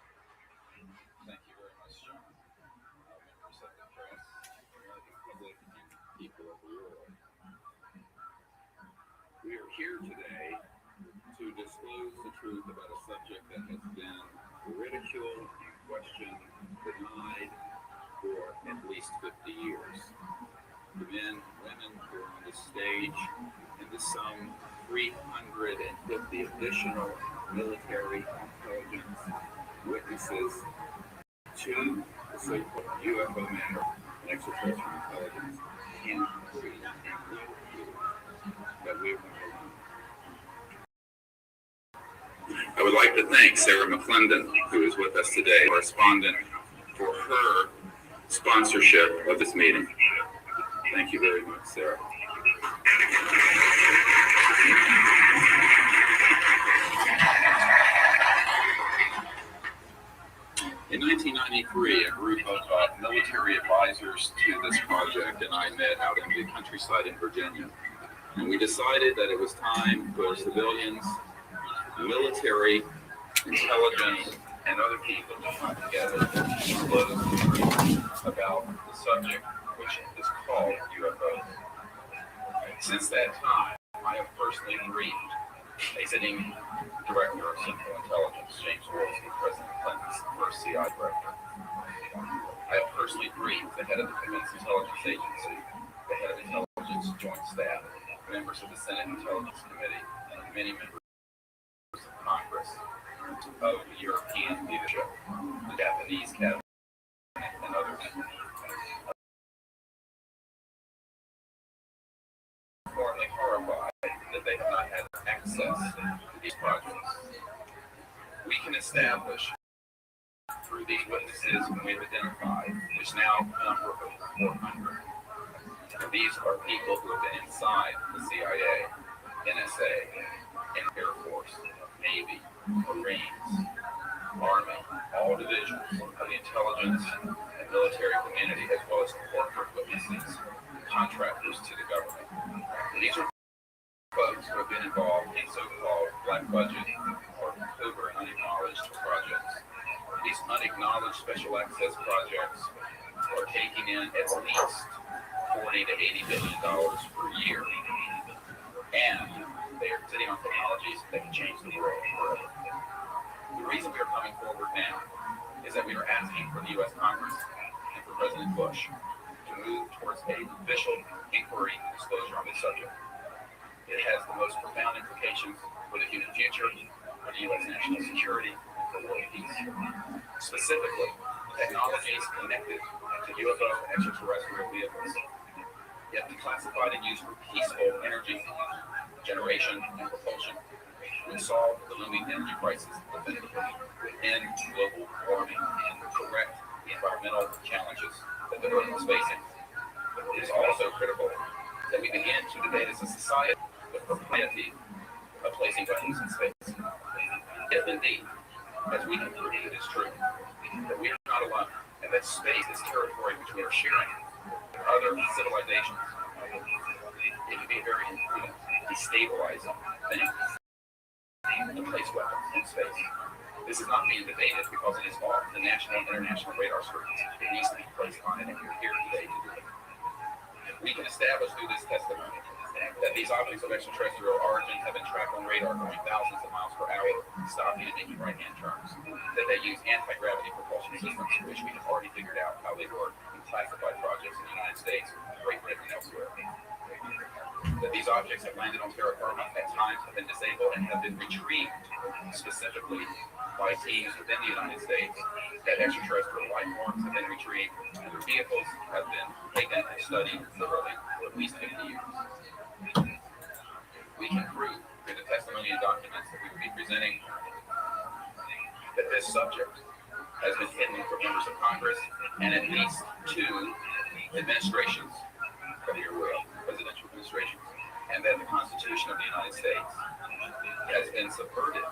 Thank you very much, John. Members of the press, American public, and people of the world. We are here today to disclose the truth about a subject that has been ridiculed, questioned, denied for an men and women who are on the stage, and the some 350 additional military intelligence witnesses to the so-called UFO matter and extraterrestrial intelligence can prove and will prove that we're not alone. I would like to thank Sarah McClendon, who is with us today, correspondent, for her sponsorship of this meeting. Thank you very much, Sarah. In 1993, a group of military advisors to this project and I met out in the countryside in Virginia. And we decided that it was time for civilians, military, intelligence, and other people to come together and let us about the subject, which is called UFOs. Since that time, I have personally briefed a sitting director of Central Intelligence, James Wilson, President Clinton's first CI director. I have personally briefed the head of the Defense Intelligence Agency, the head of Intelligence Joint Staff, members of the Senate Intelligence Committee, and many members of Congress, of the European leadership, the Japanese cabinet, and others. Formally horrified that they have not had access to these projects. We can establish through these witnesses whom we've identified, which now number over 400. These are people who have been inside the CIA, NSA, and Air Force, Navy, Marines, Army, all divisions of the intelligence and military community, as well as corporate witnesses, contractors to the government. And these are folks who have been involved in so-called black budget or covert unacknowledged projects. These unacknowledged special access projects are taking in at least $40 to $80 billion per year. And they are sitting on technologies that can change the world forever. The reason we are coming forward now is that we are asking for the U.S. Congress and for President Bush to move towards a official inquiry and disclosure on this subject. It has the most profound implications for the human future, for the U.S. national security, and for world peace. Specifically, technologies connected to UFO and extraterrestrial vehicles, yet be classified and used for peaceful energy generation and propulsion, would solve the looming energy crisis definitively, end global warming, and correct the environmental challenges that the Earth is facing. It is also critical that we begin to debate as a society the propriety of placing weapons in space. If indeed, as we can prove it is true, that we are not alone, and that space is territory which we are sharing with other civilizations, it would be a very destabilizing thing to place weapons in space. This is not being debated because it is off the national and international radar screens. It needs to be placed on it, and we're here today to do it. We can establish through this testimony that these objects of extraterrestrial origin have been tracked on radar going thousands of miles per hour, stopping and making right-hand turns, that they use anti-gravity propulsion systems, which we have already figured out how they work in classified projects in the United States, Great Britain, and elsewhere. That these objects have landed on terra firma, at times have been disabled, and have been retrieved specifically by teams within the United States, that extraterrestrial life forms have been retrieved, and their vehicles have been taken and studied thoroughly for at least 50 years. We can prove through the testimony and documents that we will be presenting that this subject has been hidden from members of Congress and at least 2 administrations of your will, presidential administrations, and that the Constitution of the United States has been subverted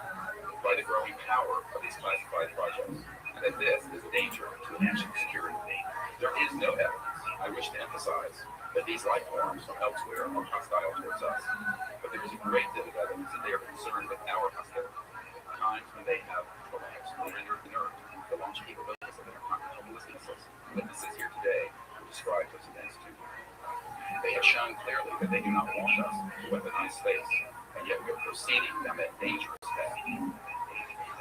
by the growing power of these classified projects, and that this is a danger to national security. There is no evidence, I wish to emphasize, that these life forms from elsewhere are hostile towards us, but there is a great deal of evidence that they are concerned with our hostility. Times when they have collapsed or rendered inert the launch capabilities of their continental ballistic missiles. Witnesses here today will describe those events to you. They have shown clearly that they do not want us to weaponize space, and yet we are proceeding down that dangerous path.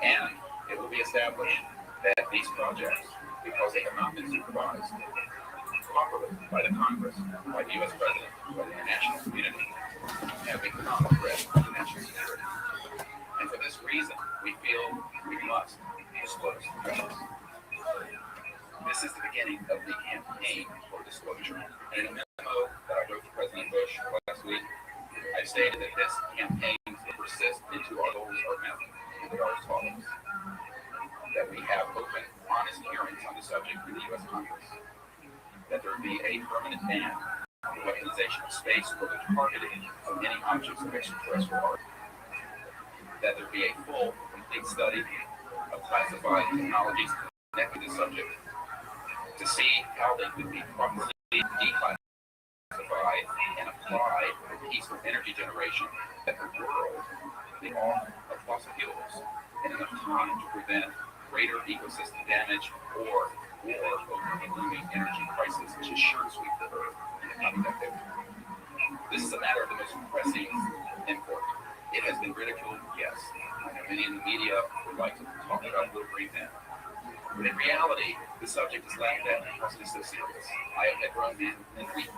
And it will be established that these projects, because they have not been supervised, properly by the Congress, by the U.S. President, by the international community, have become a threat to national security. And for this reason, we feel we must disclose the facts. This is the beginning of the campaign for disclosure. And in a memo that I wrote to President Bush last week, I stated that this campaign will persist into our goals are met. They are as follows: that we have open, honest hearings on the subject in the U.S. Congress, that there be a permanent ban on the weaponization of space or the targeting of any objects of extraterrestrial origin, that there be a full, complete study of classified technologies connected to the subject to see how they could be properly declassified and applied for peaceful energy generation, that the world be off of fossil fuels in enough time to prevent greater ecosystem damage or over a looming energy crisis which is sure to sweep the earth in the coming decade. This is a matter of the most pressing import. It has been ridiculed, yes. I know many in the media would like to talk about Little Green Men. But in reality, the subject is laughed at because it is so serious. I have had grown men and weep.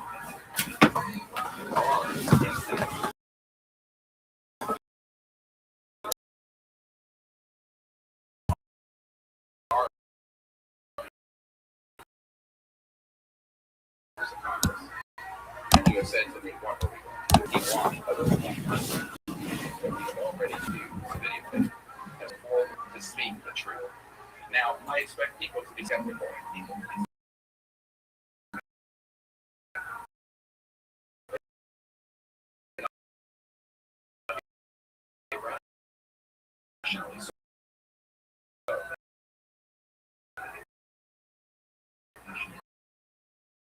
And you have said to me, what are we going to do? You want other countries that we have already used videotape as a form to speak the truth. Now, I expect people to be skeptical.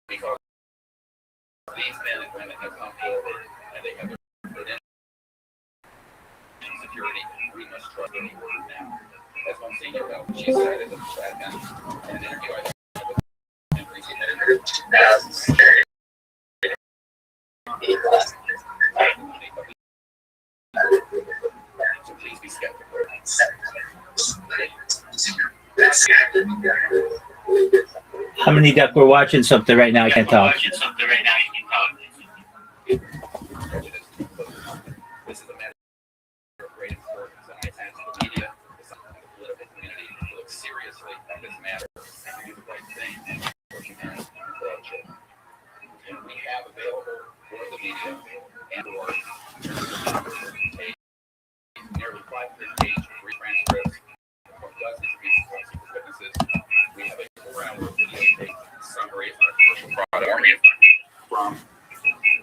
Because these men and women have come forward and they have their credentials in security, we must trust any word now. As one senior felt, she said in an interview I did with NBC editor, so please be skeptical. How many duck? We're watching something right now. I can't talk. This is a matter of great importance, and I ask the media, the political community, to look seriously at this matter and do the right thing for humanity and for our children. And we have available for the media and for nearly 500-page transcripts from dozens of these witnesses. We have a 4-hour videotape summary of our commercial product from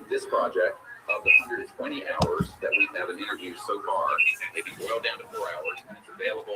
this project. Of the 120 hours that we've had an interview so far, maybe boiled down to 4 hours, and it's available.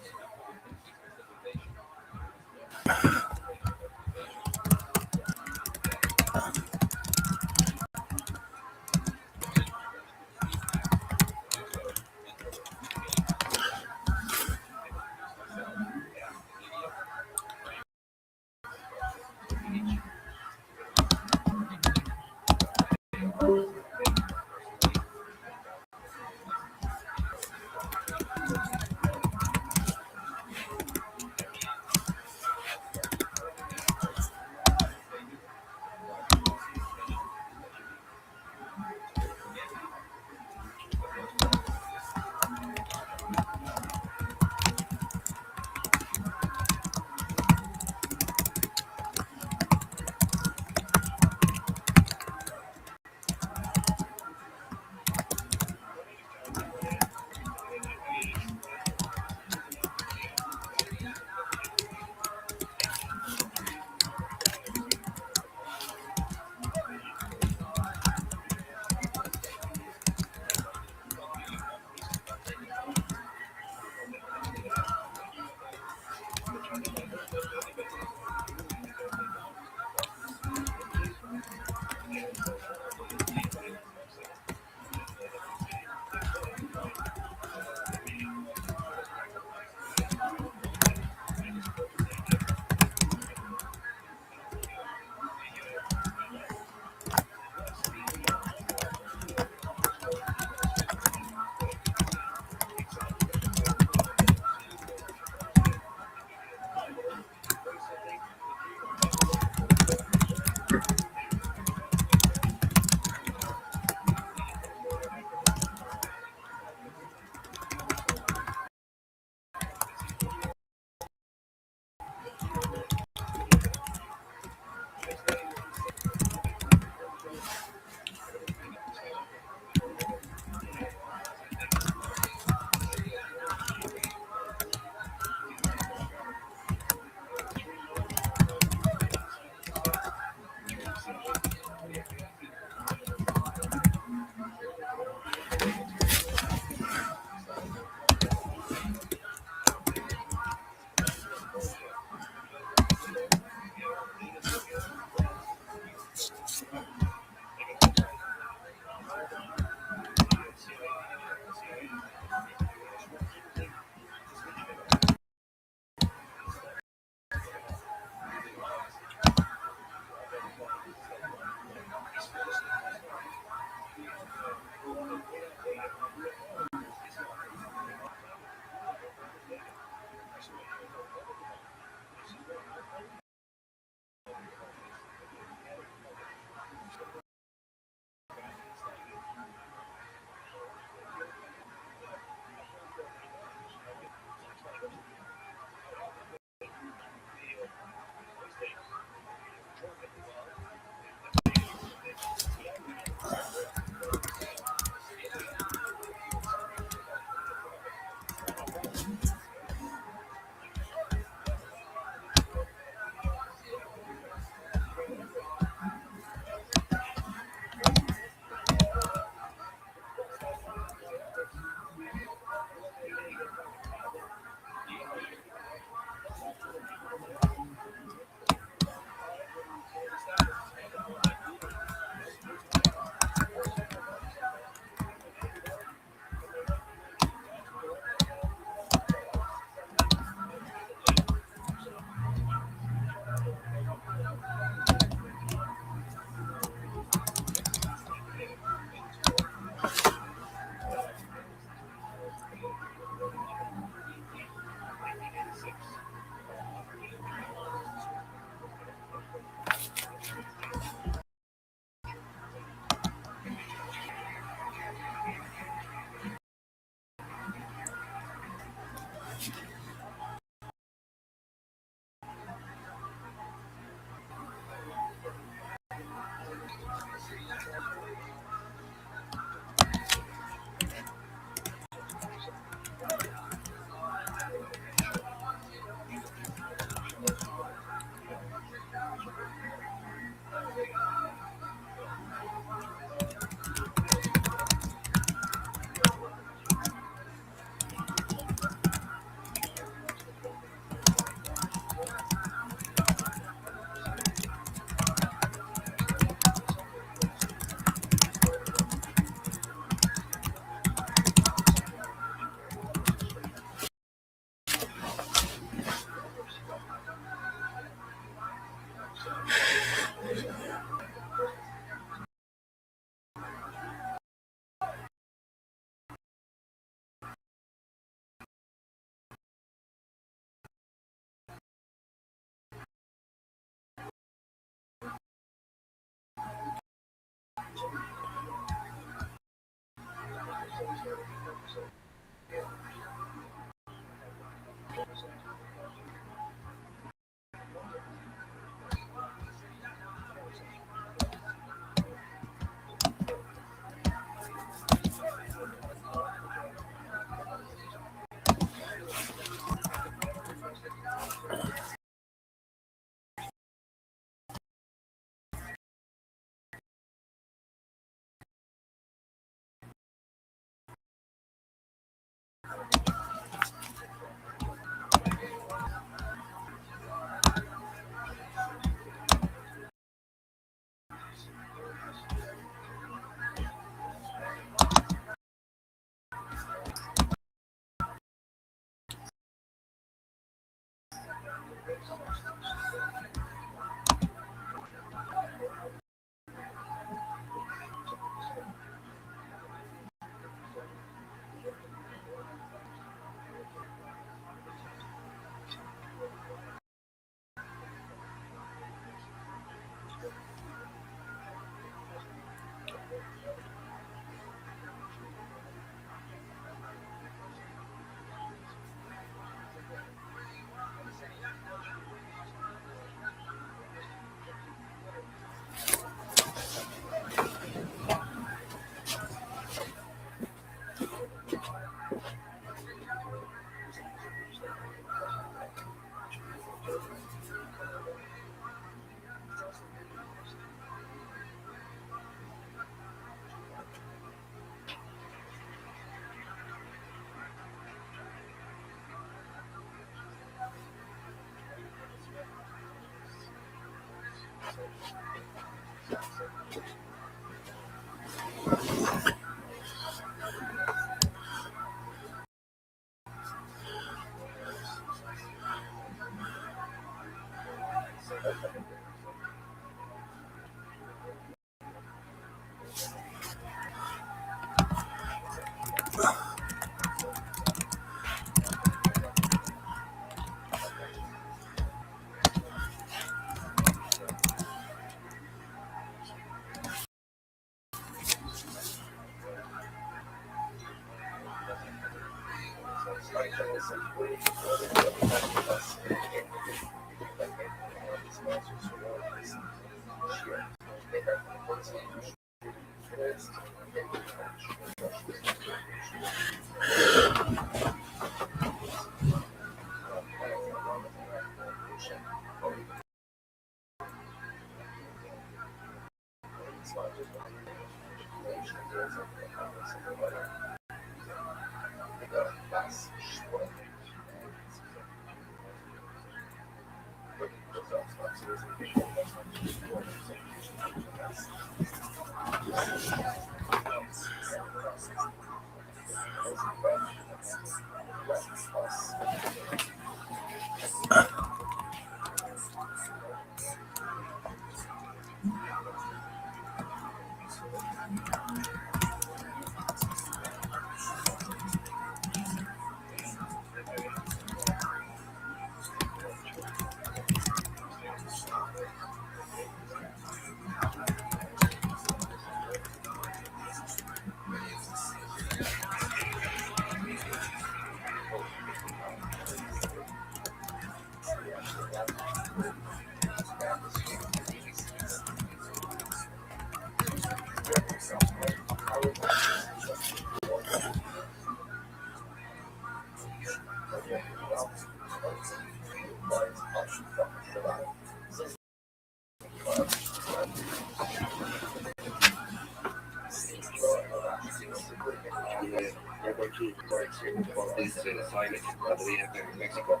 Mexico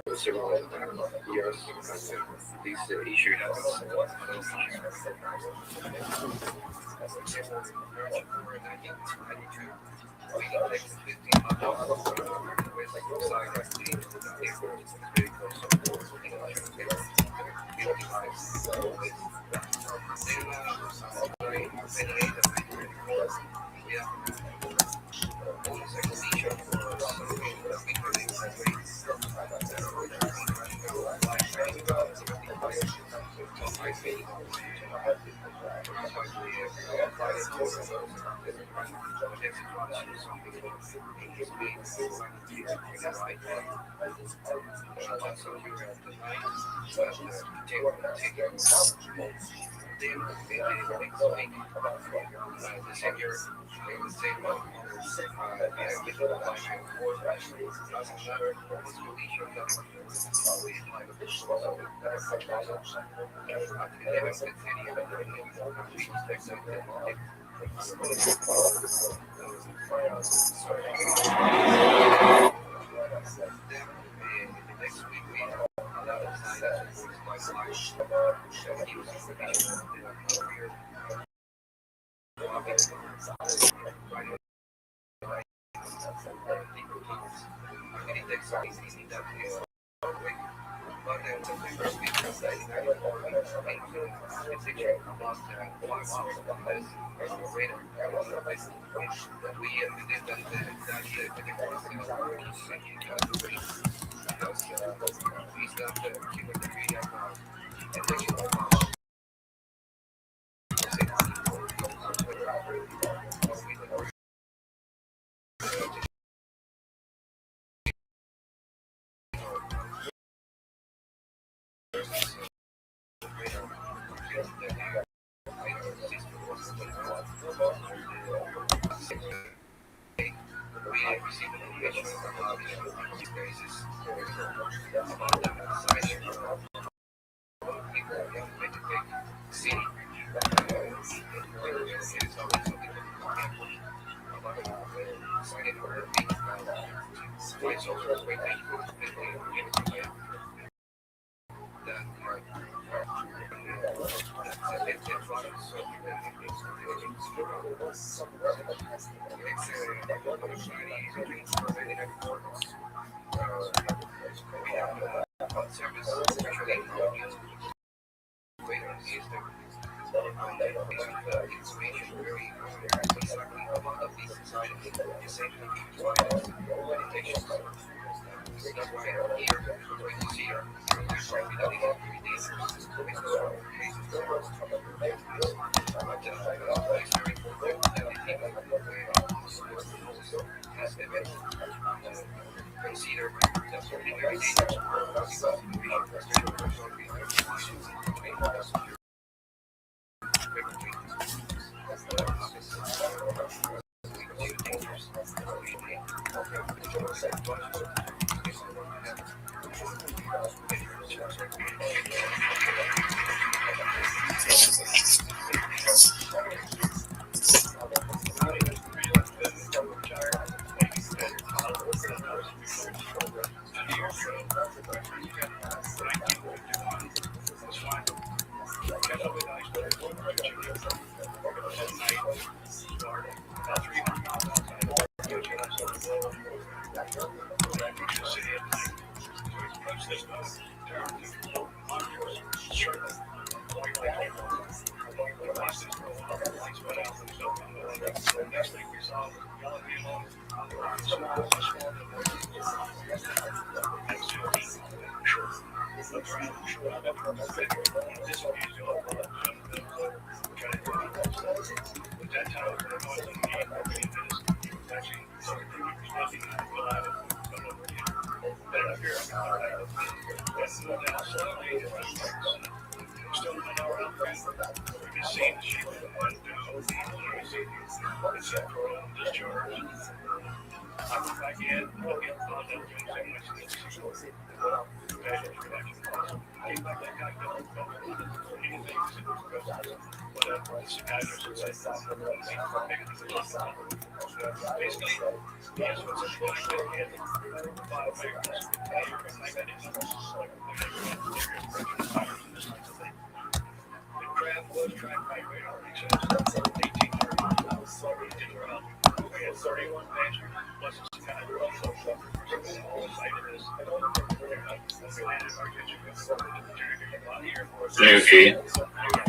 for several years. This issue happens a lot.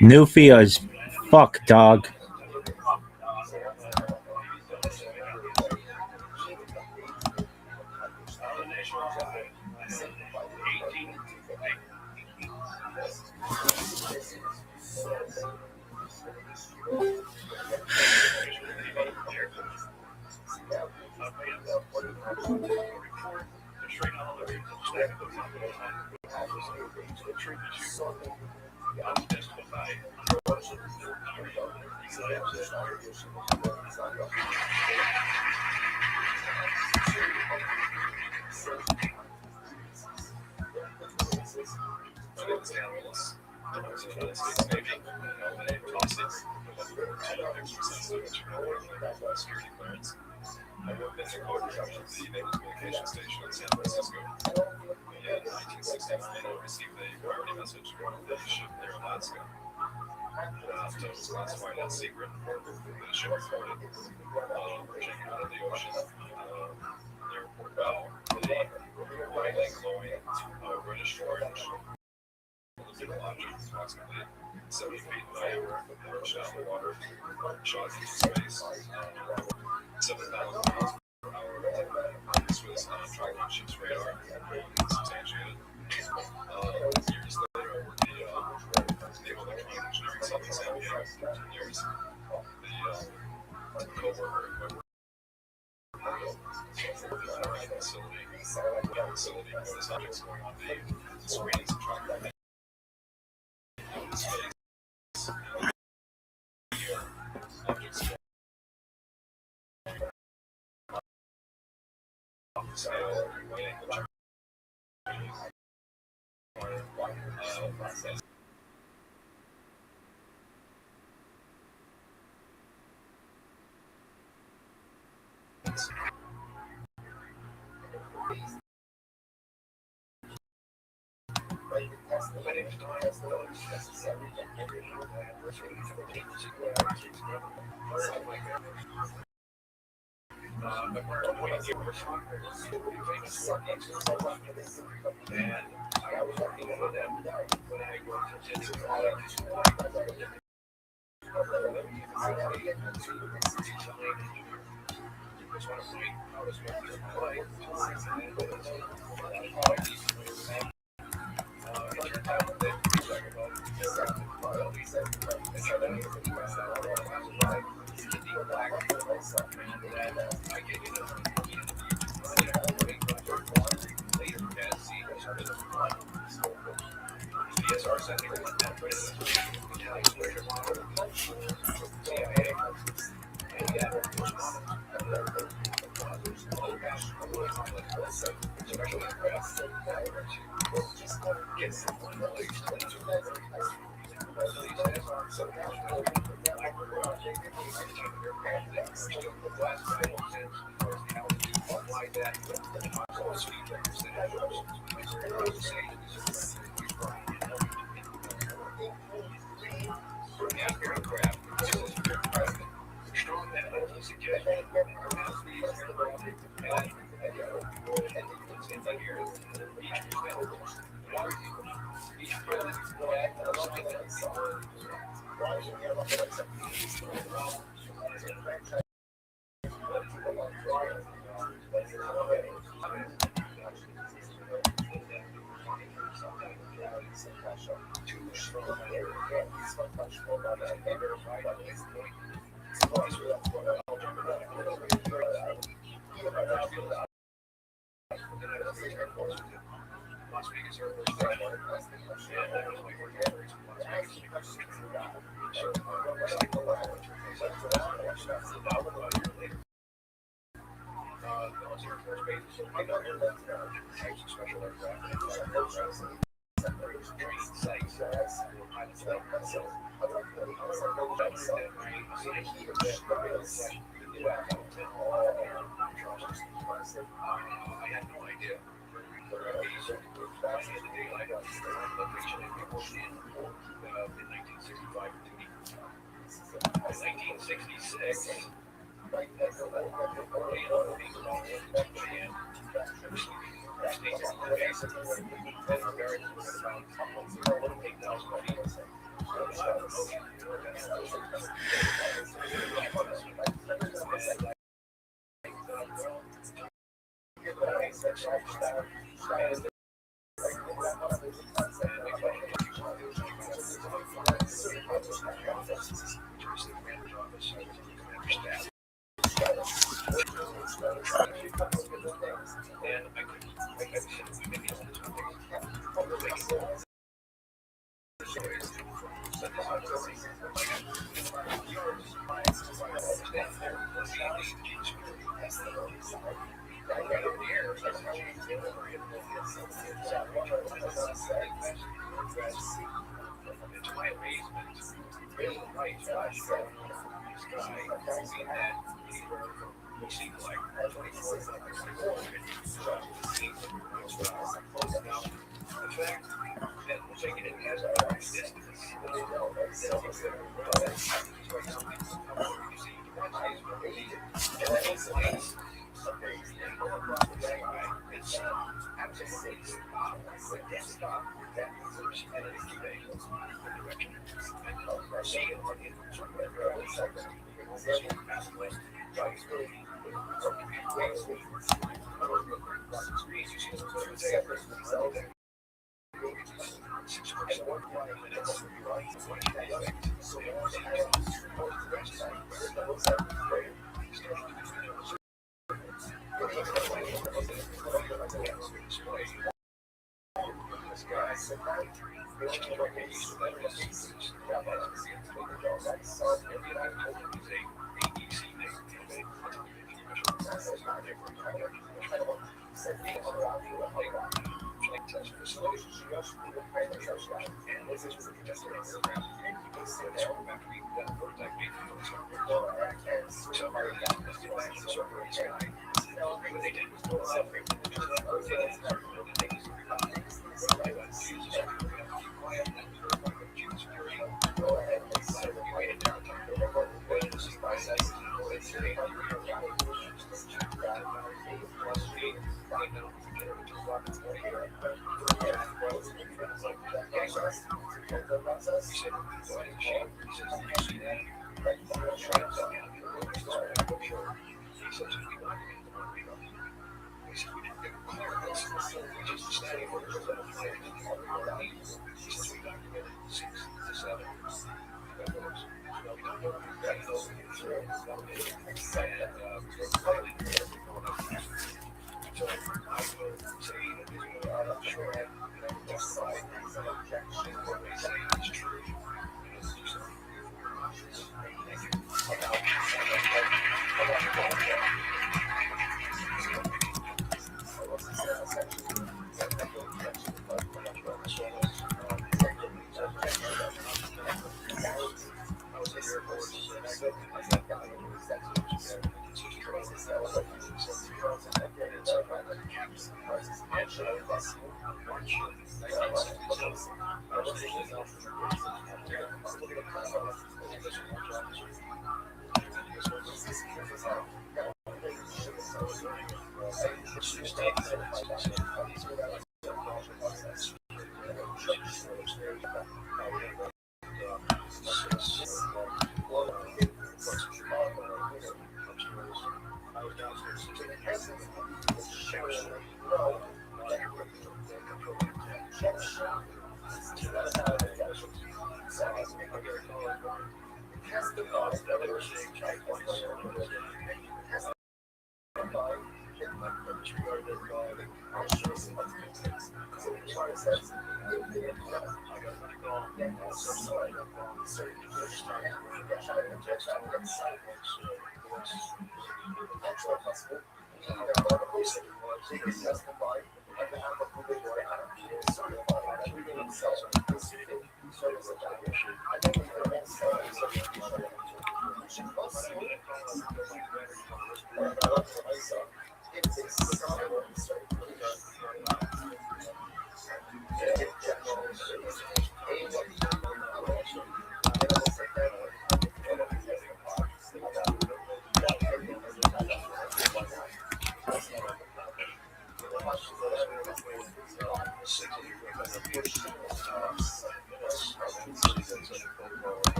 Newfie is fuck, dog. Security clearance. I worked as a co-director of the Naval Communications Station in San Francisco. In 1969, I received a priority message from the ship near Alaska. It was classified as secret. The ship reported merging out of the ocean near Port Bow, a white glowing reddish orange object, approximately 70 feet in diameter, shallow water, shot into space, 7,000 miles per hour. This was tracked on ship's radar, substantiated. Years later, I worked the Naval Electronic Engineering Center in San Diego for 10 years. The co-worker equipment facility where this object's going on the screens and track space. Objects scale,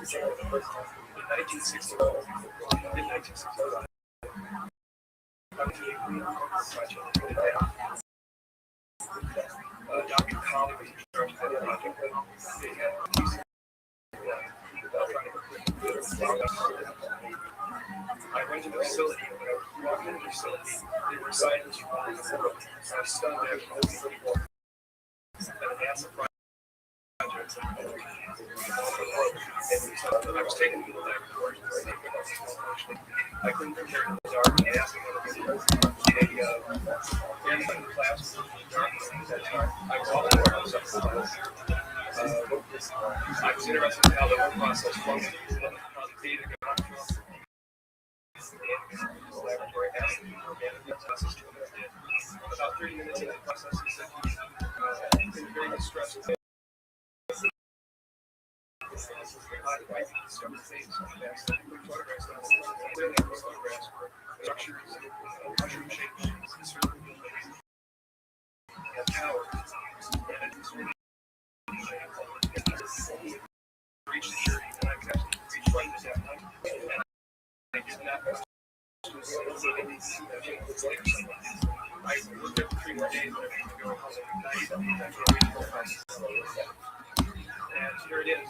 Dr. Colley was in charge of that project. I went to the facility, and when I walked into the facility, there were scientists from all over the world. I was stunned to have people at a NASA project. I was taken to the laboratory. I couldn't compare in the dark and asked them what it was. They in class in the dark at that time. I was all aware of something. I was interested in how the whole process functioned, how the data got from the laboratory asked me the process to understand. About 30 minutes into the process, he said, very distressed. I looked at 3 more days and going home and here it is. 5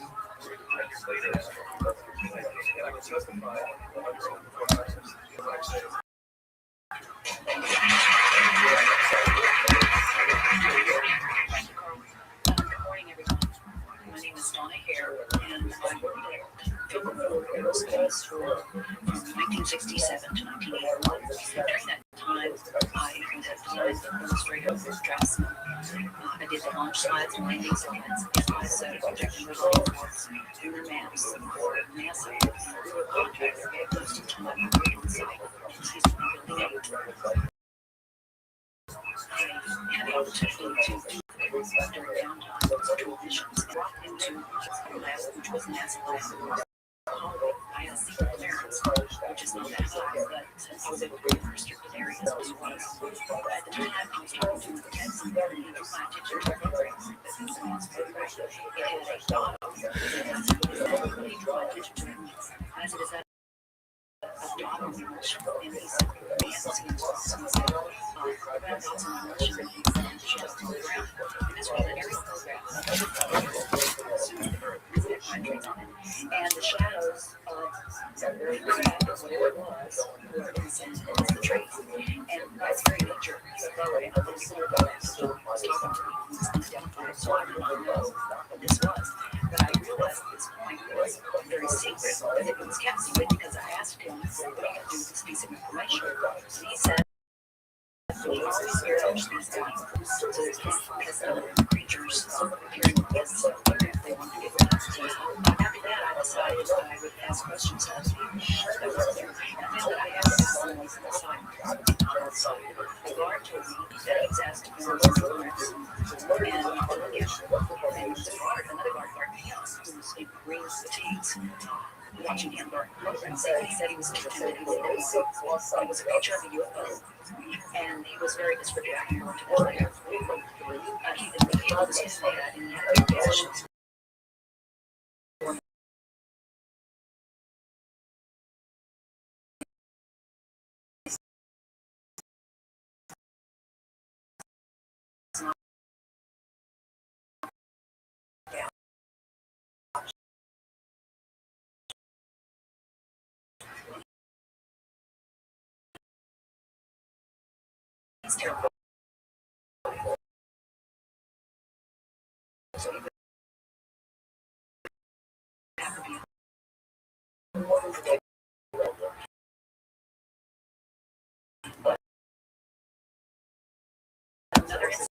years later, and I will testify under oath before Congress. Good morning, everyone. My name is Donna Hare, and I worked at Coca-Cola Aerospace from 1967 to 1981. During that time, I had designed illustrative draftsman. I did the launch slides and landing slides, and I set projected reports and their maps for NASA. We were contracted most of the time on the site. Building up. I had the opportunity to during downtime, dual missions, brought into the lab, which was NASA lab. I had secret clearance, which is not that high, but since I was able to go to restricted areas, which was at the time I was talking to the Texas and he drew my attention to a program that was an advanced program. It had a dot on it, and he drew my attention to it. And I said, "Is that a dot on the emulsion?" And he said, "Yes." And he said, "Red dots on the emulsion, and just on the ground." And this was an aerial program. And the shadows of the Earth, whatever it was, were in the trees. And that's very nature. So by the way, I was there was talking to me identified, so I did not know what this was. But I realized at this point it was very secret, that it was kept secret because I asked him, "What are you going to do with this piece of information?" So he said, "We always urge these guys to test other creatures appearing with this if they want to get back." After that, I decided that I would ask questions of the people that were there. And I found that I had someone on the side. The guard told me that he's asked to go to the programs. And the guard, another guard, who was in green fatigues, watching him guard the program, he said he was intimidated. He was a picture of a UFO. And he was very descriptive. I can go into that later. He was his dad, and he had a questions. It's terrible. So he would have to be another incident.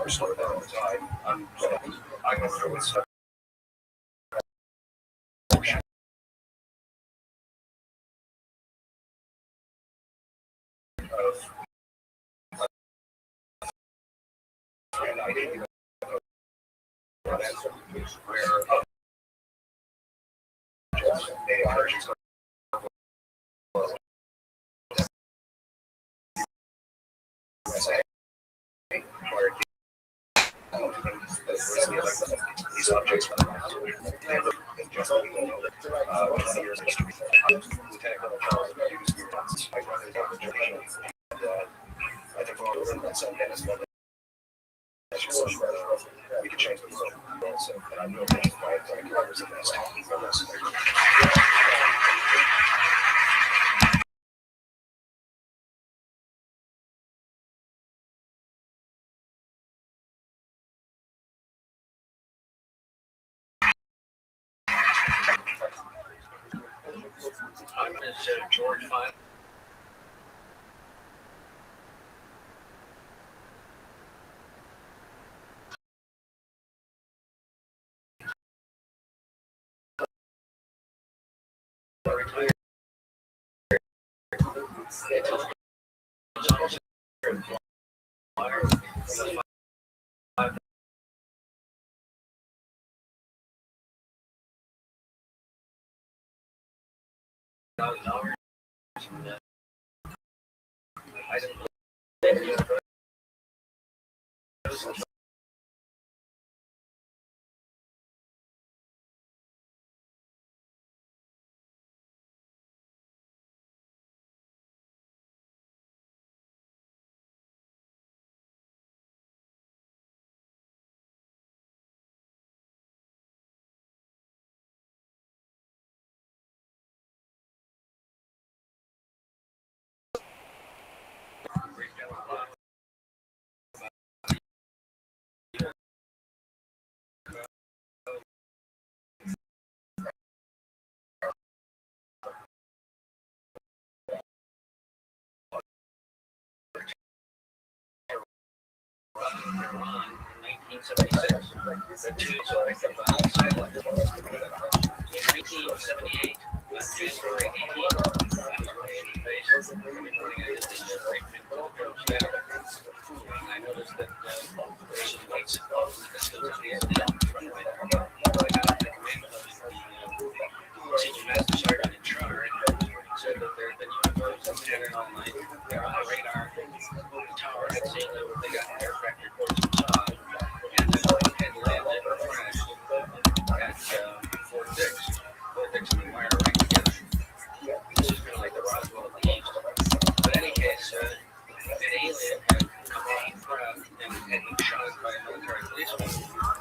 slow down all the time. I go through it. So and I didn't know where they encourage you these objects I think we can change the world. So, and I'm really why Congress and that's talking about this. I'm going to say George Fine. Iran in 1976. The two Soviet silent. In 1978, on January 18th, every morning I did the right-wing cultural staff. And I noticed that there's some whites involved in this right away. I got the command of the senior master sergeant in charge. Said that there had been UFOs scattered all night. They're on the radar. The tower had seen them. They got aircraft reports from Saab. And the plane had landed or crashed at Fort Dix. Fort Dix and the wire right together. This is kind of like the Roswell of the East. But in any case, an alien had come off the ground and had been shot by a military policeman.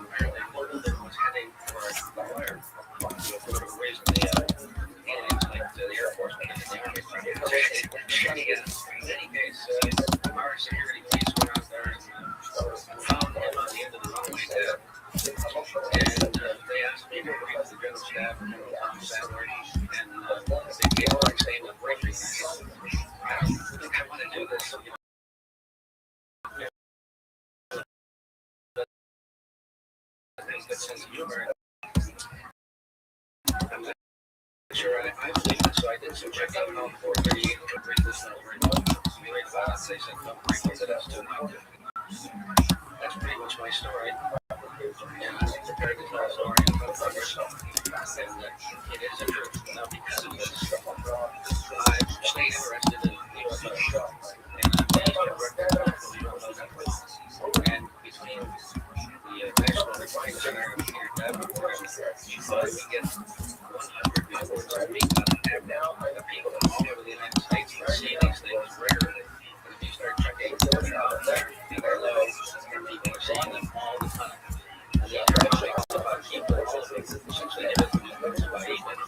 Apparently, one of them was heading for the wire. For the reason the aliens like the Air Force and the Army shenanigans. In any case, our security police went out there and found him on the end of the runway dead. And they asked me to brief the general staff and General Tom Sadler, and they gave a statement briefing. I don't think I want to do this. Good sense of humor. I'm not sure I believe it, so I did some checking on 438 to bring this over and read about it. They said, don't bring it to us tonight. That's pretty much my story. And I'm prepared to tell a story about myself. And it is a truth. Now, because of this, I've stayed interested in UFOs. And I'm and between the National Recording Center and here at Davenport, we get 100 reports a week on the people from all over the United States who see these things regularly. And if you start checking out there, and they're low, and people are seeing them all the time. And the other thing about people is essentially everything is about evening.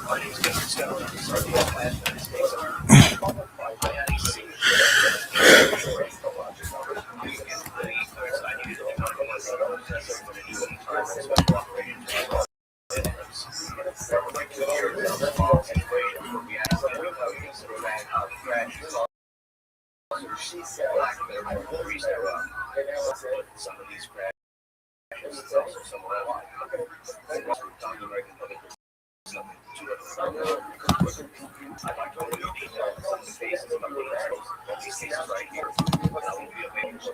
My name is Mr. Stone. I'm sorry, Some of these crashes is also somewhere else. I'd like to go into detail on some of the cases of these cases right here. That will be available.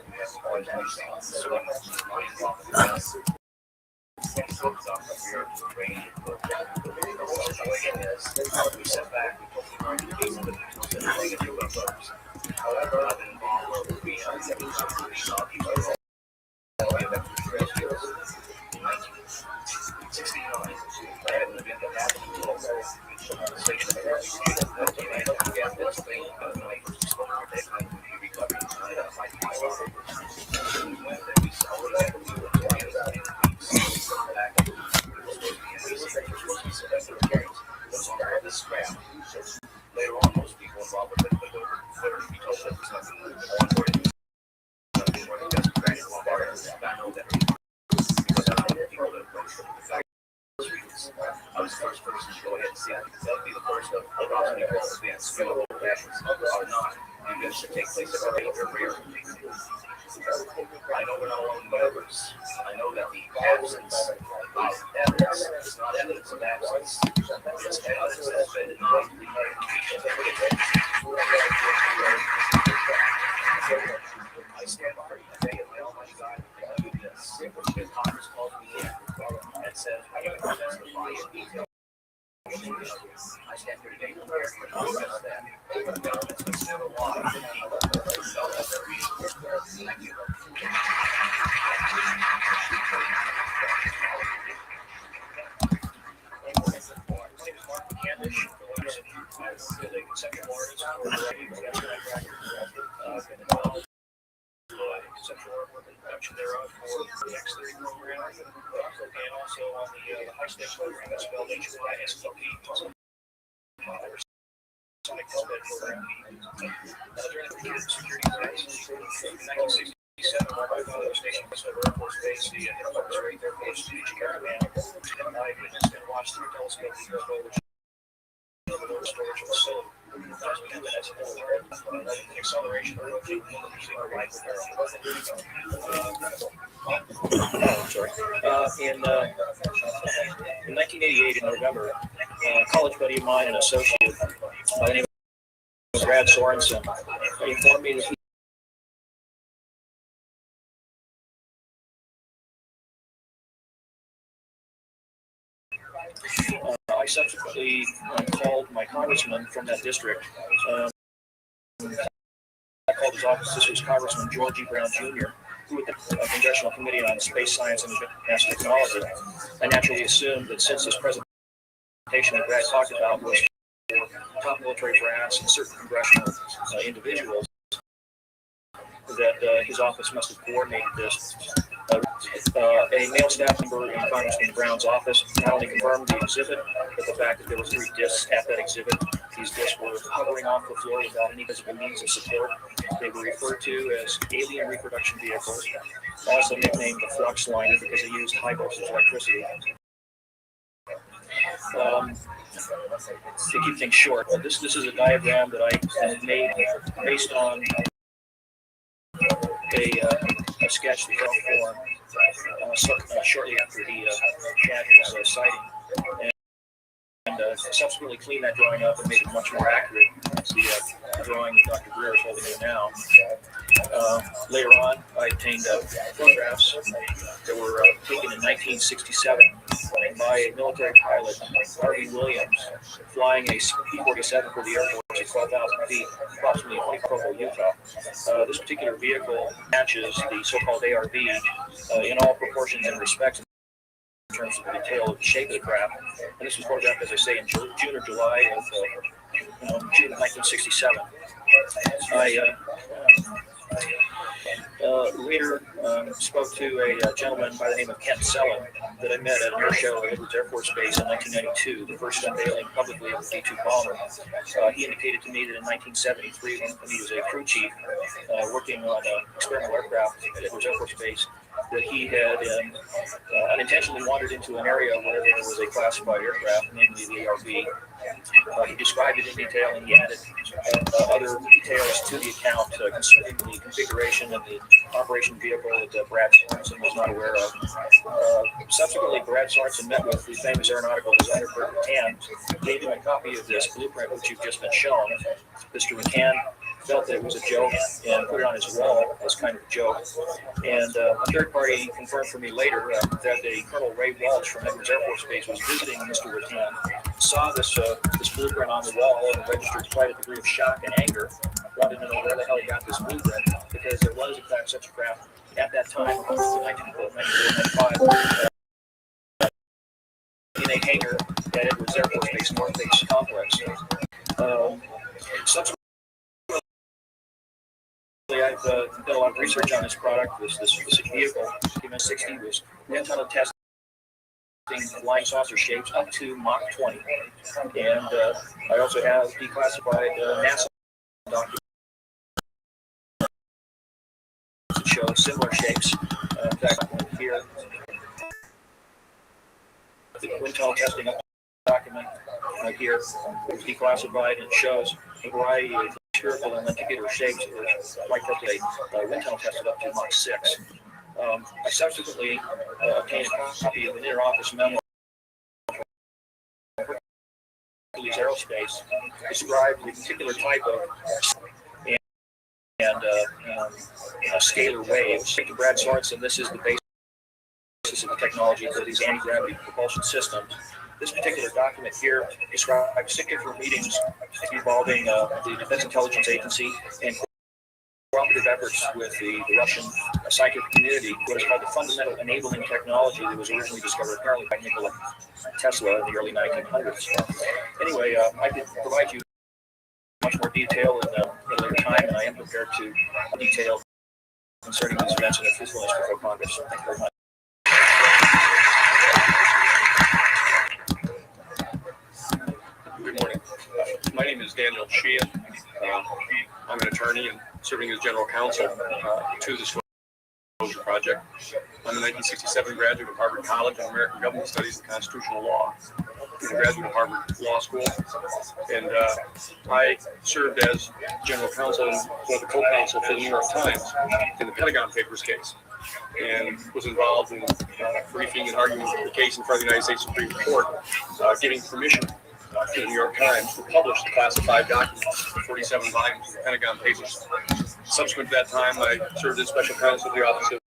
We sat back, however, I've been involved with the later on, most people involved with it would be told that it's not I was the first person to go ahead and see it. That would be the first of approximately 12 events. Fewer crashes are not events that take place every day. They're rare. I know we're not alone in others. I know that the absence of evidence is not evidence of absence. It's evidence that has been denied. I stand before you today and my Almighty God and do this. If Congress calls me in and says, I can testify in detail. I stand here today to just that. The government's been never lied. Thank you. Conceptual artwork and production thereof for the X30 program, and also on the high stakes program that's spelled HYSLP. Sonic Sped program. During the security clearance in 1967, I found the station west of Air Force Base, the Air Force Strategic Air Command, and I witnessed and watched through a telescope the UFO, which storage facility. Acceleration of rotating in 1988, in November, a college buddy of mine, an associate by the name of Brad Sorensen, informed me that he I subsequently called my congressman from that district. I called his office. This was Congressman George E. Brown Jr., who with the Congressional Committee on Space Science and Advanced Technology. I naturally assumed that since this presentation that Brad talked about was for top military brass and certain congressional individuals, that his office must have coordinated this. A male staff member in Congressman Brown's office not only confirmed the exhibit, but the fact that there were 3 discs at that exhibit. These discs were hovering off the floor without any visible means of support. They were referred to as alien reproduction vehicles, also nicknamed the flux liner because they used high voltage electricity. To keep things short, this is a diagram that I made based on a sketch that fell form shortly after he had his sighting, and subsequently cleaned that drawing up and made it much more accurate. That's the drawing that Dr. Greer is holding in now. Later on, I obtained photographs that were taken in 1967 by a military pilot, Harvey Williams, flying a P-47 for the Air Force at 12,000 feet, approximately 20 Provo, Utah. This particular vehicle matches the so-called ARV in all proportions and respects in terms of the detail of the shape of the craft. And this was photographed, as I say, in June or July of June of 1967. I later spoke to a gentleman by the name of Kent Sellen that I met at an air show at Edwards Air Force Base in 1992, the first unveiling publicly of the D-2 bomber. He indicated to me that in 1973, when he was a crew chief working on experimental aircraft at Edwards Air Force Base, that he had unintentionally wandered into an area where there was a classified aircraft, namely the ARV. He described it in detail, and he added other details to the account concerning the configuration of the operation vehicle that Brad Sorensen was not aware of. Subsequently, Brad Sorensen met with the famous aeronautical designer Bert McCann, gave him a copy of this blueprint, which you've just been shown. Mr. McCann felt that it was a joke and put it on his wall as kind of a joke. And a third party confirmed for me later that a Colonel Ray Walsh from Edwards Air Force Base was visiting Mr. McCann, saw this blueprint on the wall and registered quite a degree of shock and anger, wanted to know where the hell he got this blueprint, because there was in fact such a craft at that time, in 1995, in a hangar at Edwards Air Force Base, North Base Complex. Subsequently, I've done a lot of research on this product, this vehicle. MS-60 was antenna testing flying saucer shapes up to Mach 20. And I also have declassified NASA documents that show similar shapes. In fact, here, the wind tunnel testing document right here is declassified, and it shows a variety of spherical and lenticular shapes that were like that wind tunnel tested up to Mach 6. I subsequently obtained a copy of an inter-office memo from Aerospace, described the particular type of scalar waves. To Brad Sorensen, this is the basis of the technology for these anti-gravity propulsion systems. This particular document here describes 6 different meetings involving the Defense Intelligence Agency and cooperative efforts with the Russian scientific community, what is called the fundamental enabling technology that was originally discovered apparently by Nikola Tesla in the early 1900s. Anyway, I could provide you much more detail in a later time, and I am prepared to detail concerning these events in a physical history for Congress. Thank you very much. Good morning. My name is Daniel Sheehan. I'm an attorney and serving as general counsel to this disclosure project. I'm a 1967 graduate of Harvard College in American Government Studies and Constitutional Law. I'm a graduate of Harvard Law School, and I served as general counsel and one of the co-counsel for the New York Times in the Pentagon Papers case, and was involved in briefing and arguing the case in front of the United States Supreme Court, giving permission to the New York Times to publish the classified documents, 47 volumes of the Pentagon Papers. Subsequent to that time, I served as special counsel to the Office of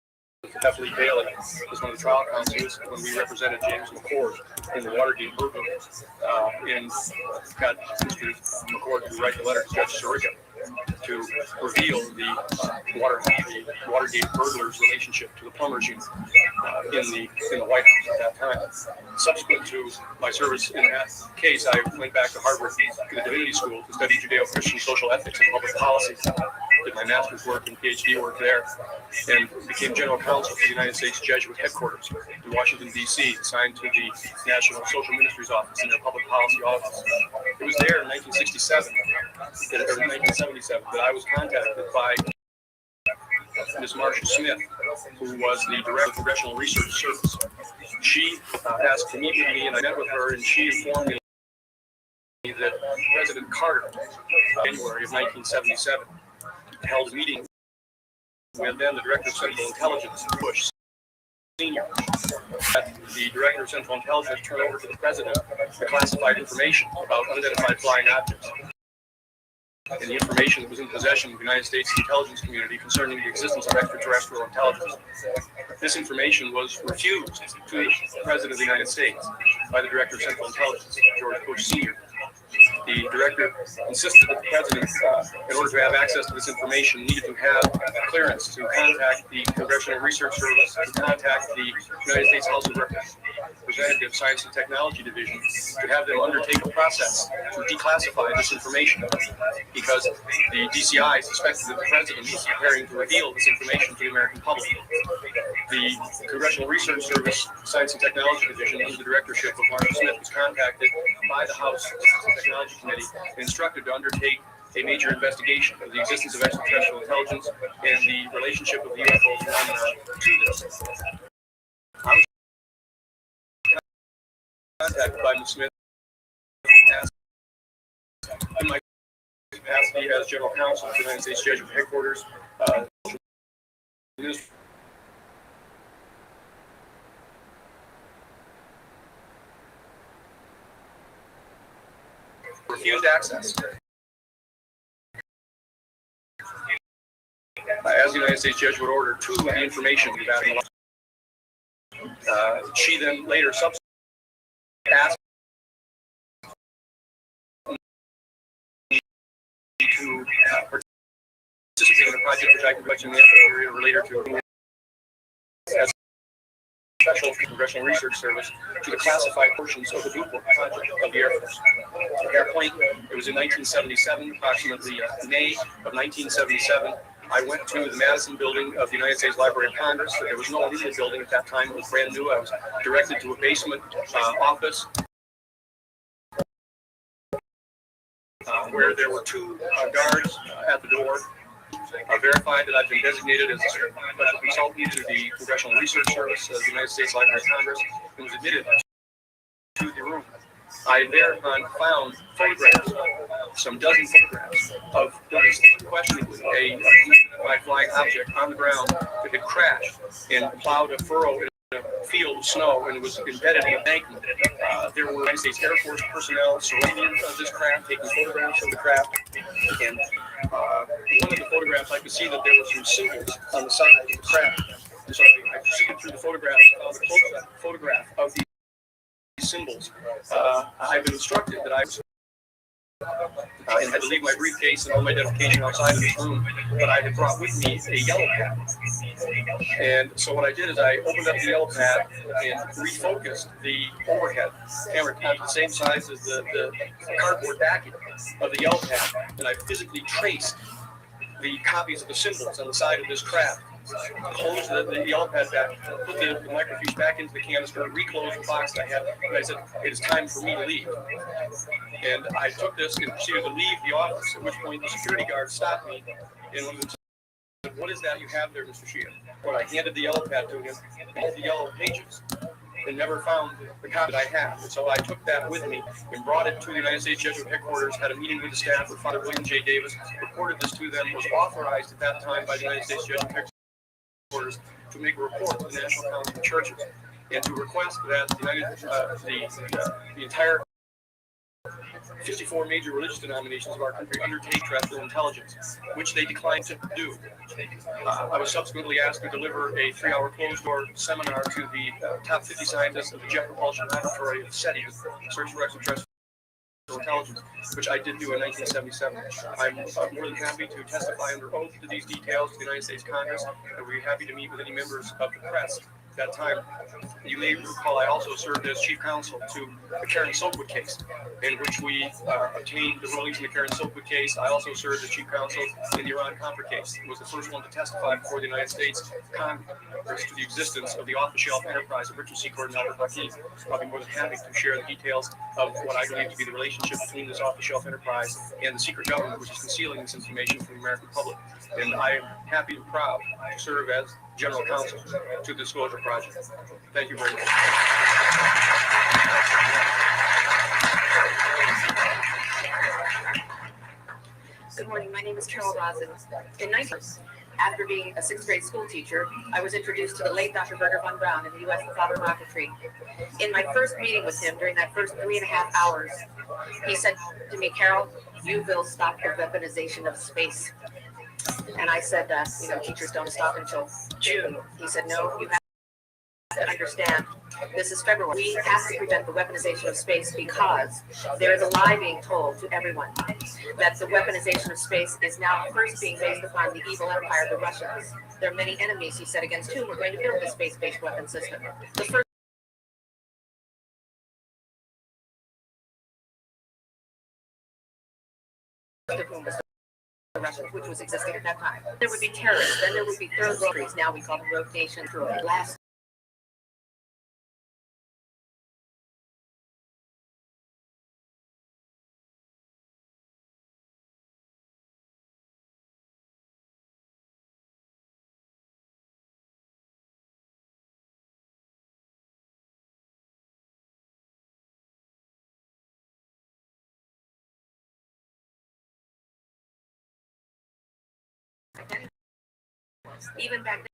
F. Lee Bailey as one of the trial counsels when we represented James McCord in the Watergate movement, and got Mr. McCord to write the letter to Judge Sirica to reveal the Watergate burglars' relationship to the plumbers union in the White House at that time. Subsequent to my service in that case, I went back to Harvard to the Divinity School to study Judeo-Christian social ethics and public policy. Did my master's work and PhD work there, and became general counsel for the United States Jesuit headquarters in Washington, D.C., assigned to the National Social Ministries Office in their public policy office. It was there in 1967, or 1977, that I was contacted by Ms. Marcia Smith, who was the director of Congressional Research Service. She asked to meet with me, and I met with her, and she informed me that President Carter, in January of 1977, held a meeting with then the Director of Central Intelligence, Bush Sr. The Director of Central Intelligence turned over to the President the classified information about unidentified flying objects and the information that was in possession of the United States intelligence community concerning the existence of extraterrestrial intelligence. This information was refused to the President of the United States by the Director of Central Intelligence, George Bush Sr. The director insisted that the president, in order to have access to this information, needed to have clearance to contact the Congressional Research Service, to contact the United States House of Representatives Science and Technology Division, to have them undertake a process to declassify this information, because the DCI suspected that the president was preparing to reveal this information to the American public. The Congressional Research Service Science and Technology Division, under the directorship of Marcia Smith, was contacted by the House Technology Committee and instructed to undertake a major investigation of the existence of extraterrestrial intelligence and the relationship of the UFO phenomena to this. I was contacted by Ms. Smith in my capacity as General Counsel of the United States Jesuit Headquarters. Refused access. As the United States Jesuit order to the information we've had. She then later asked to participate in a project which I conducted in the area related to as special Congressional Research Service to the classified portions of the Newport project of the Air Force. Airplane, it was in 1977, approximately May of 1977. I went to the Madison building of the United States Library of Congress. There was no immediate building at that time. It was brand new. I was directed to a basement office where there were two guards at the door. Verified that I've been designated as a special consultant to the Congressional Research Service of the United States Library of Congress and was admitted to the room. I thereupon found photographs, some dozen photographs of what is unquestionably a flying object on the ground that had crashed and plowed a furrow in a field of snow and it was embedded in a embankment. There were United States Air Force personnel surrounding this craft, taking photographs of the craft. And one of the photographs, I could see that there were some symbols on the side of the craft. And so I proceeded through the photograph and found a close-up photograph of these symbols. I've been instructed that I was and had to leave my briefcase and all my identification outside of this room, but I had brought with me a yellow pad. And so what I did is I opened up the yellow pad and refocused the overhead camera onto the same size as the cardboard backing of the yellow pad, and I physically traced the copies of the symbols on the side of this craft. Closed the yellow pad back, put the microfiche back into the canister, reclosed the box that I had, and I said, it is time for me to leave. And I took this and proceeded to leave the office, at which point the security guard stopped me and said, what is that you have there, Mr. Shea? Well, I handed the yellow pad to him, and the yellow pages, and never found the copy that I had. And so I took that with me and brought it to the United States Jesuit Headquarters, had a meeting with the staff with Father William J. Davis, reported this to them, was authorized at that time by the United States Jesuit Headquarters to make a report to the National Council of Churches and to request that the entire 54 major religious denominations of our country undertake terrestrial intelligence, which they declined to do. I was subsequently asked to deliver a 3-hour closed-door seminar to the top 50 scientists of the Jet Propulsion Laboratory of SETI, Search for Extraterrestrial Intelligence, which I did do in 1977. I'm more than happy to testify under oath to these details to the United States Congress, and we're happy to meet with any members of the press. At that time, you may recall I also served as chief counsel to the Karen Silkwood case, in which we obtained the rulings in the Karen Silkwood case. I also served as chief counsel in the Iran-Contra case. I was the first one to testify before the United States Congress to the existence of the off-the-shelf enterprise of Richard C. Gordon and Albert Bucky. I'll be more than happy to share the details of what I believe to be the relationship between this off-the-shelf enterprise and the secret government, which is concealing this information from the American public. And I am happy and proud to serve as General Counsel to the Disclosure Project. Thank you very much. Good morning. My name is Carol Rosin. In 19 after being a 6th grade school teacher, I was introduced to the late Dr. Berger von Braun in the U.S. Father Rocketry. In my first meeting with him, during that first 3.5 hours, he said to me, Carol, you will stop the weaponization of space. And I said, teachers don't stop until June. He said, no, you have to understand, this is February. We have to prevent the weaponization of space because there is a lie being told to everyone that the weaponization of space is now first being based upon the evil empire, the Russians. There are many enemies, he said, against whom we're going to build a space-based weapon system. The first of whom was the Russians, which was existing at that time. There would be terrorists, then there would be third world countries. Now we call them rogue nations. Last Even back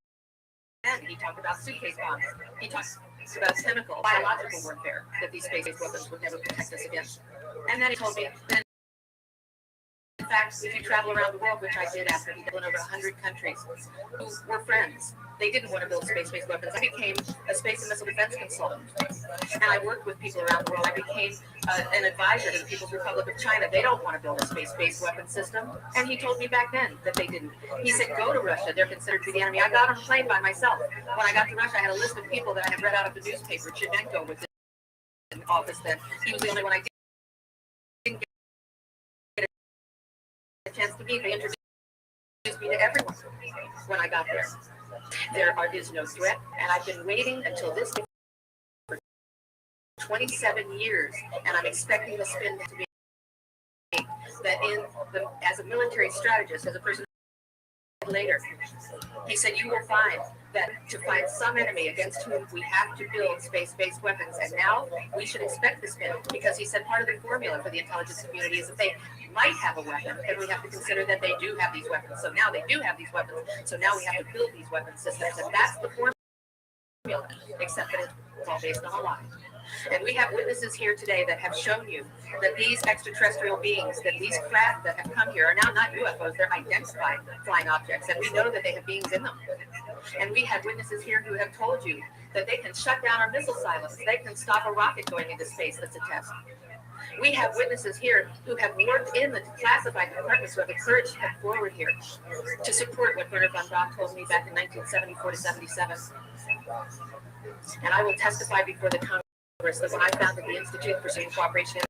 then, he talked about suitcase bombs. He talked about chemical, biological warfare, that these space-based weapons would never protect us against. And then he told me that, in fact, if you travel around the world, which I did after he did in over 100 countries, who were friends, they didn't want to build space-based weapons. I became a space and missile defense consultant, and I worked with people around the world. I became an advisor to the People's Republic of China. They don't want to build a space-based weapon system, and he told me back then that they didn't. He said, go to Russia. They're considered to be the enemy. I got on a plane by myself. When I got to Russia, I had a list of people that I had read out of the newspaper. Chernenko was in office then. He was the only one I didn't get a chance to meet. They introduced me to everyone when I got there. There is no threat, and I've been waiting until this day for 27 years, and I'm expecting the spin to be that as a military strategist, as a person later, he said you will find that to find some enemy against whom we have to build space-based weapons, and now we should expect the spin, because he said part of the formula for the intelligence community is that they might have a weapon, and we have to consider that they do have these weapons. So now they do have these weapons, so now we have to build these weapon systems, and that's the formula, except that it's all based on a lie. And we have witnesses here today that have shown you that these extraterrestrial beings, that these craft that have come here are now not UFOs, they're identified flying objects, and we know that they have beings in them. And we have witnesses here who have told you that they can shut down our missile silos, they can stop a rocket going into space that's a test. We have witnesses here who have worked in the classified departments who have the courage to come forward here to support what Werner von Braun told me back in 1974 to 77. And I will testify before the Congress that when I founded the Institute for Student Cooperation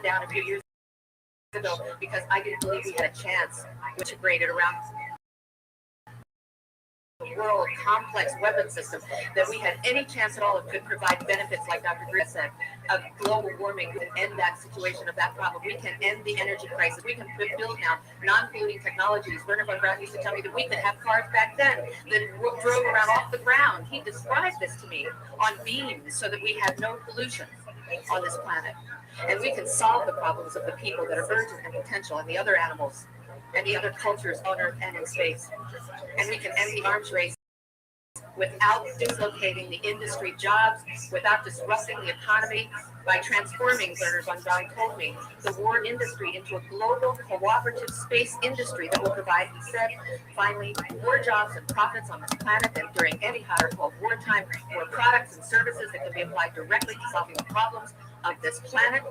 down a few years ago, because I didn't believe we had a chance, which integrated around the world complex weapon system, that we had any chance at all it could provide benefits, like Dr. Grit said, of global warming. We can end that situation of that problem. We can end the energy crisis. We can build now non-polluting technologies. Werner von Braun used to tell me that we could have cars back then that drove around off the ground. He described this to me on beams so that we had no pollution on this planet. And we can solve the problems of the people that are urgent and potential, and the other animals and the other cultures on Earth and in space. And we can end the arms race without dislocating the industry jobs, without disrupting the economy, by transforming, Werner von Braun told me, the war industry into a global cooperative space industry that will provide, he said, finally, more jobs and profits on this planet than during any hot or cold wartime, more products and services that can be applied directly to solving the problems of this planet.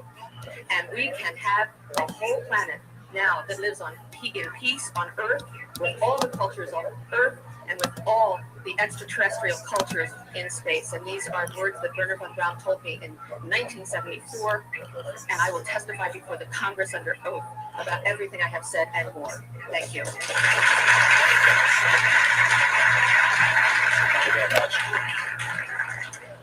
And we can have a whole planet now that lives in peace on Earth, with all the cultures on Earth, and with all the extraterrestrial cultures in space. And these are words that Werner von Braun told me in 1974, and I will testify before the Congress under oath about everything I have said and more. Thank you. Thank you very much.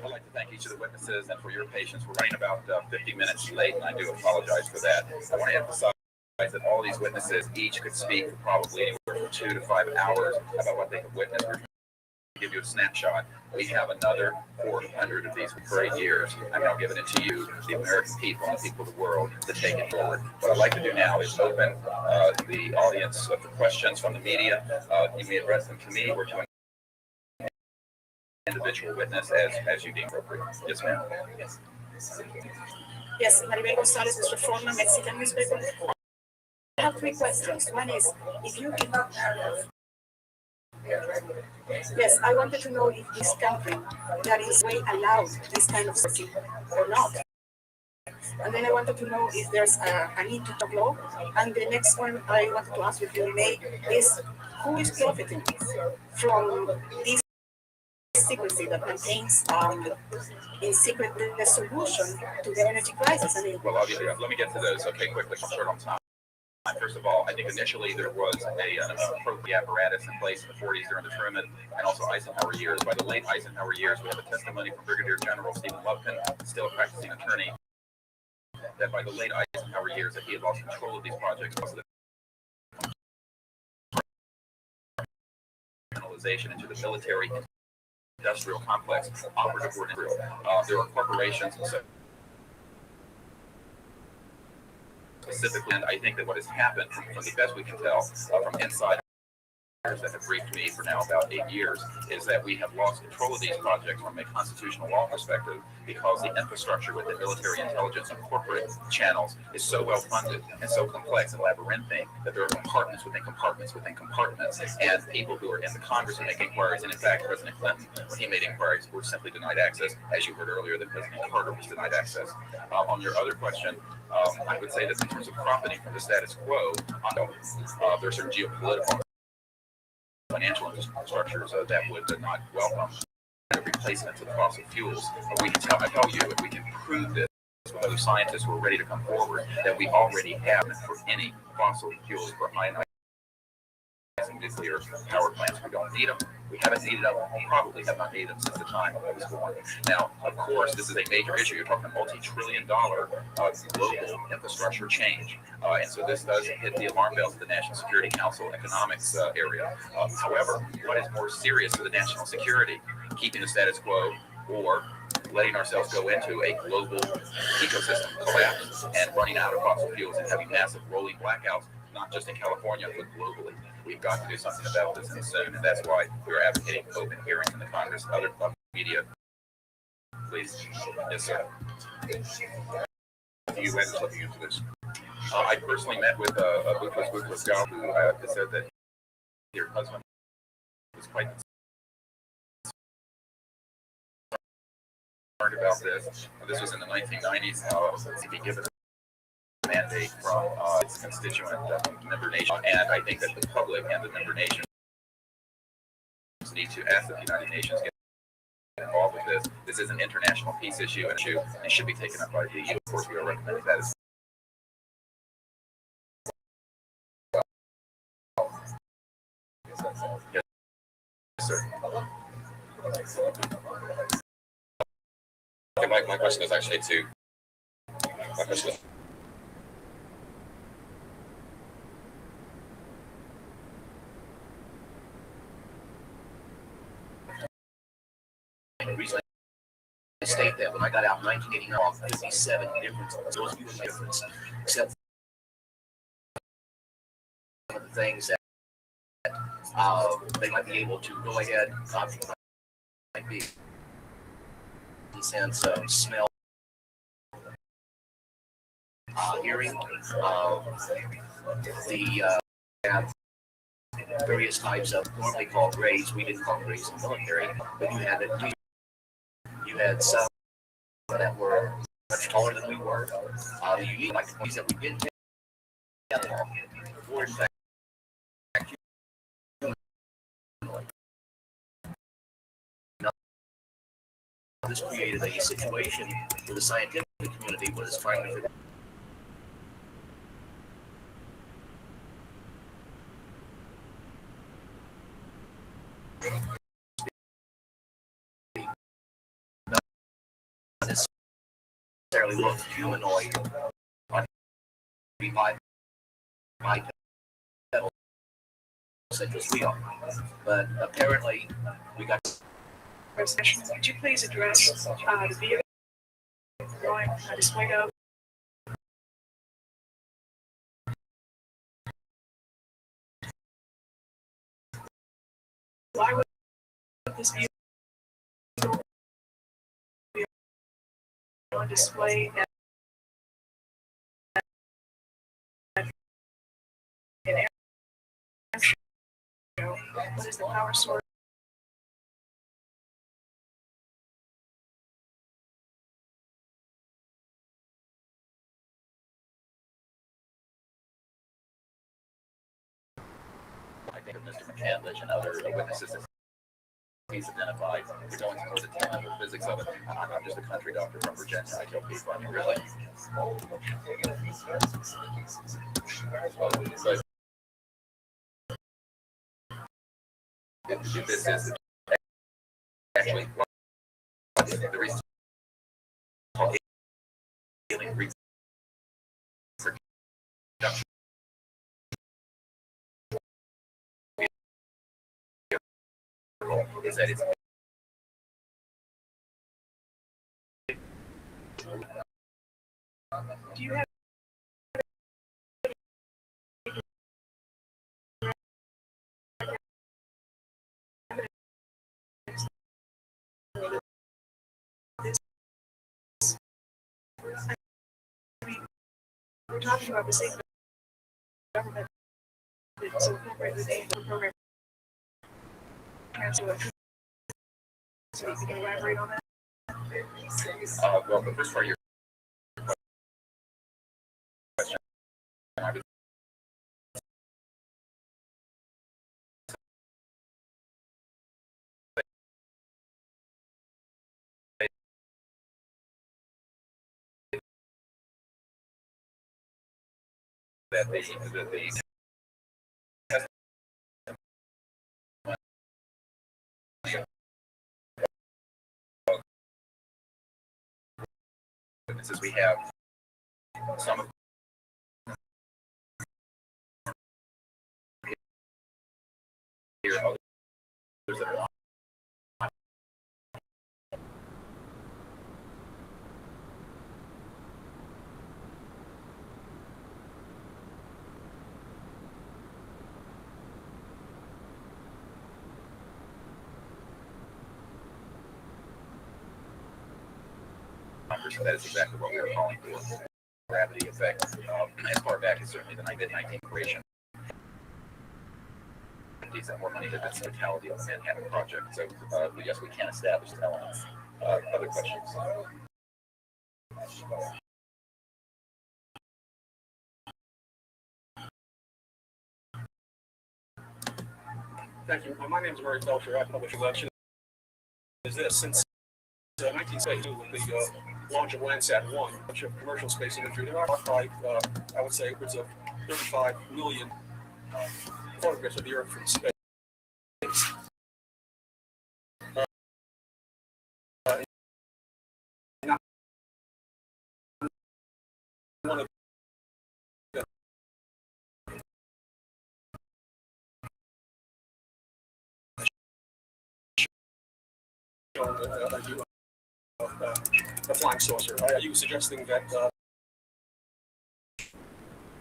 I'd like to thank each of the witnesses and for your patience. We're running about 50 minutes late, and I do apologize for that. I want to emphasize that all these witnesses each could speak for probably anywhere from 2 to 5 hours about what they have witnessed. We're trying to give you a snapshot. We have another 400 of these for 8 years. I'm now giving it to you, the American people and the people of the world, to take it forward. What I'd like to do now is open the audience for questions from the media. You may address them to me or to an individual witness as you deem appropriate. Yes, ma'am. Yes, Maribel Gonzalez, is Reforma, Mexican newspaper. I have 3 questions. One is, if you can... Yes, I wanted to know if this country that is way allowed this kind of system or not. And then I wanted to know if there's a need to talk law. And the next one I wanted to ask, if you may, is who is profiting from this secrecy that contains in secret the solution to the energy crisis? I mean, well, let me get to those. Okay, quickly, I'll start on time. First of all, I think initially there was an appropriate apparatus in place in the 40s during the Truman and also Eisenhower years. By the late Eisenhower years, we have a testimony from Brigadier General Stephen Lubkin, still a practicing attorney, that by the late Eisenhower years that he had lost control of these projects because of the criminalization into the military industrial complex operative for Israel. There are corporations and so specifically, and I think that what has happened, from the best we can tell, from inside that have briefed me for now about 8 years is that we have lost control of these projects from a constitutional law perspective because the infrastructure with the military intelligence and corporate channels is so well funded and so complex and labyrinthine that there are compartments within compartments within compartments, and people who are in the Congress who make inquiries, and in fact President Clinton, when he made inquiries, were simply denied access. As you heard earlier, that President Carter was denied access. On your other question, I would say that in terms of profiting from the status quo, there are certain geopolitical financial infrastructures that would not welcome the replacement of fossil fuels. We can I tell you, if we can prove this with other scientists who are ready to come forward, that we already have for any fossil fuels for ionizing nuclear power plants. We don't need them. We haven't needed them. We probably have not needed them since the time I was born. Now, of course, this is a major issue. You're talking multi-trillion-dollar global infrastructure change. And so this does hit the alarm bells of the National Security Council economics area. However, what is more serious to the national security? Keeping the status quo or letting ourselves go into a global ecosystem collapse and running out of fossil fuels and having massive rolling blackouts, not just in California, but globally. We've got to do something about this and soon, and that's why we're advocating open hearings in the Congress and other media. Please. Yes, sir. The UN is looking into this. I personally met with Buchlas gal who said that her husband was quite concerned about this. This was in the 1990s. To be given a mandate from its constituent member nation, and I think that the public and the member nations need to ask that the United Nations get involved with this. This is an international peace issue and should be taken up by the EU. Of course, we are recommending that as yes, sir. Okay, my question is actually to my question is, the reason I state that when I got out in 1989, 57 different difference, except some of the things that they might be able to go ahead, might be in the sense of smell, hearing, have various types of normally called grades. We didn't call grades in the military, but you had it. You had some that were much taller than we were. The unique like the ones that we didn't have were in fact this created a situation where the scientific community was trying to figure not necessarily look humanoid by such as we are, but apparently we got. Could you please address the vehicle going displayed of? Why would this vehicle be on display at an air show? What is the power source? I think of Mr. McCandless and other witnesses that he's identified. We're going to know the technical physics of it. I'm just a country doctor from Virginia. I tell people, I mean, really. But if this is actually the reason called alien reproduction is that it's do you have we're talking about the same government. So incorporate with a program. So you can elaborate on that? Well, the first part of your question, I would say that the witnesses we have, some of here, others that are on. So that is exactly what we were calling for. Gravity effect, as far back as certainly the mid-19th creation. Decent more money than that's the totality of the Manhattan Project. So yes, we can establish the elements. Other questions? Thank you. My name is Murray Felcher. I publish election. Is this since 1972 with the launch of Landsat 1, which of commercial space imagery, there are I would say upwards of 35 million photographs of the Earth from space. One of a flying saucer. Are you suggesting that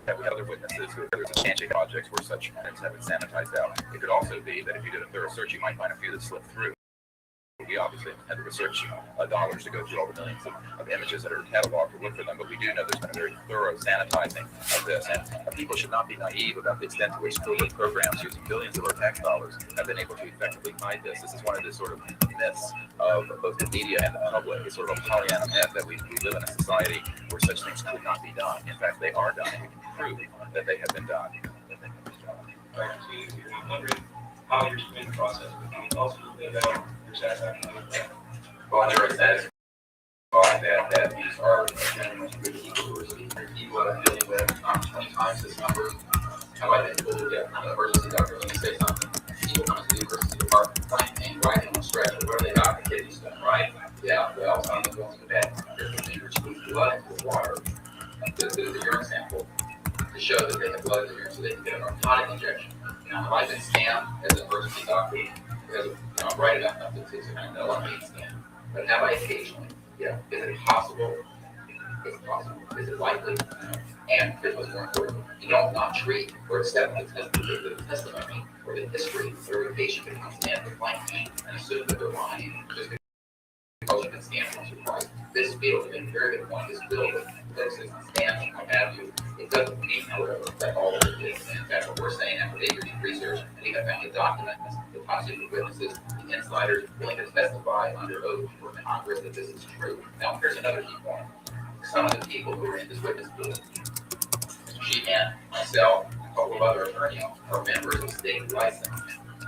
that we have other witnesses who are substantial projects where such items have been sanitized out? It could also be that if you did a thorough search, you might find a few that slipped through. We obviously had the research dollars to go through all the millions of images that are cataloged to look for them, but we do know there's been a very thorough sanitizing of this. And people should not be naive about the extent to which school programs using billions of our tax dollars have been able to effectively hide this. This is one of the sort of myths of both the media and the public. It's sort of a Pollyanna myth that we live in a society where such things could not be done. In fact, they are done, and we can prove that they have been done. How your screening process would be also about your satisfaction. Well, I'm sure that these are genuine good people who are speaking. People that I'm dealing with 20 times this number. How I think people get on the emergency doctor, let me say something. People come to the emergency department, find pain, right in the stretch, where they got the kidney stone, right? Yeah, well, some of them go to the bed. Their fingers squeeze blood into the water. The urine sample to show that they have blood in the urine so they can get a narcotic injection. Now, if I've been scanned as an emergency doctor, because I'm bright enough to kind of know I'm being scanned. But have I occasionally? Yeah. Is it possible? It's possible. Is it likely? No. And here's what's more important. You don't not treat or accept the testimony or the history of every patient that comes in with blank and assume that they're lying just because you've been scanned once or twice. This field, in a very good point, this field of focus, scans, and what have you, it doesn't mean, however, that all of it is. And in fact, what we're saying after 8 years of research, and we have found the documents, the top secret witnesses, the insiders willing to testify under oath for Congress that this is true. Now, here's another key point. Some of the people who are in this witness pool, Mr. Sheehan, myself, and a couple of other attorneys, are members of state licensed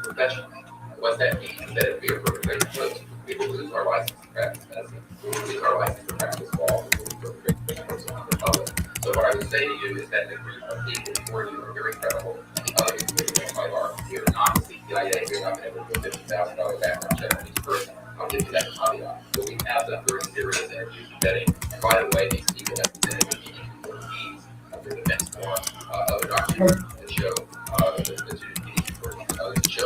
professionals. What that means is that if we are perpetrating drugs, we will lose our license to practice medicine. We will lose our license to practice law. We will perpetrate criminals on the public. So what I would say to you is that the group of people before you are very credible, and the other individuals like are here not the CIA, you're not going to do a $50,000 background check on each person. I'll give you that caveat. But we have done very serious interviews and vetting. And by the way, these people have presented with meetings for the defense form, other documents that show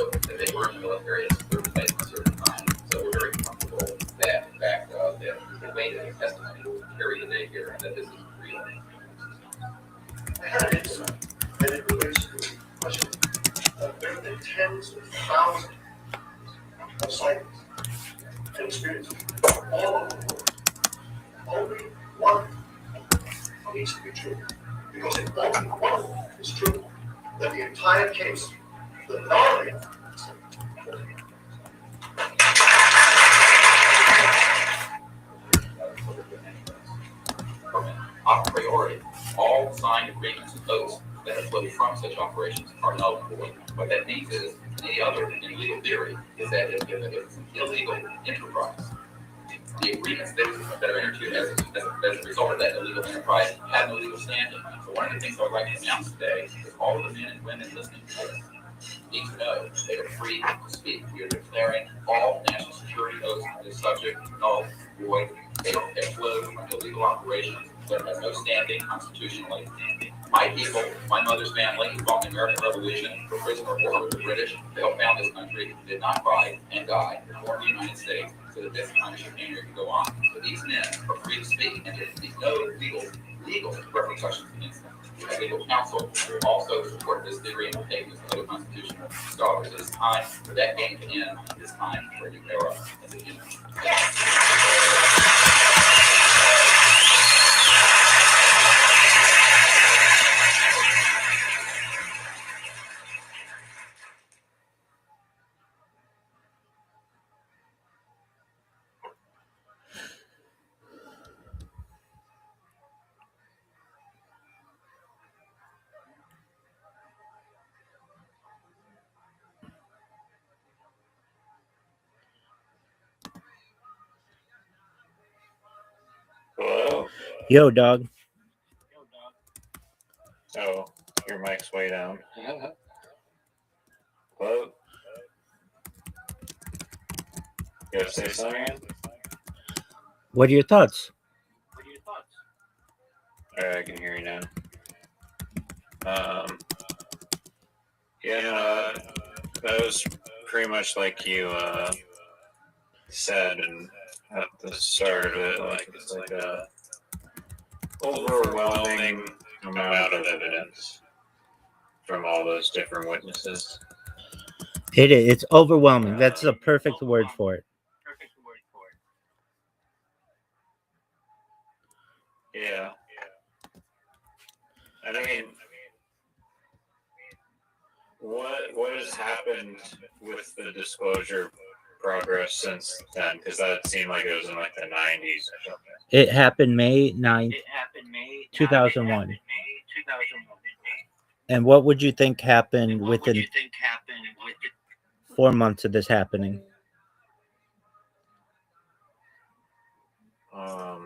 that they were in the military at a certain place at a certain time. So we're very comfortable that, in fact, that the way that the testimony will carry the day here and that this is real. I had an insight, and it relates to the question. There have been tens of thousands of sightings and experiences all over the world. Only one needs to be true. The Because if only one is true, then the entire case will not be. A priori, all signed agreements and oaths that have flowed from such operations are null and void. What that means is, any other in legal theory is that it's an illegal enterprise. The agreements that are entered into as a result of that illegal enterprise have no legal standing. So one of the things I would like to announce today is all of the men and women listening to this need to know they are free to speak. We are declaring all national security oaths on this subject null, void. They flowed from illegal operations that have no standing constitutionally. My people, my mother's family, who fought in the American Revolution, were prisoner of war with the British, they helped found this country, did not fight and die, reformed the United States, so that this kind of chicanery can go on. So these men are free to speak, and there can be no legal repercussions against them. As legal counsel will also support this theory and will take this other constitutional scholars. It is time for that game to end. It is time for a new era in the union. Hello? Yo, dog. Oh, your mic's way down. Hello? You gotta say something? What are your thoughts? Alright, I can hear you now. Yeah, that was pretty much like you said and at the start of it, like it's like a overwhelming amount of evidence from all those different witnesses. It's overwhelming. That's a perfect word for it. Yeah. And I mean, what has happened with the disclosure progress since then? Because that seemed like it was in like the 90s or something. It happened May 9th, 2001. And what would you think happened within 4 months of this happening? I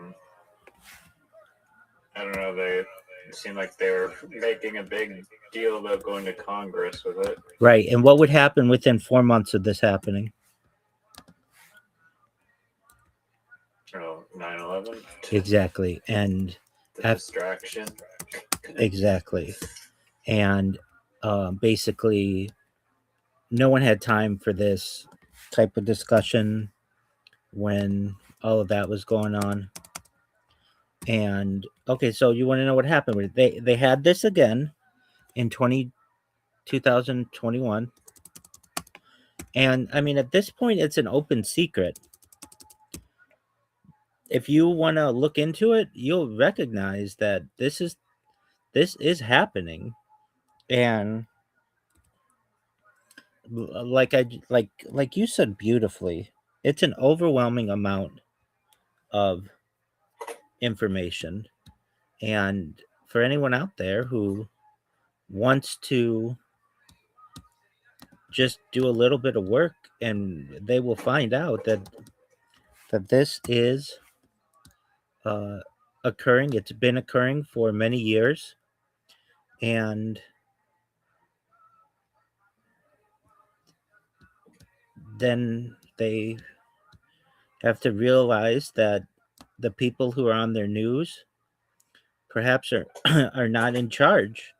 don't know. It seemed like they were making a big deal about going to Congress with it. Right. And what would happen within 4 months of this happening? Oh, 9/11? Exactly. And The distraction. Exactly. And basically, no one had time for this type of discussion when all of that was going on. And okay, so you want to know what happened with it? They had this again in 2021. And I mean, at this point, it's an open secret. If you want to look into it, you'll recognize that this is happening. And like you said beautifully, it's an overwhelming amount of information. And for anyone out there who wants to just do a little bit of work, and they will find out that this is occurring. It's been occurring for many years, and then they have to realize that the people who are on their news perhaps are are not in charge,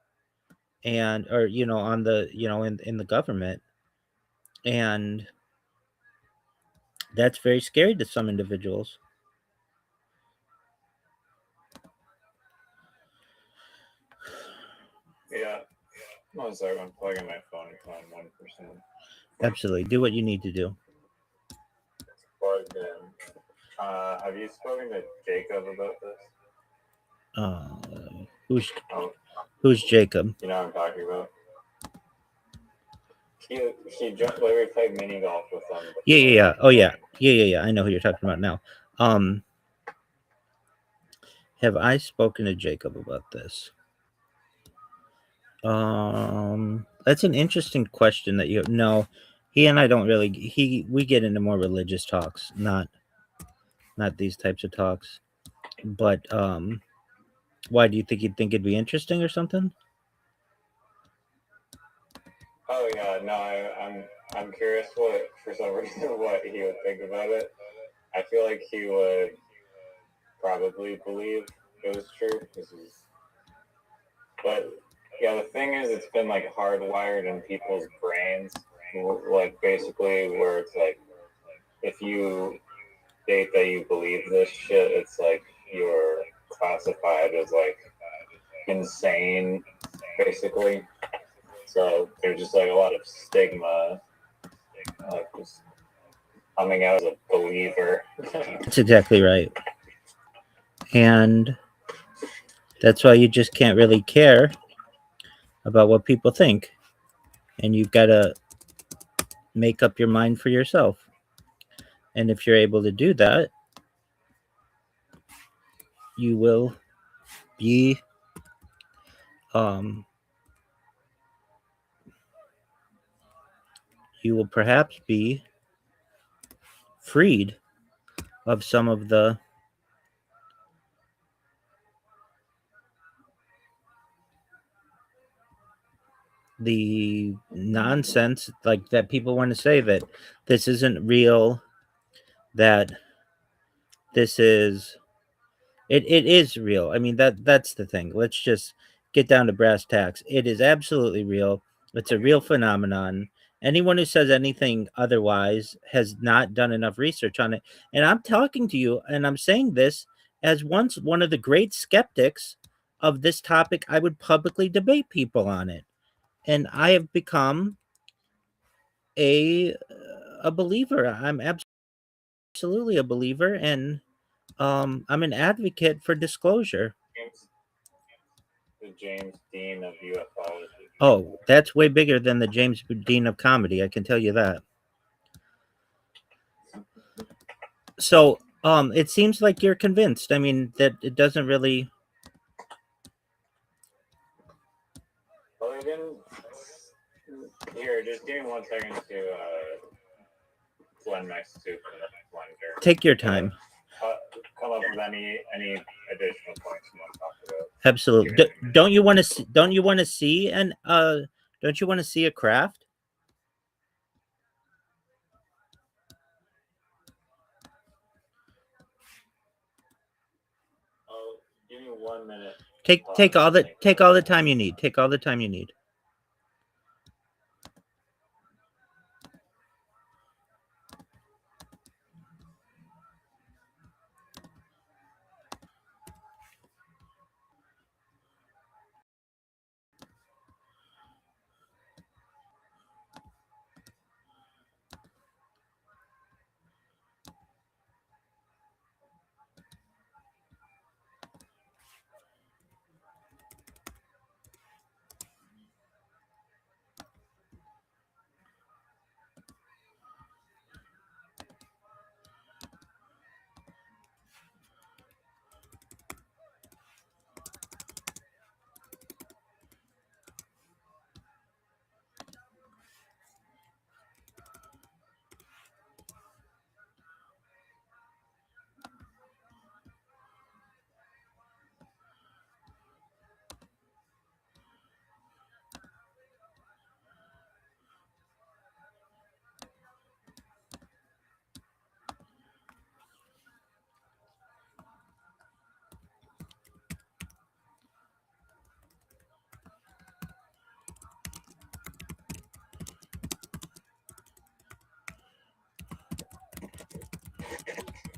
and or on the in the government, and that's very scary to some individuals. Yeah. One second, I'm plugging my phone on 1%. Absolutely, do what you need to do. It's plugged in. Have you spoken to Jacob about this? Who's Who's Jacob? You know what I'm talking about? He jumped, like, we played mini golf with them. Yeah. Oh yeah. Yeah. I know who you're talking about now. Have I spoken to Jacob about this? That's an interesting question that you no, he and I don't really we get into more religious talks, not these types of talks. But why do you think he'd think it'd be interesting or something? Oh yeah, no, I'm curious what, for some reason, what he would think about it. I feel like he would probably believe it was true. But yeah, the thing is, it's been like hardwired in people's brains, like basically where it's like, if you state that you believe this shit, it's like you're classified as like insane, basically. So there's just like a lot of stigma, like just coming out as a believer. That's exactly right. And that's why you just can't really care about what people think. And you've got to make up your mind for yourself. And if you're able to do that, you will be you will perhaps be freed of some of the nonsense, like that people want to say that this isn't real, that this is it is real. I mean, that's the thing. Let's just get down to brass tacks. It is absolutely real. It's a real phenomenon. Anyone who says anything otherwise has not done enough research on it. And I'm talking to you and I'm saying this as once one of the great skeptics of this topic. I would publicly debate people on it. And I have become a believer. I'm absolutely a believer, and I'm an advocate for disclosure. The James Dean of ufology. Oh, that's way bigger than the James Dean of comedy, I can tell you that. So it seems like you're convinced. I mean, that it doesn't really. Well, I didn't. Here, just give me 1 second to blend my soup in the blender. Take your time. Come up with any additional points you want to talk about. Absolutely. Don't you want to? Don't you want to see an? Don't you want to see a craft? Oh, give me 1 minute. Take all the time you need. Take all the time you need.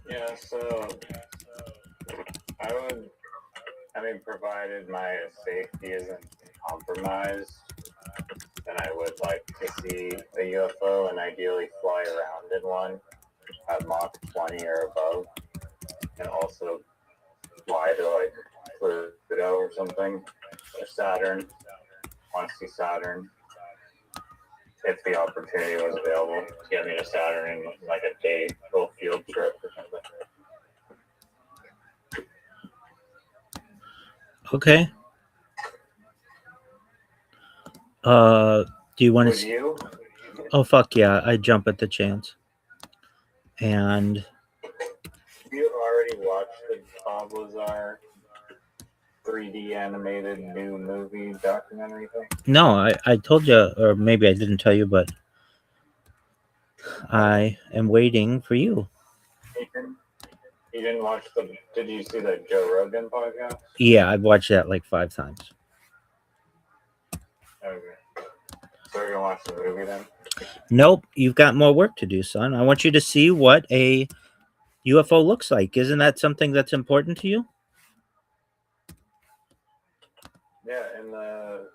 Yeah, so provided my safety isn't compromised, then I would like to see a UFO and ideally fly around in one at Mach 20 or above, and also fly to like Pluto or something. Saturn. Want to see Saturn. If the opportunity was available to get me to Saturn in like a day full field trip or something. Okay. Do you want to Would see? you? Oh fuck yeah! I jump at the chance. And You already watched the Bob Lazar 3D animated new movie documentary thing? no, I told you, or maybe I didn't tell you, but I am waiting for you. You didn't watch the? Did you see the Joe Rogan podcast? Yeah, I've watched that like 5 times. Okay. So we're gonna watch the movie then? Nope, you've got more work to do, son. I want you to see what a UFO looks like. Isn't that something that's important to you? Yeah, in the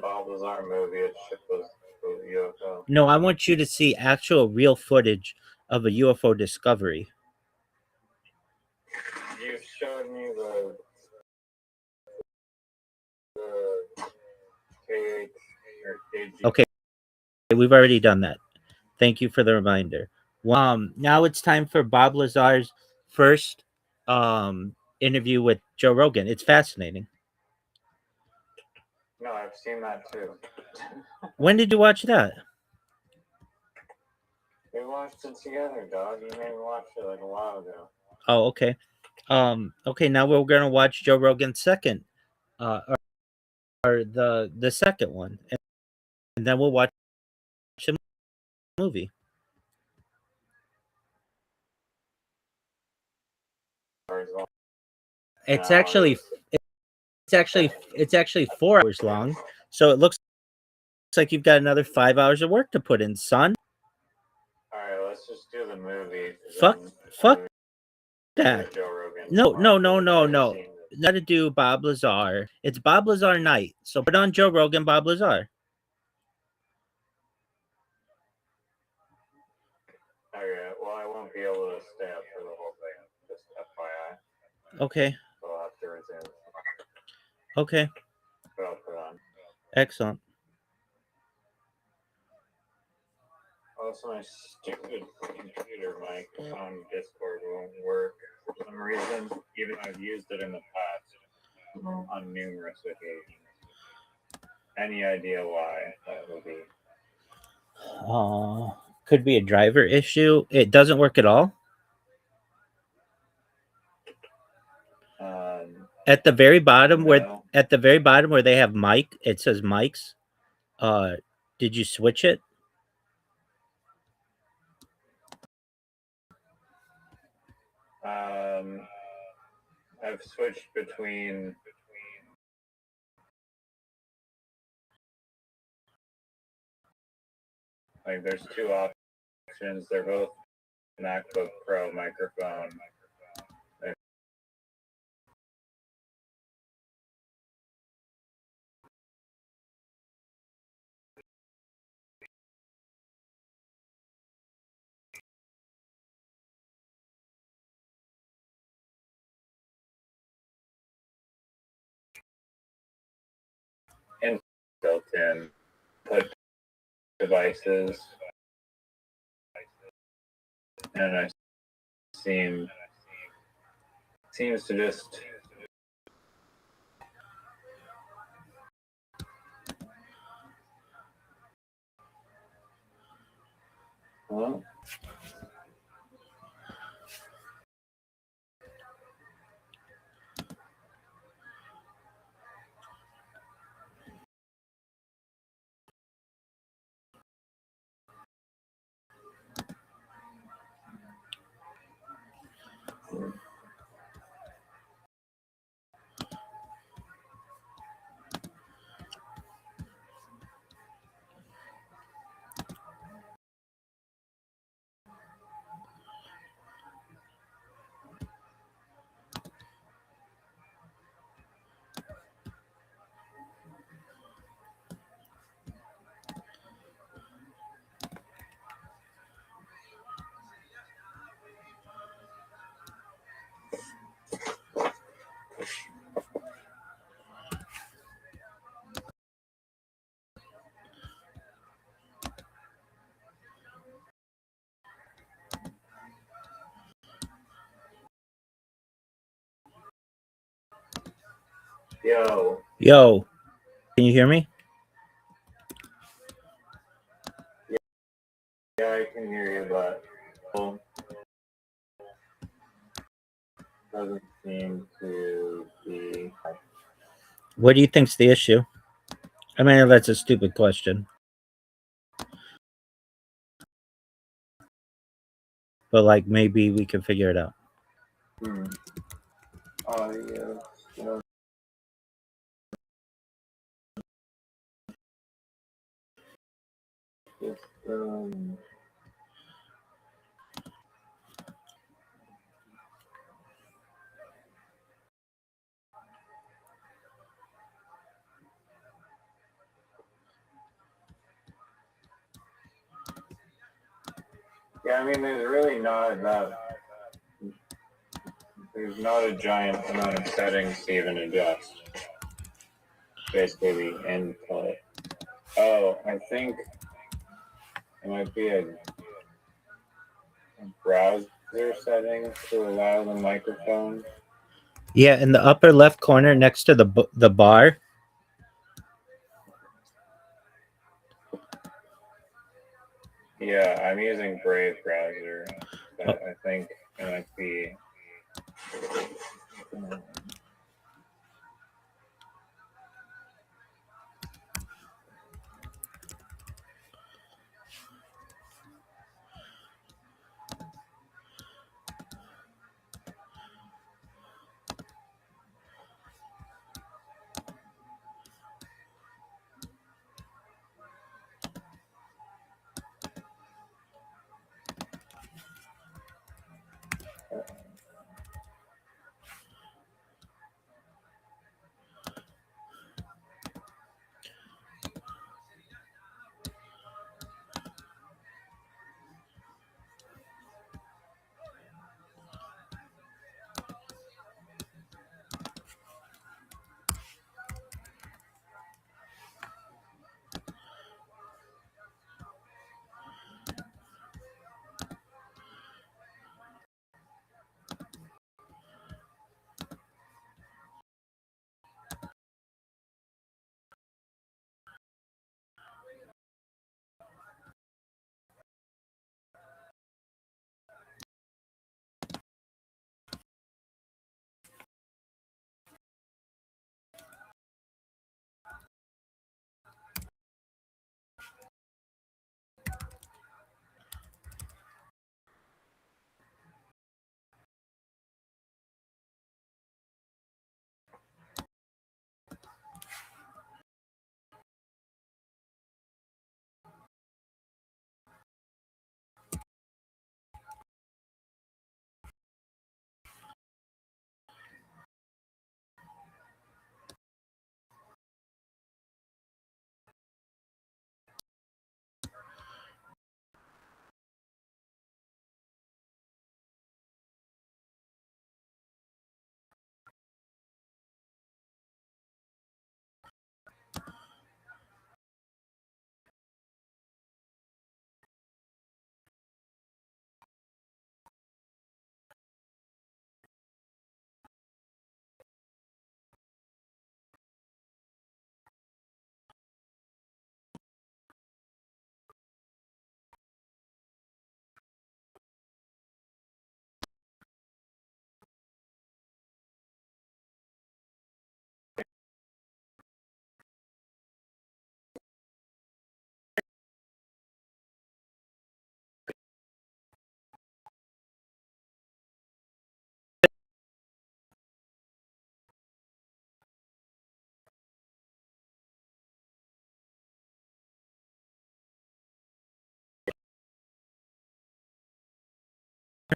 Bob Lazar movie, it was the UFO. No, I want you to see actual real footage of a UFO discovery. You showed me the KH or KG. Okay, we've already done that. Thank you for the reminder. Now it's time for Bob Lazar's first interview with Joe Rogan. It's fascinating. No, I've seen that too. When did you watch that? We watched it together, dog. You made me watch it like a while ago. Oh, okay. Okay, now we're gonna watch Joe Rogan's second, or the second one, and then we'll watch the movie. It's actually it's actually 4 hours long, so it looks like you've got another 5 hours of work to put in, son. All right, let's just do the movie. Fuck that. Joe Rogan. No. Got to do Bob Lazar. It's Bob Lazar night, so put on Joe Rogan, Bob Lazar. Okay, well, I won't be able to stay up for the whole thing. Just FYI. Okay. So I'll have to resume. Okay. But I'll put on. Excellent. Also, my stupid computer mic on Discord won't work for some reason, even though I've used it in the past on numerous occasions. Any idea why that would be? Could be a driver issue. It doesn't work at all. At the very bottom where they have mic, it says mics. Did you switch it? I've switched between like there's 2 options. They're both MacBook Pro microphone. And built-in put devices, and I seems to just well. Yo, can you hear me? Yeah, I can hear you, but doesn't seem to be. What do you think's the issue? I mean, that's a stupid question, but like maybe we can figure it out. Yeah. Yeah, I mean, there's really not that. There's not a giant amount of settings to even adjust. Basically, the input. Oh, I think it might be a browser setting to allow the microphone. Yeah, in the upper left corner next to the bar. Yeah, I'm using Brave browser, but I think it might be.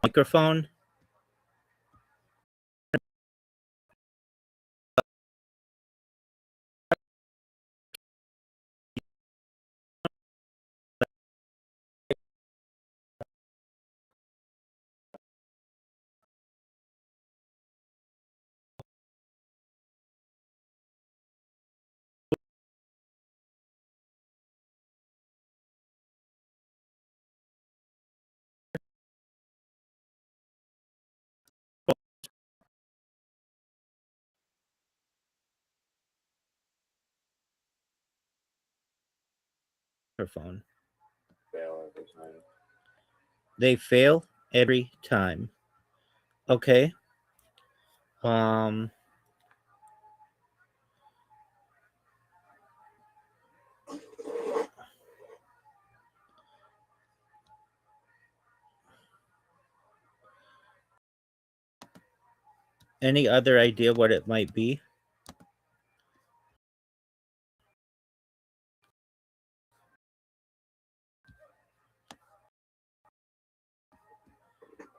Microphone. microphone. Fail every time. They fail every time. Okay. Any other idea what it might be?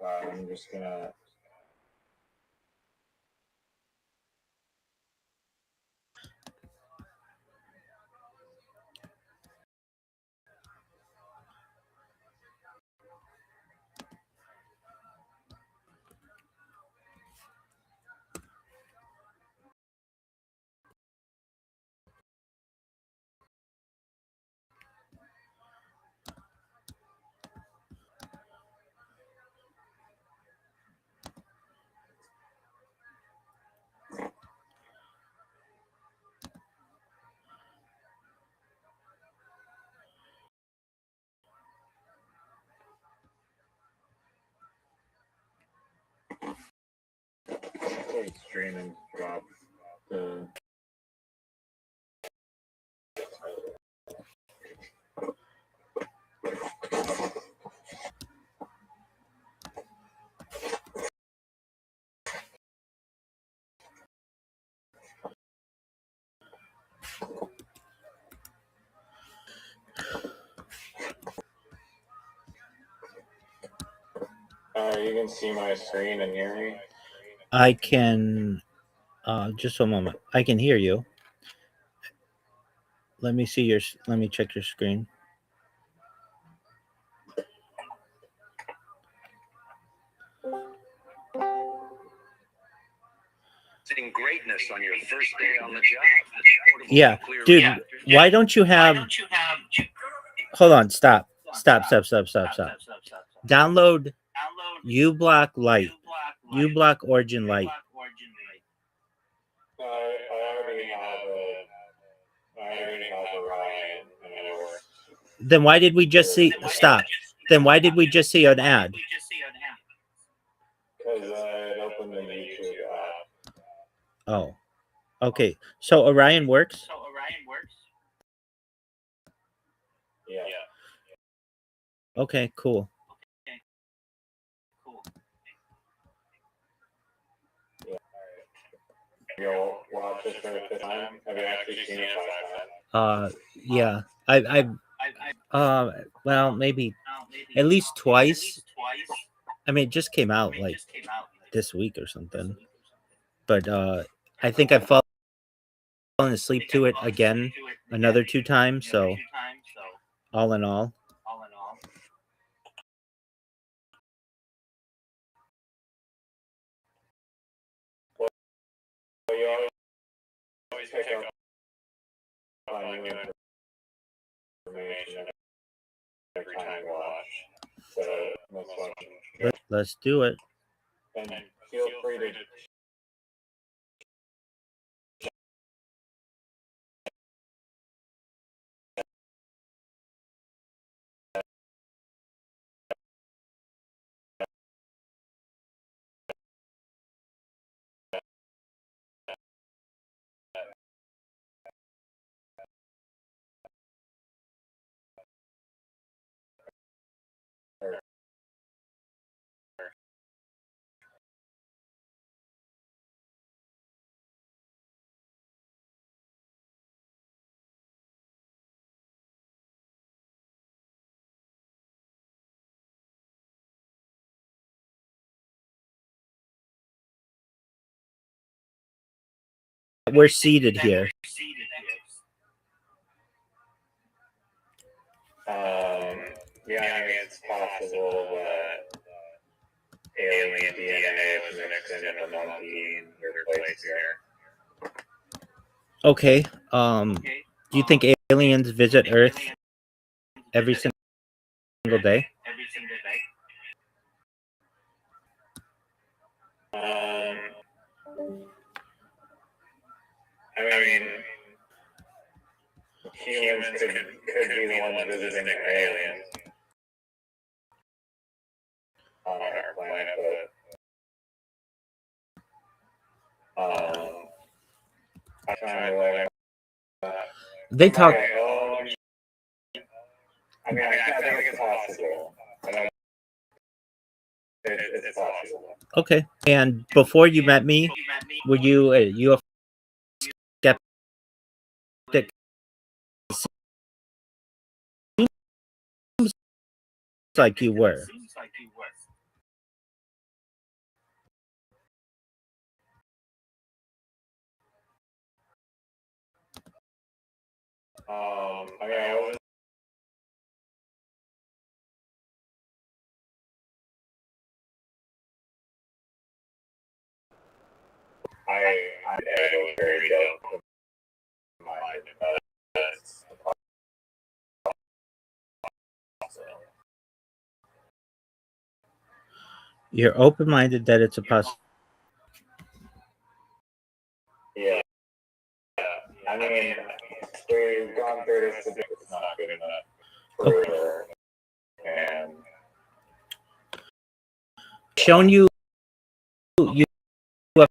I'm just gonna. Streaming drop the. You can see my screen and hear me. I can. Just a moment. I can hear you. Let me see your. Let me check your screen. Greatness on your first day on the job. Yeah, dude. Why don't you have? Hold on. Stop. Download uBlock Lite. uBlock Origin Lite. I already have Orion, and it works. Then why did we just see? Stop. Then why did we just see an ad? Because I opened the YouTube app. Oh, okay. So Orion works. Yeah. Okay, cool. You'll watch it for the fifth time. Have you actually seen it 5 times? Yeah. Well, maybe at least twice. I mean, it just came out like this week or something. But I think I've fallen asleep to it again another 2 times. So all in all. Well, you always pick up on new information every time you watch. So let's watch. Let's do it. And feel free to. We're seated here. Yeah, I mean, it's possible that alien DNA was mixed in a monkey and replaced here. Okay. Do you think aliens visit Earth every single day? I mean, humans could be the ones visiting the aliens on our planet, but I'm trying to like They talk. I mean, I think it's possible. I know it's possible. Okay. And before you met me, were you a UFO skeptic? Seems like you were. I mean, I was. I was very dope. You're open-minded that it's a possibility. Yeah. I mean, we've gone through this. It's not good enough for sure. And Shown you UFOs.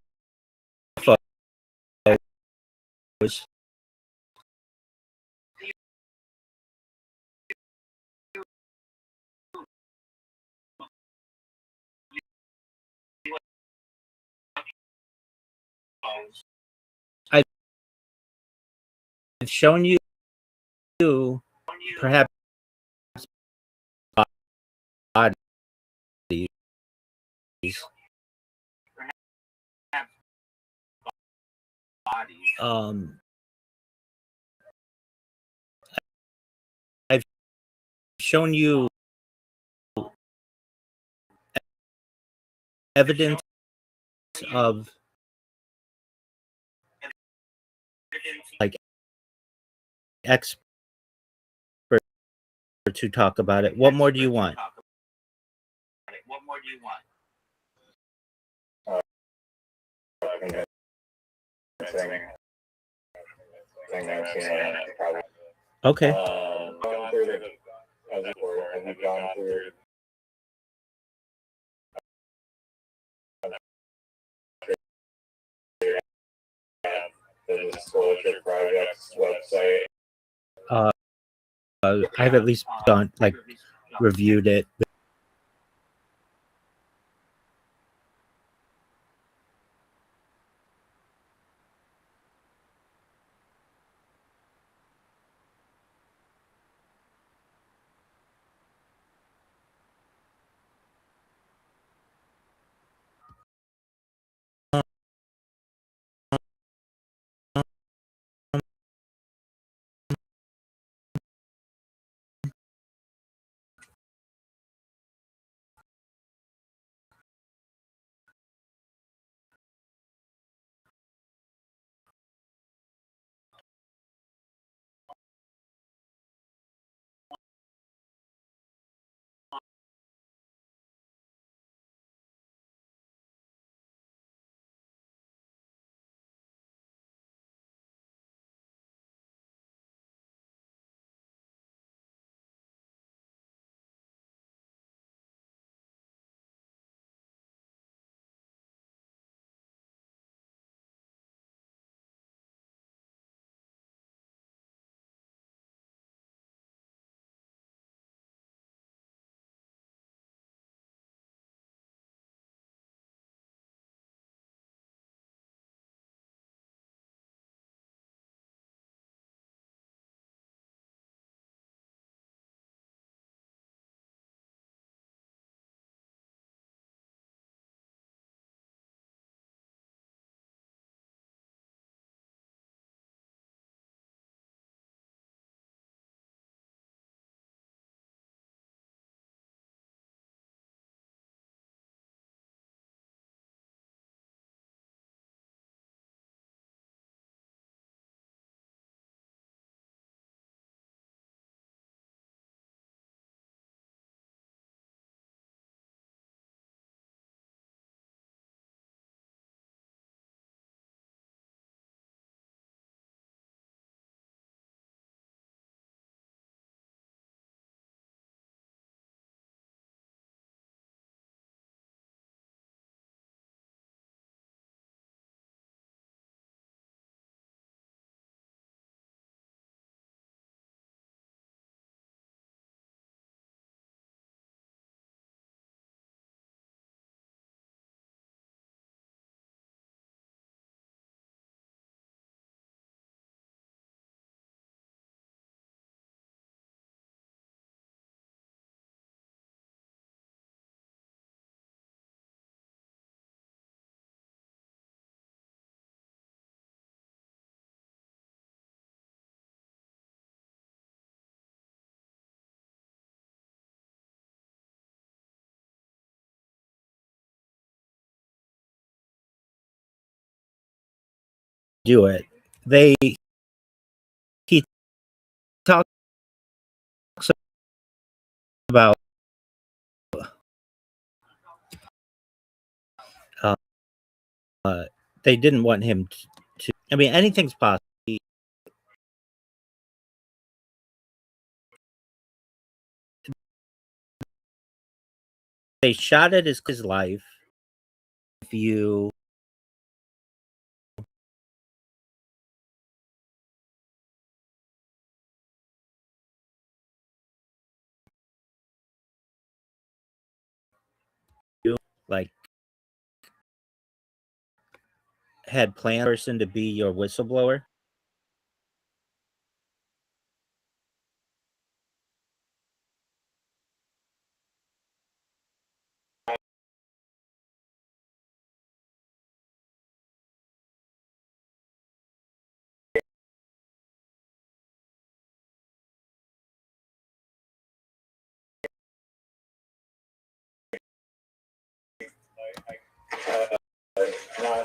I've shown you perhaps bodies. I've shown you evidence of like experts to talk about it. What more do you want? Okay. Gone through the, as before, have you gone through the Disclosure Project's website? I've at least done reviewed it. do it. He talks about they didn't want him to. I mean, anything's possible. They shot at his life. If you like had planned person to be your whistleblower.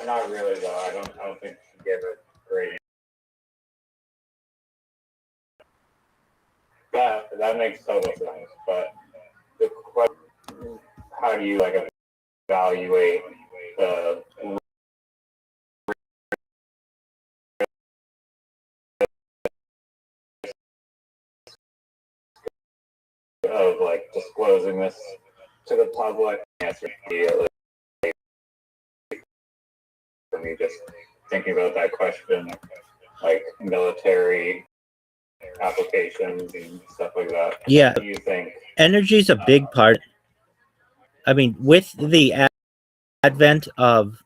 Not really though. I don't think she gave a great. That makes total sense. But the question, how do you like evaluate the of like disclosing this to the public? Answer immediately. For me, just thinking about that question, like military applications and stuff like that. Yeah, what do you think? Energy's a big part. I mean, with the advent of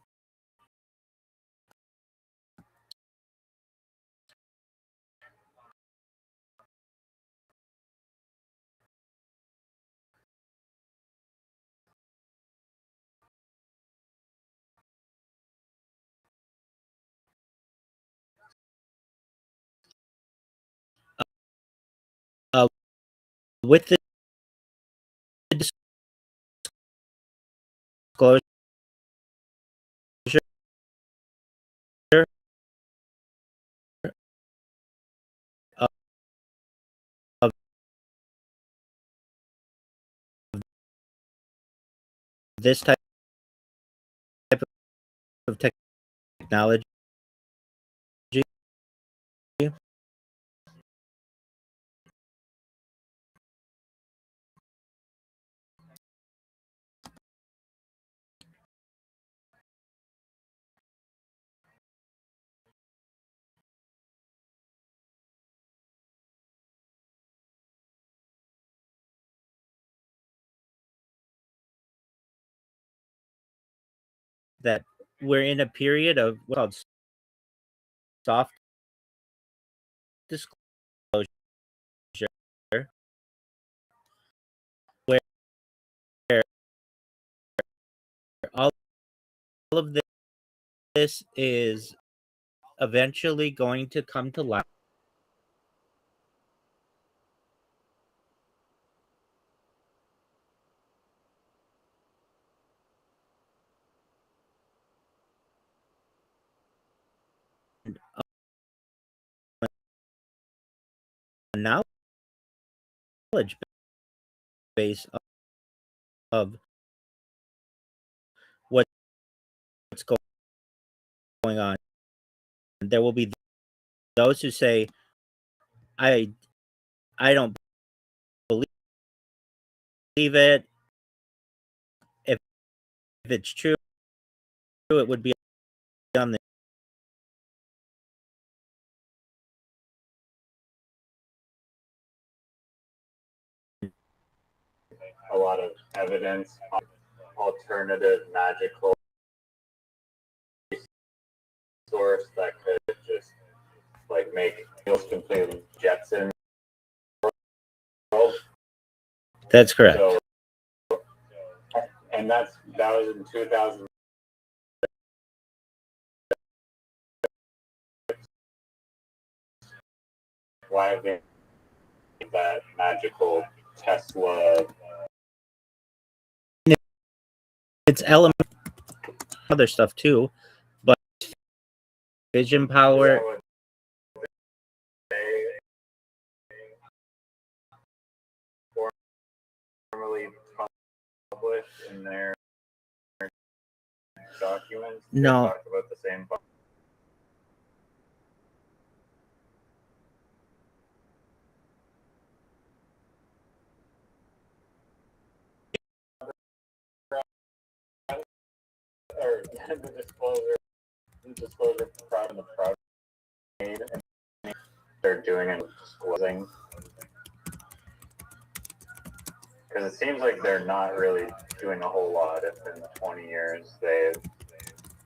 with the disclosure of this type of technology, that we're in a period of what's called soft disclosure, where all of this is eventually going to come to light. Knowledge base of what's going on. There will be those who say, I don't believe it. If it's true, it would be on the A lot of evidence on alternative magical source that could just like make feels completely Jetson. That's correct. So, and that was in 2000. Why have they that magical Tesla? It's element other stuff too, but fission power. They formally published in their documents. No. They talked about the same. Or the disclosure proud and the proud made, and they're doing it disclosing, because it seems like they're not really doing a whole lot if in 20 years they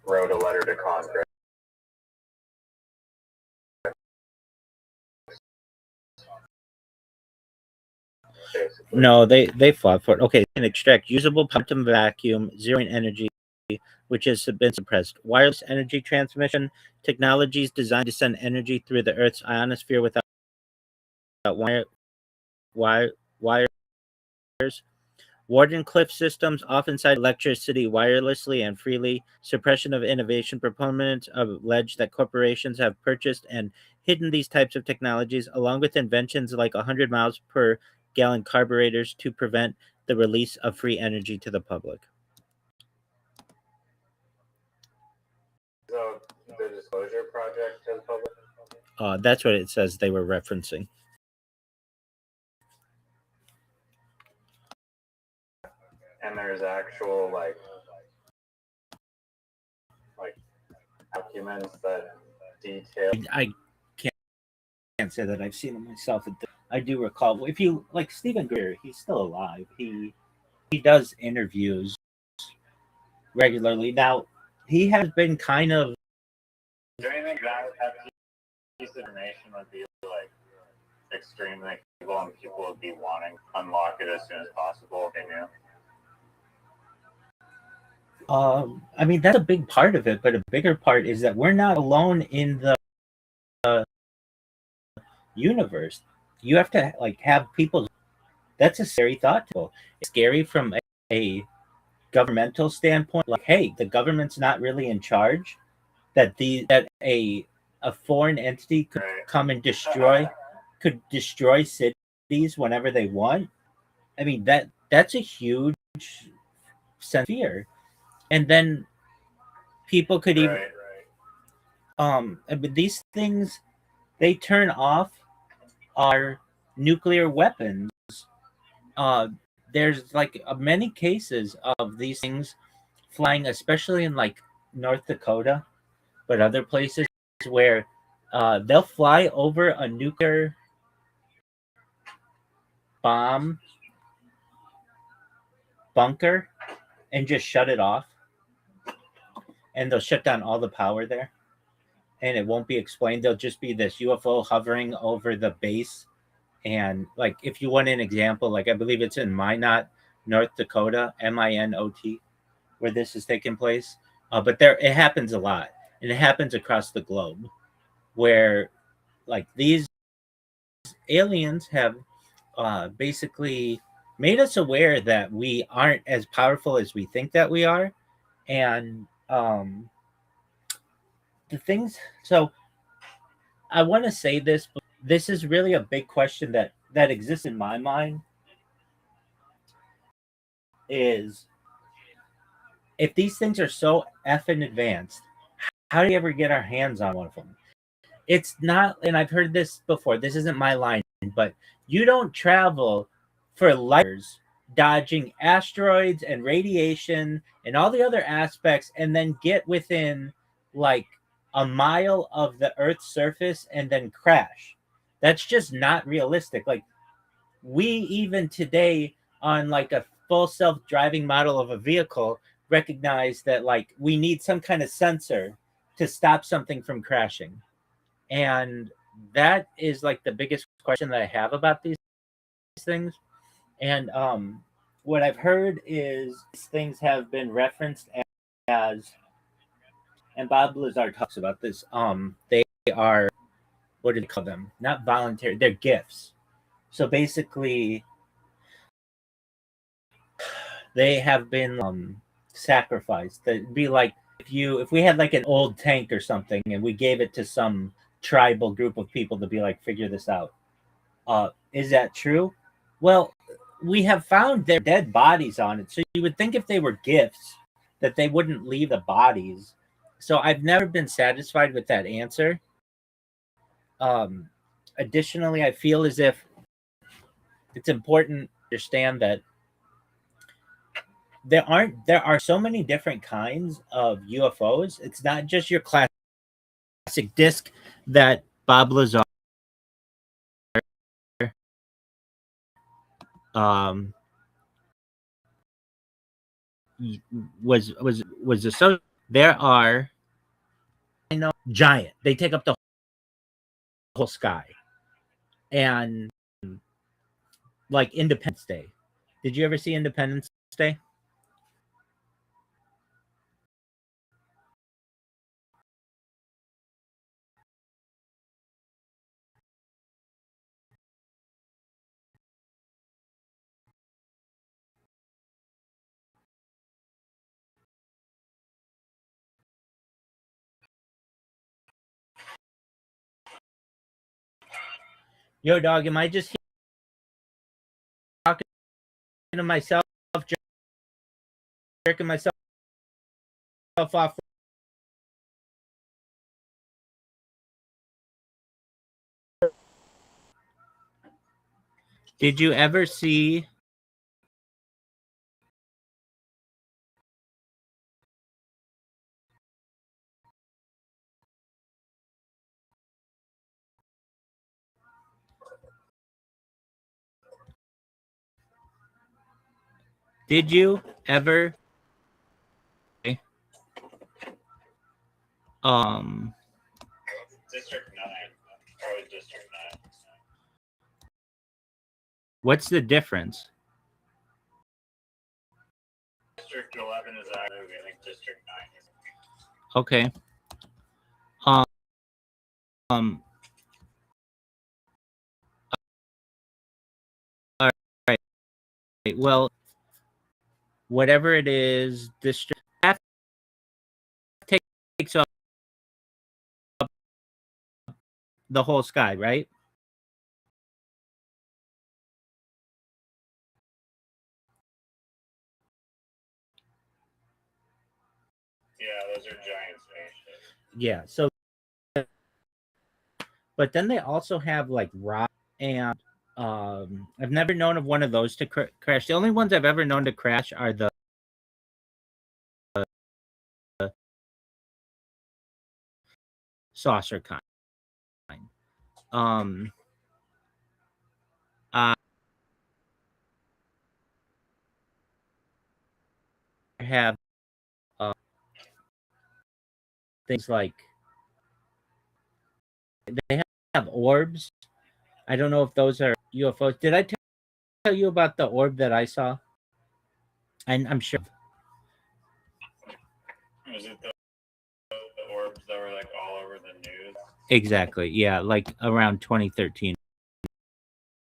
wrote a letter to Congress. Basically. No, they fought for it. Okay, can extract usable quantum vacuum, zeroing energy, which has been suppressed. Wireless energy transmission technologies designed to send energy through the Earth's ionosphere without wires. Wardenclyffe systems often cite electricity wirelessly and freely. Suppression of innovation. Proponents allege that corporations have purchased and hidden these types of technologies, along with inventions like 100 miles per gallon carburetors, to prevent the release of free energy to the public. So the disclosure project to the public? That's what it says they were referencing. And there's actual like documents that detail. I can't say that I've seen it myself. I do recall, if you like Stephen Greer, he's still alive. He does interviews regularly. Now, he has been kind of. Do you think that piece of information would be like extremely cool and people would be wanting to unlock it as soon as possible if they knew? I mean, that's a big part of it, but a bigger part is that we're not alone in the universe. You have to like have people. That's a scary thought. It's scary from a governmental standpoint. Like, hey, the government's not really in charge. That a foreign entity could come and destroy cities whenever they want. I mean, that's a huge sense of fear. And then people could even but these things, they turn off our nuclear weapons. There's like many cases of these things flying, especially in like North Dakota, but other places where they'll fly over a nuclear bomb bunker and just shut it off. And they'll shut down all the power there. And it won't be explained. There'll just be this UFO hovering over the base. And like, if you want an example, like I believe it's in Minot, North Dakota, Minot, where this is taking place. But it happens a lot. And it happens across the globe where like these aliens have basically made us aware that we aren't as powerful as we think that we are. And the things, so I want to say this, but this is really a big question that exists in my mind, is if these things are so effing advanced, how do you ever get our hands on one of them? It's not, and I've heard this before, this isn't my line, but you don't travel for light years dodging asteroids and radiation and all the other aspects and then get within like a mile of the Earth's surface and then crash. That's just not realistic. Like, we even today on like a full self-driving model of a vehicle recognize that like we need some kind of sensor to stop something from crashing. And that is like the biggest question that I have about these things. And what I've heard is these things have been referenced as, and Bob Lazar talks about this, they are, what do they call them? Not voluntary, they're gifts. So basically, they have been sacrificed. That'd be like if we had like an old tank or something and we gave it to some tribal group of people to be like, figure this out, is that true? Well, we have found their dead bodies on it, so you would think if they were gifts that they wouldn't leave the bodies. So I've never been satisfied with that answer. Additionally, I feel as if it's important to understand that there are so many different kinds of UFOs. It's not just your classic disc that Bob Lazar um, was associated. There are, I know, giant. They take up the whole sky, and like Independence Day. Did you ever see Independence Day? Yo, dog, am I just talking to myself, jerking myself off? Did you ever see Did you ever District 9. Probably District 9. what's the difference? District 11 is our movie. I think District 9 is. Okay. Um all right. Well, whatever it is, district takes up the whole sky, right? Yeah, those are giant spaceships. Yeah. So, but then they also have like rock and I've never known of one of those to crash. The only ones I've ever known to crash are the saucer kind. I have things like they have orbs. I don't know if those are UFOs. Did I tell you about the orb that I saw? And I'm sure. Was it the orbs that were like all over the news? Exactly. Yeah, like around 2013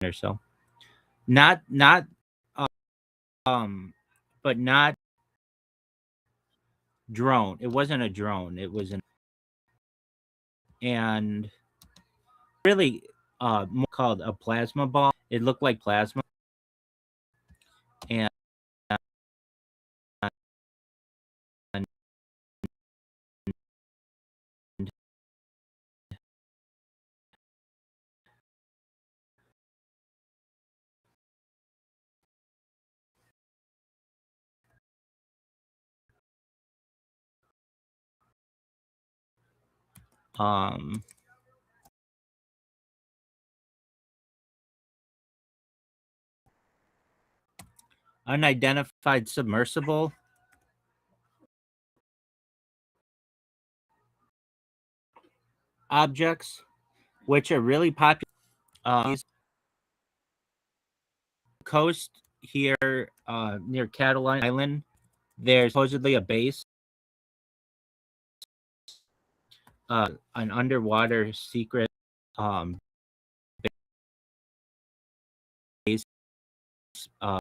or so. Not but not drone. It wasn't a drone. It was and really more called a plasma ball. It looked like plasma. And um unidentified submersible objects, which are really popular. Coast here near Catalina Island, there's supposedly a base, an underwater secret base uh,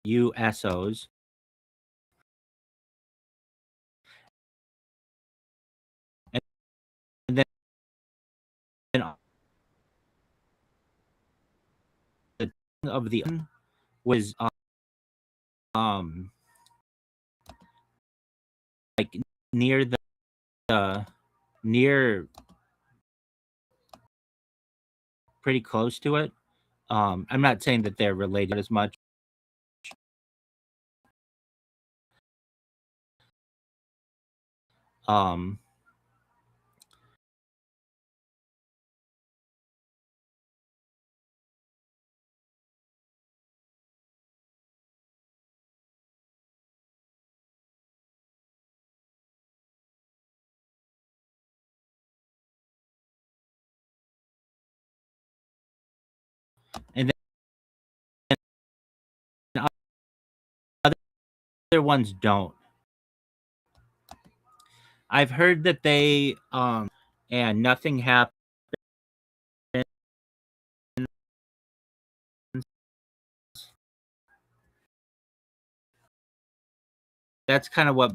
USOs. And then the of the was like near near pretty close to it. I'm not saying that they're related as much. Um, and then other ones don't. I've heard that they and nothing happened. That's kind of what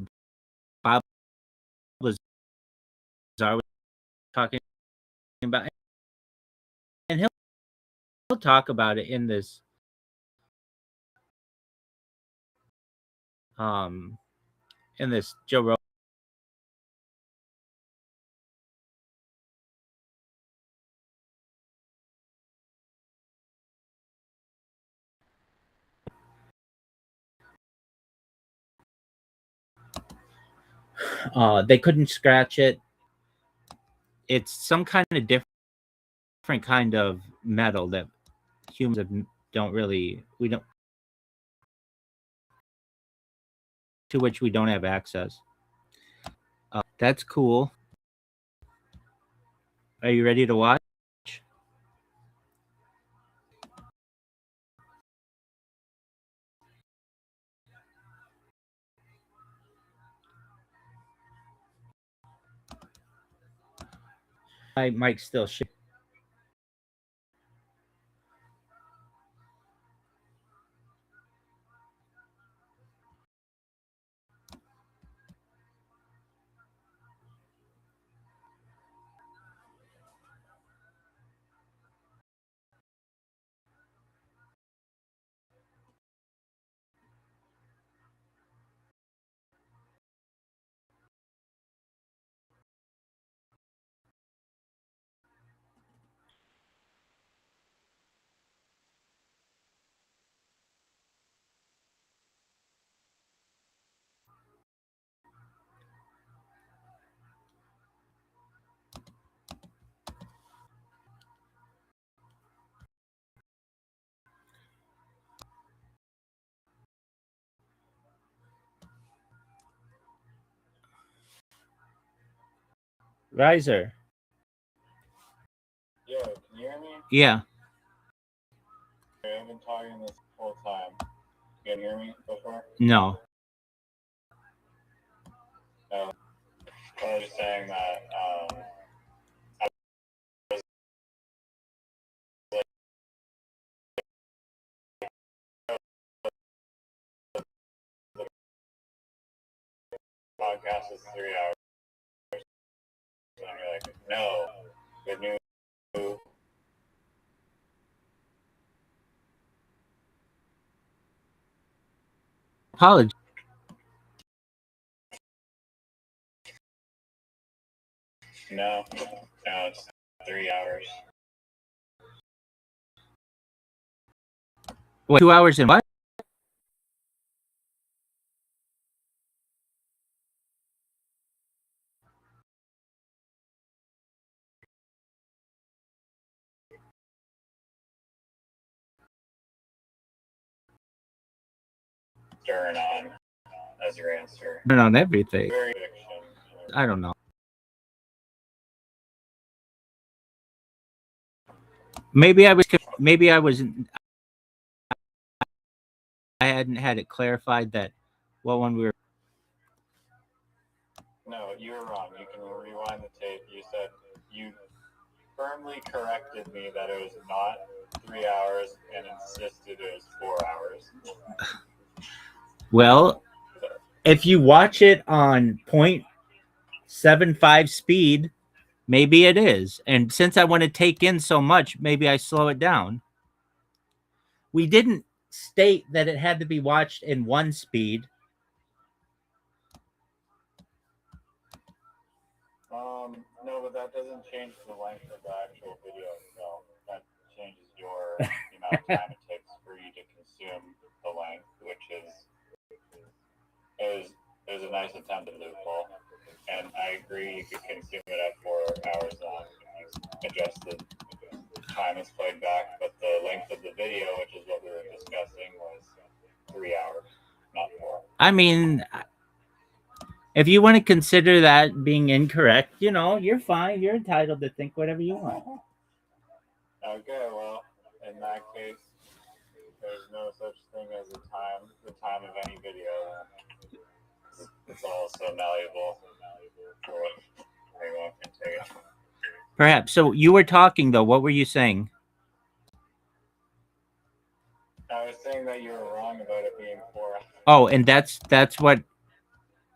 Bob was talking about, and he'll talk about it in this Joe Rogan. They couldn't scratch it. It's some kind of different kind of metal that humans don't really to which we don't have access. That's cool. Are you ready to watch? My mic's still shit. Riser. Yo, can you hear me? Yeah. I've been talking this whole time. You can hear me so far? No. No. I was just saying that I was the podcast is 3 hours. And you're like, no, the new Apology. No, it's 3 hours. What, 2 hours and what? Turn on as your answer. Turn on everything. Very I don't know. Maybe I hadn't had it clarified that what one we were. No, you were wrong. You can rewind the tape. You said firmly corrected me that it was not 3 hours and insisted it was 4 hours. Well, if you watch it on 0.75 speed, maybe it is. And since I want to take in so much, maybe I slow it down. We didn't state that it had to be watched in 1 speed. No, but that doesn't change the length of the actual video itself. That changes the amount of time it takes for you to consume the length, which is it was a nice attempted loophole. And I agree you could consume it at 4 hours long if you adjusted time is played back, but the length of the video, which is what we were discussing, was 3 hours, not 4. I mean, if you want to consider that being incorrect, you're fine. You're entitled to think whatever you want. Okay, well, in that case, there's no such thing as the time of any video. It's all so malleable for what anyone can take. Perhaps. So you were talking, though. What were you saying? I was saying that you were wrong about it being 4 hours. Oh, and that's what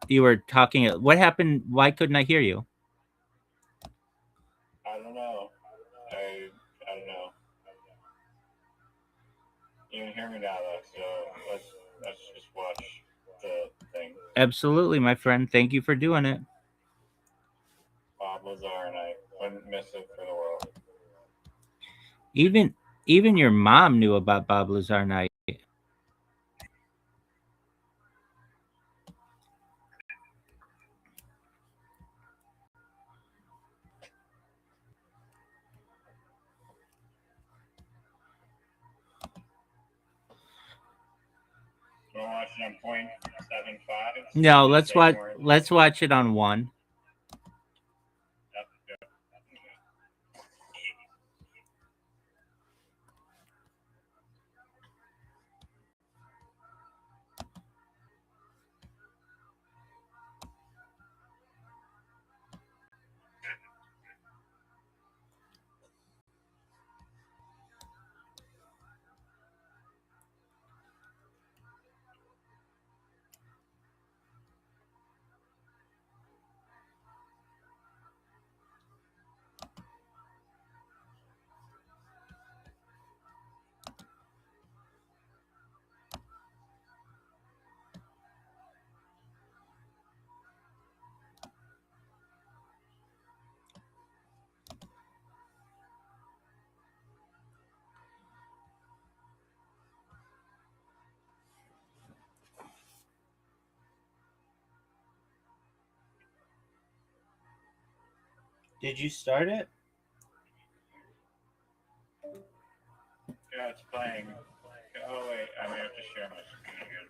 you were talking. What happened? Why couldn't I hear you? I don't know. I don't know. You can hear me now, though, so let's just watch the thing. Absolutely, my friend. Thank you for doing it. Bob Lazar and I wouldn't miss it for the world. Even your mom knew about Bob Lazar Night. You want to watch it on 0.75? No, let's watch it on 1. Did you start it? Yeah, it's playing. Oh, wait. I may have to share my screen again.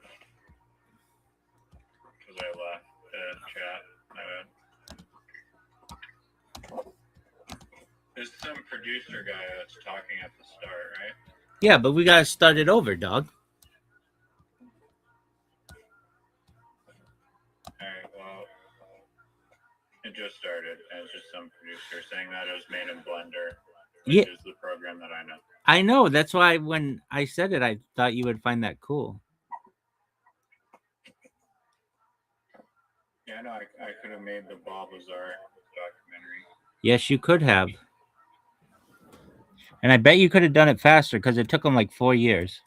Because I left the chat. There's some producer guy that's talking at the start, right? Yeah, but we gotta start it over, dog. Alright, well, it just started, and it's just some producer saying that it was made in Blender, which is the program that I know. I know. That's why when I said it, I thought you would find that cool. Yeah, I know. I could have made the Bob Lazar documentary. Yes, you could have. And I bet you could have done it faster because it took them like 4 years.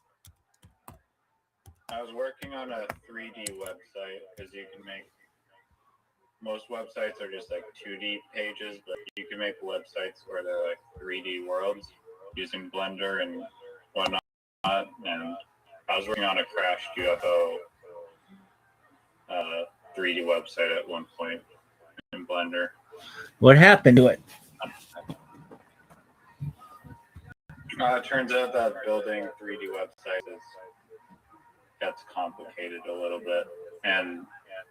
I was working on a 3D website because you can make most websites are just like 2D pages, but you can make websites where they're like 3D worlds using Blender and whatnot. And I was working on a crashed UFO 3D website at one point in Blender. What happened to it? It turns out that building 3D websites gets complicated a little bit, and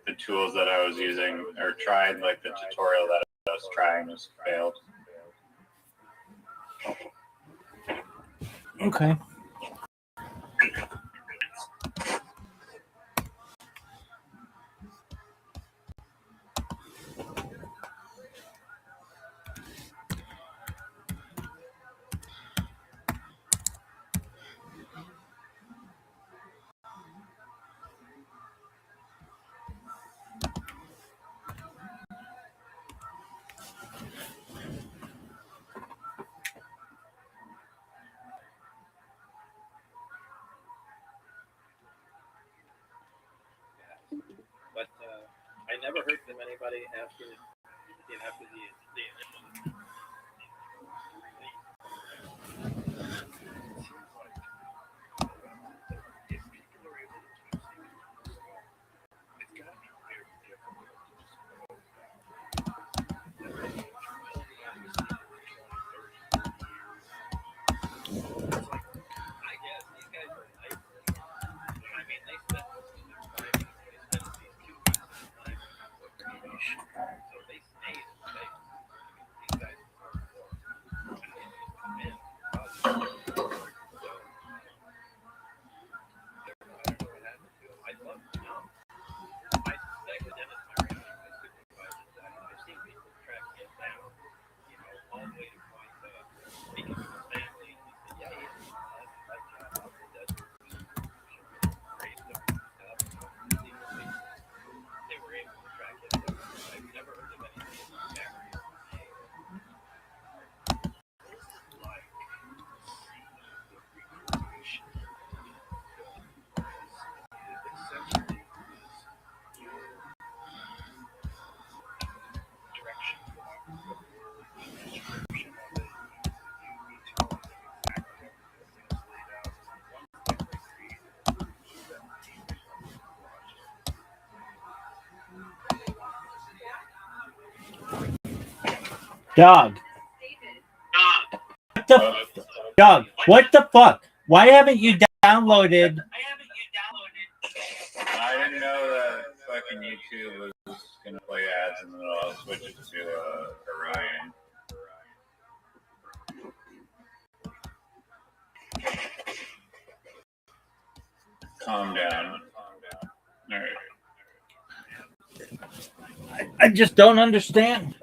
the tools that I was using or tried, like the tutorial that I was trying, just failed. Okay. anybody after the Dog. Dog. What the fuck? Why haven't you downloaded? I didn't know that fucking YouTube was gonna play ads and then I'll switch it to Orion. Calm down. All right. I just don't understand.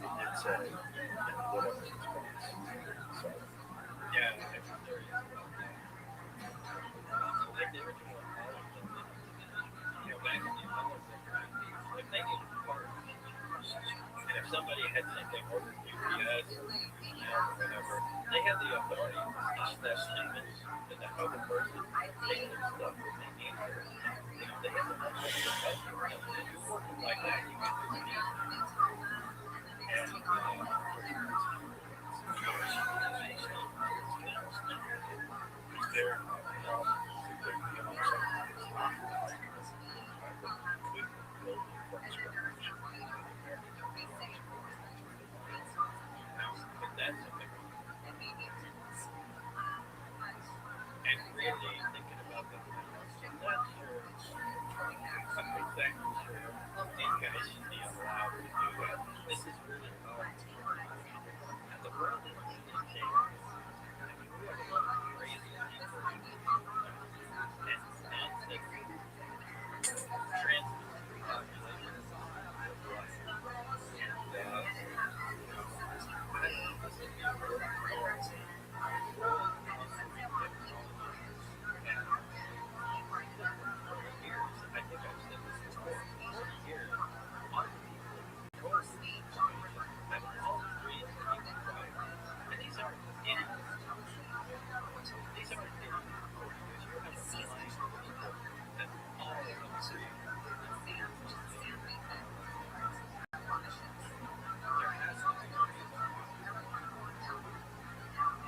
It's whatever it's so yeah, like the original Apollo thing, back in the Apollo program, if they needed parts, and if somebody had something ordered through UPS or whatever, they had the authority to stop that shipment and to have the person take their stuff that they needed. They had the money to like that. You could do it. And there, and really thinking about that, I'm not sure, I'm not exactly sure these guys should be allowed to do that. This is really hard. And the world is really changing. I mean, we have a lot of crazy people and nonsense trans population.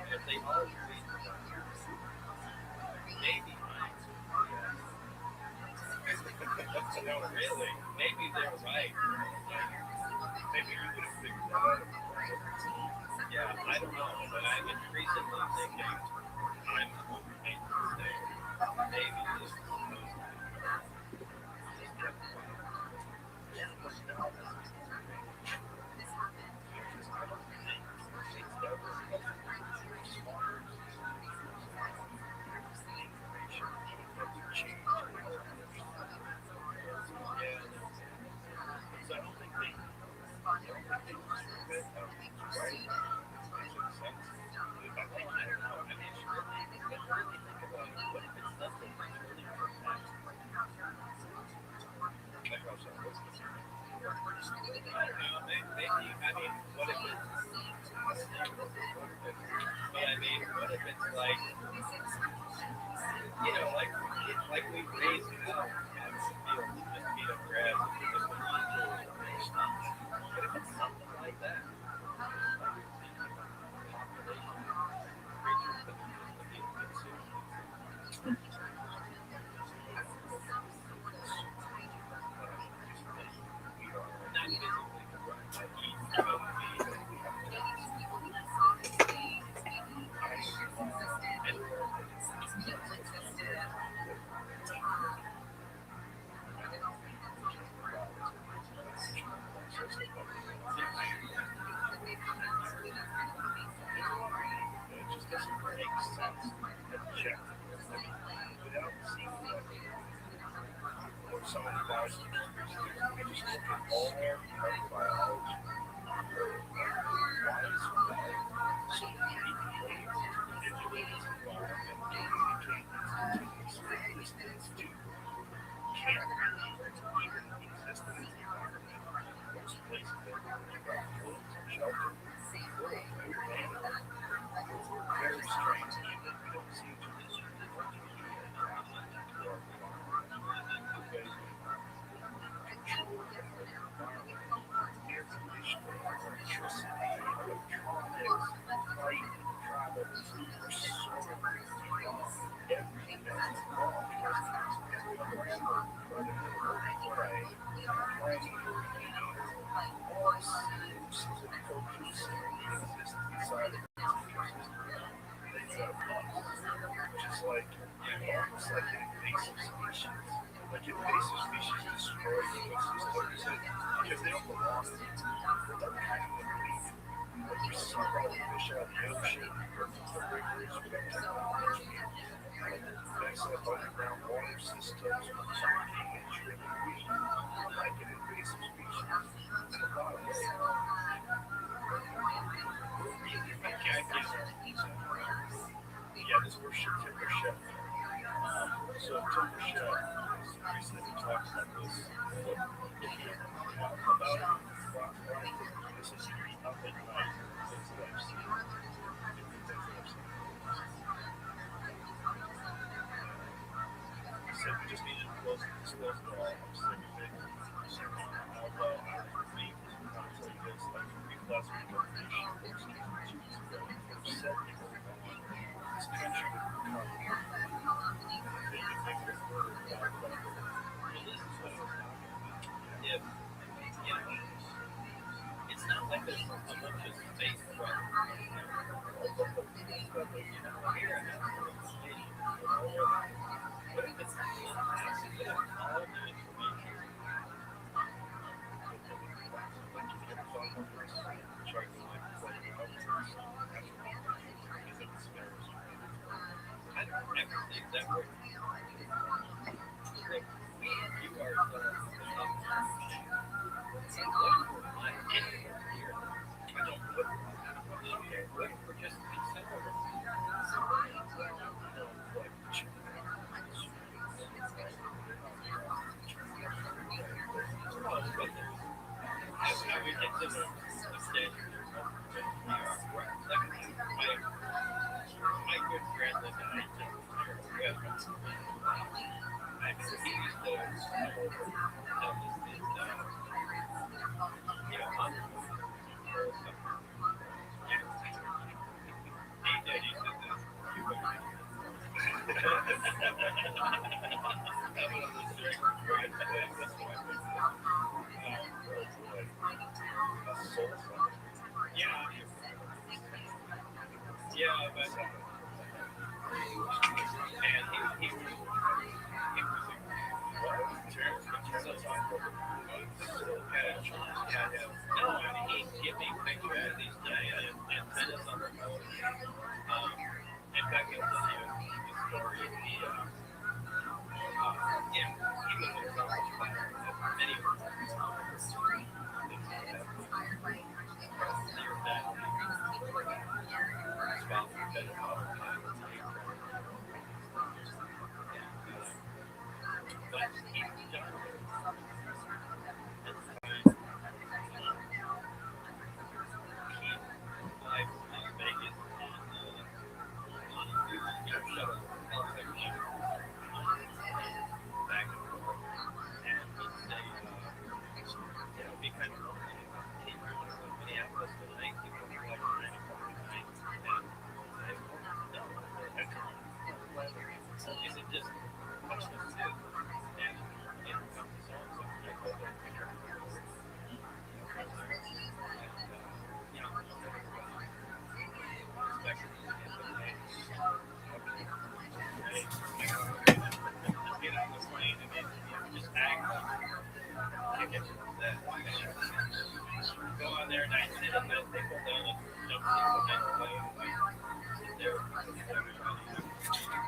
If they all agree, maybe no, really, maybe they're right. Maybe we would have figured that out. Yeah, I don't know, but I'm increasingly thinking I'm making a mistake. Maybe this is supposed to be just kept quiet. So I don't think they I don't know. I mean, really think about it. What if it's something that's really perfect? Like how so? I don't know. Maybe. I mean, what if it's? But I mean, what if it's like, like we raised up and fields just feed up grass and just but if it's something like that, so many thousands of years ago, we just look at all their biology. Why is so many manipulated environment resistance to can't even exist in this environment? Most places that are clothes and shelter, very strange that we don't seem to air conditioning, electricity, electronics, flight travels, there's so many everything that's wrong all systems and cultures exist inside of just like, almost like an invasive species. Like invasive species destroy ecosystems, and if they don't belong, they're kind of leave. Like you see all the fish out in the ocean, the rivers with the technology, like mess up underground water systems, farming and drinking weed, like an invasive species. In a lot of ways.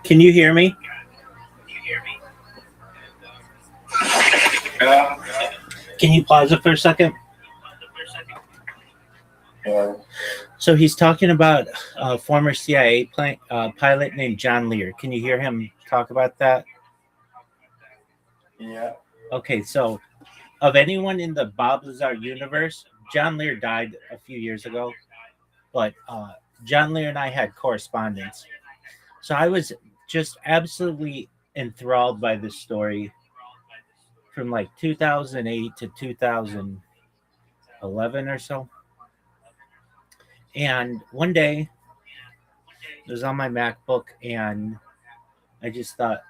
Can you hear me? Can you pause it for a second? So he's talking about a former CIA pilot named John Lear. Can you hear him talk about that? Yeah. Okay, so of anyone in the Bob Lazar universe, John Lear died a few years ago, but John Lear and I had correspondence. So I was just absolutely enthralled by this story from like 2008 to 2011 or so. And one day it was on my MacBook and I just thought,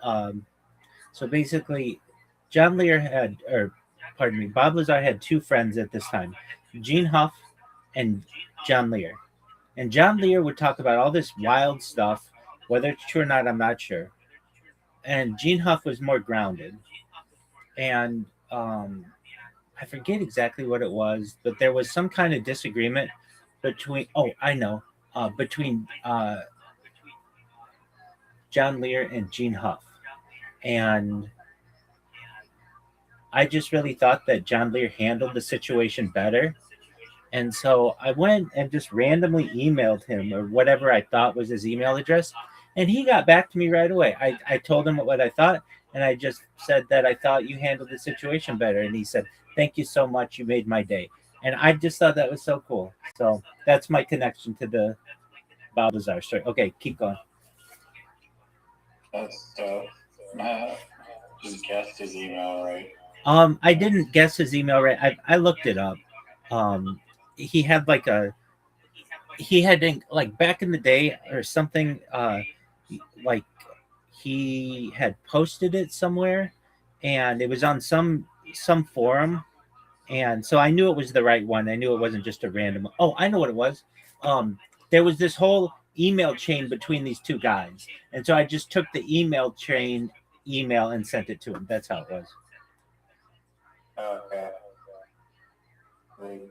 so basically John Lear had, or pardon me, Bob Lazar had two friends at this time, Gene Huff and John Lear. And John Lear would talk about all this wild stuff, whether it's true or not, I'm not sure. And Gene Huff was more grounded. And I forget exactly what it was, but there was some kind of disagreement between, between John Lear and Gene Huff. And I just really thought that John Lear handled the situation better. And so I went and just randomly emailed him or whatever I thought was his email address. And he got back to me right away. I told him what I thought. and I just said that I thought you handled the situation better. And he said, "Thank you so much. You made my day." And I just thought that was so cool. So that's my connection to the Balbazar story. Okay, keep going. That's just guessed his email right. I didn't guess his email right. I looked it up. He had like back in the day or something. Like he had posted it somewhere, and it was on some forum, and so I knew it was the right one. I knew it wasn't just a random. Oh, I know what it was. There was this whole email chain between these two guys, and so I just took the email chain email and sent it to him. That's how it was. Okay. Wait.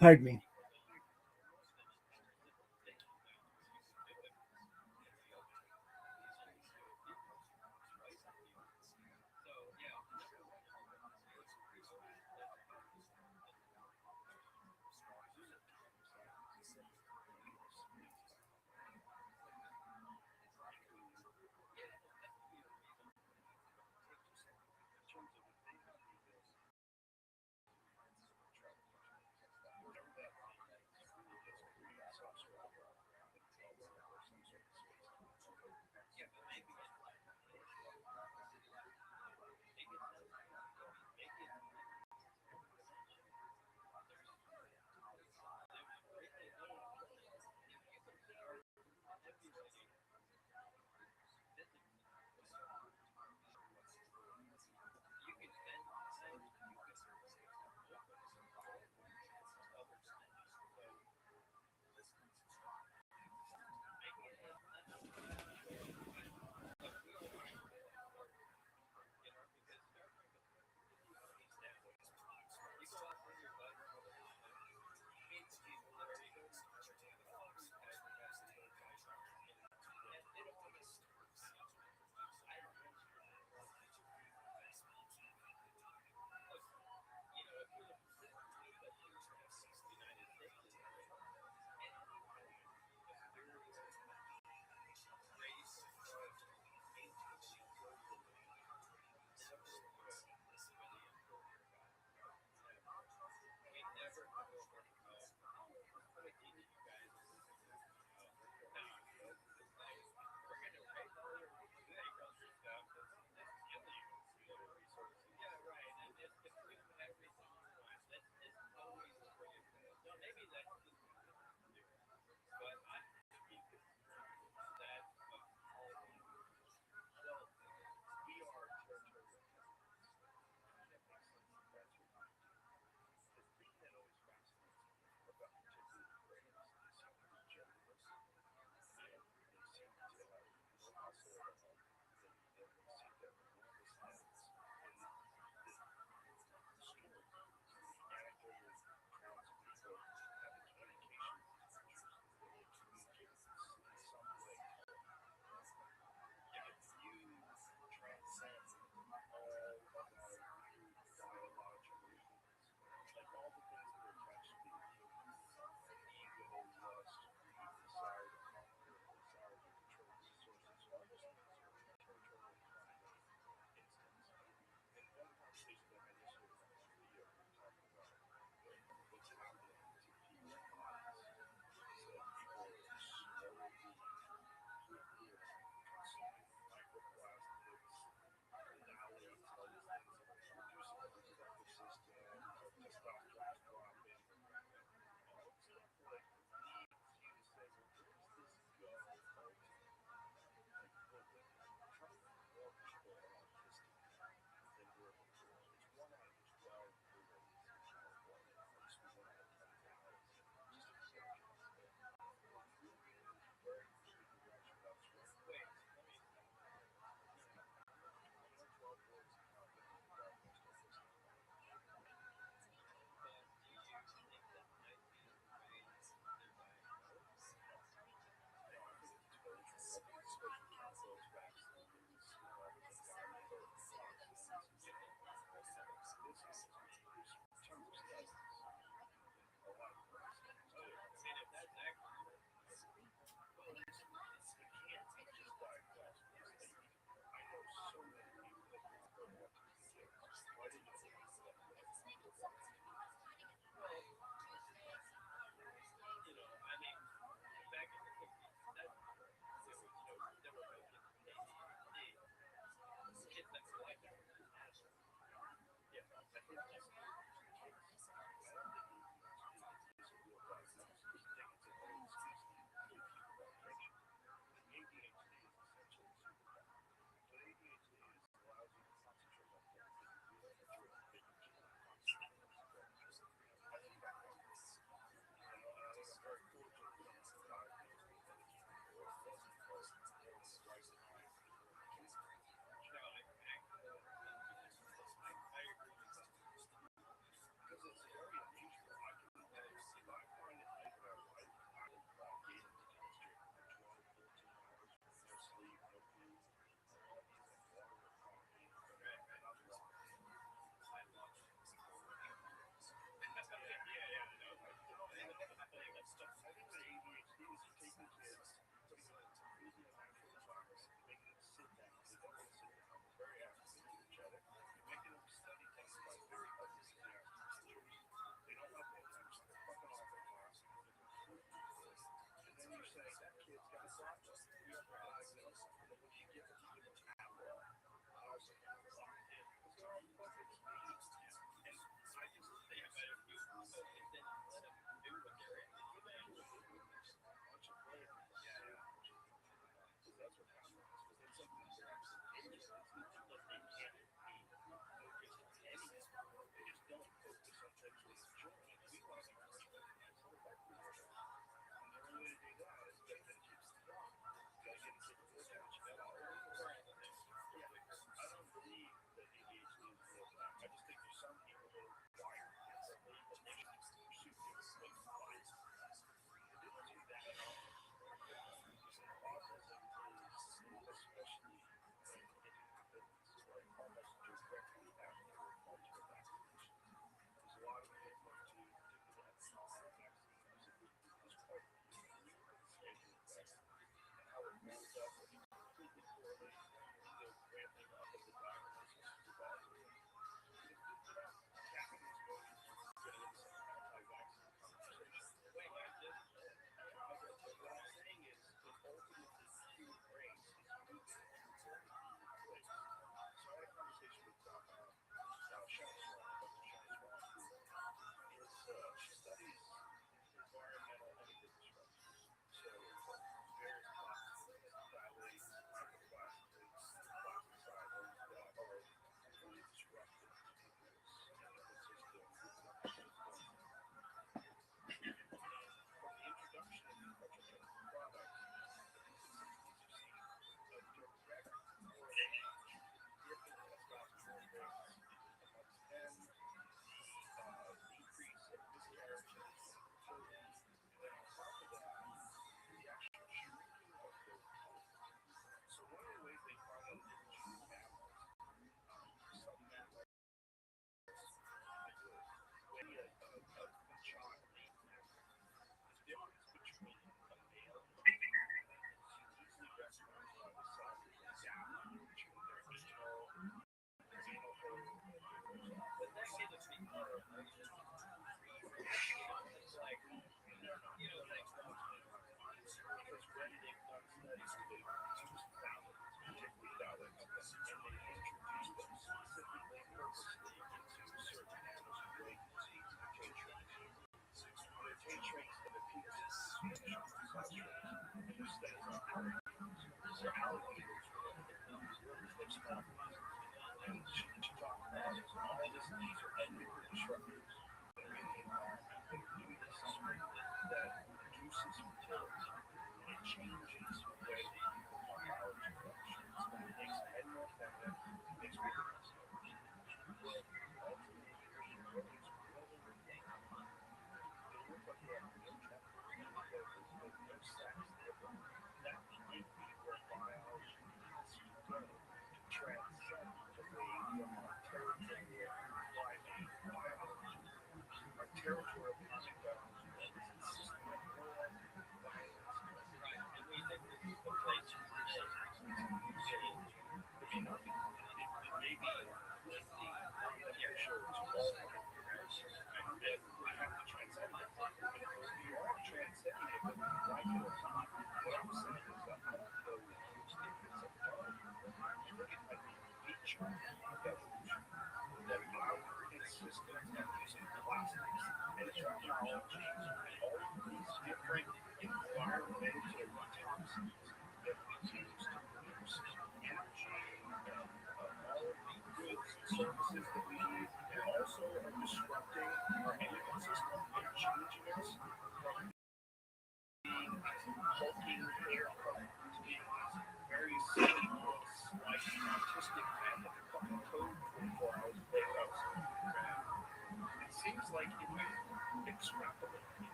Pardon me.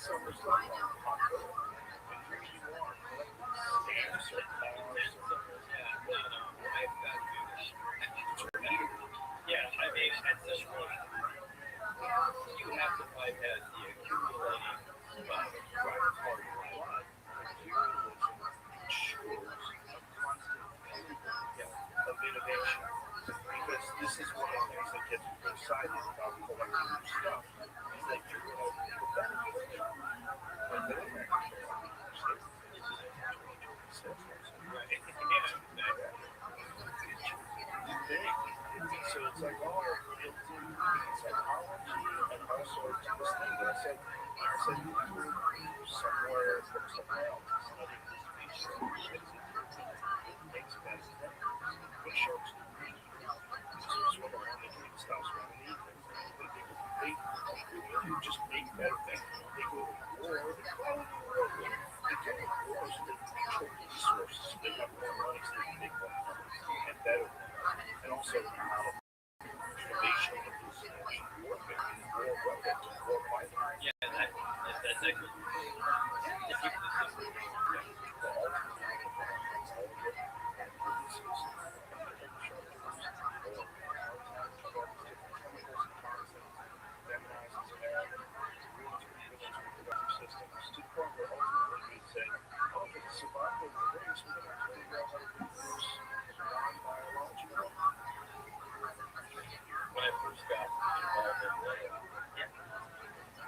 Yeah, I mean, at this point, you have to bypass the accumulating private part of your life. Materialism ensures a constant of innovation. Because this is one of the things that gets people excited about collecting new stuff, is that you're going to benefit from it. But they don't understand. Right. So it's like all built-in psychology and also to this thing that I said you could somewhere from somewhere else study this species makes better things. What sharks do swim around, they can stop swimming and eat things. They just make better things. They go to war, they go to war so they control resources. They have more money so they can make more money and better things. And also innovation and warfare, war weapons, war fighting. Yeah, that's actually to keep the system when I first got involved in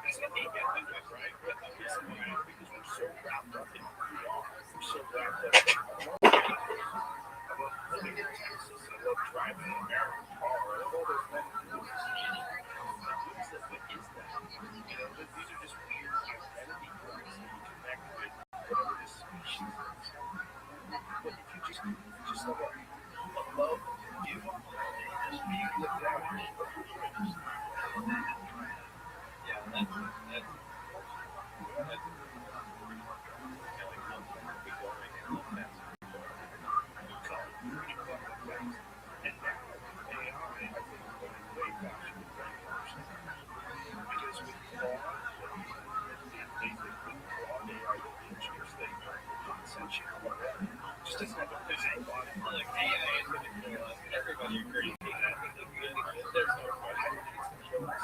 it's an right? But the reason why is because we're so wrapped up in who we are. We're so wrapped up in I love living in Texas. I love driving an American car. I love all those things. What is that? You know, these are just weird identity groups that you connect with whatever this species is. But if you just have a love for you, you look down at it. Yeah, that's just doesn't have a physical body. Like AI is going to kill us. Everybody agrees. There's no question. It's going to kill us.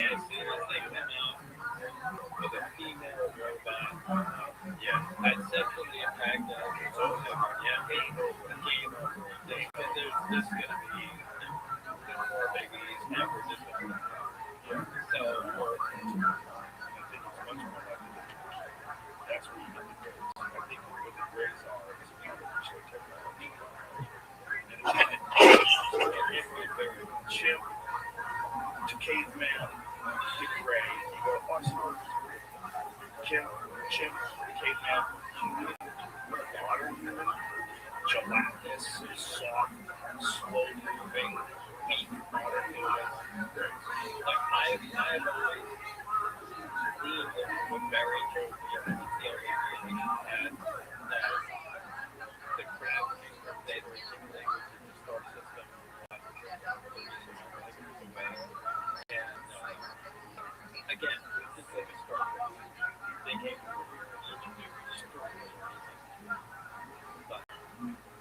As soon as they come out with a female robot, I'd sexually attack them. The game over. There's going to be more babies, and we're just going to so I think it's much more likely that's where you get the grades. I think what the grades are is artificial technology. And if we're chimp to caveman to gray, you go awesome. Chimp to caveman, modern human, gelatinous, soft, slow moving, weak, modern human. Like I've always believed that what Barry told me and the only had that the gravity of data language in the star system and again, it's just like a star they came over here and engineered story but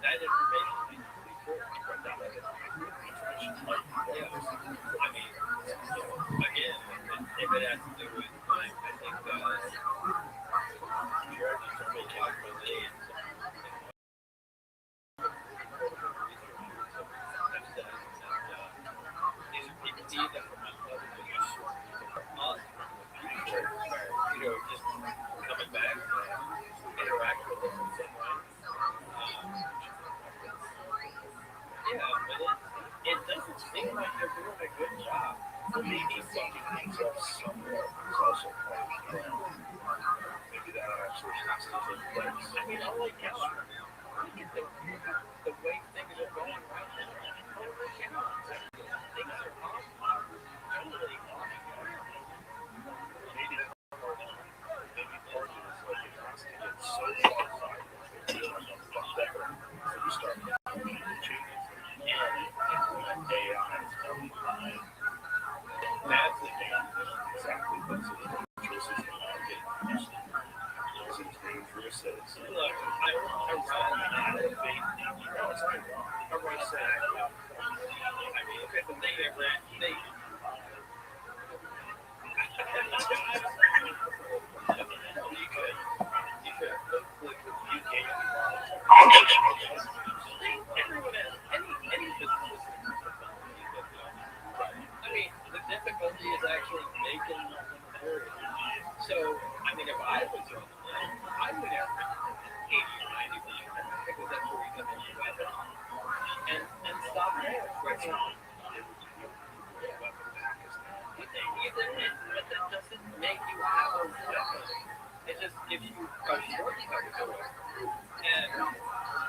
that information needs to be put down that information I mean again if it has to do with like I think Georgians are making it for the either from another us, just coming back interact with them in some way. But it doesn't seem like they're doing a good job. Maybe fucking things up somewhere is also part of the problem. Maybe that actually has to take place. I mean, all I guess the way things are going right now, things are off. Totally off. Maybe that's part of it. Maybe part of it is like dangerous as look, I run a big I mean, look at the thing they ran. They you could. Like you can't. Everyone has any business. I mean, the difficulty is actually making the material. So, I mean, if I was on the line, I would have 80 or 90%, because that's where you come in the weapon. And stop there. Right now. But that doesn't make you have a weapon. It just gives you a shortcut to it. And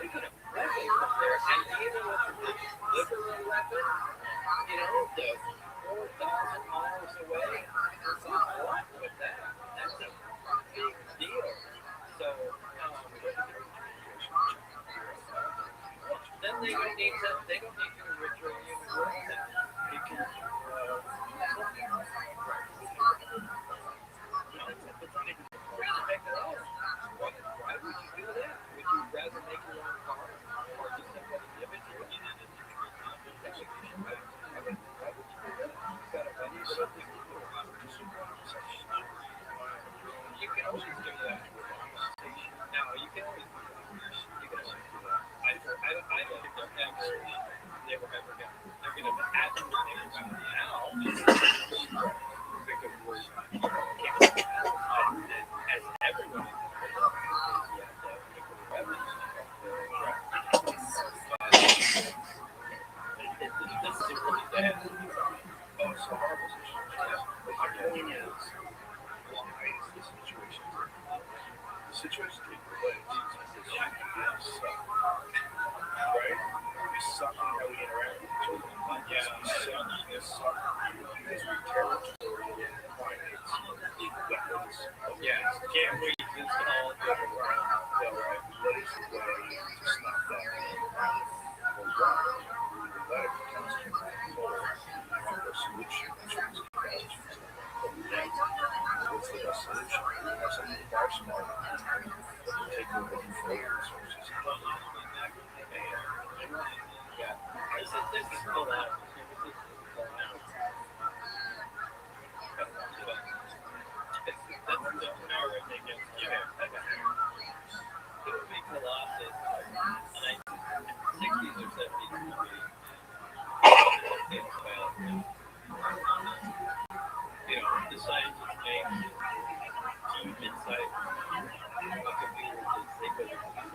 you could have weapons up there, and even with the liberal weapon, you know, the 4,000 miles away, what with that? That's a big deal. So, then they don't need to enrich your human rights. You can, why would you do that? Would you rather make your own car or just somebody give it to you? Why would you do that? You gotta money something to do. You can always do that. Now you can always do that. You can always do that. I don't think they're ever gonna add to the now because we're as everyone this is really bad. It's a horrible situation. But my point is, why is the situation? The situation relates to this right? We suck at how we interact with each other. We suck because we territory primates, weapons. Can't wait to install it around. What is the way to stop that? Well, one, let it become a solution. What's the best solution? Have something far smarter. Take the resources. This is still out. It would be Colossus in the 60s or 70s. You know, the scientists make deep insight. A computer just think of it as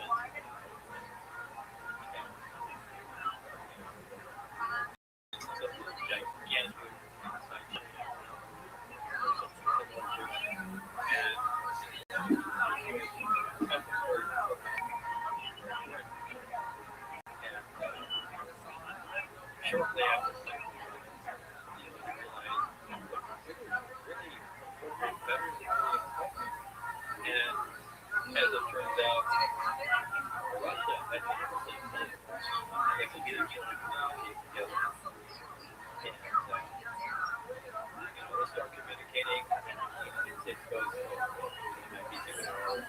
shortly after and as it turns out, Russia had done the same thing. They could get a communicate together. And, they start communicating. The United States goes, it might be given our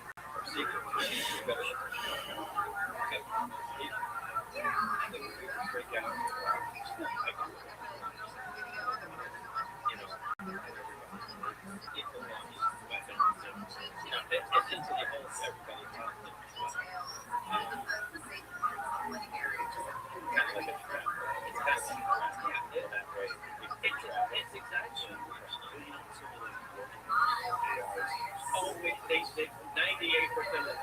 secret to better. The computers break out. Essentially holds everybody hostage. Kind of like a trap. It's kind of like a trap. Yeah, that way. It's exactly. Oh, they 98% of the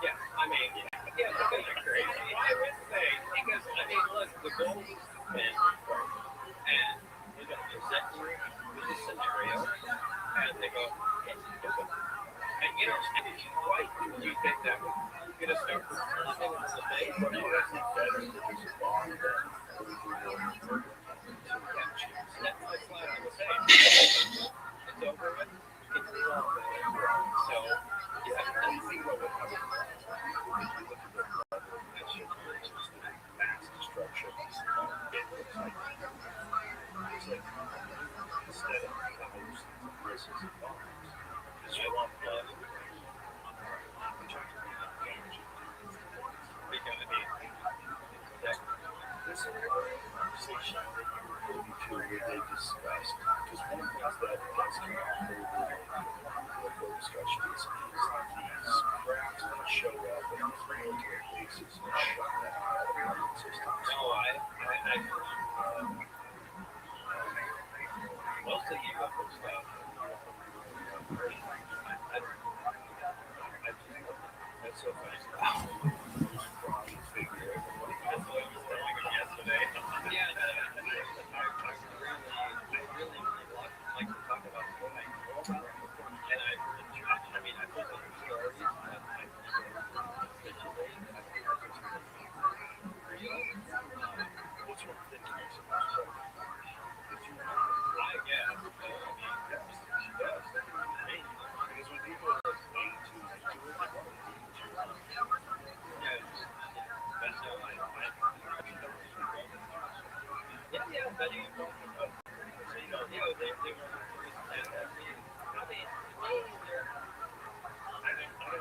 yeah. I mean, yeah, because they're crazy. Why would they? Because I mean, look, the goal is to win, and you know, present with a scenario, and they go, and you know, why do you think that would get us there? Living in the bay, what do you think better to respond than that's what I was saying. It's over with. It's wrong. So, yeah, let's see what would happen. Mass destruction. It's like, instead of thousands of prisons and bombs, because you want blood. Most of the UFO stuff. That's so funny. Yesterday. Yeah, I really like to talk about what I know about it. And I mean, I put other stories that I've never situated. Real. Which one did you make so much of? I guess. I mean, yes. Because when people are way too into it, yeah, that's how I yeah, but you know, so you know, they were that mean, I mean, they're, I don't know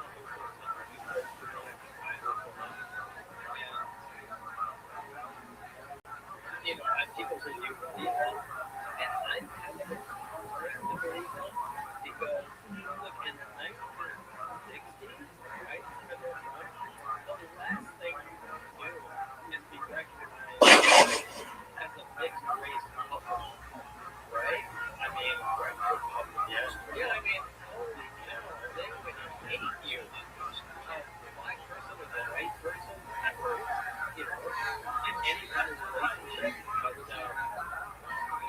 you know, people say you believe them, and I never believe them because look in the 1960s, right? The last thing you want to do is be recognized as a mixed race couple, right? I mean, yeah, I mean, holy cow, they would hate you. A black person with a white person, you know, in any kind of relationship, but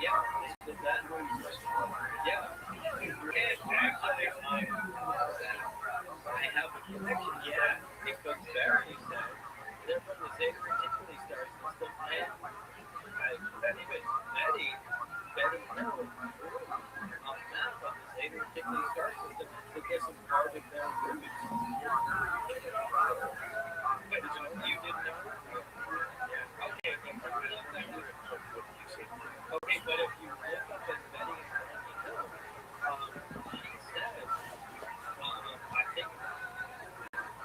yeah, is that yeah, and actually, I have a connection, yeah, because Barry said they're from the Zeta Reticuli star system, and Betty Hill drew a map of the Zeta Reticuli star system to get some part of their roots. Wait, did you know? You didn't know? Yeah. Okay, okay, but if you look up at Betty Hill, she said, I think,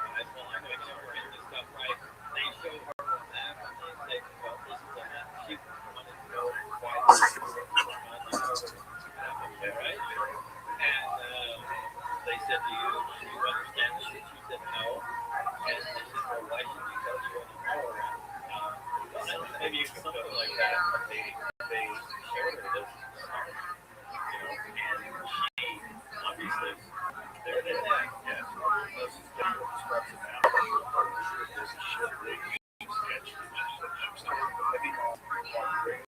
I'm going to get this stuff right. They showed her a map and they said, well, this is a map. She wanted to know why this was right? And they said, do you understand this? And she said, no. And they said, well, why should you tell you anymore? Maybe something like that. They showed her this song, you know, and she obviously they're in that. Yeah, this is what describes it now. There's a shit sketch. Heavy tree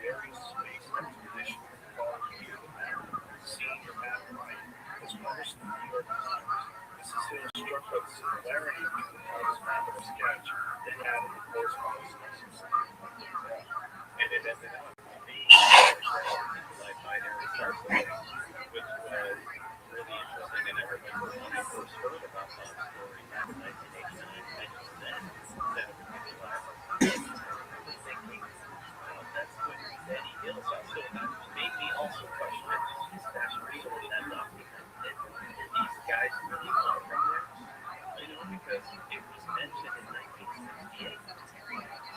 very space expedition following you the map. Seeing your map right was most New York designers. Mrs. Hill struck by the similarity between the artist's map and the sketch they had in the correspondence messages. And it ended up being like binary circle, which was really interesting. And I remember when I first heard about that story back in 1989, I just said that everybody laughed. Thinking, wow, that's what Betty Hill saw. So that made me also question, is that real? Is that documented? These guys really come from there? You know, because it was mentioned in 1968.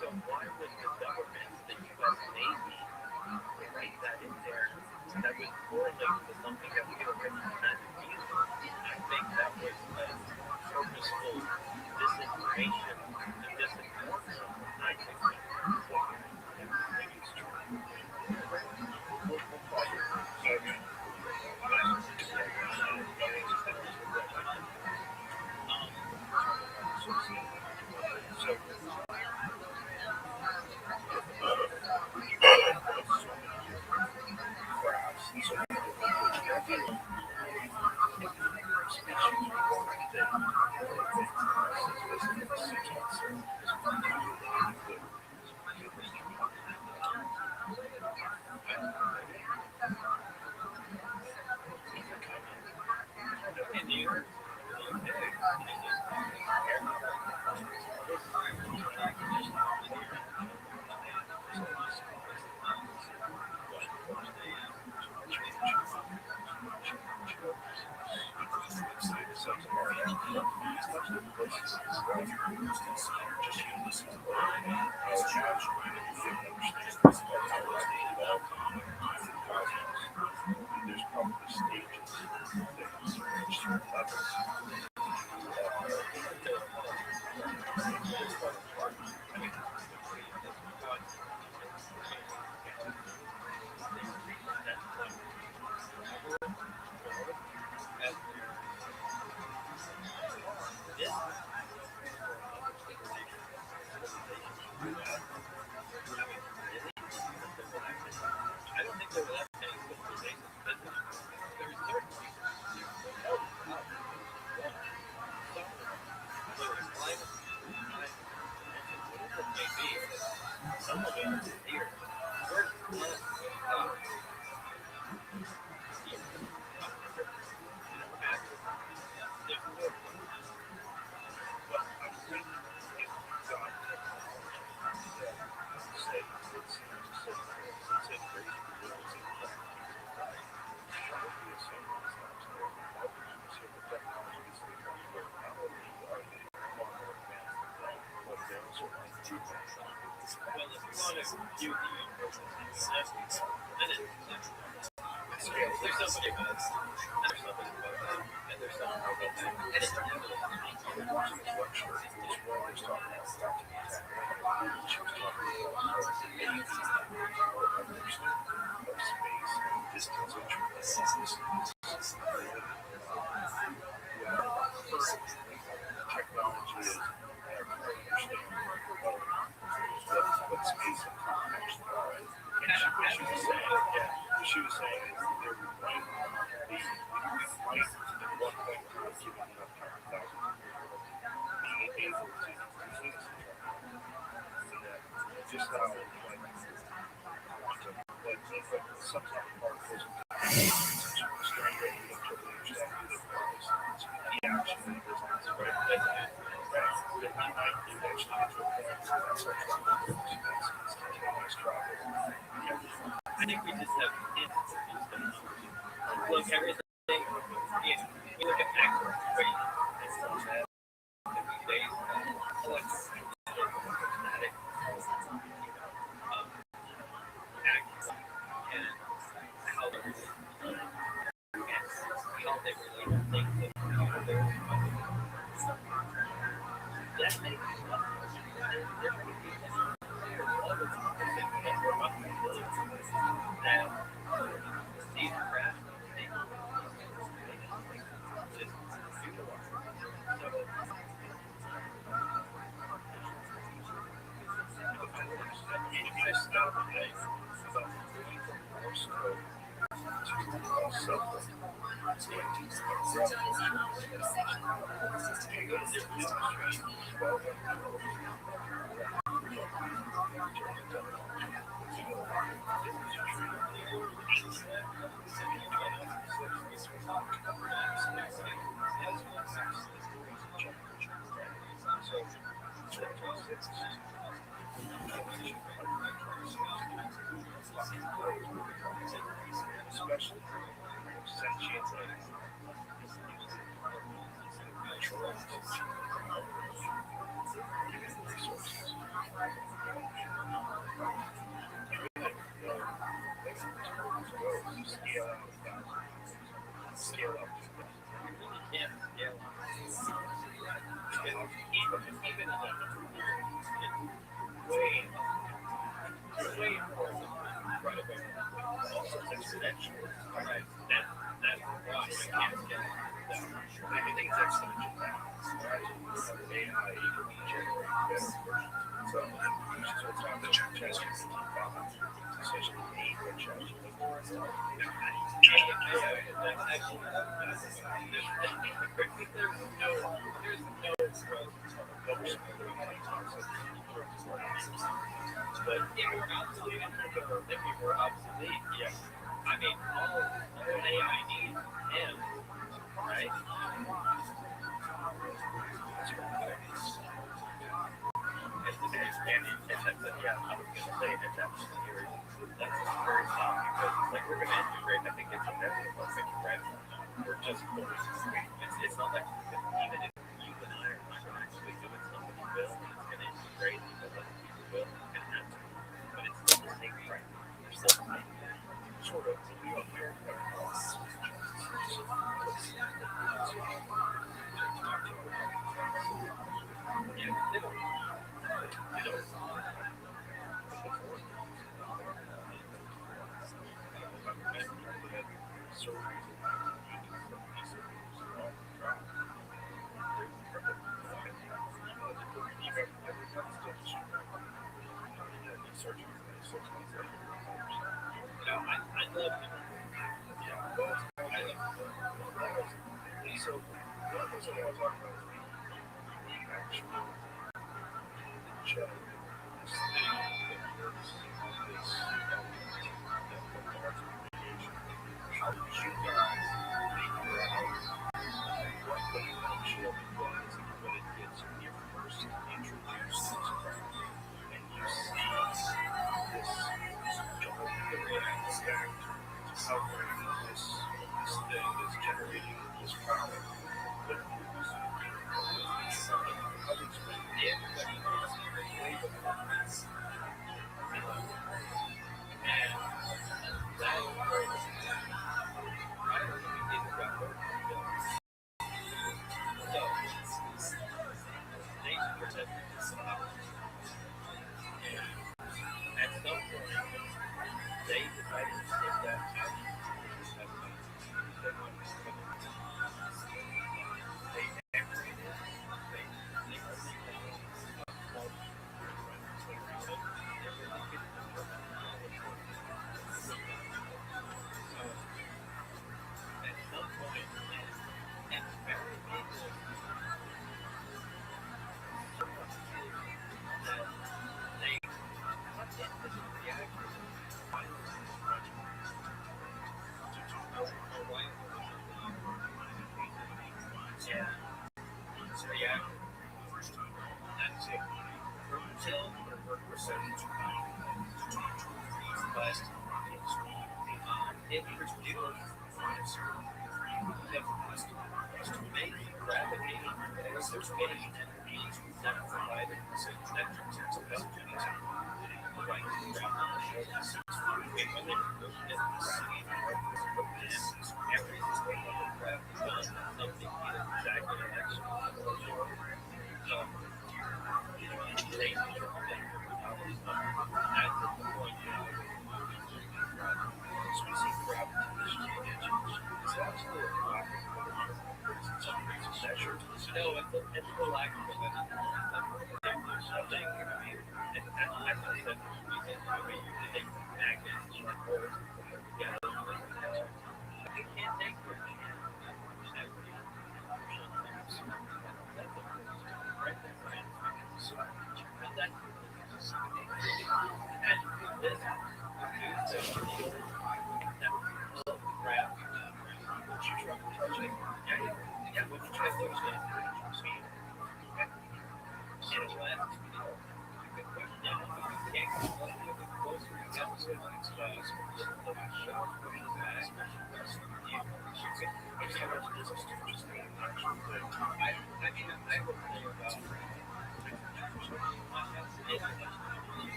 So why would the government, the U.S. Navy, write that in there? That would correlate to something that we already had to deal with. I think that was purposeful disinformation and disinformation. I think maybe it's true. There's probably stages.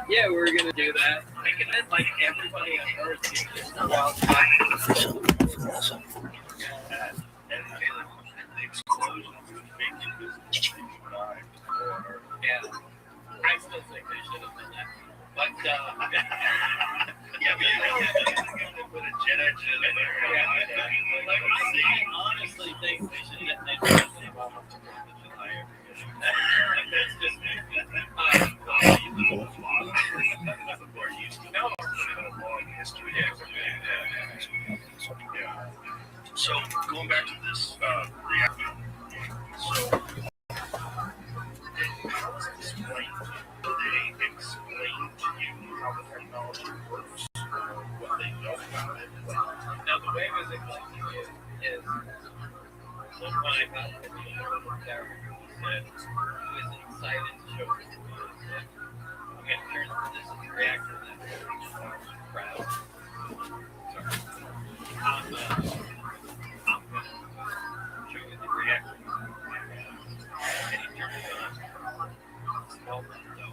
Yeah, we're gonna do that. Like everybody on Earth is just a wild Yeah, I still think they should have done that. But put a jet engine in there. Like I honestly think they should have done that. That's just So going back to this reactor, so how was it explained? Did they explain to you how the technology works, what they know about it? Now the way it was explained to you is one time I was there, he said he was excited to show it to me. He said, okay, this is the reactor that's proud. I'm gonna show you the reactor. And he turned it on. Small window.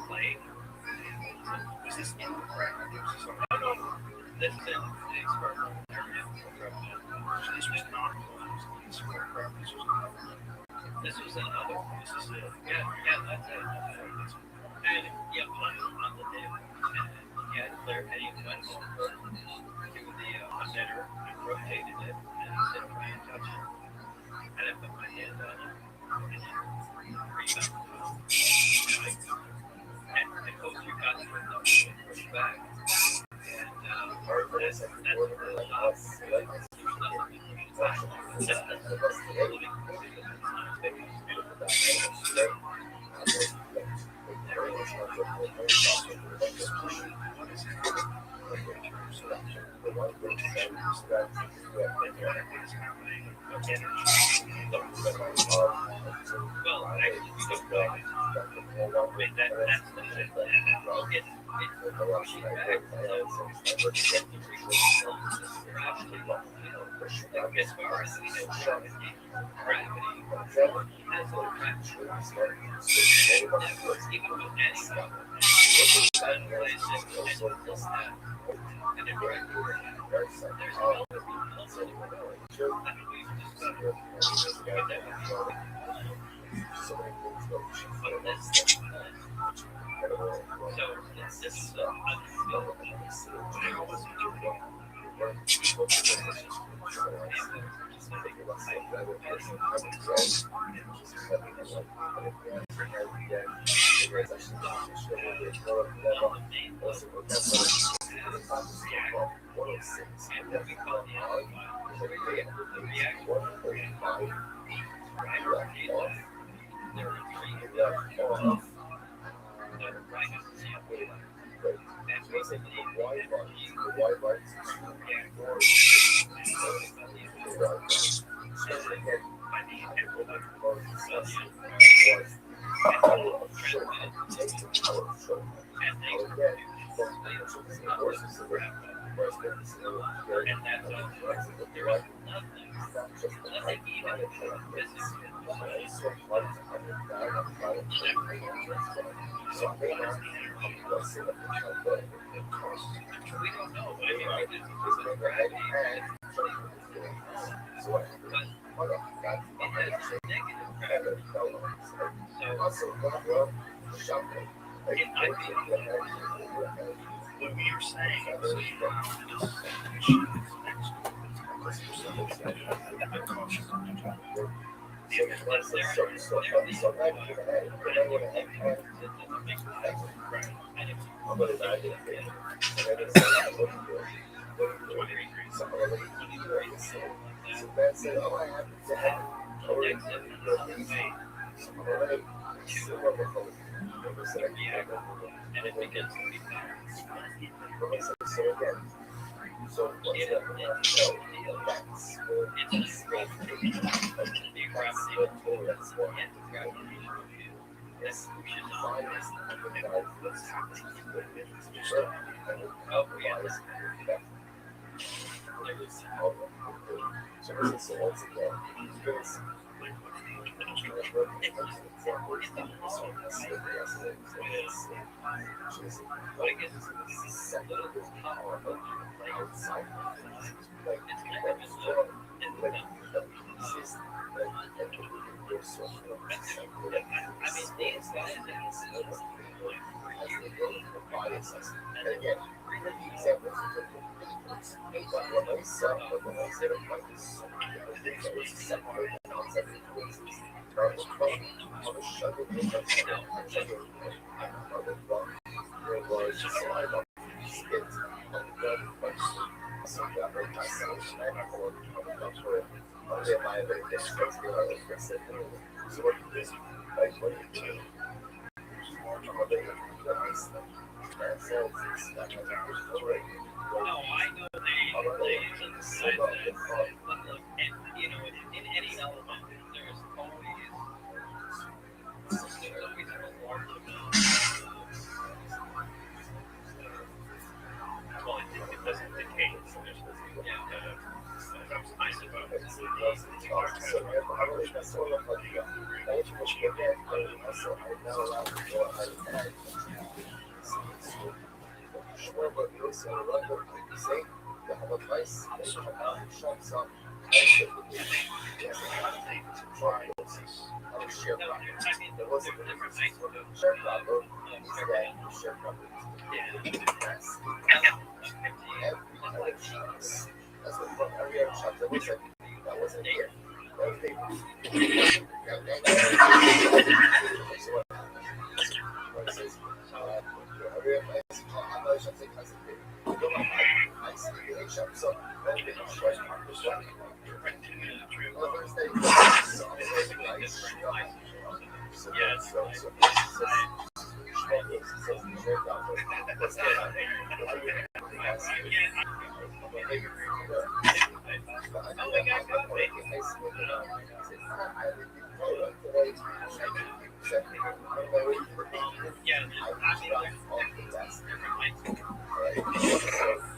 Play. Was this in the crack? No. This is an experimental area. So this was not this aircraft. This was another one. This is it. Yeah, that's it. And on the table. And he had clear heading went over to the emitter and rotated it and said, try and touch it. And I put my hand on it and it rebounded. And I hope you got the window push back. And that's the first off.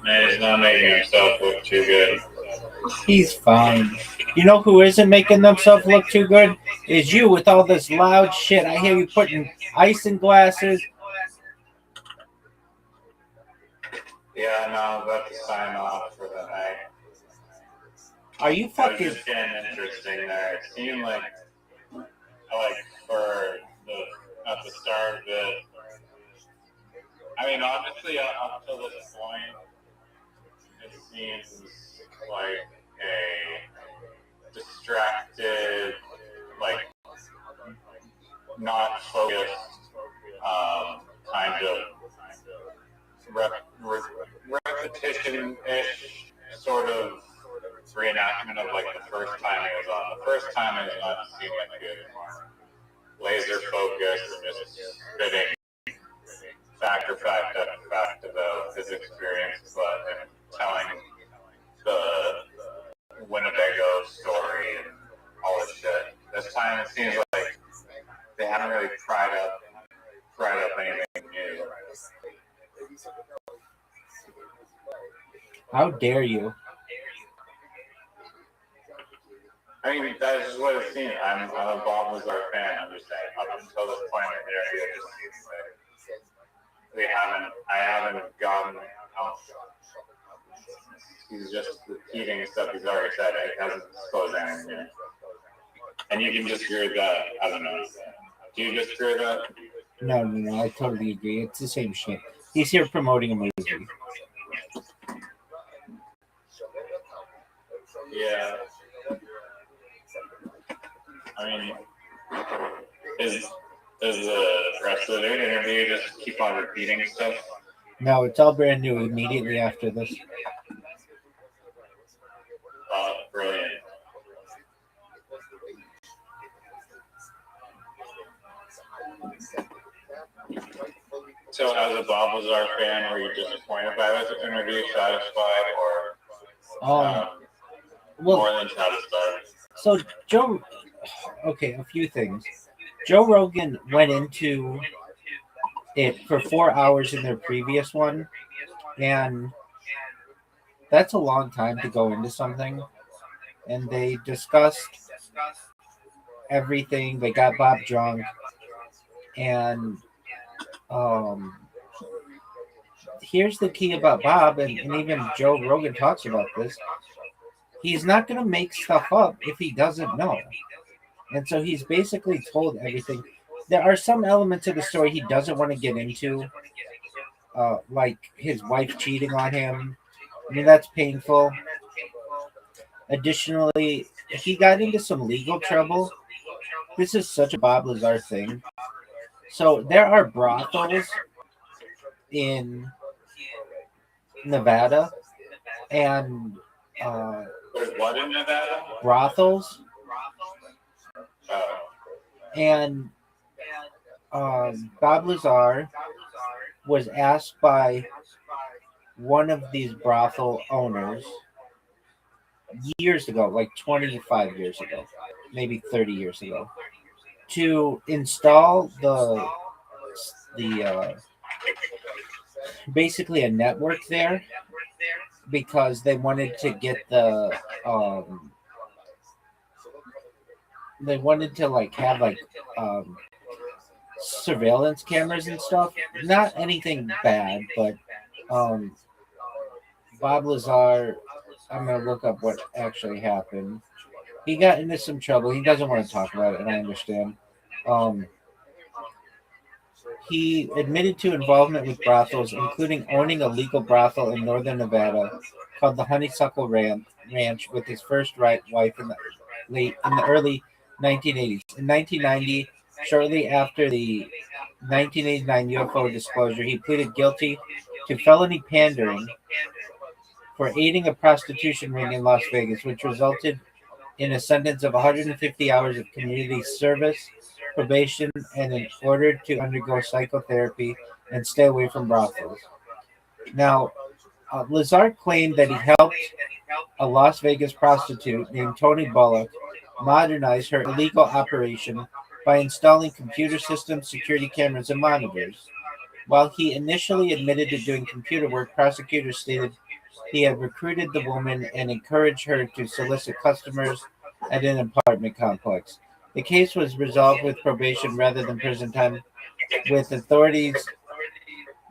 Man, he's not making himself look too good. He's fine. You know who isn't making themselves look too good? Is you with all this loud shit. I hear you putting ice in glasses. Yeah, no, I'm about to sign off for the night. Are you It was fucking? just getting interesting there. It seemed like for at the start of it, I mean, obviously up to this point, it seems like a distracted, like not focused, kind of repetition-ish sort of reenactment of like the first time it was on. The first time it was on seemed like it was laser focused and just spitting fact after fact about his experience, but telling the Winnebago story and all this shit. This time it seems like they haven't really tried up anything new. How dare you? I mean, that is what it seems. I'm a Bob Lazar fan. I'm just saying, up until this point in the area, it just seems like I haven't gotten out. He's just repeating stuff he's already said. It hasn't slowed down yet. And you can disagree with that. I don't know. Do you disagree with that? No, I totally agree. It's the same shit. He's here promoting a movie. Yeah. I mean, does the rest of the interview just keep on repeating stuff? No, it's all brand new immediately after this. Brilliant. So, as a Bob Lazar fan, were you disappointed by this interview, satisfied, or more than satisfied? So, a few things. Joe Rogan went into it for 4 hours in their previous one, and that's a long time to go into something. And they discussed everything. They got Bob drunk, and here's the key about Bob, and even Joe Rogan talks about this. He's not going to make stuff up if he doesn't know. And so he's basically told everything. There are some elements of the story he doesn't want to get into, like his wife cheating on him. I mean, that's painful. Additionally, he got into some legal trouble. This is such a Bob Lazar thing. So there are brothels in Nevada, and there's what in Nevada? Brothels. And Bob Lazar was asked by one of these brothel owners years ago, like 25 years ago, maybe 30 years ago, to install the basically a network there, because they wanted to get the they wanted to have surveillance cameras and stuff. Not anything bad, but Bob Lazar, I'm gonna look up what actually happened. He got into some trouble. He doesn't want to talk about it, and I understand. He admitted to involvement with brothels, including owning a legal brothel in northern Nevada called the Honeysuckle Ranch with his first wife in the early 1980s. In 1990, shortly after the 1989 UFO disclosure, he pleaded guilty to felony pandering for aiding a prostitution ring in Las Vegas, which resulted in a sentence of 150 hours of community service, probation, and an order to undergo psychotherapy and stay away from brothels. Now, Lazar claimed that he helped a Las Vegas prostitute named Tony Bullock modernize her illegal operation by installing computer systems, security cameras, and monitors. While he initially admitted to doing computer work, prosecutors stated he had recruited the woman and encouraged her to solicit customers at an apartment complex. The case was resolved with probation rather than prison time, with authorities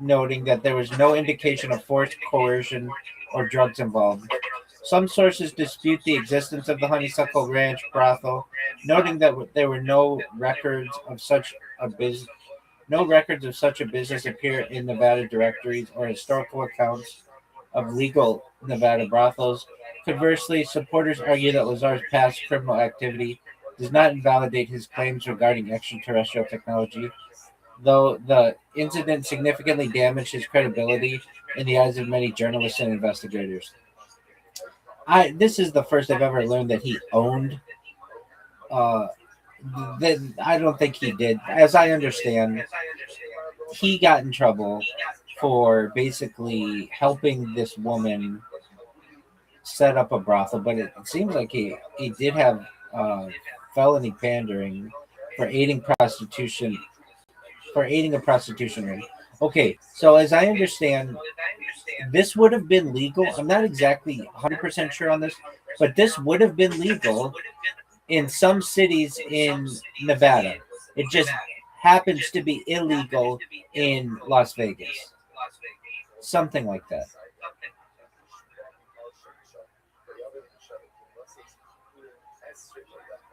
noting that there was no indication of forced coercion or drugs involved. Some sources dispute the existence of the Honeysuckle Ranch brothel, noting that there were no records of such a business. No records of such a business appear in Nevada directories or historical accounts of legal Nevada brothels. Conversely, supporters argue that Lazar's past criminal activity does not invalidate his claims regarding extraterrestrial technology, though the incident significantly damaged his credibility in the eyes of many journalists and investigators. This is the first I've ever learned that he owned. Uh, I don't think he did. As I understand, he got in trouble for basically helping this woman set up a brothel, but it seems like he did have felony pandering for aiding prostitution, for aiding a prostitution ring. Okay, so as I understand, this would have been legal. I'm not exactly 100% sure on this, but this would have been legal in some cities in Nevada. It just happens to be illegal in Las Vegas. Something like that.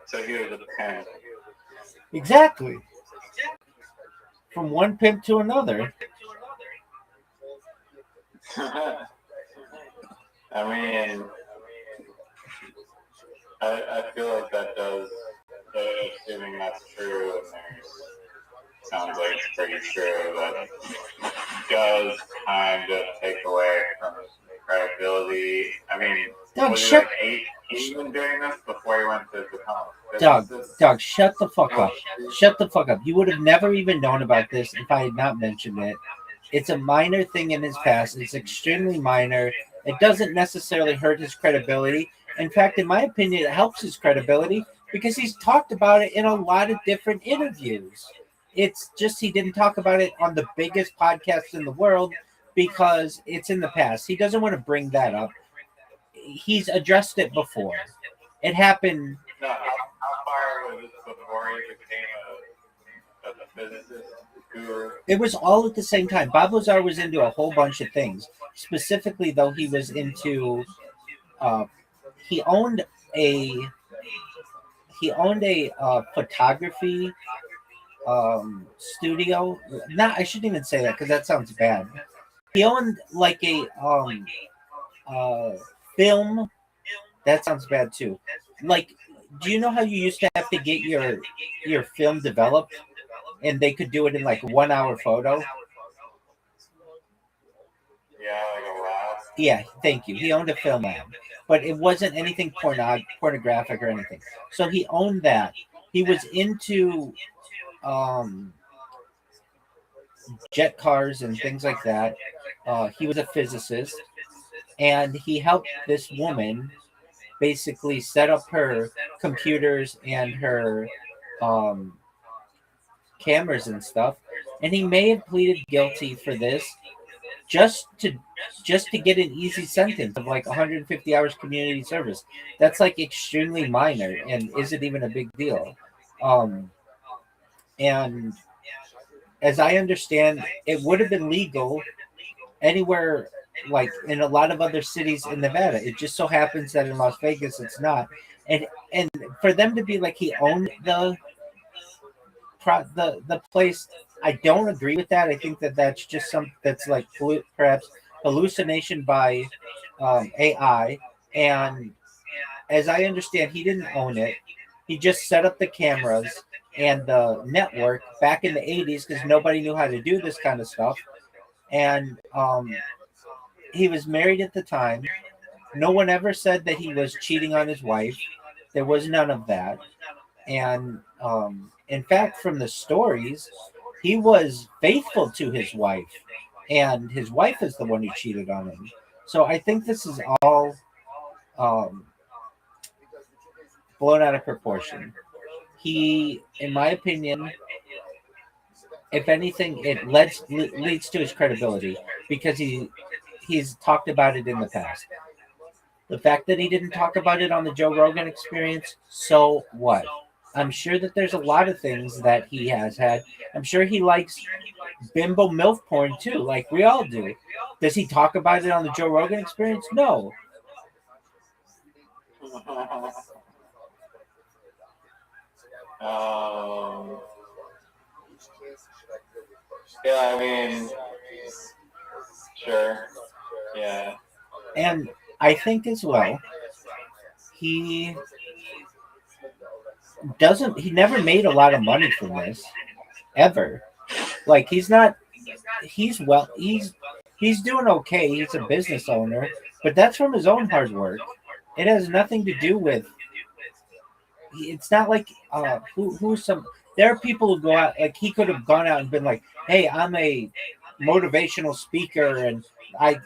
So he was a pimp. Exactly. From one pimp to another. I mean, I feel like that does, assuming that's true, and sounds like it's pretty true, that does kind of take away from credibility. I mean, was he like 18 doing this before he went to become? Doug, shut the fuck up. Shut the fuck up. You would have never even known about this if I had not mentioned it. It's a minor thing in his past. It's extremely minor. It doesn't necessarily hurt his credibility. In fact, in my opinion, it helps his credibility because he's talked about it in a lot of different interviews. It's just he didn't talk about it on the biggest podcast in the world because it's in the past. He doesn't want to bring that up. He's addressed it before. It happened. No, how far was this before he became a physicist guru? It was all at the same time. Bob Lazar was into a whole bunch of things. Specifically, though, he was into. He owned a photography studio. Not, I shouldn't even say that because that sounds bad. He owned like a film. That sounds bad too. Like, do you know how you used to have to get your film developed, and they could do it in like 1 hour photo? Yeah, like a lab. Yeah, thank you. He owned a film lab, but it wasn't anything pornographic or anything. So he owned that. He was into jet cars and things like that. He was a physicist, and he helped this woman basically set up her computers and her cameras and stuff. And he may have pleaded guilty for this just to get an easy sentence of like 150 hours community service. That's like extremely minor and isn't even a big deal. And as I understand, it would have been legal anywhere, like in a lot of other cities in Nevada. It just so happens that in Las Vegas it's not. And for them to be like he owned the place, I don't agree with that. I think that that's just that's like perhaps hallucination by AI. And as I understand, he didn't own it. He just set up the cameras and the network back in the 80s because nobody knew how to do this kind of stuff. And he was married at the time. No one ever said that he was cheating on his wife. There was none of that. And in fact, from the stories, he was faithful to his wife, and his wife is the one who cheated on him. So I think this is all blown out of proportion. He, in my opinion, if anything, it leads to his credibility because he's talked about it in the past. The fact that he didn't talk about it on the Joe Rogan Experience, so what? I'm sure that there's a lot of things that he has had. I'm sure he likes bimbo MILF porn too, like we all do. Does he talk about it on the Joe Rogan Experience? No. Yeah, I mean, sure. Yeah. And I think as well, he never made a lot of money from this, ever. Like he's doing okay. He's a business owner, but that's from his own hard work. It has nothing to do with. It's not like there are people who go out, like he could have gone out and been like, hey, I'm a motivational speaker and I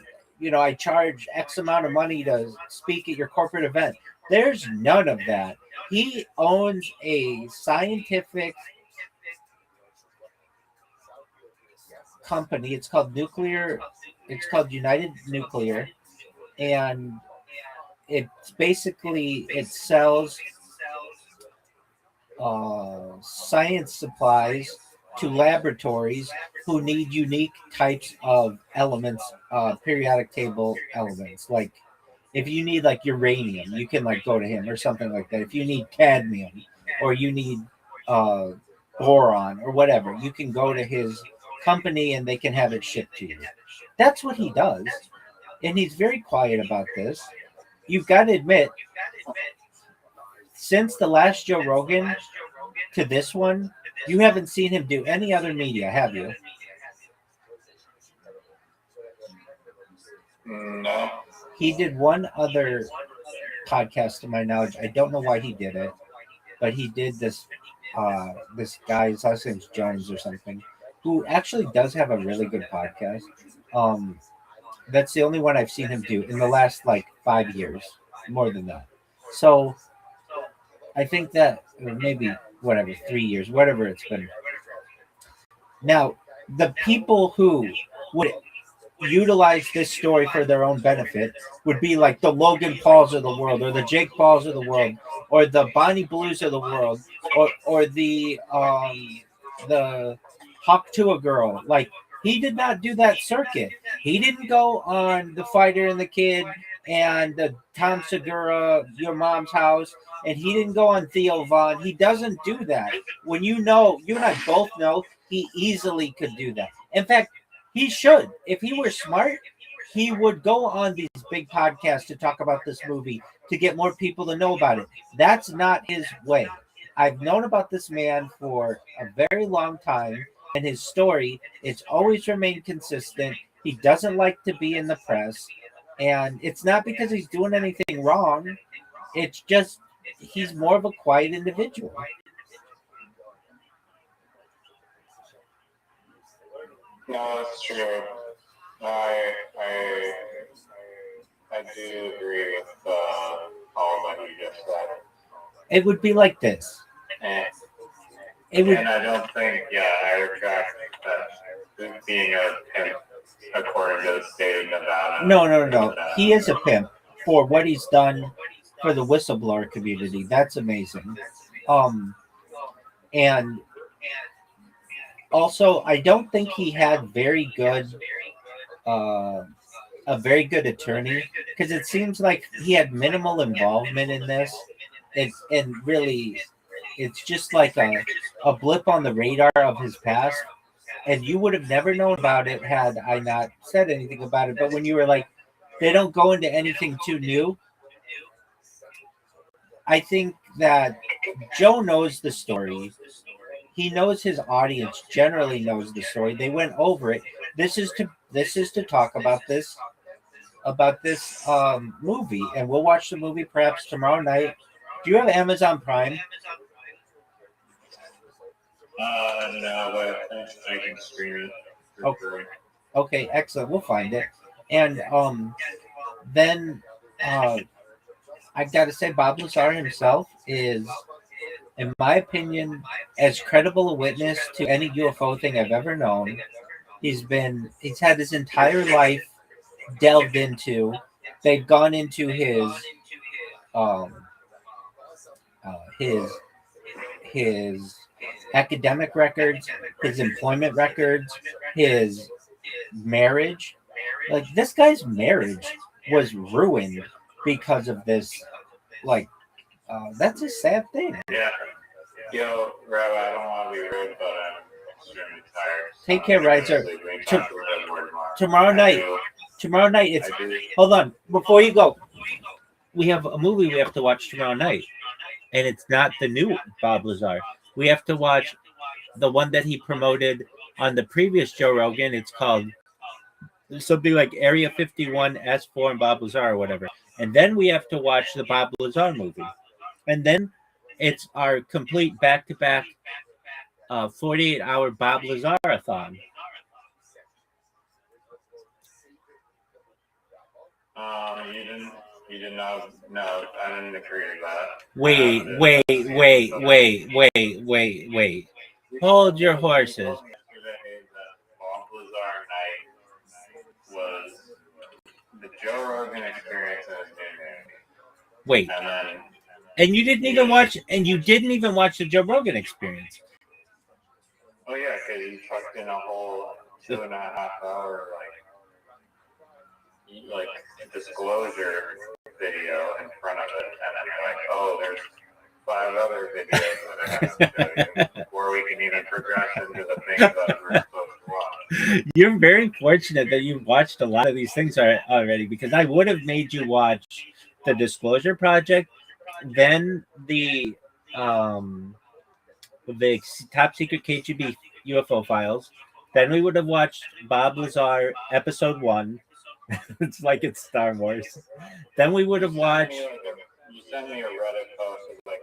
charge X amount of money to speak at your corporate event. There's none of that. He owns a scientific company. It's called United Nuclear, and it sells science supplies to laboratories who need unique types of elements, periodic table elements. Like if you need like uranium, you can like go to him or something like that. If you need cadmium or you need boron or whatever, you can go to his company and they can have it shipped to you. That's what he does. And he's very quiet about this. You've got to admit, since the last Joe Rogan to this one, you haven't seen him do any other media, have you? No. He did one other podcast to my knowledge. I don't know why he did it, but he did this guy's last name's Jones or something, who actually does have a really good podcast. That's the only one I've seen him do in the last like 5 years, more than that. So I think that maybe 3 years, whatever it's been. Now, the people who would utilize this story for their own benefit would be like the Logan Pauls of the world, or the Jake Pauls of the world, or the Bonnie Blues of the world, or the Hawk Tua girl. Like he did not do that circuit. He didn't go on The Fighter and the Kid and the Tom Segura, Your Mom's House, and he didn't go on Theo Vaughn. He doesn't do that. When you and I both know, he easily could do that. In fact, he should. If he were smart, he would go on these big podcasts to talk about this movie to get more people to know about it. That's not his way. I've known about this man for a very long time, and his story, it's always remained consistent. He doesn't like to be in the press, and it's not because he's doing anything wrong. It's just he's more of a quiet individual. No, that's true. I do agree with all that you just said. It would be like this. And It would. I don't think, I retract that being a pimp according to the state of Nevada. No. He is a pimp for what he's done for the whistleblower community. That's amazing. And also, I don't think he had a very good attorney, because it seems like he had minimal involvement in this. And really, it's just like a blip on the radar of his past. And you would have never known about it had I not said anything about it. But when you were like, they don't go into anything too new, I think that Joe knows the story. He knows his audience generally knows the story. They went over it. This is to talk about this movie, and we'll watch the movie perhaps tomorrow night. Do you have Amazon Prime? No, but I can stream it. Okay, excellent. We'll find it. And then I got to say, Bob Lazar himself is, in my opinion, as credible a witness to any UFO thing I've ever known. He's had his entire life delved into. They've gone into his academic records, his employment records, his marriage. Like this guy's marriage was ruined because of this. Like, that's a sad thing. Yeah. Yo, Rabbi, I don't want to be rude, but I'm extremely tired. Take care, Riser. We talk about it more tomorrow. Tomorrow night. Tomorrow night. It's. Hold on. Before you go, we have a movie we have to watch tomorrow night, and it's not the new Bob Lazar. We have to watch the one that he promoted on the previous Joe Rogan. It's called something like Area 51 S4 and Bob Lazar or whatever. And then we have to watch the Bob Lazar movie. And then it's our complete back-to-back 48-hour Bob Lazar-a-thon. You did not. No, I didn't agree to that. Wait. Hold your horses. Bob Lazar night was the Joe Rogan experience in his community. Wait. And you didn't even watch the Joe Rogan experience. Oh yeah, because he tucked in a whole 2.5 hour like disclosure video in front of it, and then you're like, oh, there's 5 other videos that I have to show you before we can even progress into the things that we're supposed to watch. You're very fortunate that you've watched a lot of these things already, because I would have made you watch the Disclosure Project, then the Top Secret KGB UFO Files. Then we would have watched Bob Lazar Episode 1. It's like it's Star Wars. Then we would have watched. You sent me a Reddit post with like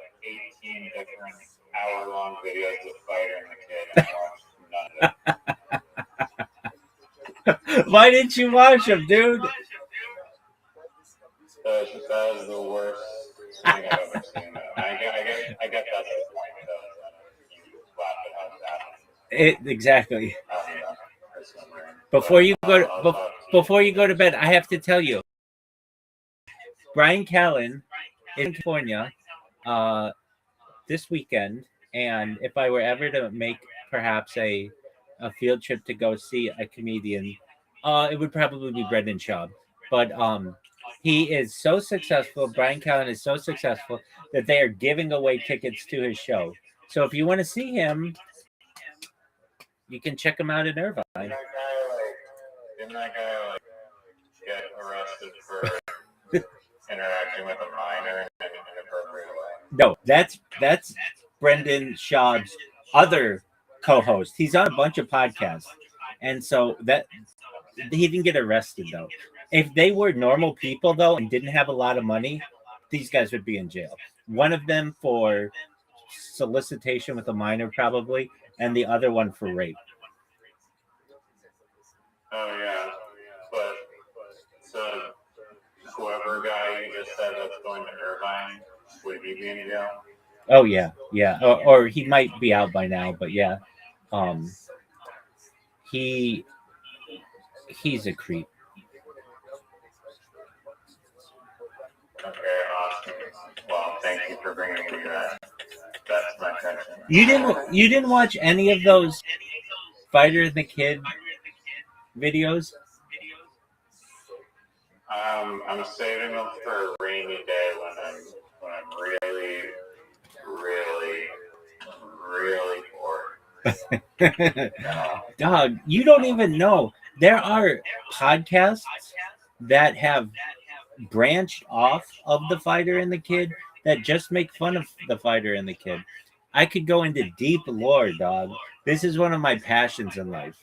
18 different hour-long videos of Fighter and the Kid, and I watched none of it. Why didn't you watch them, dude? That is the worst thing I've ever seen. I get that's the point, though. You laugh at how that happens. Exactly. Before you go to bed, I have to tell you, Brian Callen is in California this weekend, and if I were ever to make perhaps a field trip to go see a comedian, it would probably be Brendan Schaub. But he is so successful. Brian Callen is so successful that they are giving away tickets to his show. So if you want to see him, you can check him out in Irvine. Didn't that guy get arrested for interacting with a minor in an inappropriate way? No, that's Brendan Schaub's other co-host. He's on a bunch of podcasts, and so that he didn't get arrested though. If they were normal people though and didn't have a lot of money, these guys would be in jail. One of them for solicitation with a minor probably, and the other one for rape. Oh yeah, but so whoever guy you just said that's going to Irvine, would he be in jail? Oh yeah. Or he might be out by now, but yeah, he's a creep. Okay, awesome. Well, thank you for bringing me that. That's my attention. You didn't watch any of those Fighter and the Kid videos? I'm saving them for a rainy day when I'm really, really, really bored. Dog, you don't even know. There are podcasts that have branched off of the Fighter and the Kid that just make fun of the Fighter and the Kid. I could go into deep lore, dog. This is one of my passions in life.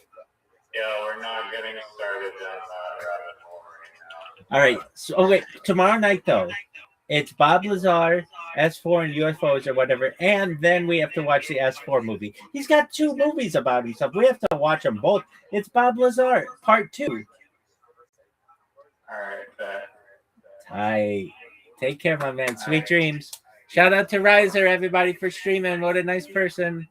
Yeah, we're not getting started down that rabbit hole right now. All right. So, okay, tomorrow night, though, it's Bob Lazar, S4 and UFOs or whatever, and then we have to watch the S4 movie. He's got 2 movies about himself. We have to watch them both. It's Bob Lazar, part 2. All right. Hi. Take care, my man. Sweet dreams. Shout out to Riser, everybody, for streaming. What a nice person.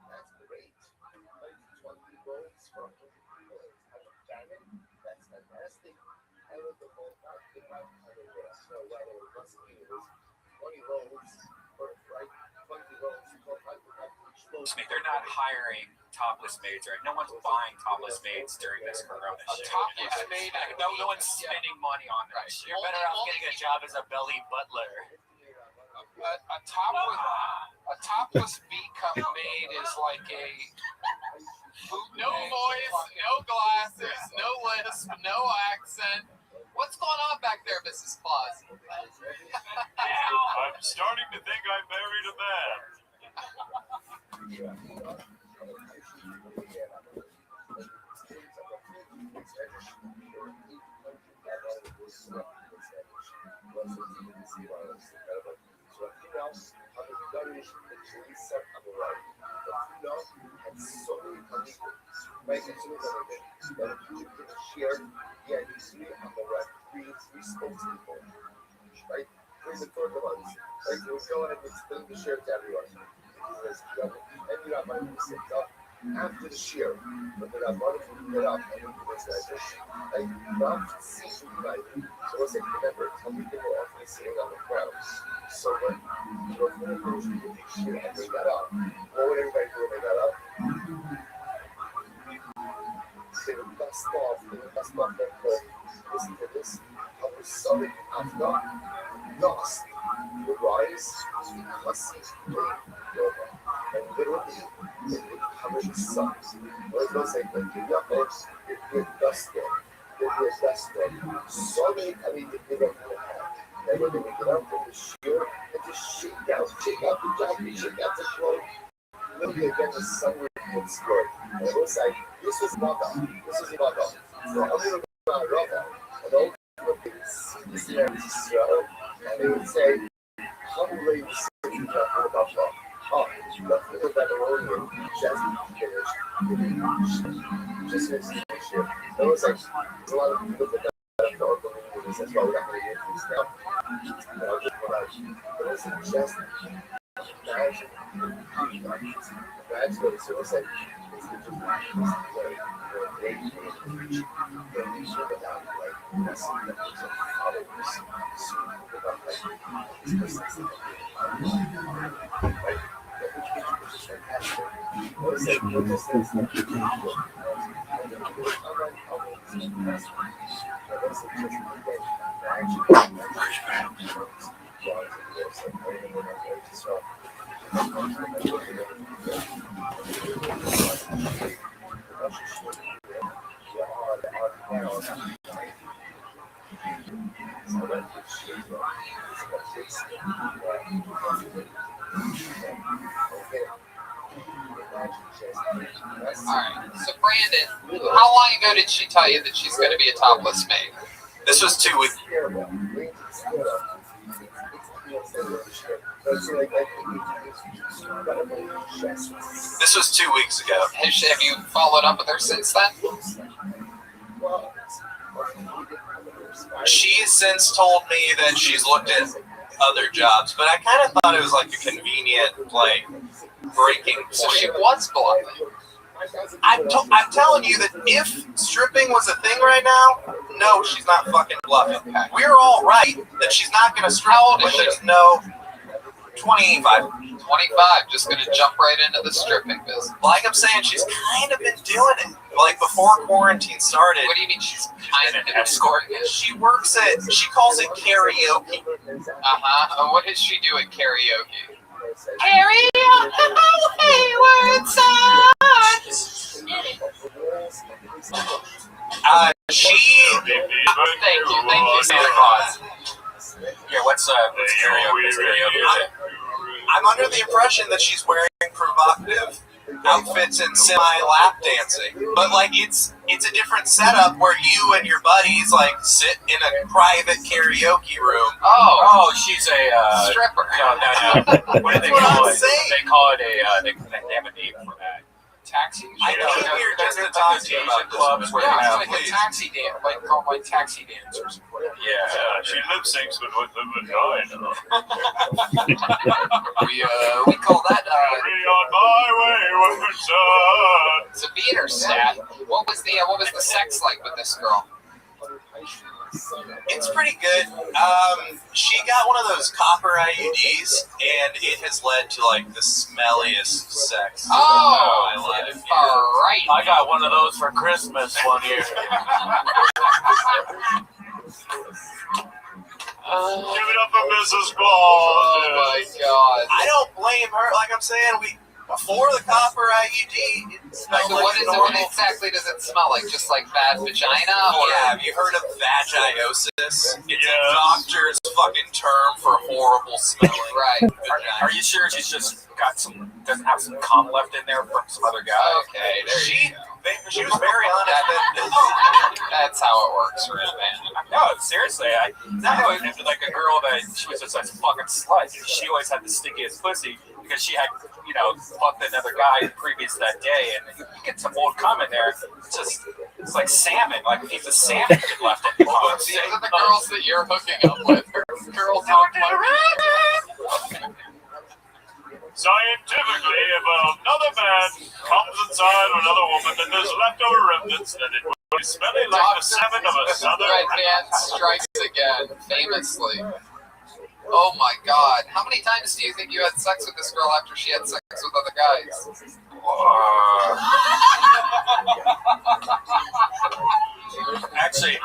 That's great. 20 rows from that's fantastic. I wrote the whole time. So whether it was 20 rows or like 20 rows, They're not hiring topless maids, right? No one's buying topless maids during this corona shit. Topless maid? No one's spending money on that shit. You're better off getting a job as a belly butler. A topless B-cup maid is like a No voice, no glasses, no lisp, no accent. What's going on back there, Mrs. Claus? I'm starting to think I married a man. Right? Here's the third one. Like you go and explain the share to everyone. And you have money to sit up after the share, but they have money to get up and into this like not season like so what's it remember how many people are often sitting on the ground. So when you're going to the share and they got up, what would everybody do when they got up? They would dust off their coat. Listen to this. How we saw it after dust would rise, hussy, over, and literally it would cover the sun. Well, it was like when you got up, it would dust storm. It would dust storm. So many coming to give up the hand. And when they would get up from the shear and just shake out the jacket, shake out the clothes. Literally again, the sun would explode. And it was like, this was Rava. So I'm going to go to Rava. And all the see this there is Israel. And they would say, how will you see that about that? Oh, nothing of that Babylonian just finished. Just finished the issue. It was like, a lot of people that that's why we're not going to get these now. And I'll just put out, but it's just imagine. Imagine what it's so it's like, it's just they without like messing with the followers. So without like this person like what is it? What is Alright, so Brandon, how long ago did she tell you that she's going to be a topless maid? This was 2 weeks. This was 2 weeks ago. Have you followed up with her since then? She's since told me that she's looked at other jobs, but I kind of thought it was like a convenient, like, breaking. So she was bluffing. I'm telling you that if stripping was a thing right now, no, she's not fucking bluffing. We're all right that she's not going to strip. How old is she? There's no 25. 25, just going to jump right into the stripping business. Like I'm saying, she's kind of been doing it. Like before quarantine started. What do you mean she's kind of been escorting it? She works at, she calls it karaoke. Uh-huh. What does she do at karaoke? Karaoke, wayward sons. Thank you, Santa Claus. Yeah, what's karaoke? I'm under the impression that she's wearing provocative outfits and semi-lap dancing, but like it's a different setup where you and your buddies like sit in a private karaoke room. Oh, she's a stripper. No. What do they call it? They call it a. They have a name for that. taxi. I came here just to talk to you about clubs where Yeah, they have it's like a taxi dance, like called like taxi dancers. Yeah, she lip syncs with the vagina. We call that Carry on my wayward son. Zabiner stat. What was the sex like with this girl? It's pretty good. She got one of those copper IUDs, and it has led to like the smelliest sex. Oh, I love it. all right. I got one of those for Christmas one year. Give it up for Mrs. Claus. Oh my God. I don't blame her. Like I'm saying, before the copper IUD, it smelled So like what normal. exactly does it smell like? Just like bad vagina? Or? Yeah, have you heard of vaginosis? It's a doctor's fucking term for horrible smelling. Right. Are you sure she's just got doesn't have some cum left in there from some other guy? Okay, there you go. She was very honest. That's how it works, really, man. No, seriously, I know like a girl that she was just a fucking slut. She always had the stinkiest pussy because she had, fucked another guy previous that day, and you get some old cum in there. It's like salmon, like a piece of salmon left in your mouth. These are the girls that you're hooking up with. Girls Scientifically, if another man comes inside another woman and there's leftover remnants, then it will be smelly like the salmon of a southern Red Man strikes again, famously. Oh my God. How many times do you think you had sex with this girl after she had sex with other guys? Actually,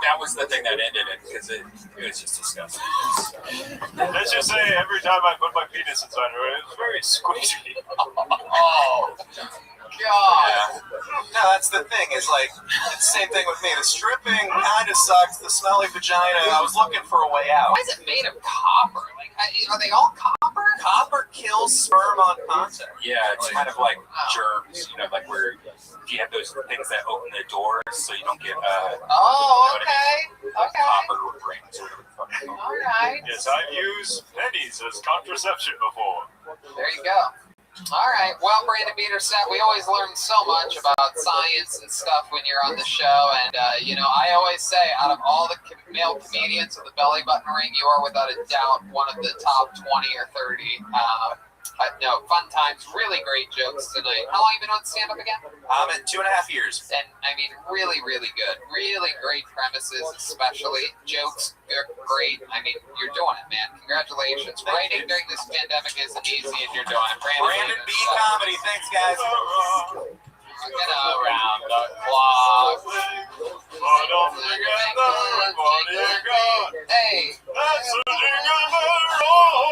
that was the thing that ended it because it was just disgusting. Let's just say every time I put my penis inside her, it was very squishy. Oh, God. Yeah. No, that's the thing. It's like it's the same thing with me. The stripping kind of sucks. The smelly vagina. I was looking for a way out. Why is it made of copper? Like, are they all copper? Copper kills sperm on contact. Yeah, it's kind of like germs, like where you have those things that open the doors so you don't get Oh, okay. Okay. copper rings or whatever. All right. Yes, I've used pennies as contraception before. There you go. All right. Well, Brandon Peterson, we always learn so much about science and stuff when you're on the show. And, I always say, out of all the male comedians with the belly button ring, you are without a doubt one of the top 20 or 30. Fun times, really great jokes tonight. How long have you been on stand-up again? I'm at 2.5 years. And, really, really good. Really great premises, especially. Jokes are great. You're doing it, man. Congratulations. Writing during this pandemic isn't easy, and you're doing it. Brandon B. Comedy. Thanks, guys. Around the clock. Don't forget the what you got. Hey. That's the jingle bell roll.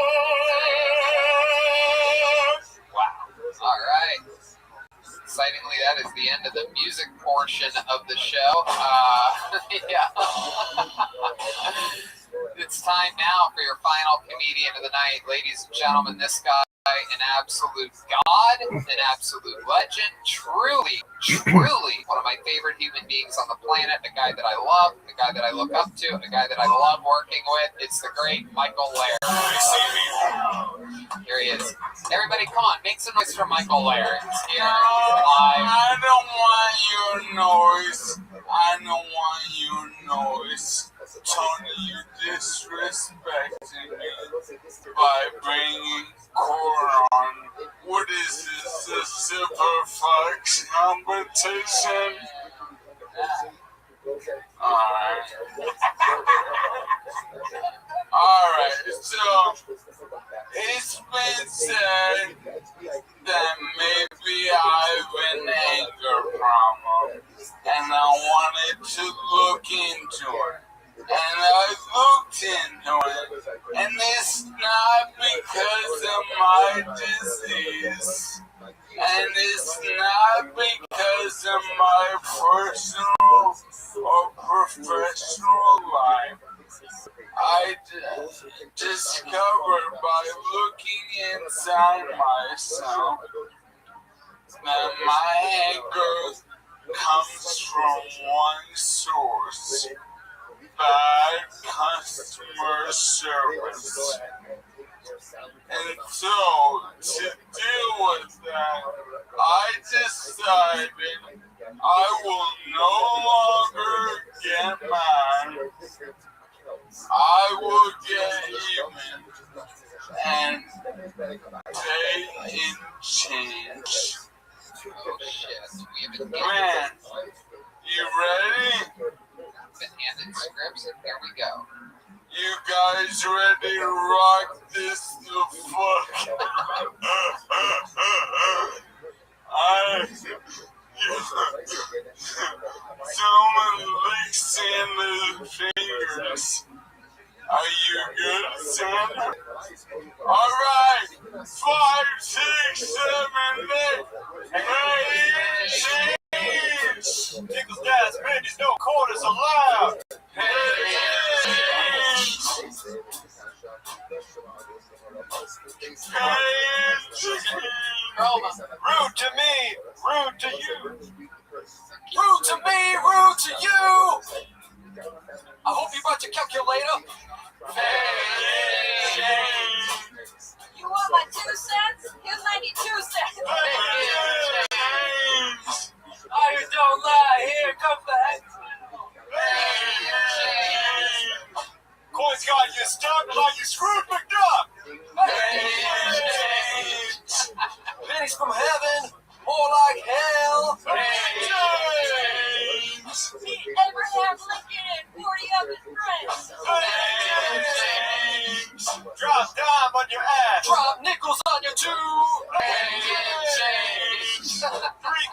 Wow. All right. Excitingly, that is the end of the music portion of the show. Yeah. It's time now for your final comedian of the night. Ladies and gentlemen, this guy, an absolute god, an absolute legend, truly one of my favorite human beings on the planet, a guy that I love, a guy that I look up to, a guy that I love working with. It's the great Michael Lair. Here he is. Everybody, come on, make some noise for Michael Lair. He's here. Live. I don't want your noise. I don't want your noise. Tony, you disrespecting me by bringing corn on. What is this? A super fox competition? Alright, so it's been said that maybe I have an anger problem, and I wanted to look into it. And I looked into it, and it's not because of my disease, and it's not because of my personal or professional life. I discovered by looking inside myself that my anger comes from one source: bad customer service. And so, to deal with that, I decided I will no longer get mad. I will get even and pay in change. Oh shit, we have been Man, you ready? been handed scripts, and here we go. You guys ready to rock this the fuck? Someone lick Santa's fingers. Are you good, Santa? Alright, 5, 6, 7, 8. Hey, change! Tickles, gas, pennies, no quarters allowed. Rude to me, rude to you. Rude to me, rude to you. I hope you brought your calculator. You want my 2 cents? Here's 92 cents. I don't lie, here comes the head. Coins got you stuck like you screwed McDuck. Pennies from heaven, more like hell. See Abraham Lincoln and 40 of his friends. Drop dime on your ass. Drop nickels on your tube. 3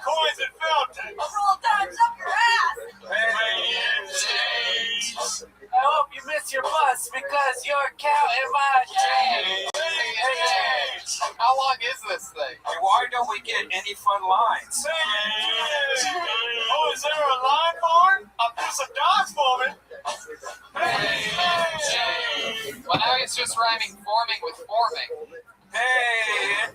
coins and fountain. A roll of dimes up your ass. I hope you miss your bus because you're counting my change. How long is this thing? Hey, why don't we get any fun lines? Oh, is there a line for it? I'll do some dogs for me. Well, now he's just rhyming forming with forming. Hey!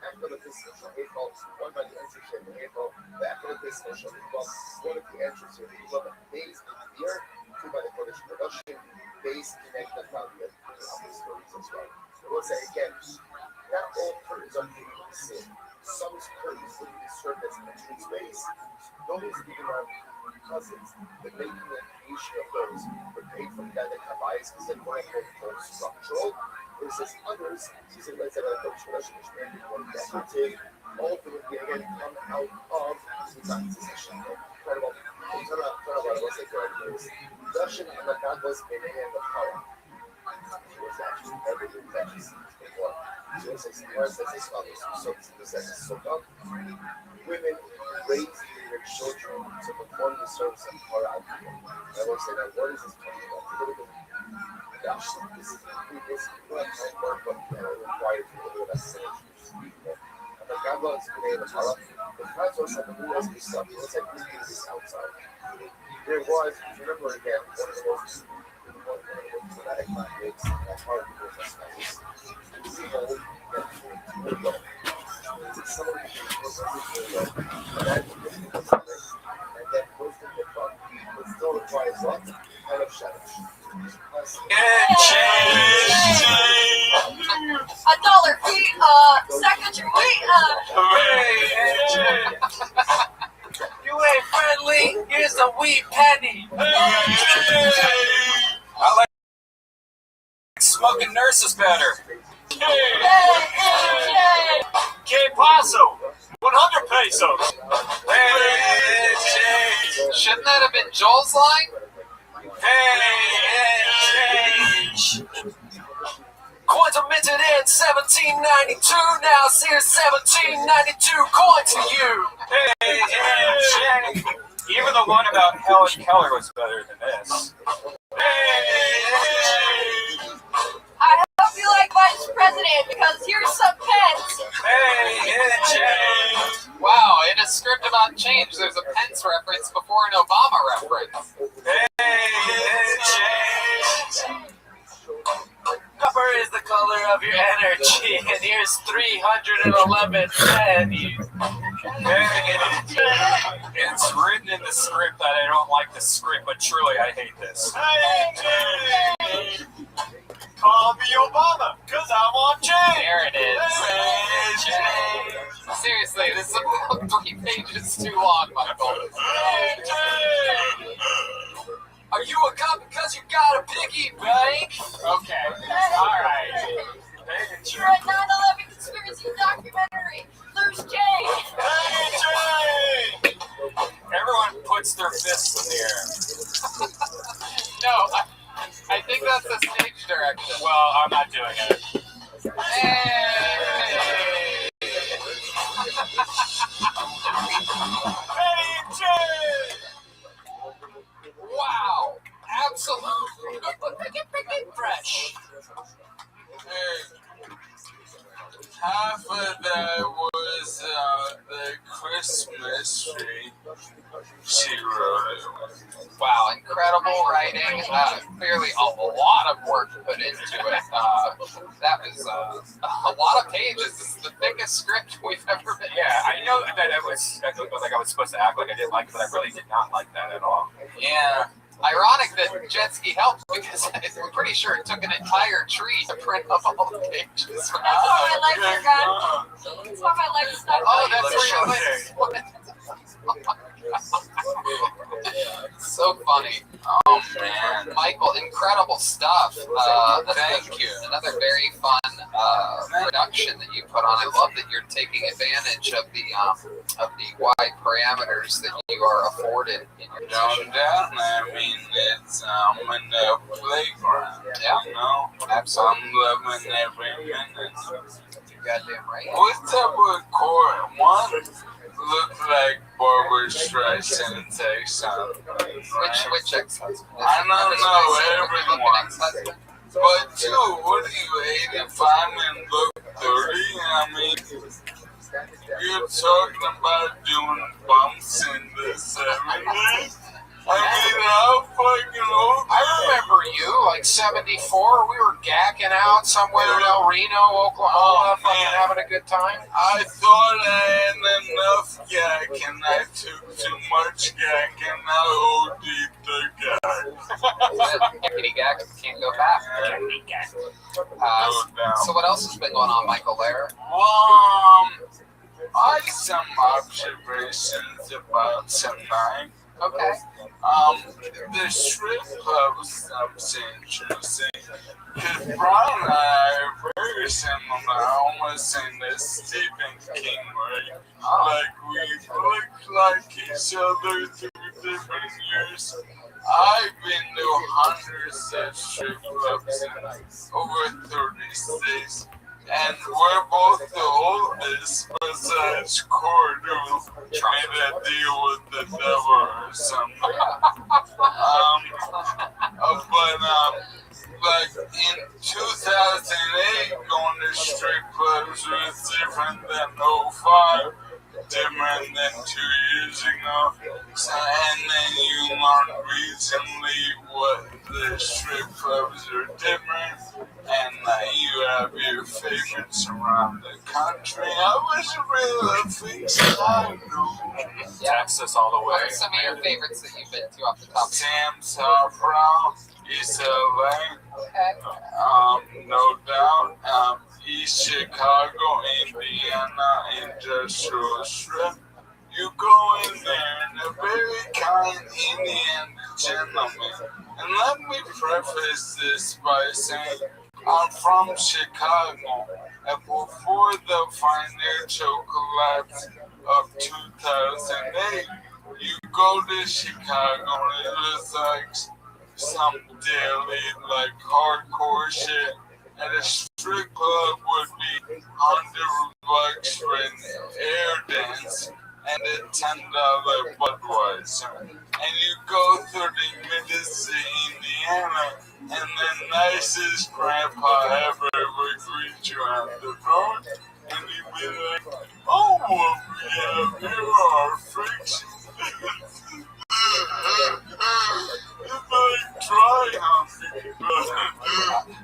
After the physical hateful, one by the entry ship hateful, after the physical ship hateful, one of the entries here, based in the year, 2 by the Polish production, based in the value of the stories as well. I will say again, not all curtains are created the same. Some curtains will be served as entry space. Those even our cousins, the making and creation of those were paid from that Kabais because they're quote unquote structural. Versus others, using let's say like production, which may be more decorative, ultimately again come out of the transition. Incredible. Production and the God was in the hand of power. He was actually everything that he sees before. She was as his fathers, so so women raised their children to perform the service of Torah. I will say that what is this talking about? Gosh, this is what I work with required to do that and the God was in the Torah. The Christ was like who was this stuff? It was like this outside. There was, remember again, one of the most dramatic conflicts that hard to do. Some of the people and then most of the fun, but still requires lots of shadows. $1 fee, second week, You ain't friendly, here's a wee penny. I like smoking nurses better. Que paso? 100 pesos. Shouldn't that have been Joel's line? Coins are minted in 1792. Now here's 1792 coin to you. Even the one about Helen Keller was better than this. I hope you like Vice President because here's some pens. Wow, in a script about change, there's a Pence reference before an Obama reference. Copper is the color of your energy, and here's 311 pennies. It's written in the script that I don't like the script, but truly I hate this. Call me Obama, because I'm on chain. There it is. Seriously, this is about 3 pages too long, Michael. Are you a cop because you got a piggy bank? Okay, alright. You're a 9/11 conspiracy documentary. Lose Jay. Everyone puts their fists in the air. No, I think that's the stage direction. Well, I'm not doing it. Hey! Wow! Absolutely fresh. Half of that was the Christmas tree. She wrote it. Wow, incredible writing. Clearly a lot of work put into it. That was a lot of pages. This is the biggest script we've ever been. Yeah, I know that I was like I was supposed to act like I didn't like it, but I really did not like that at all. Yeah. Ironic that jet ski helped because I'm pretty sure it took an entire tree to print up all the pages. That's why my legs are gone. That's why my legs stuck. Oh, that's where your legs. So funny. Oh man, Michael, incredible stuff. Thank you. Another very fun production that you put on. I love that you're taking advantage of the wide parameters that you are afforded in your No doubt. I mean, it's in the playground. Yeah. You know, absolutely. I'm loving every minute. You're goddamn right. What's up with Corey? One look like Barbara Streisand ex-husband. Which ex-husband? I don't know everyone. But two, what are you, 85 and look 30? I mean, you're talking about doing bumps in the 70s? I mean, how fucking old? I remember you, like 74. We were gacking out somewhere in El Reno, Oklahoma, fucking having a good time. I thought I had enough yak and I took too much yak and I OD'd the guy. Yakety gack, can't go back. So what else has been going on, Michael Lair? I had some observations about tonight. Okay. The strip club stuff's interesting. Because Brian and I are very similar, almost in the Stephen King way. Like, we look like each other through different years. I've been to hundreds of strip clubs in over 30 states. And we're both the oldest, besides Cordu, made a deal with the devil or something. Like in 2008, going to strip clubs was different than 05, different than 2 years ago. So, and then you learn recently what the strip clubs are different, and you have your favorites around the country. I was really fixing on Texas all the way. What are some of your favorites that you've been to off the top? Sam's Brown, East LA, no doubt. East Chicago, Indiana, Industrial Strip. You go in there and a very kind Indian gentleman. And let me preface this by saying I'm from Chicago, and before the financial collapse of 2008, you go to Chicago and it was like some daily, like hardcore shit. And a strip club would be $100 for an air dance and a $10 Budweiser. And you go 30 minutes to Indiana, and the nicest grandpa ever would greet you at the door, and he'd be like, "Oh, what we have here are freaks."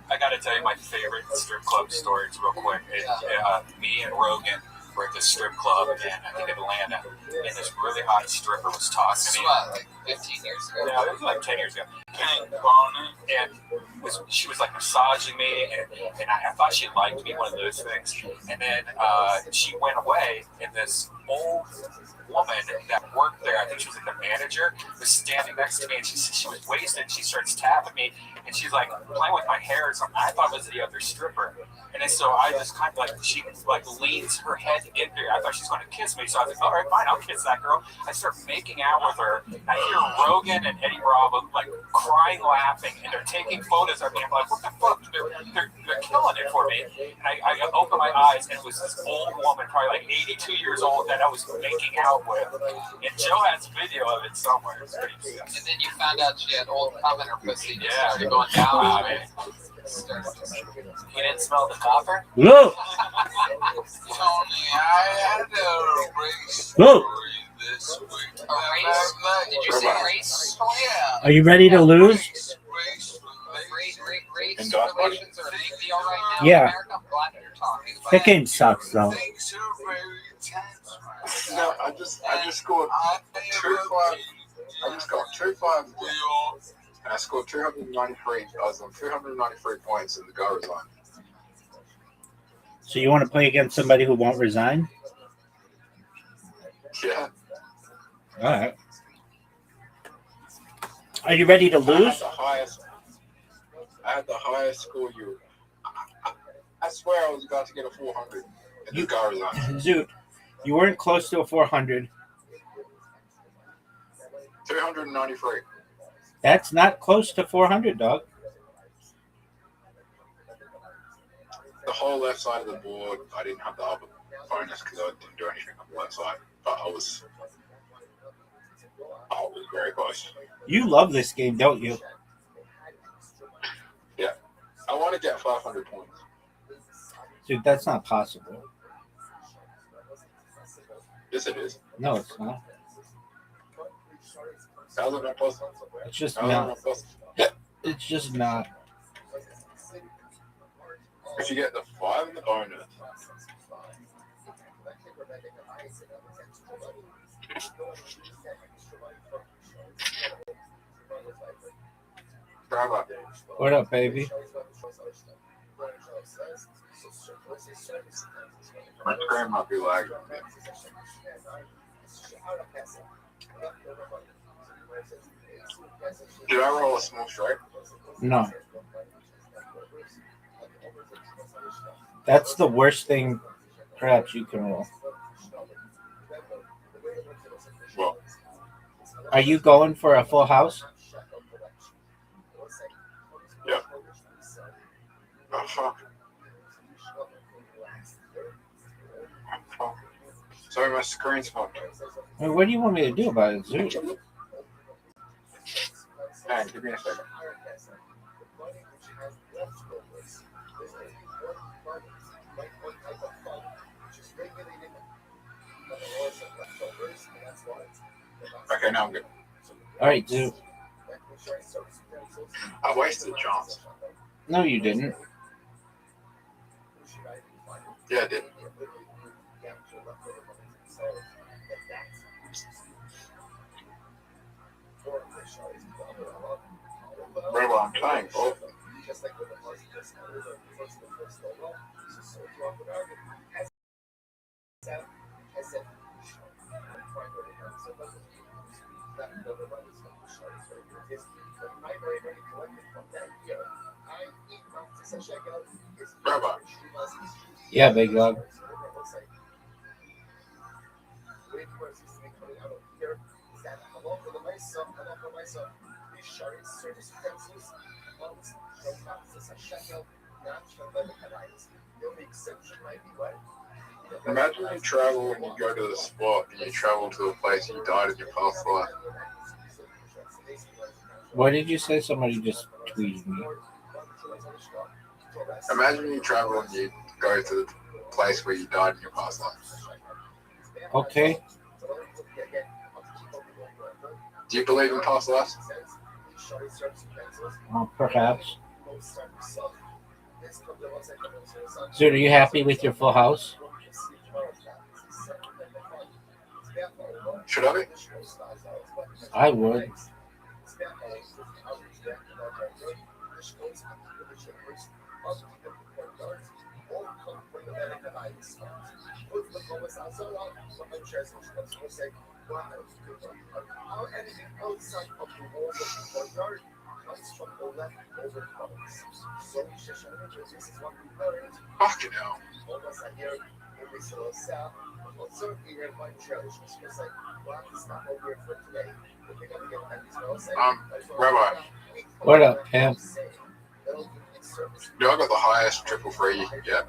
I gotta tell you my favorite strip club story me and Rogan were at this strip club in, I think, Atlanta, and this really hot stripper was talking to me. Like 15 years ago? Yeah, it was like 10 years ago. And she was like massaging me, and I thought she liked me, one of those things. And then she went away, and this old woman that worked there, I think she was like the manager, was standing next to me, and she was wasted. She starts tapping me, and she's like playing with my hair or something. I thought it was the other stripper. And then so I just kind of like, she like leans her head in there. I thought she was going to kiss me. So I was like, all right, fine, I'll kiss that girl. I start making out with her. I hear Rogan and Eddie Bravo like crying, laughing, and they're taking photos of me. I'm like, what the fuck? They're killing it for me. And I open my eyes, and it was this old woman, probably like 82 years old, that I was making out with. And Joe has video of it somewhere. It's pretty sick. And then you found out she had old cum in her pussy. And Yeah, started going down. wow, man. You didn't smell the copper? No. Tony, I had a race No. this week. A race? Did you say race? Yeah. Are you ready to lose? Race relations are a big deal right now Yeah. in America. I'm glad that you're talking about That game sucks, though. things are very tense. No, I just scored 2-5. I just got 2-5. And I scored 293. I was on 293 points in the go resign. So you want to play against somebody who won't resign? Yeah. All right. Are you ready to lose? I had the highest score. I swear I was about to get a 400 in the go resign. Zoot, you weren't close to a 400. 293. That's not close to 400, dog. The whole left side of the board, I didn't have the upper bonus because I didn't do anything on the left side. But I was very close. You love this game, don't you? Yeah. I want to get 500 points. Dude, that's not possible. Yes, it is. No, it's not. How's it not possible? It's just How's it not. not possible? It's just not. If you get the 5 in the bonus, Bravo. What up, baby? My screen might be lagging a bit. Did I roll a small strike? No. That's the worst thing perhaps you can roll. Well, are you going for a full house? Yeah. Oh, fuck. Sorry, my screen's fucked. I mean, what do you want me to do about it, Zoot? Hang on, give me a second. Okay, now I'm good. All right, Zoot. I wasted a chance. No, you didn't. Yeah, I did. Remember, I'm playing both. Rabbi. Yeah, big dog. Imagine you travel and you go to the spot and you travel to a place you died in your past life. What did you say? Somebody just tweeted me. Imagine you travel and you go to the place where you died in your past life. Okay. Do you believe in past lives? Perhaps. Dude, are you happy with your full house? Should I be? I would. Fucking hell. Rabbi, What up, pimp? I got the highest triple free you can get.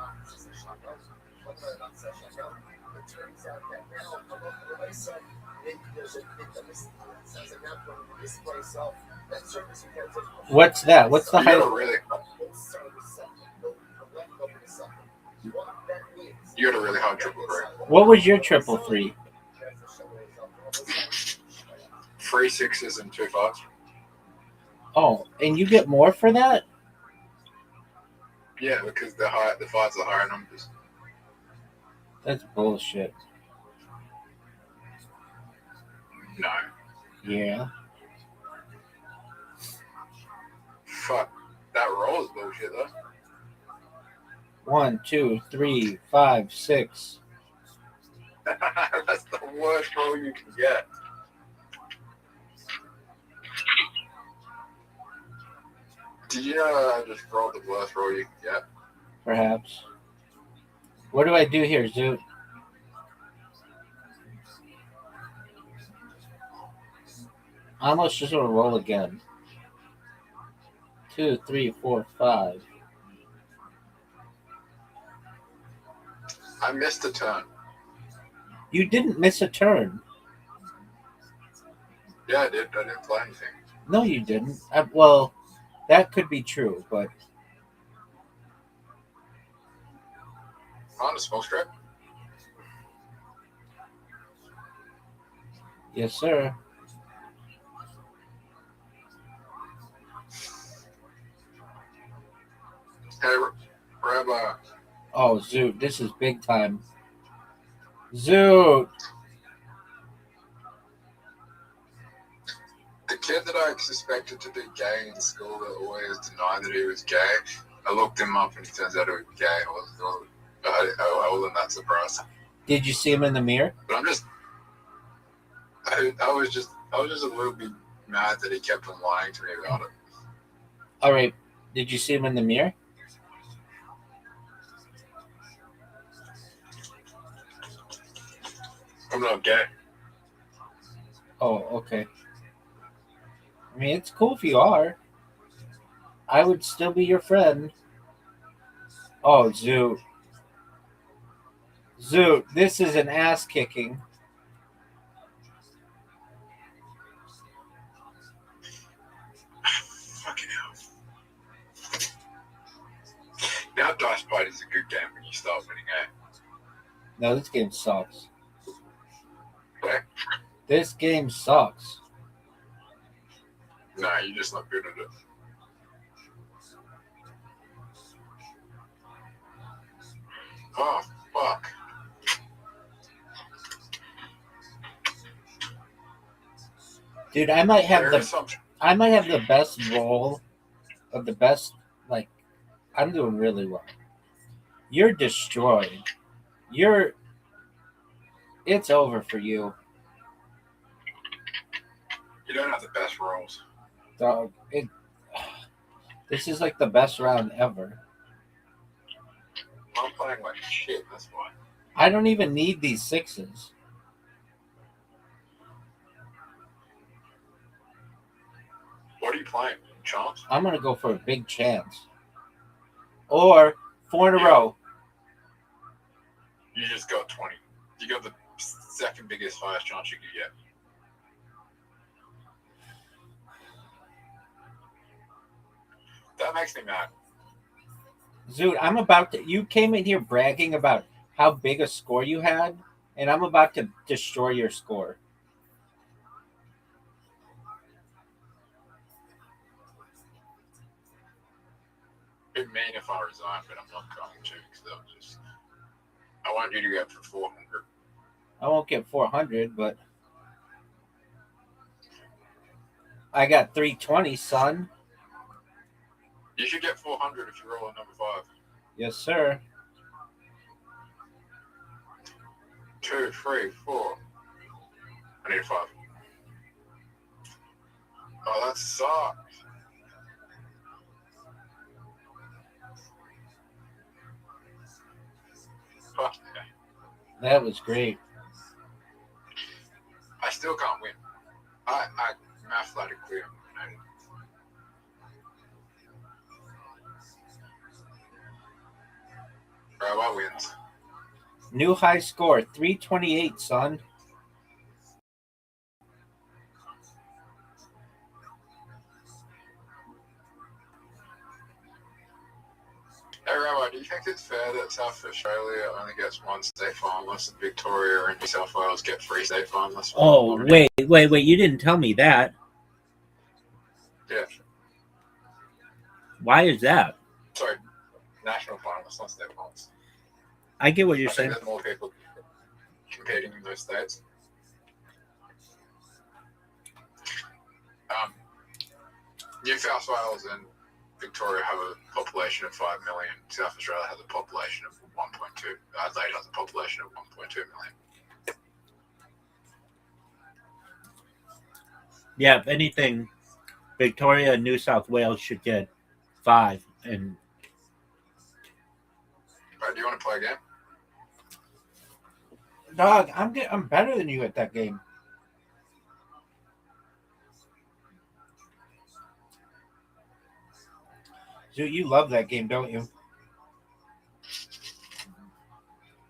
What's that? What's the You got a highest? really, you got a really high triple free. What was your triple three? 3 6s and 2 5s. Oh, and you get more for that? Yeah, because the 5s are higher numbers. That's bullshit. No. Yeah. Fuck. That roll is bullshit though. 1, 2, 3, 5, 6. That's the worst roll you can get. Did you know I just rolled the worst roll you can get? Perhaps. What do I do here, Zoot? I almost just want to roll again. 2, 3, 4, 5. I missed a turn. You didn't miss a turn. Yeah, I did. I didn't play anything. No, you didn't. Well, that could be true, but On a small strip. yes, sir. Hey, Rabbi. Oh, Zoot, this is big time. Zoot. The kid that I suspected to be gay in school that always denied that he was gay, I looked him up and he turns out he was gay. I wasn't that surprised. Did you see him in the mirror? But I was just a little bit mad that he kept on lying to me about it. All right. Did you see him in the mirror? I'm not gay. Oh, okay. I mean, it's cool if you are. I would still be your friend. Oh, Zoot. Zoot, this is an ass kicking. Fucking hell. Now Dice Party is a good game when you start winning, eh? No, this game sucks. Okay? This game sucks. No, you're just not good at it. Oh, fuck. Dude, I might have the best roll of the best. Like, I'm doing really well. You're destroyed. It's over for you, You don't have the best rolls. dog. This is like the best round ever. I'm playing like shit, that's why. I don't even need these sixes. What are you playing? Chance? I'm gonna go for a big chance. Or 4 in a row. You just got 20. You got the second biggest highest chance you could get. That makes me mad. Zoot, I'm about to. You came in here bragging about how big a score you had, and I'm about to destroy your score. It'd mean if I resign, but I'm not going to because I want you to go for 400. I won't get 400, but I got 320, son. You should get 400 if you roll a number 5. Yes, sir. 2, 3, 4. I need a 5. Oh, that sucks. Fuck yeah. That was great. I still can't win. I athletically am eliminated. Rabbi wins. New high score, 328, son. Hey, Rabbi, do you think it's fair that South Australia only gets one state farmless and Victoria and New South Wales get 3 state farmless? Oh, wait. You didn't tell me that. Yeah. Why is that? Sorry, national farmless, not state farmless. I get what you're I saying. think there's more people competing in those states. New South Wales and Victoria have a population of 5 million. South Australia has a population of 1.2. Adelaide has a population of 1.2 million. Yeah, if anything, Victoria and New South Wales should get 5. And Right, do you want to play a game? Dog, I'm better than you at that game. Dude, you love that game, don't you?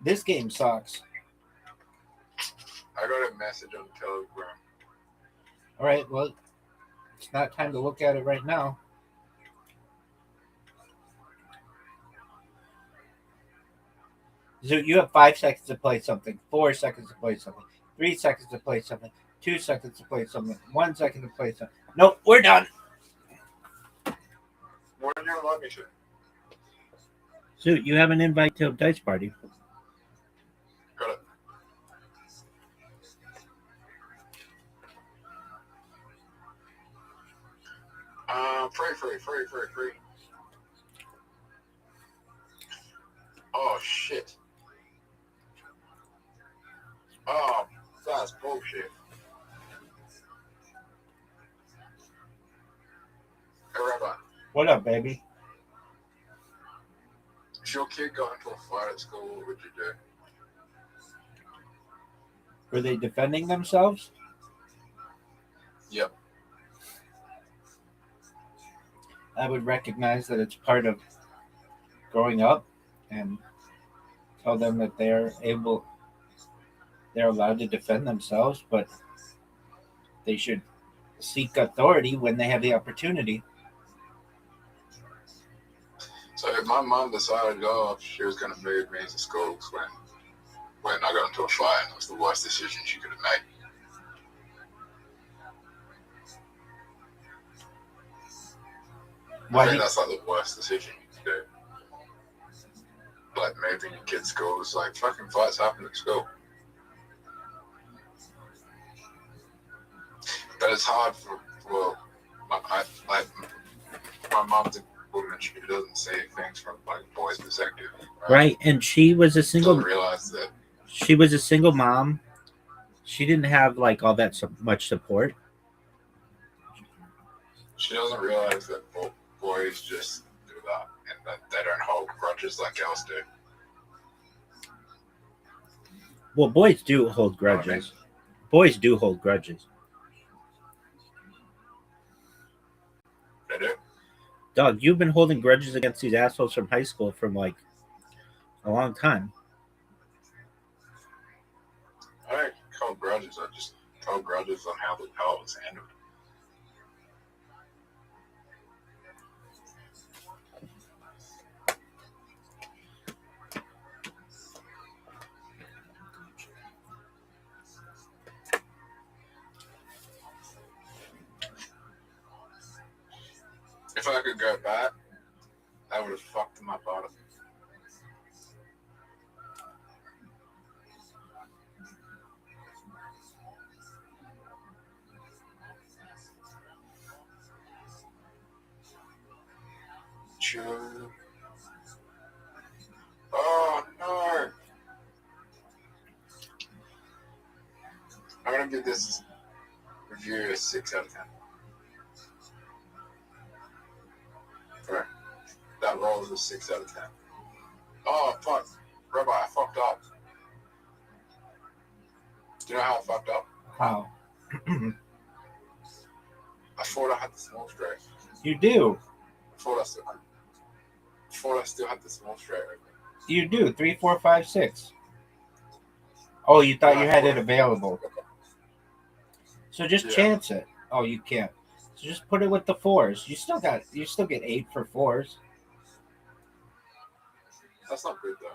This game sucks. I got a message on Telegram. All right, well, it's not time to look at it right now. So you have 5 seconds to play something, 4 seconds to play something, 3 seconds to play something, 2 seconds to play something, 1 second to play something. Nope, we're done. What did you allow me to? so you have an invite to a dice party. Got it. Free. Oh, shit. Oh, that's bullshit. Hey, Rabbi, What up, baby? if your kid got into a fight at school, what would you do? Were they defending themselves? Yep. I would recognize that it's part of growing up and tell them that they're allowed to defend themselves, but they should seek authority when they have the opportunity. So if my mom decided, she was going to move me to schools when I got into a fight, and it was the worst decision she could have made. I think that's like the worst decision you can do. Like moving your kid's school, it's like fucking fights happen at school. But it's hard for my mom's a woman. She doesn't see things from like a boy's perspective. Right, and she was a single. Doesn't realize that She was a single mom. She didn't have like all that much support. she doesn't realize that boys just do that and that they don't hold grudges like girls do. Well, boys do hold grudges. Boys do hold grudges. They do. Dog, you've been holding grudges against these assholes from high school from like a long time. I don't hold grudges. I just hold grudges on how it was handled. If I could go back, I would have fucked them up out of it. should. Oh no! I'm gonna give this review a 6 out of 10. Alright, that roll is a 6 out of 10. Oh fuck, Rabbi, I fucked up. Do you know how I fucked up? How? I thought I had the small straight. You do. I thought I still had the small straight. You do. 3, 4, 5, 6. Oh, you thought Yeah, you I had thought it available. So just chance it. Oh, you can't. So just put it with the 4s. You still get 8 for 4s. That's not good though.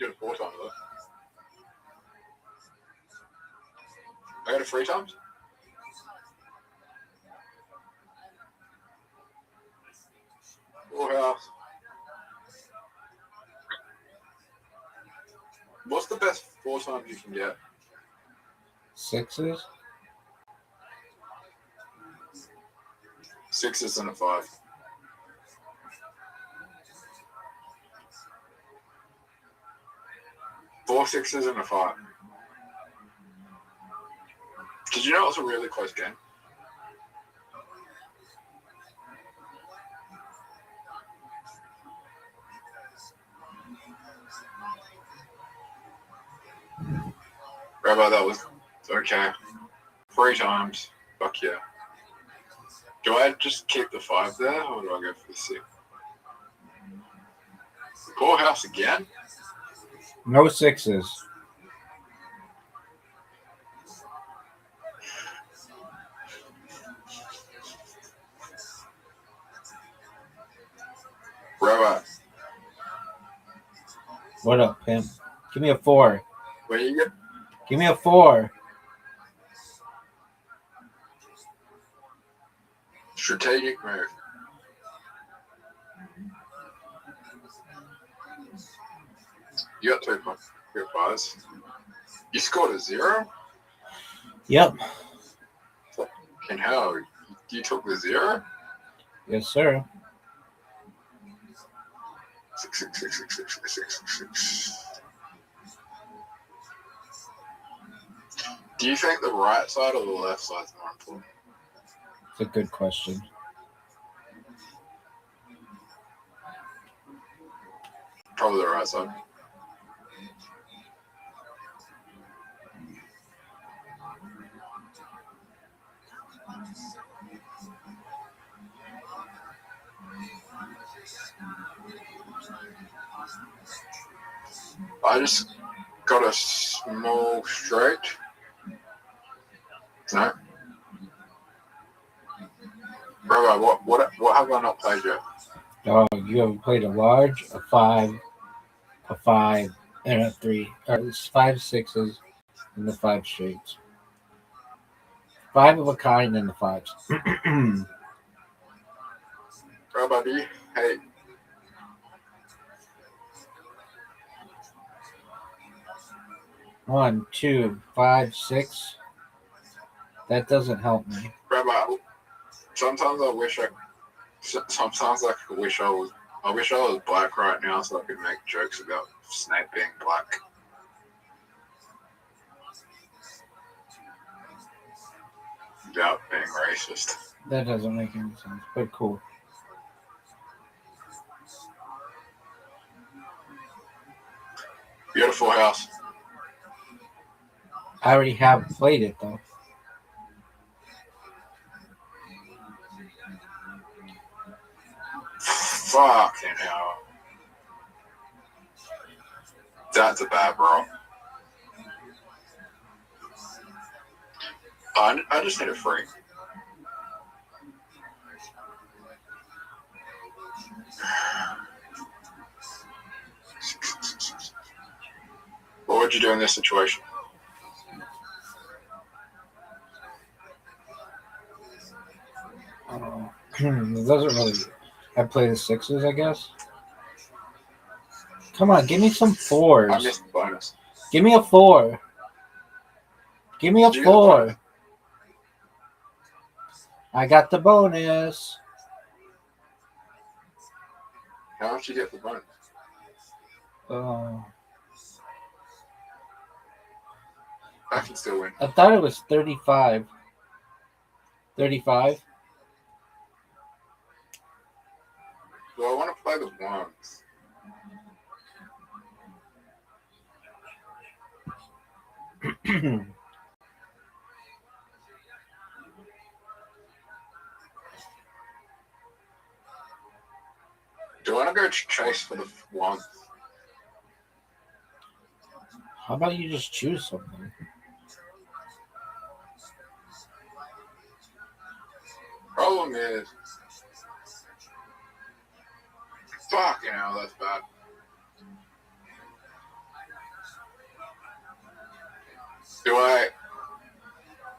You got a 4 times though. I got a 3 times? Full house. What's the best 4 times you can get? 6s. 6s and a 5. Four 6s and a 5. Did you know it was a really close game? Rabbi, that was okay. 3 times. Fuck yeah. Do I just keep the 5 there, or do I go for the 6? Poorhouse again? No 6s. Rabbi. What up, pimp? Give me a 4. Where you get? Give me a 4. Strategic move. You got 2 points. You got 5s. You scored a 0? Yep. Fucking hell. You took the 0? Yes, sir. 6, 6, 6, 6, 6, 6, 6, 6. Do you think the right side or the left side is more important? It's a good question. Probably the right side. I just got a small straight. No. Bro, what have I not played yet? Oh, you haven't played a large, a 5, and a 3. It's 5 6s and the 5 straights. 5 of a kind and the 5s. Bro, buddy, hey. One, 2, 5, 6. That doesn't help me. Rabbi, sometimes I wish I was black right now so I could make jokes about Snape being black. Without being racist. That doesn't make any sense, but cool. Beautiful house. I already have played it, though. Fucking hell. That's a bad roll. I just hit a free. What would you do in this situation? It doesn't really. I play the 6s, I guess. Come on, give me some I fours. missed the bonus. Give me a 4. Give me a Did you get the 4. bonus? I got the bonus. How much you get for bonus? I can still win. I thought it was 35. 35? Well, I want to play the ones. Do I want to go chase for the ones? How about you just choose something? Problem is, fucking hell, that's bad. Do I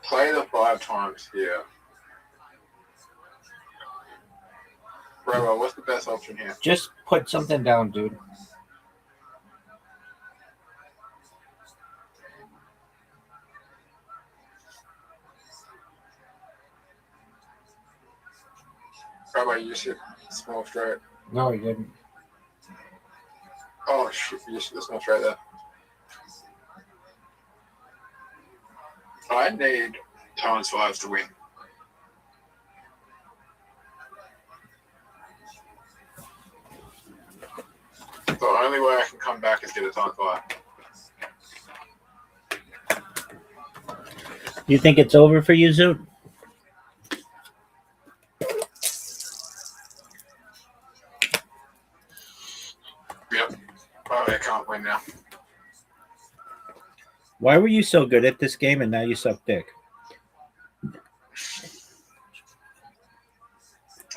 play the 5 times here? Bro, what's the best option here? Just put something down, dude. How about you just hit small straight? No, he didn't. Oh shit, you just hit the small straight there. I need times 5 to win. The only way I can come back is get a times 5. You think it's over for you, Zoot? Yep. Oh, I can't win now. Why were you so good at this game and now you suck dick?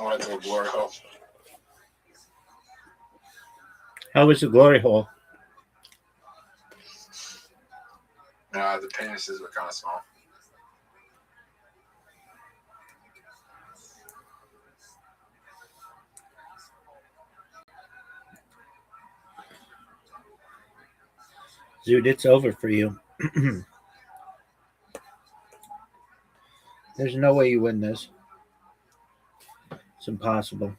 I went to a glory hole. How was the glory hole? Nah, the penises were kind of small. Zoot, it's over for you. There's no way you win this. It's impossible.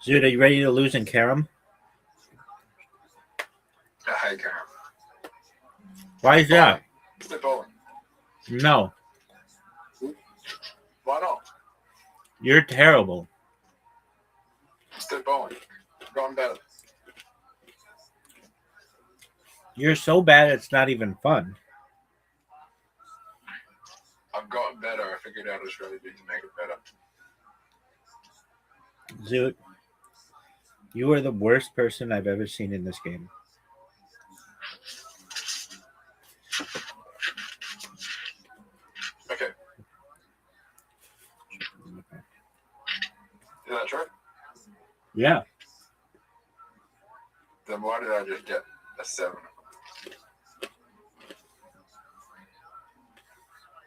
Zoot, are you ready to lose in Karam? I hate Karen. Why is that? Step bowling. No, Why not? you're terrible. Step bowling. Gotten better. You're so bad it's not even fun. I've gotten better. I figured out a strategy to make it better. Zoot, you are the worst person I've ever seen in this game. Okay. Is that true? Yeah. Then why did I just get a 7?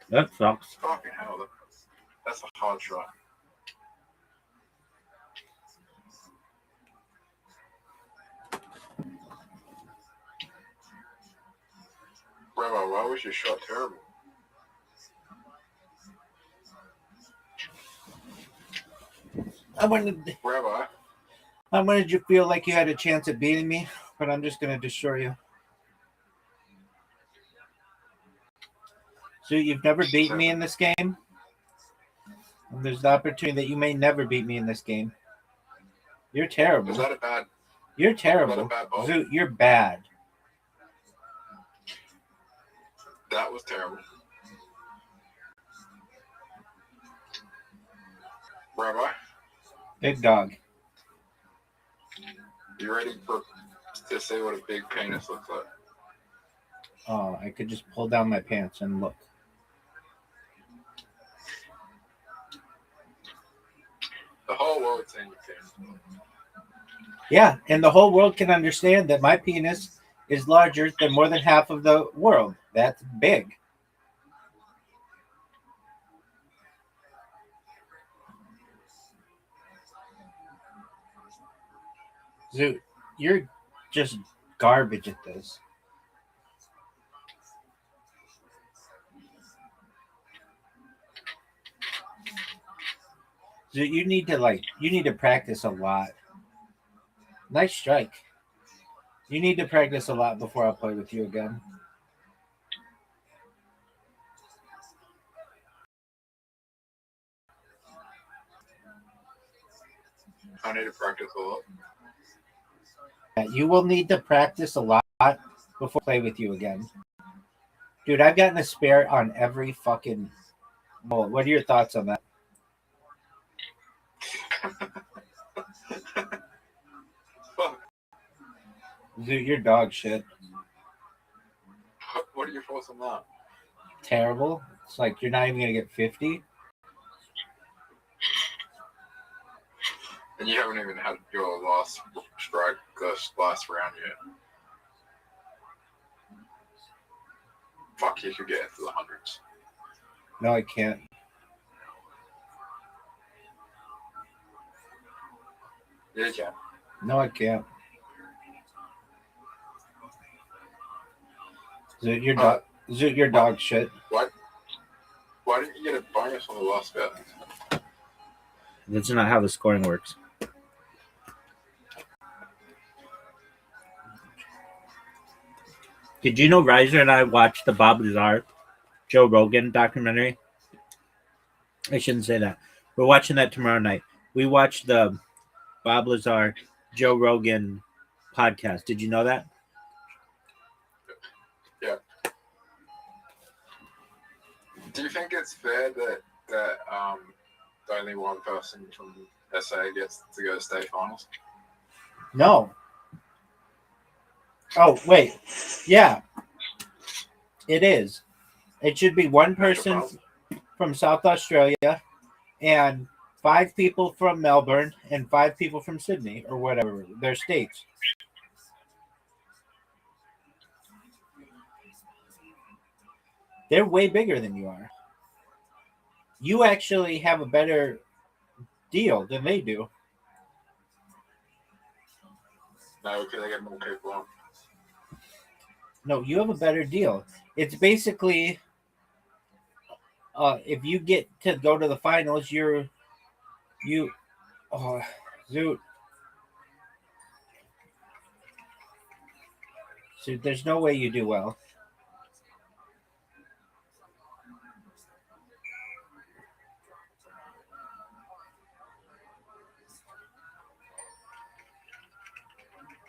That sucks. Fucking hell. That's a hard shot. Bravo, why was your shot terrible? I wanted you to feel like you had a chance at beating me, but I'm just going to destroy you. So you've never beaten me in this game? And there's the opportunity that you may never beat me in this game. You're terrible. Was that a bad? You're terrible. Was that a bad ball? Zoot, you're bad. That was terrible. Rabbi, Big dog. you ready to see what a big penis looks like? Oh, I could just pull down my pants and look. The whole world's saying your penis. Yeah, and the whole world can understand that my penis is larger than more than half of the world. That's big. Dude, you're just garbage at this. Dude, you need to practice a lot. Nice strike. You need to practice a lot before I play with you again. I need to practice a lot. You will need to practice a lot before I play with you again. Dude, I've gotten a spare on every fucking bullet. What are your thoughts on that? Dude, you're dog shit. What are your thoughts on that? Terrible. It's like you're not even going to get 50. And you haven't even had your last strike, last round yet. Fuck, you could get into the hundreds. No, I can't. Yeah, you can. No, I can't. Dude, you're dog shit. What? Why didn't you get a bonus on the last bet? That's not how the scoring works. Did you know Riser and I watched the Bob Lazar, Joe Rogan documentary? I shouldn't say that. We're watching that tomorrow night. We watched the Bob Lazar, Joe Rogan podcast. Did you know that? Yeah. Do you think it's fair that only one person from SA gets to go to state finals? No. Oh, wait. Yeah. It is. It should be one person from South Australia and 5 people from Melbourne and 5 people from Sydney or whatever, their states. They're way bigger than you are. You actually have a better deal than they do. No, because they get more people on. No, you have a better deal. It's basically if you get to go to the finals, dude. So there's no way you do well.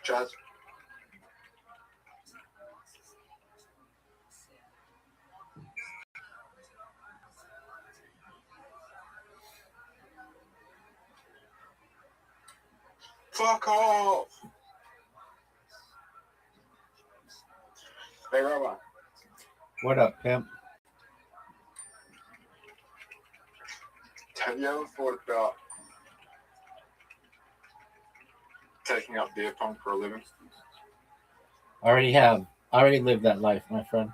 Chaz? Fuck off! Hey, Rabbi. What up, pimp? Have you ever thought about taking up beer pong for a living? I already have. I already lived that life, my friend.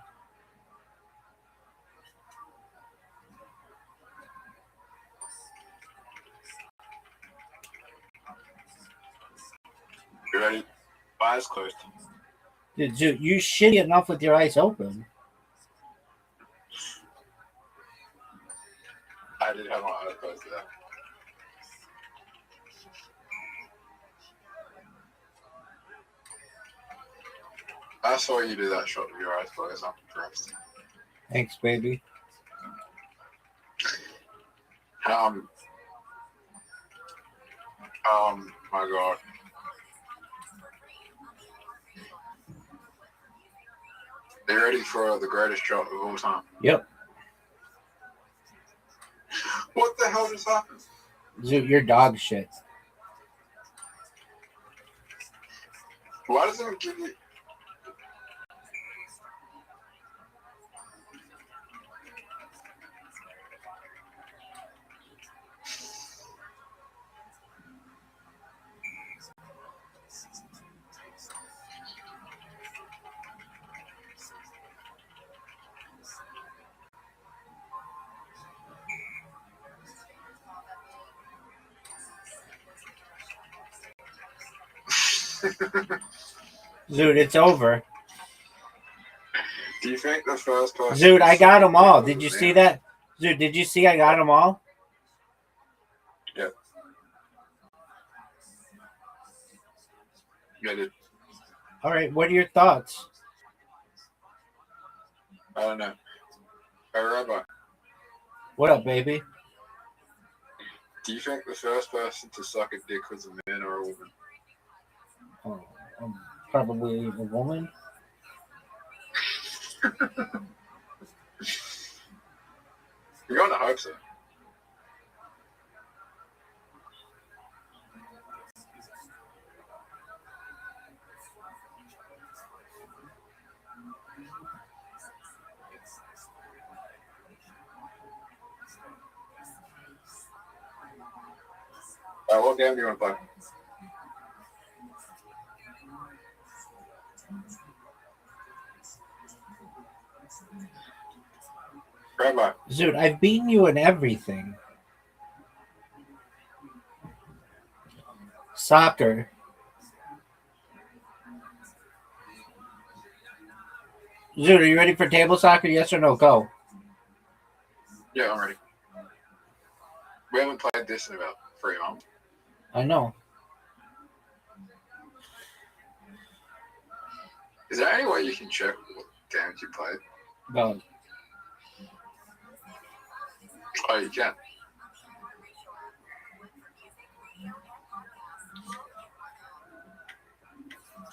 You ready? Eyes closed. Dude, you shitty enough with your eyes open. I did have my eyes closed there. I saw you do that shot with your eyes closed. I'm impressed. Thanks, baby. My God. Are you ready for the greatest shot of all time? Yep. What the hell just happened? Dude, you're dog shit. Why doesn't it give you... Zoot, it's over. Do you think the first person? Zoot, I got them all. was Did you a see man? that? Zoot, did you see I got them all? Yeah. Yeah, I did. All right, what are your thoughts? I don't know. Hey, Rabbi, What up, baby? do you think the first person to suck a dick was a man or a woman? Oh, probably a woman. You're going to hope so. What game do you want to play? Rabbi. Zoot, I've beaten you in everything. Soccer. Zoot, are you ready for table soccer? Yes or no? Go. Yeah, I'm ready. We haven't played this in about 3 months. I know. Is there any way you can check what games you played? Go. Oh, you can.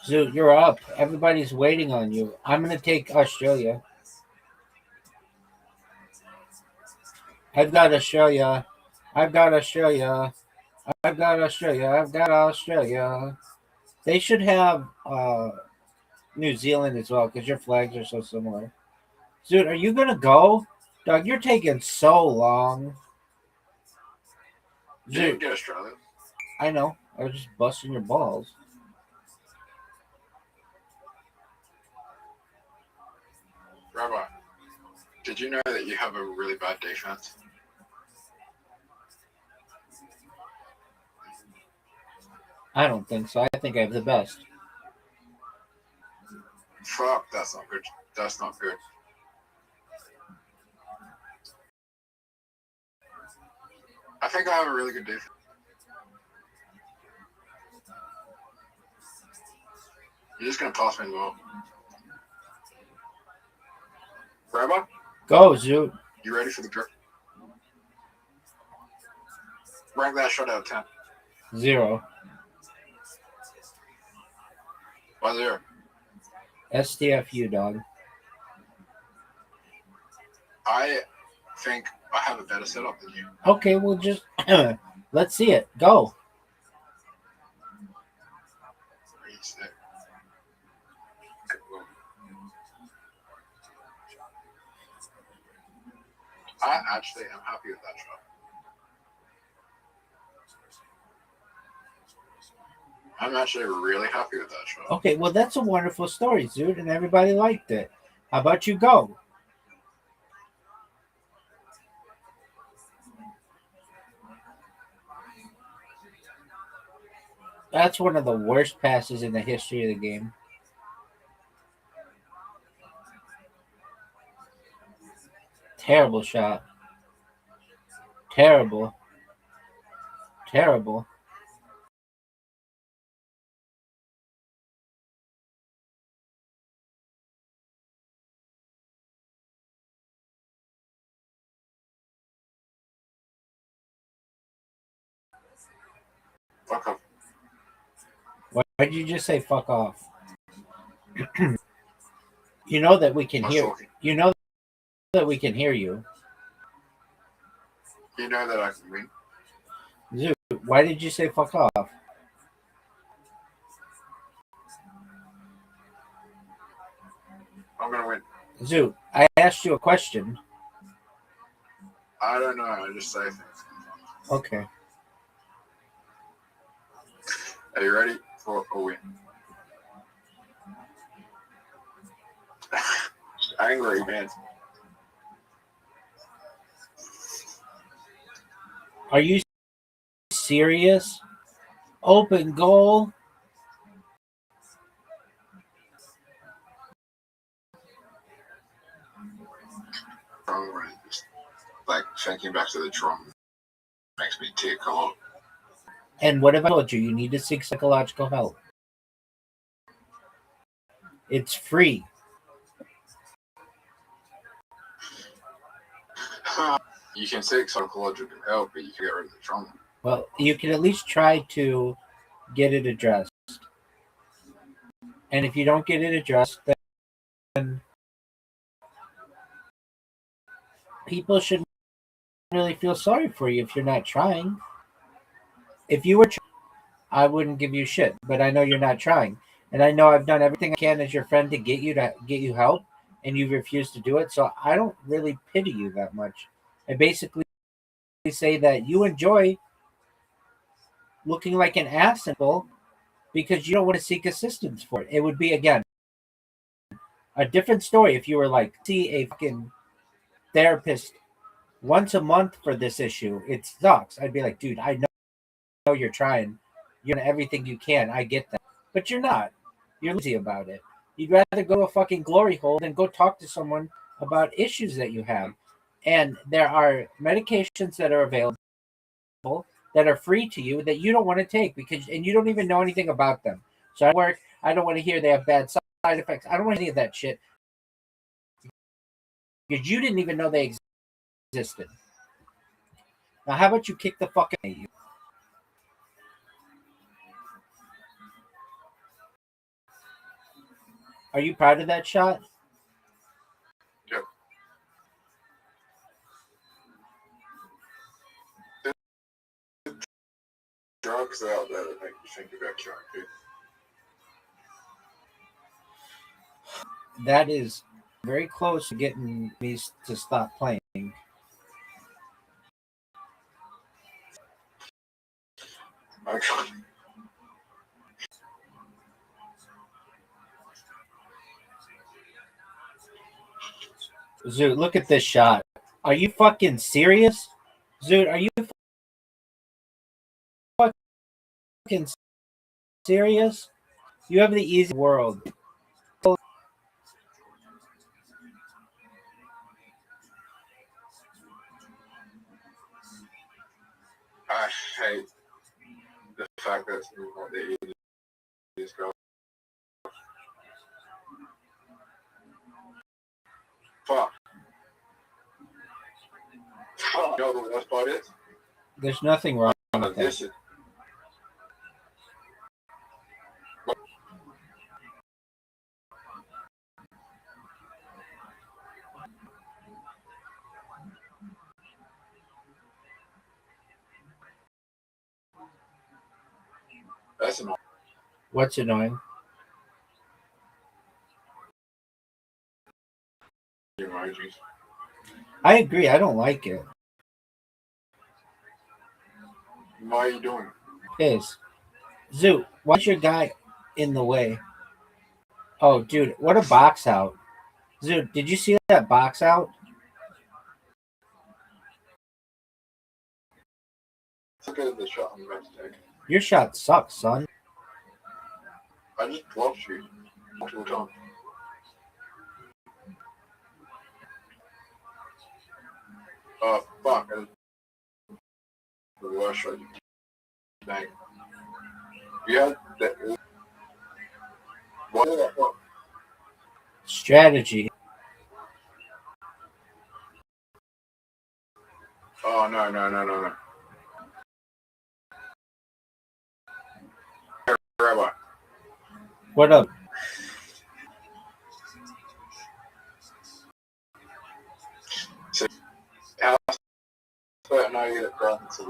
Zoot, you're up. Everybody's waiting on you. I'm going to take Australia. I've got Australia. I've got Australia. I've got Australia. I've got Australia. They should have New Zealand as well because your flags are so similar. Dude, are you going to go? Dog, you're taking so long. You didn't get Australia. I know. I was just busting your balls. Rabbi, did you know that you have a really bad defense? I don't think so. I think I have the best. Fuck, that's not good. That's not good. I think I have a really good defense. You're just gonna toss me the ball. Rabbi? Go, Zoot. You ready for the drip? Rank that shot out of 10. 0. Why 0? STFU, dog. I think I have a better setup than you. Okay, well, just let's see it. Go. I actually am happy with that shot. I'm actually really happy with that shot. Okay, well, that's a wonderful story, Zoot, and everybody liked it. How about you go? That's one of the worst passes in the history of the game. Terrible shot. Terrible. Terrible. Fuck off. Why did you just say fuck off? You know that we can hear. You know that we can hear you. You know that I can win. Zoot, why did you say fuck off? I'm gonna win. Zoot, I asked you a question. I don't know. I just say things. Okay. Are you ready for a win? Angry, man. Are you serious? Open goal. trauma and just like thinking back to the trauma makes me tick a lot. And what have I told you? You need to seek psychological help. It's free. You can seek psychological help, but you can get rid of the trauma. Well, you can at least try to get it addressed. And if you don't get it addressed, then people shouldn't really feel sorry for you if you're not trying. If you were trying, I wouldn't give you shit, but I know you're not trying. And I know I've done everything I can as your friend to get you help, and you refuse to do it. So I don't really pity you that much. I basically say that you enjoy looking like an asshole because you don't want to seek assistance for it. It would be, again, a different story if you were like, see a fucking therapist once a month for this issue. It sucks. I'd be like, dude, I know you're trying. You're doing everything you can. I get that. But you're not. You're lazy about it. You'd rather go to a fucking glory hole than go talk to someone about issues that you have. And there are medications that are available that are free to you that you don't want to take and you don't even know anything about them. So I don't want to hear they have bad side effects. I don't want any of that shit because you didn't even know they existed. Now, how about you kick the fuck out of you? Are you proud of that shot? Yep. Drugs out there that make you think about killing people. That is very close to getting me to stop playing. Okay. Zoot, look at this shot. Are you fucking serious? Zoot, are you fucking serious? You have the easy world. I hate the fact that it's not the easiest girl. Fuck. You know what the worst part is? There's nothing wrong with This it. is that's annoying. What's annoying? Emojis. I agree. I don't like it. Why are you doing it? Piss. Zoot, why's your guy in the way? Oh, dude, what a box out. Zoot, did you see that box out? Look at the shot I'm about to take. Your shot sucks, son. I just blocked you multiple times. Oh, fuck. That is the worst shot you can make. You had that. What? Strategy. Oh, no. Rabbi. What up? So, how certain are you that grants are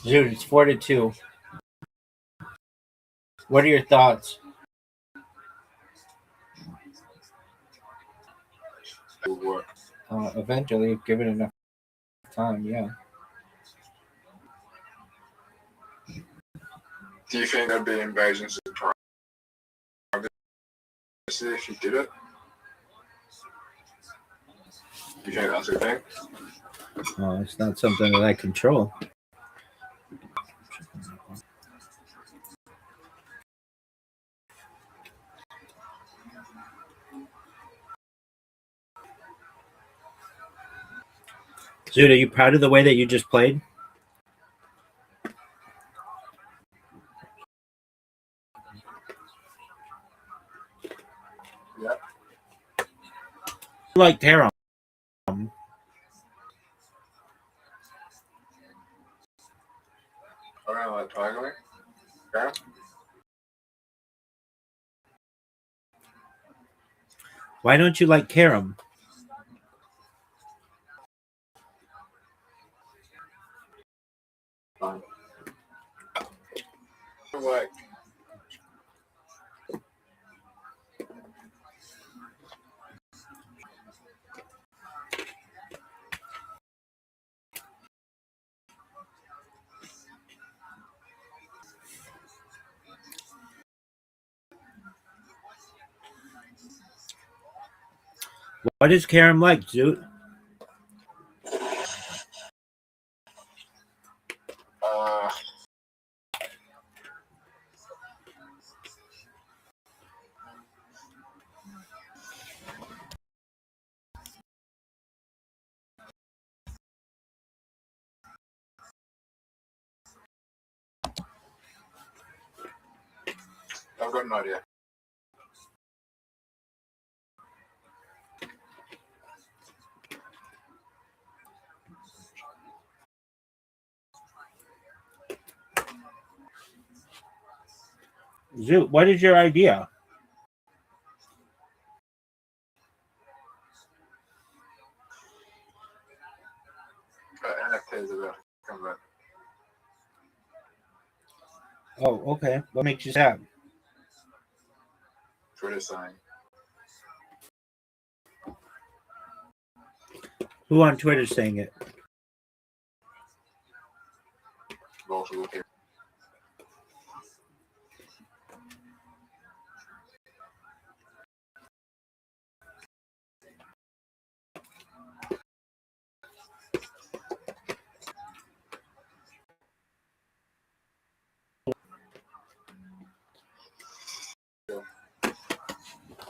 Dude, it's 4-2. What are your thoughts? work? Eventually, given enough time, yeah. Do you think there'd be invasions of privacy if you did it? You think that's a thing? Well, it's not something that I control. Dude, are you proud of the way that you just played? Yep. Like Tarum. Around like Tiger. Yeah. Why don't you like Karam? What? What is Karam like, dude? I've got no idea. Zoot, what is your idea? NFTs are about to come back. Oh, okay. What makes you sad? Twitter saying. Who on Twitter saying it? Multiple people.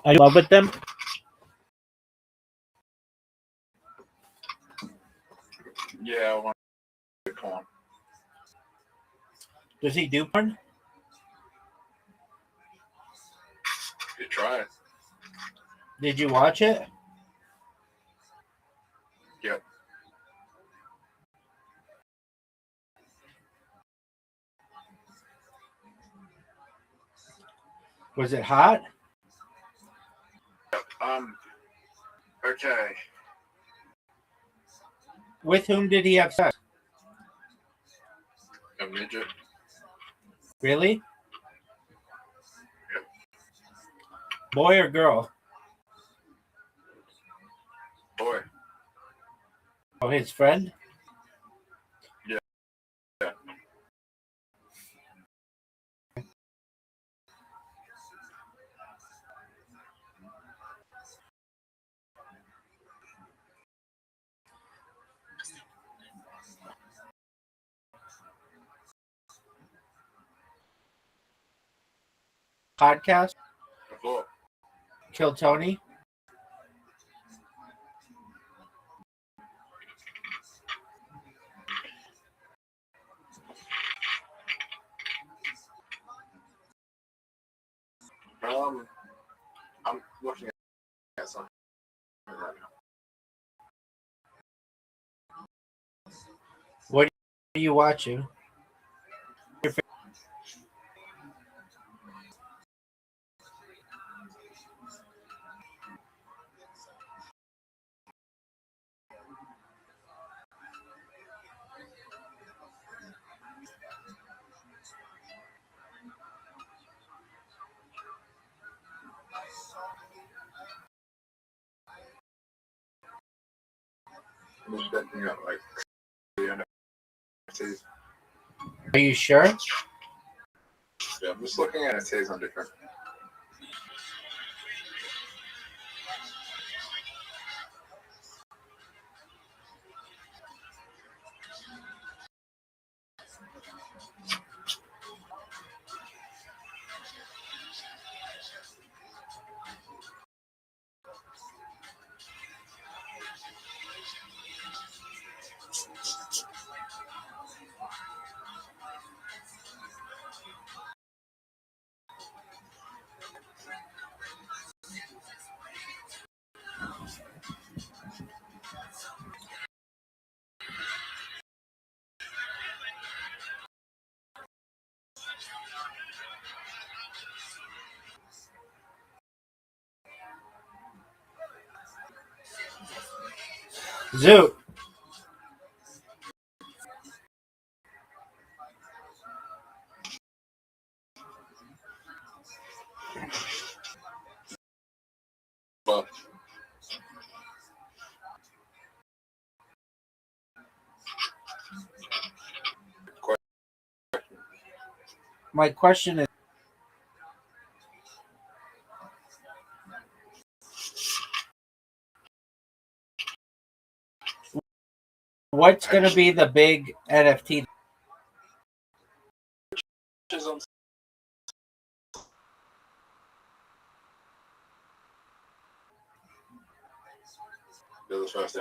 Are you in love with them? Yeah, I want to do porn. Does he do porn? You try it. Did you watch it? Yep. Was it hot? Okay. With whom did he have sex? A midget. Really? Yep. Boy or girl? Boy. Oh, his friend? Yeah. Yeah. Podcast? Before. Kill Tony? I'm looking at something right now. What are you watching? I'm just looking at like the NFTs. Are you sure? Yeah, I'm just looking at NFTs on different. Zoo. But My question is, what's going to be the big NFT? the first.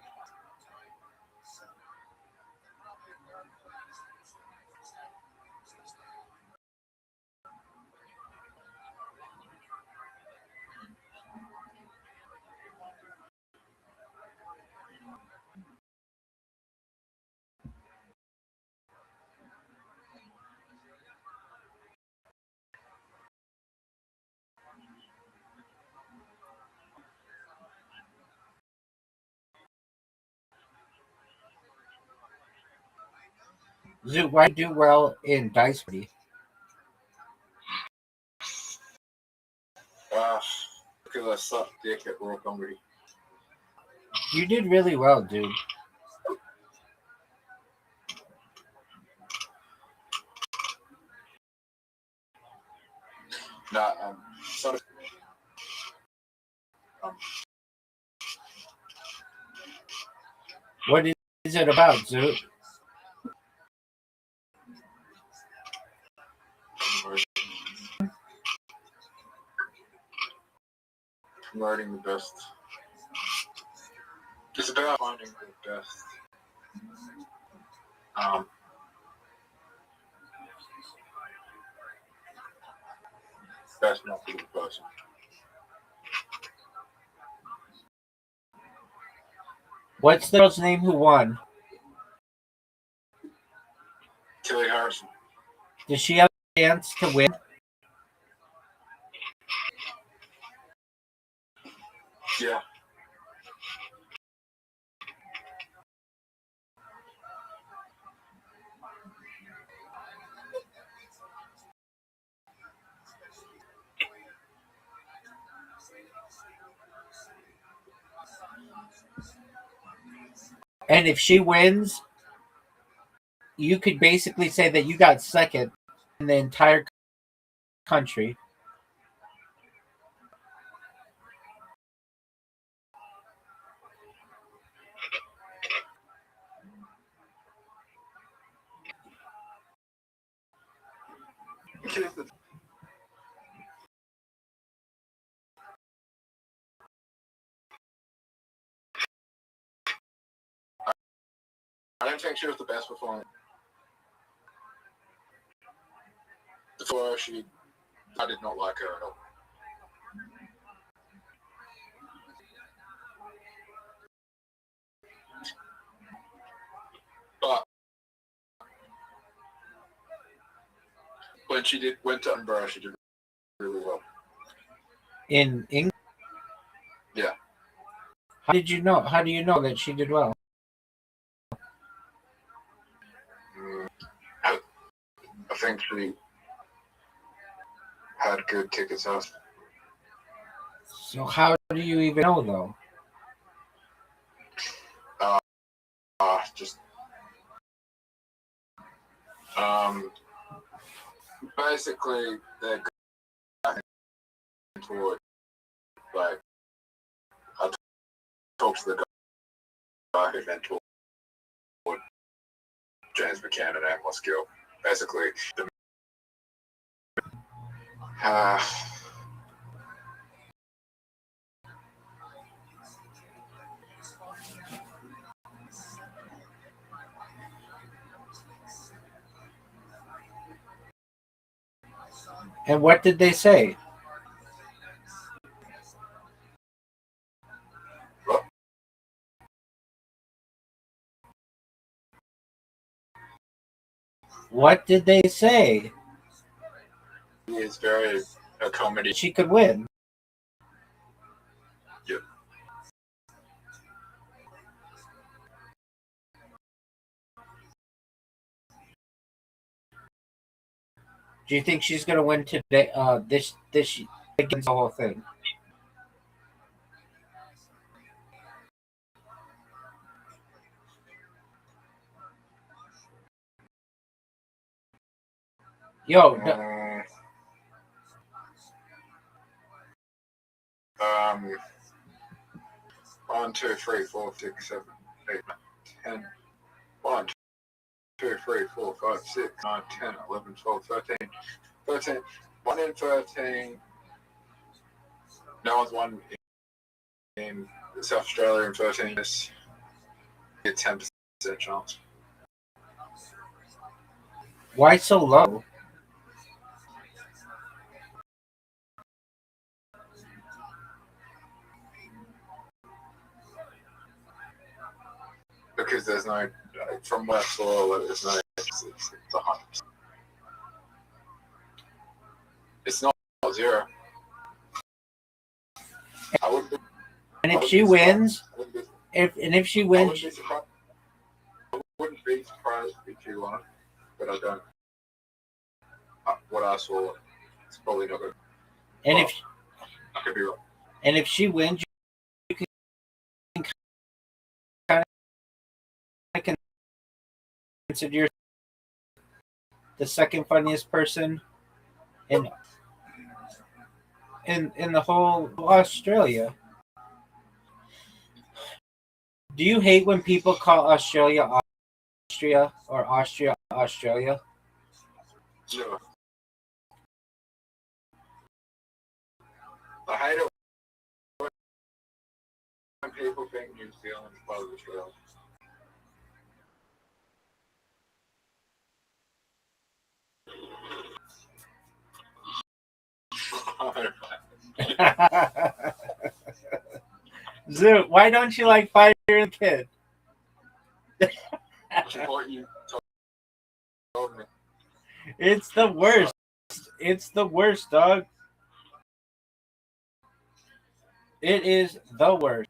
Zoo, why do you do well in Dice Party? Because I suck dick at World Hungry. You did really well, dude. Nah, What is it about, Zoo? Promoting the best. It's about finding the best. Best marketable person. What's the girl's name who won? Tilly Harrison. Does she have a chance to win? Yeah. And if she wins, you could basically say that you got second in the entire country. I don't think she was the best performer. Before I did not like her at all. But when she went to Edinburgh, she did really well. In England? Yeah. How did you know? How do you know that she did well? I think she had good tickets out. So how do you even know, though? Just basically they're going toward, like, I talked to the guy who mentored James McCann and Amla Skill. Basically, And what did they say? What did they say? is very a comedy. She could win. Yep. Do you think she's gonna win today? This against the whole thing. Yo, Um, 1, 2, 3, 4, 6, 7, 8, 9, 10. 1, 2, 3, 4, 5, 6, 9, 10, 11, 12, 13. 13. 1 in 13. No one's won in South Australia in 13 years. A 10% chance. why so low? Because there's no, from what I saw, there's no, it's 100%. It's not 0. I wouldn't be, And if she wins, if she wins, I wouldn't be surprised if she won, but I don't. What I saw, it's probably not good. and Well, if I could be wrong. and if she wins, you can kind of consider yourself the second funniest person in the whole Australia. Do you hate when people call Australia Austria or Austria Australia? No. I hate it when people think New Zealand is part of Australia. Zoo, why don't you like Fire and Kid? What you told me. It's the worst. It's the worst, dog. It is the worst.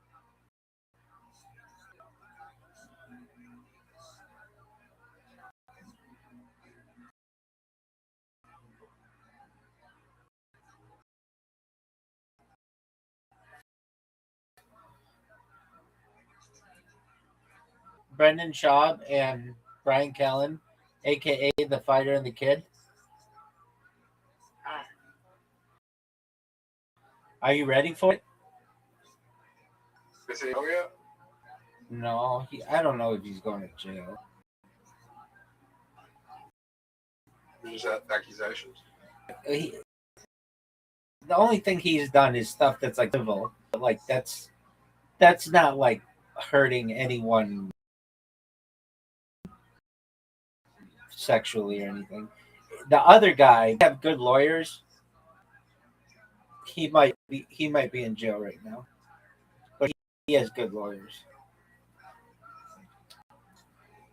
Brendan Schaub and Brian Callen, aka the Fighter and the Kid. Are you ready for it? Is he over yet? No, I don't know if he's going to jail. Just accusations. The only thing he's done is stuff that's like civil. Like that's not like hurting anyone sexually or anything. The other guy have good lawyers. He might be in jail right now, but he has good lawyers.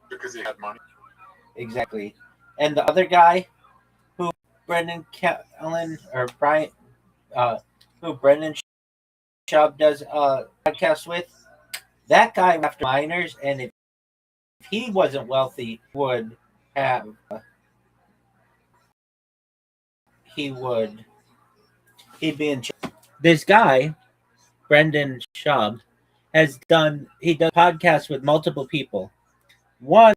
Because he had money. Exactly. And the other guy, who Brendan Callen or Brian, who Brendan Schaub does a podcast with, that guy went after minors, and if he wasn't wealthy, would have he'd be in jail. This guy, Brendan Schaub, does podcasts with multiple people. One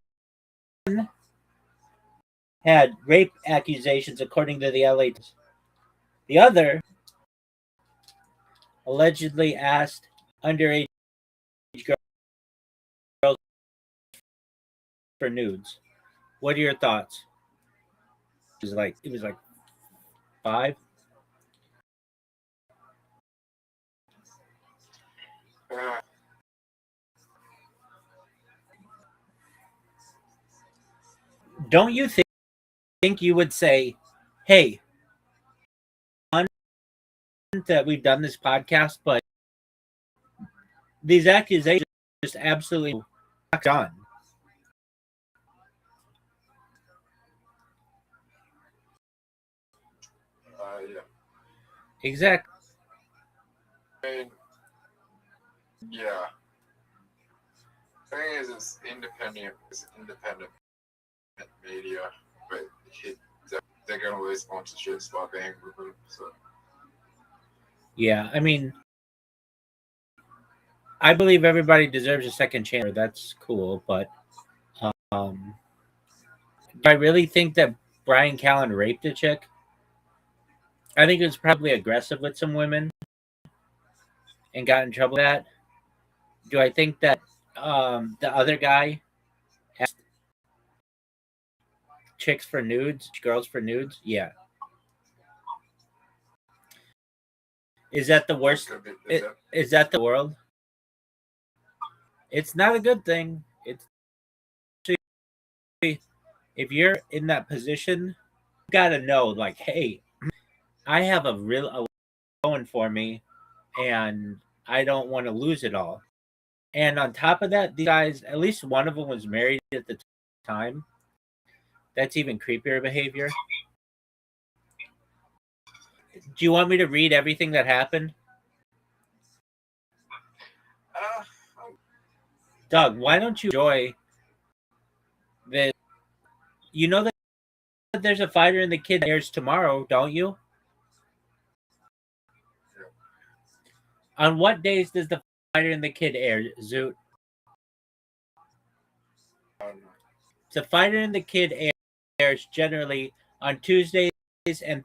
had rape accusations according to the LA Times. The other allegedly asked underage girls for nudes. What are your thoughts? It was like 5. Don't you think you would say, hey, that we've done this podcast, but these accusations are just absolutely done. Exactly. And yeah. Thing is, it's independent media, but they're gonna lose sponsorships by being with them. So Yeah, I mean, I believe everybody deserves a second chance. That's cool, but do I really think that Brian Callen raped a chick? I think he was probably aggressive with some women and got in trouble for that. Do I think that the other guy asked chicks for nudes, girls for nudes? Yeah. Is that the worst? Is that the world? It's not a good thing. It's if you're in that position, you gotta know, like, hey, I have a going for me, and I don't want to lose it all. And on top of that, these guys, at least one of them was married at the time. That's even creepier behavior. Do you want me to read everything that happened? Doug, why don't you enjoy this? You know that there's a Fighter and the Kid that airs tomorrow, don't you? On what days does the Fighter and the Kid air, Zoot? The Fighter and the Kid airs generally on Tuesdays and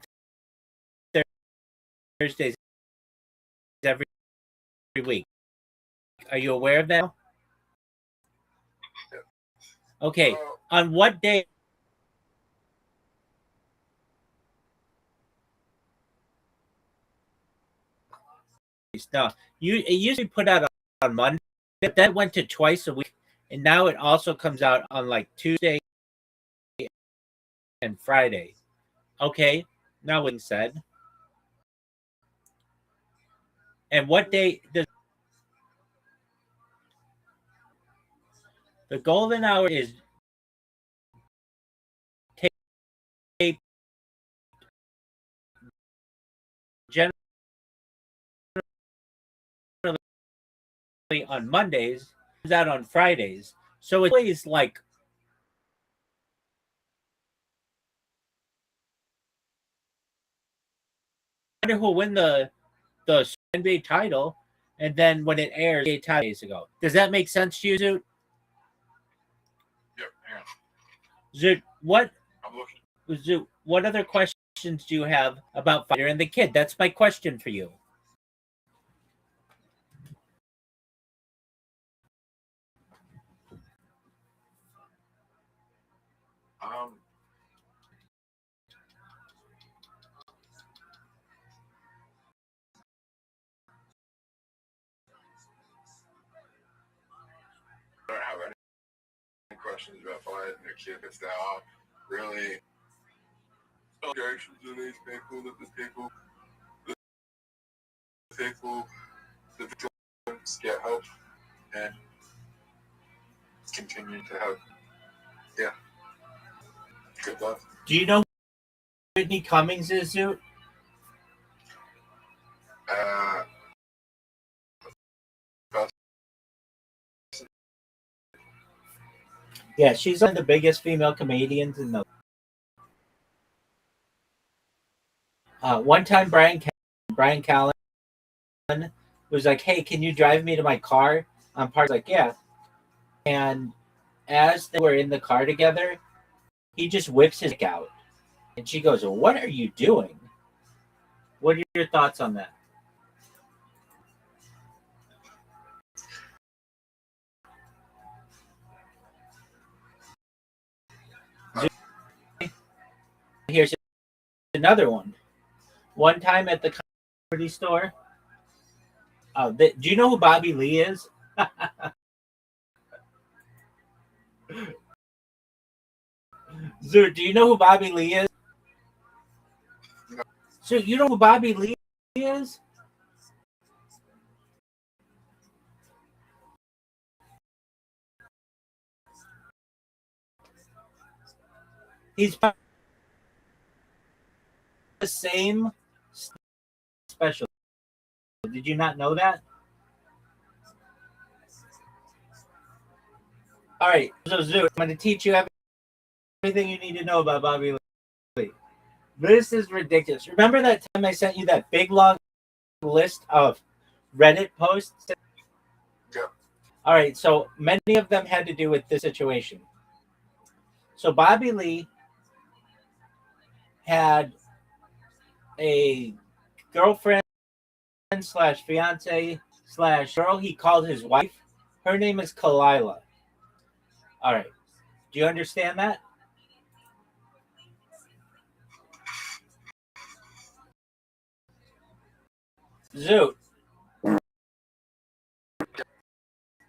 Thursdays every week. Are you aware of that? Okay. On what day? Now, it used to be put out on Monday, but that went to twice a week, and now it also comes out on like Tuesday and Friday. Okay. Now, when said, and what day does the golden hour is tape generally on Mondays, comes out on Fridays. So it's always like who will win the NBA title, and then when it airs 8 days ago. Does that make sense to you, Zoot? Yep. Zoot, what? I'm looking. Zoot, what other questions do you have about Fighter and the Kid? That's my question for you. I don't have any questions about Fighter and the Kid. If there are really objections to these people, that the victims get help and continue to have, yeah, good luck. Do you know who Whitney Cummings is, Zoot? Yeah, she's one of the biggest female comedians in the. One time, Brian Callen was like, "Hey, can you drive me to my car?" I'm like, "Yeah." And as they were in the car together, he just whips his dick out, and she goes, "What are you doing?" What are your thoughts on that? Here's another one. One time at the comedy store. Do you know who Bobby Lee is? Zoot, do you know who Bobby Lee is? So you know who Bobby Lee is? He's the same special. Did you not know that? All right, so Zoo, I'm going to teach you everything you need to know about Bobby Lee. This is ridiculous. Remember that time I sent you that big long list of Reddit posts? Yeah. All right, so many of them had to do with this situation. So Bobby Lee had a girlfriend slash fiance slash girl he called his wife. Her name is Kalila. All right. Do you understand that? Zoot. All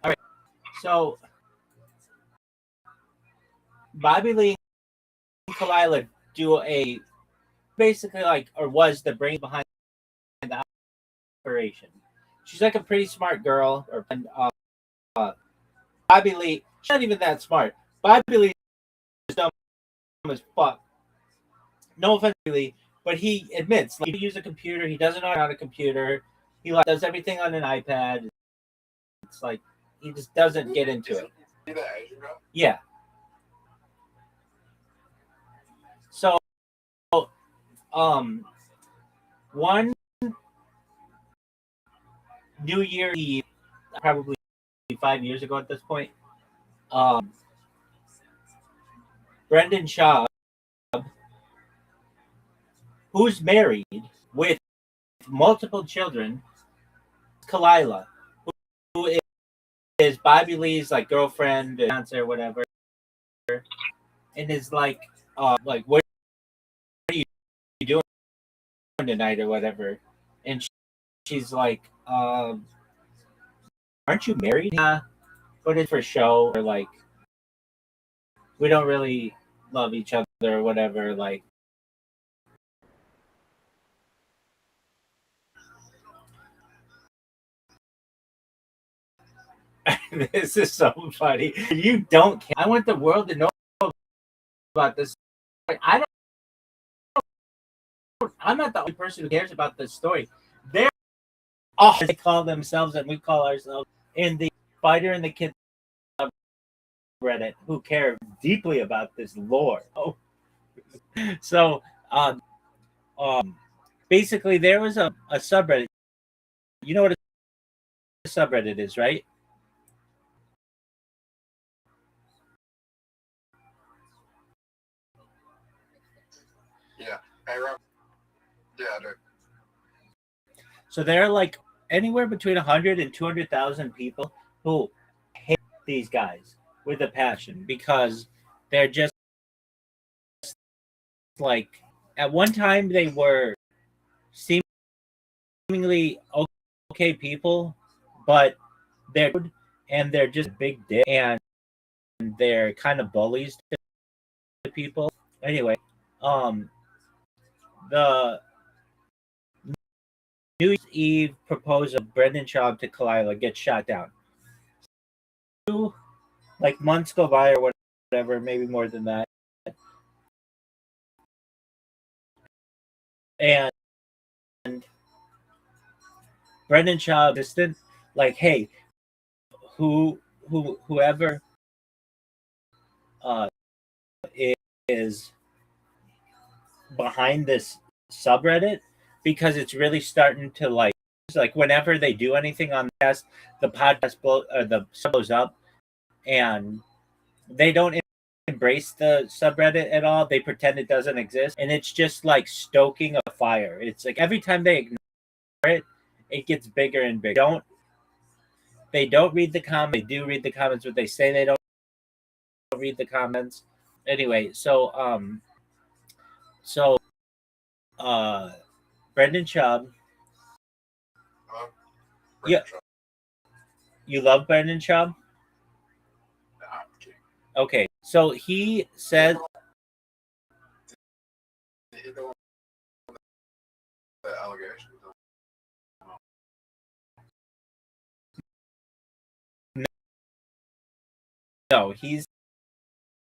right. So Bobby Lee and Kalila do a basically like, or was the brain behind the operation. She's like a pretty smart girl. Or Bobby Lee, she's not even that smart. Bobby Lee is dumb as fuck. No offense, Lee, but he admits like, he uses a computer. He doesn't know how to computer. He like, does everything on an iPad. It's like he just doesn't get into it. Yeah. So, one New Year Eve, probably 5 years ago at this point, Brendan Schaub, who's married with multiple children, Kalila, who is Bobby Lee's like girlfriend, fiance, or whatever, and is like what are you doing tonight or whatever, and she's like, aren't you married? Yeah, but it's for show, or like we don't really love each other or whatever, like. This is so funny. You don't care. I want the world to know about this. I'm not the only person who cares about this story. They're all they call themselves, and we call ourselves in the Fighter and the Kid Reddit, who care deeply about this lore. Oh. So, basically, there was a subreddit. You know what a subreddit is, right? Yeah. Hey, Rob. Yeah, I do. So there are like anywhere between 100 and 200,000 people who hate these guys with a passion because they're just like, at one time they were seemingly okay people, but they're just big dick and they're kind of bullies to people. Anyway, the New Year's Eve proposal of Brendan Schaub to Kalila gets shot down. 2 like months go by or whatever, maybe more than that. And Brendan Schaub distant, like, hey, whoever is behind this subreddit, because it's really starting to like whenever they do anything on the podcast blows up, and they don't embrace the subreddit at all. They pretend it doesn't exist, and it's just like stoking a fire. It's like every time they ignore it, it gets bigger and bigger. They don't read the comments. They do read the comments, but they say they don't read the comments. Anyway, so Brendan Schaub. Yeah. You love Brendan Schaub? Okay, so he said the allegations. No, he's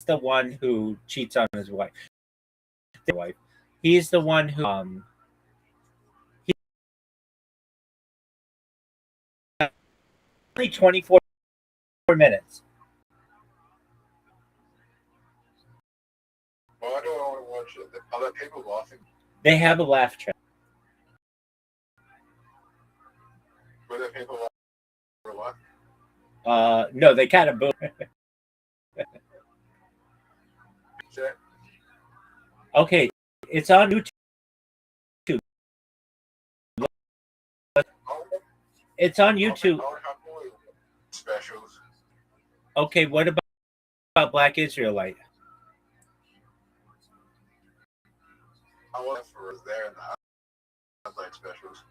the one who cheats on his wife. He's the one who only 24 minutes. Why do I want to watch it? Are there people laughing? They have a laugh track. Were there people laughing for what? No, they kind of boo. Okay, it's on YouTube. It's on YouTube. Specials. Okay, what about Black Israelite? I was there in the like specials.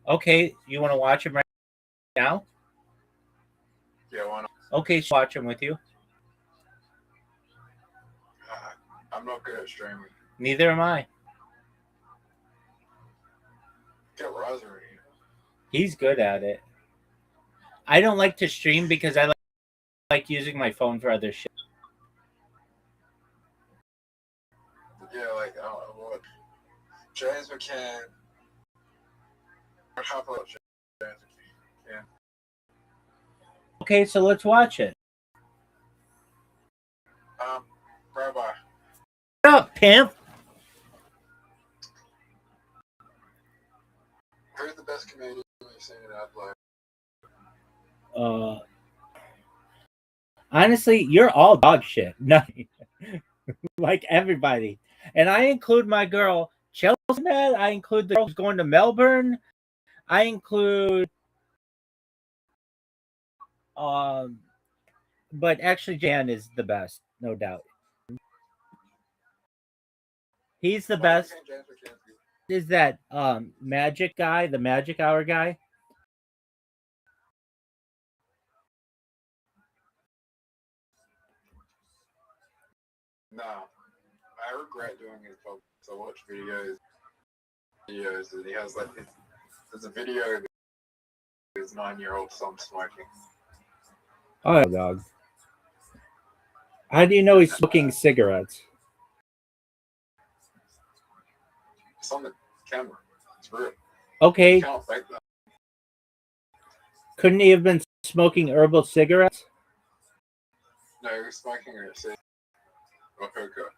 Okay, you want to watch them right now? Yeah, why not? Okay, so watch them with you. I'm not good at streaming. Neither am I. Get Rosary. He's good at it. I don't like to stream because I like using my phone for other shit. Yeah, like what? James McCann. How about James McCann? Okay, so let's watch it. Rabbi. What up, pimp? Who's the best comedian you've seen in Adelaide? Honestly, you're all dog shit. Nothing. Like everybody. And I include my girl Chelsea, man. I include the girl who's going to Melbourne. I include but actually Jan is the best, no doubt. He's the best. Is that magic guy, the magic hour guy? No. I regret doing his podcast. I watch videos and he has like there's a video of his 9-year-old son smoking. Oh, dog. How do you know he's smoking cigarettes? It's on the camera. It's real. Okay. You can't fake that. Couldn't he have been smoking herbal cigarettes? No, he was smoking a cigarette or hookah.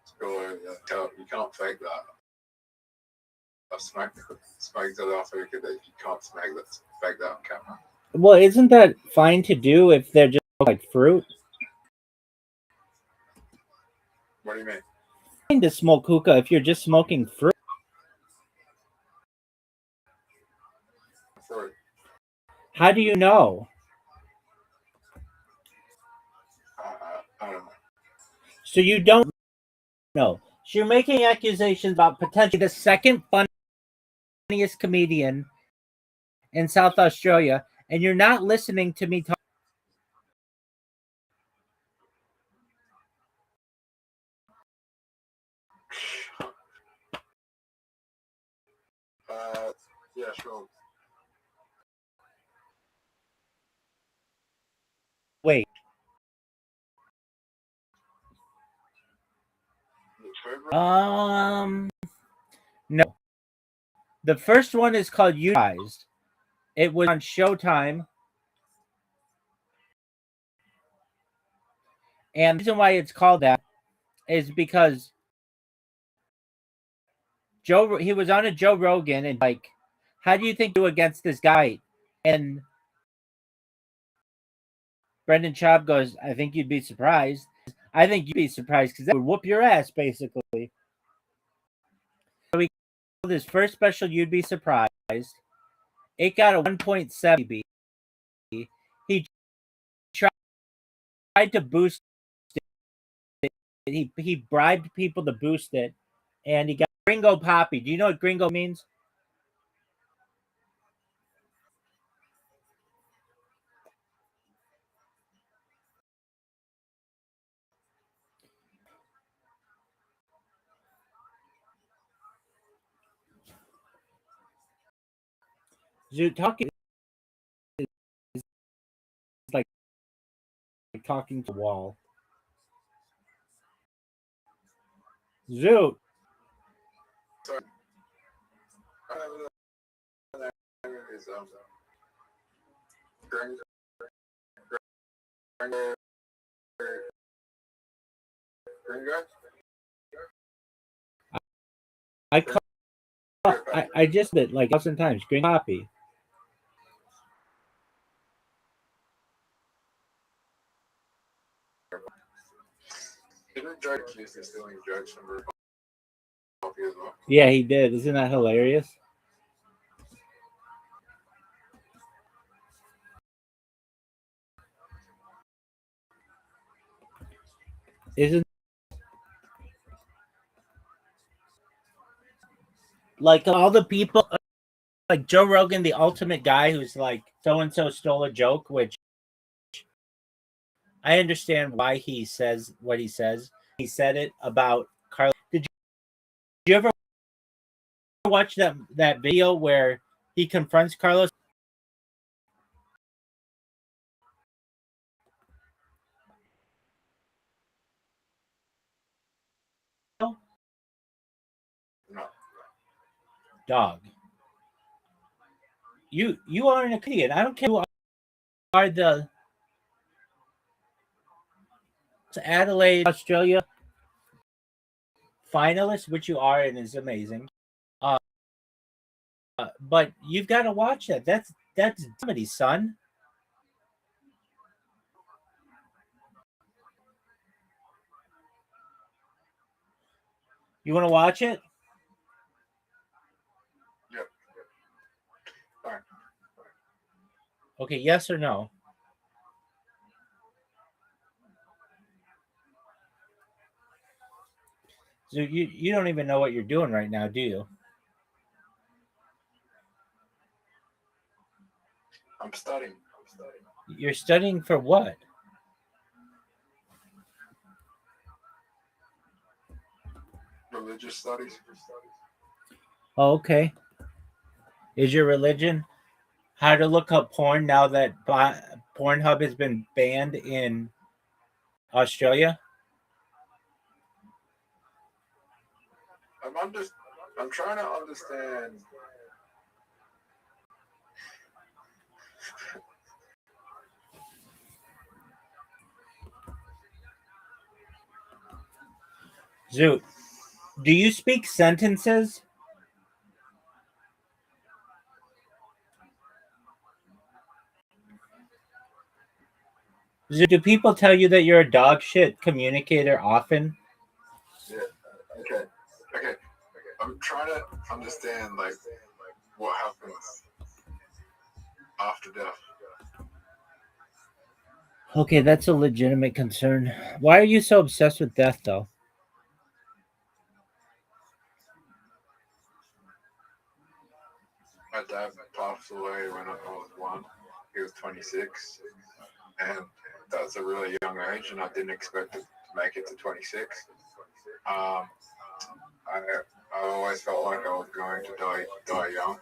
It's below that. You can't fake that. I've smoked it off hookah that you can't fake that on camera. Well, isn't that fine to do if they're just like fruit? What do you mean? Fine to smoke hookah if you're just smoking fruit. Fruit. How do you know? I don't know. So you don't know. So you're making accusations about potentially the second funniest comedian in South Australia, and you're not listening to me talk. Yeah, sure. Wait. No. The first one is called You Guys. It was on Showtime. And the reason why it's called that is because he was on a Joe Rogan and like, how do you think you do against this guy? And Brendan Schaub goes, I think you'd be surprised. I think you'd be surprised because that would whoop your ass, basically. So he called his first special, You'd Be Surprised. It got a 1.7 B. He tried to boost it. He bribed people to boost it, and he got Gringo Poppy. Do you know what Gringo means? Zoot talking is like talking to a wall. Zoot. Sorry. I just did like 1,000 times. Green copy. Didn't Drake accuse of stealing drugs from her copy as well? Yeah, he did. Isn't that hilarious? Isn't like all the people like Joe Rogan, the ultimate guy who's like so and so stole a joke, which I understand why he says what he says. He said it about Carlos. Did you ever watch that video where he confronts Carlos? No. Dog. You are an idiot. I don't care who are the Adelaide, Australia finalists, which you are, and is amazing. But you've got to watch that. That's comedy, son. You want to watch it? Yep. Fine. Okay, yes or no? So you don't even know what you're doing right now, do you? I'm studying. You're studying for what? Religious studies. Oh, okay. Is your religion how to look up porn now that Pornhub has been banned in Australia? I'm trying to understand. Zoot, do you speak sentences? Zoot, do people tell you that you're a dog shit communicator often? Yeah. Okay. I'm trying to understand like what happens after death. Okay, that's a legitimate concern. Why are you so obsessed with death, though? My dad passed away when I was 1. He was 26, and that's a really young age, and I didn't expect to make it to 26. I always felt like I was going to die young.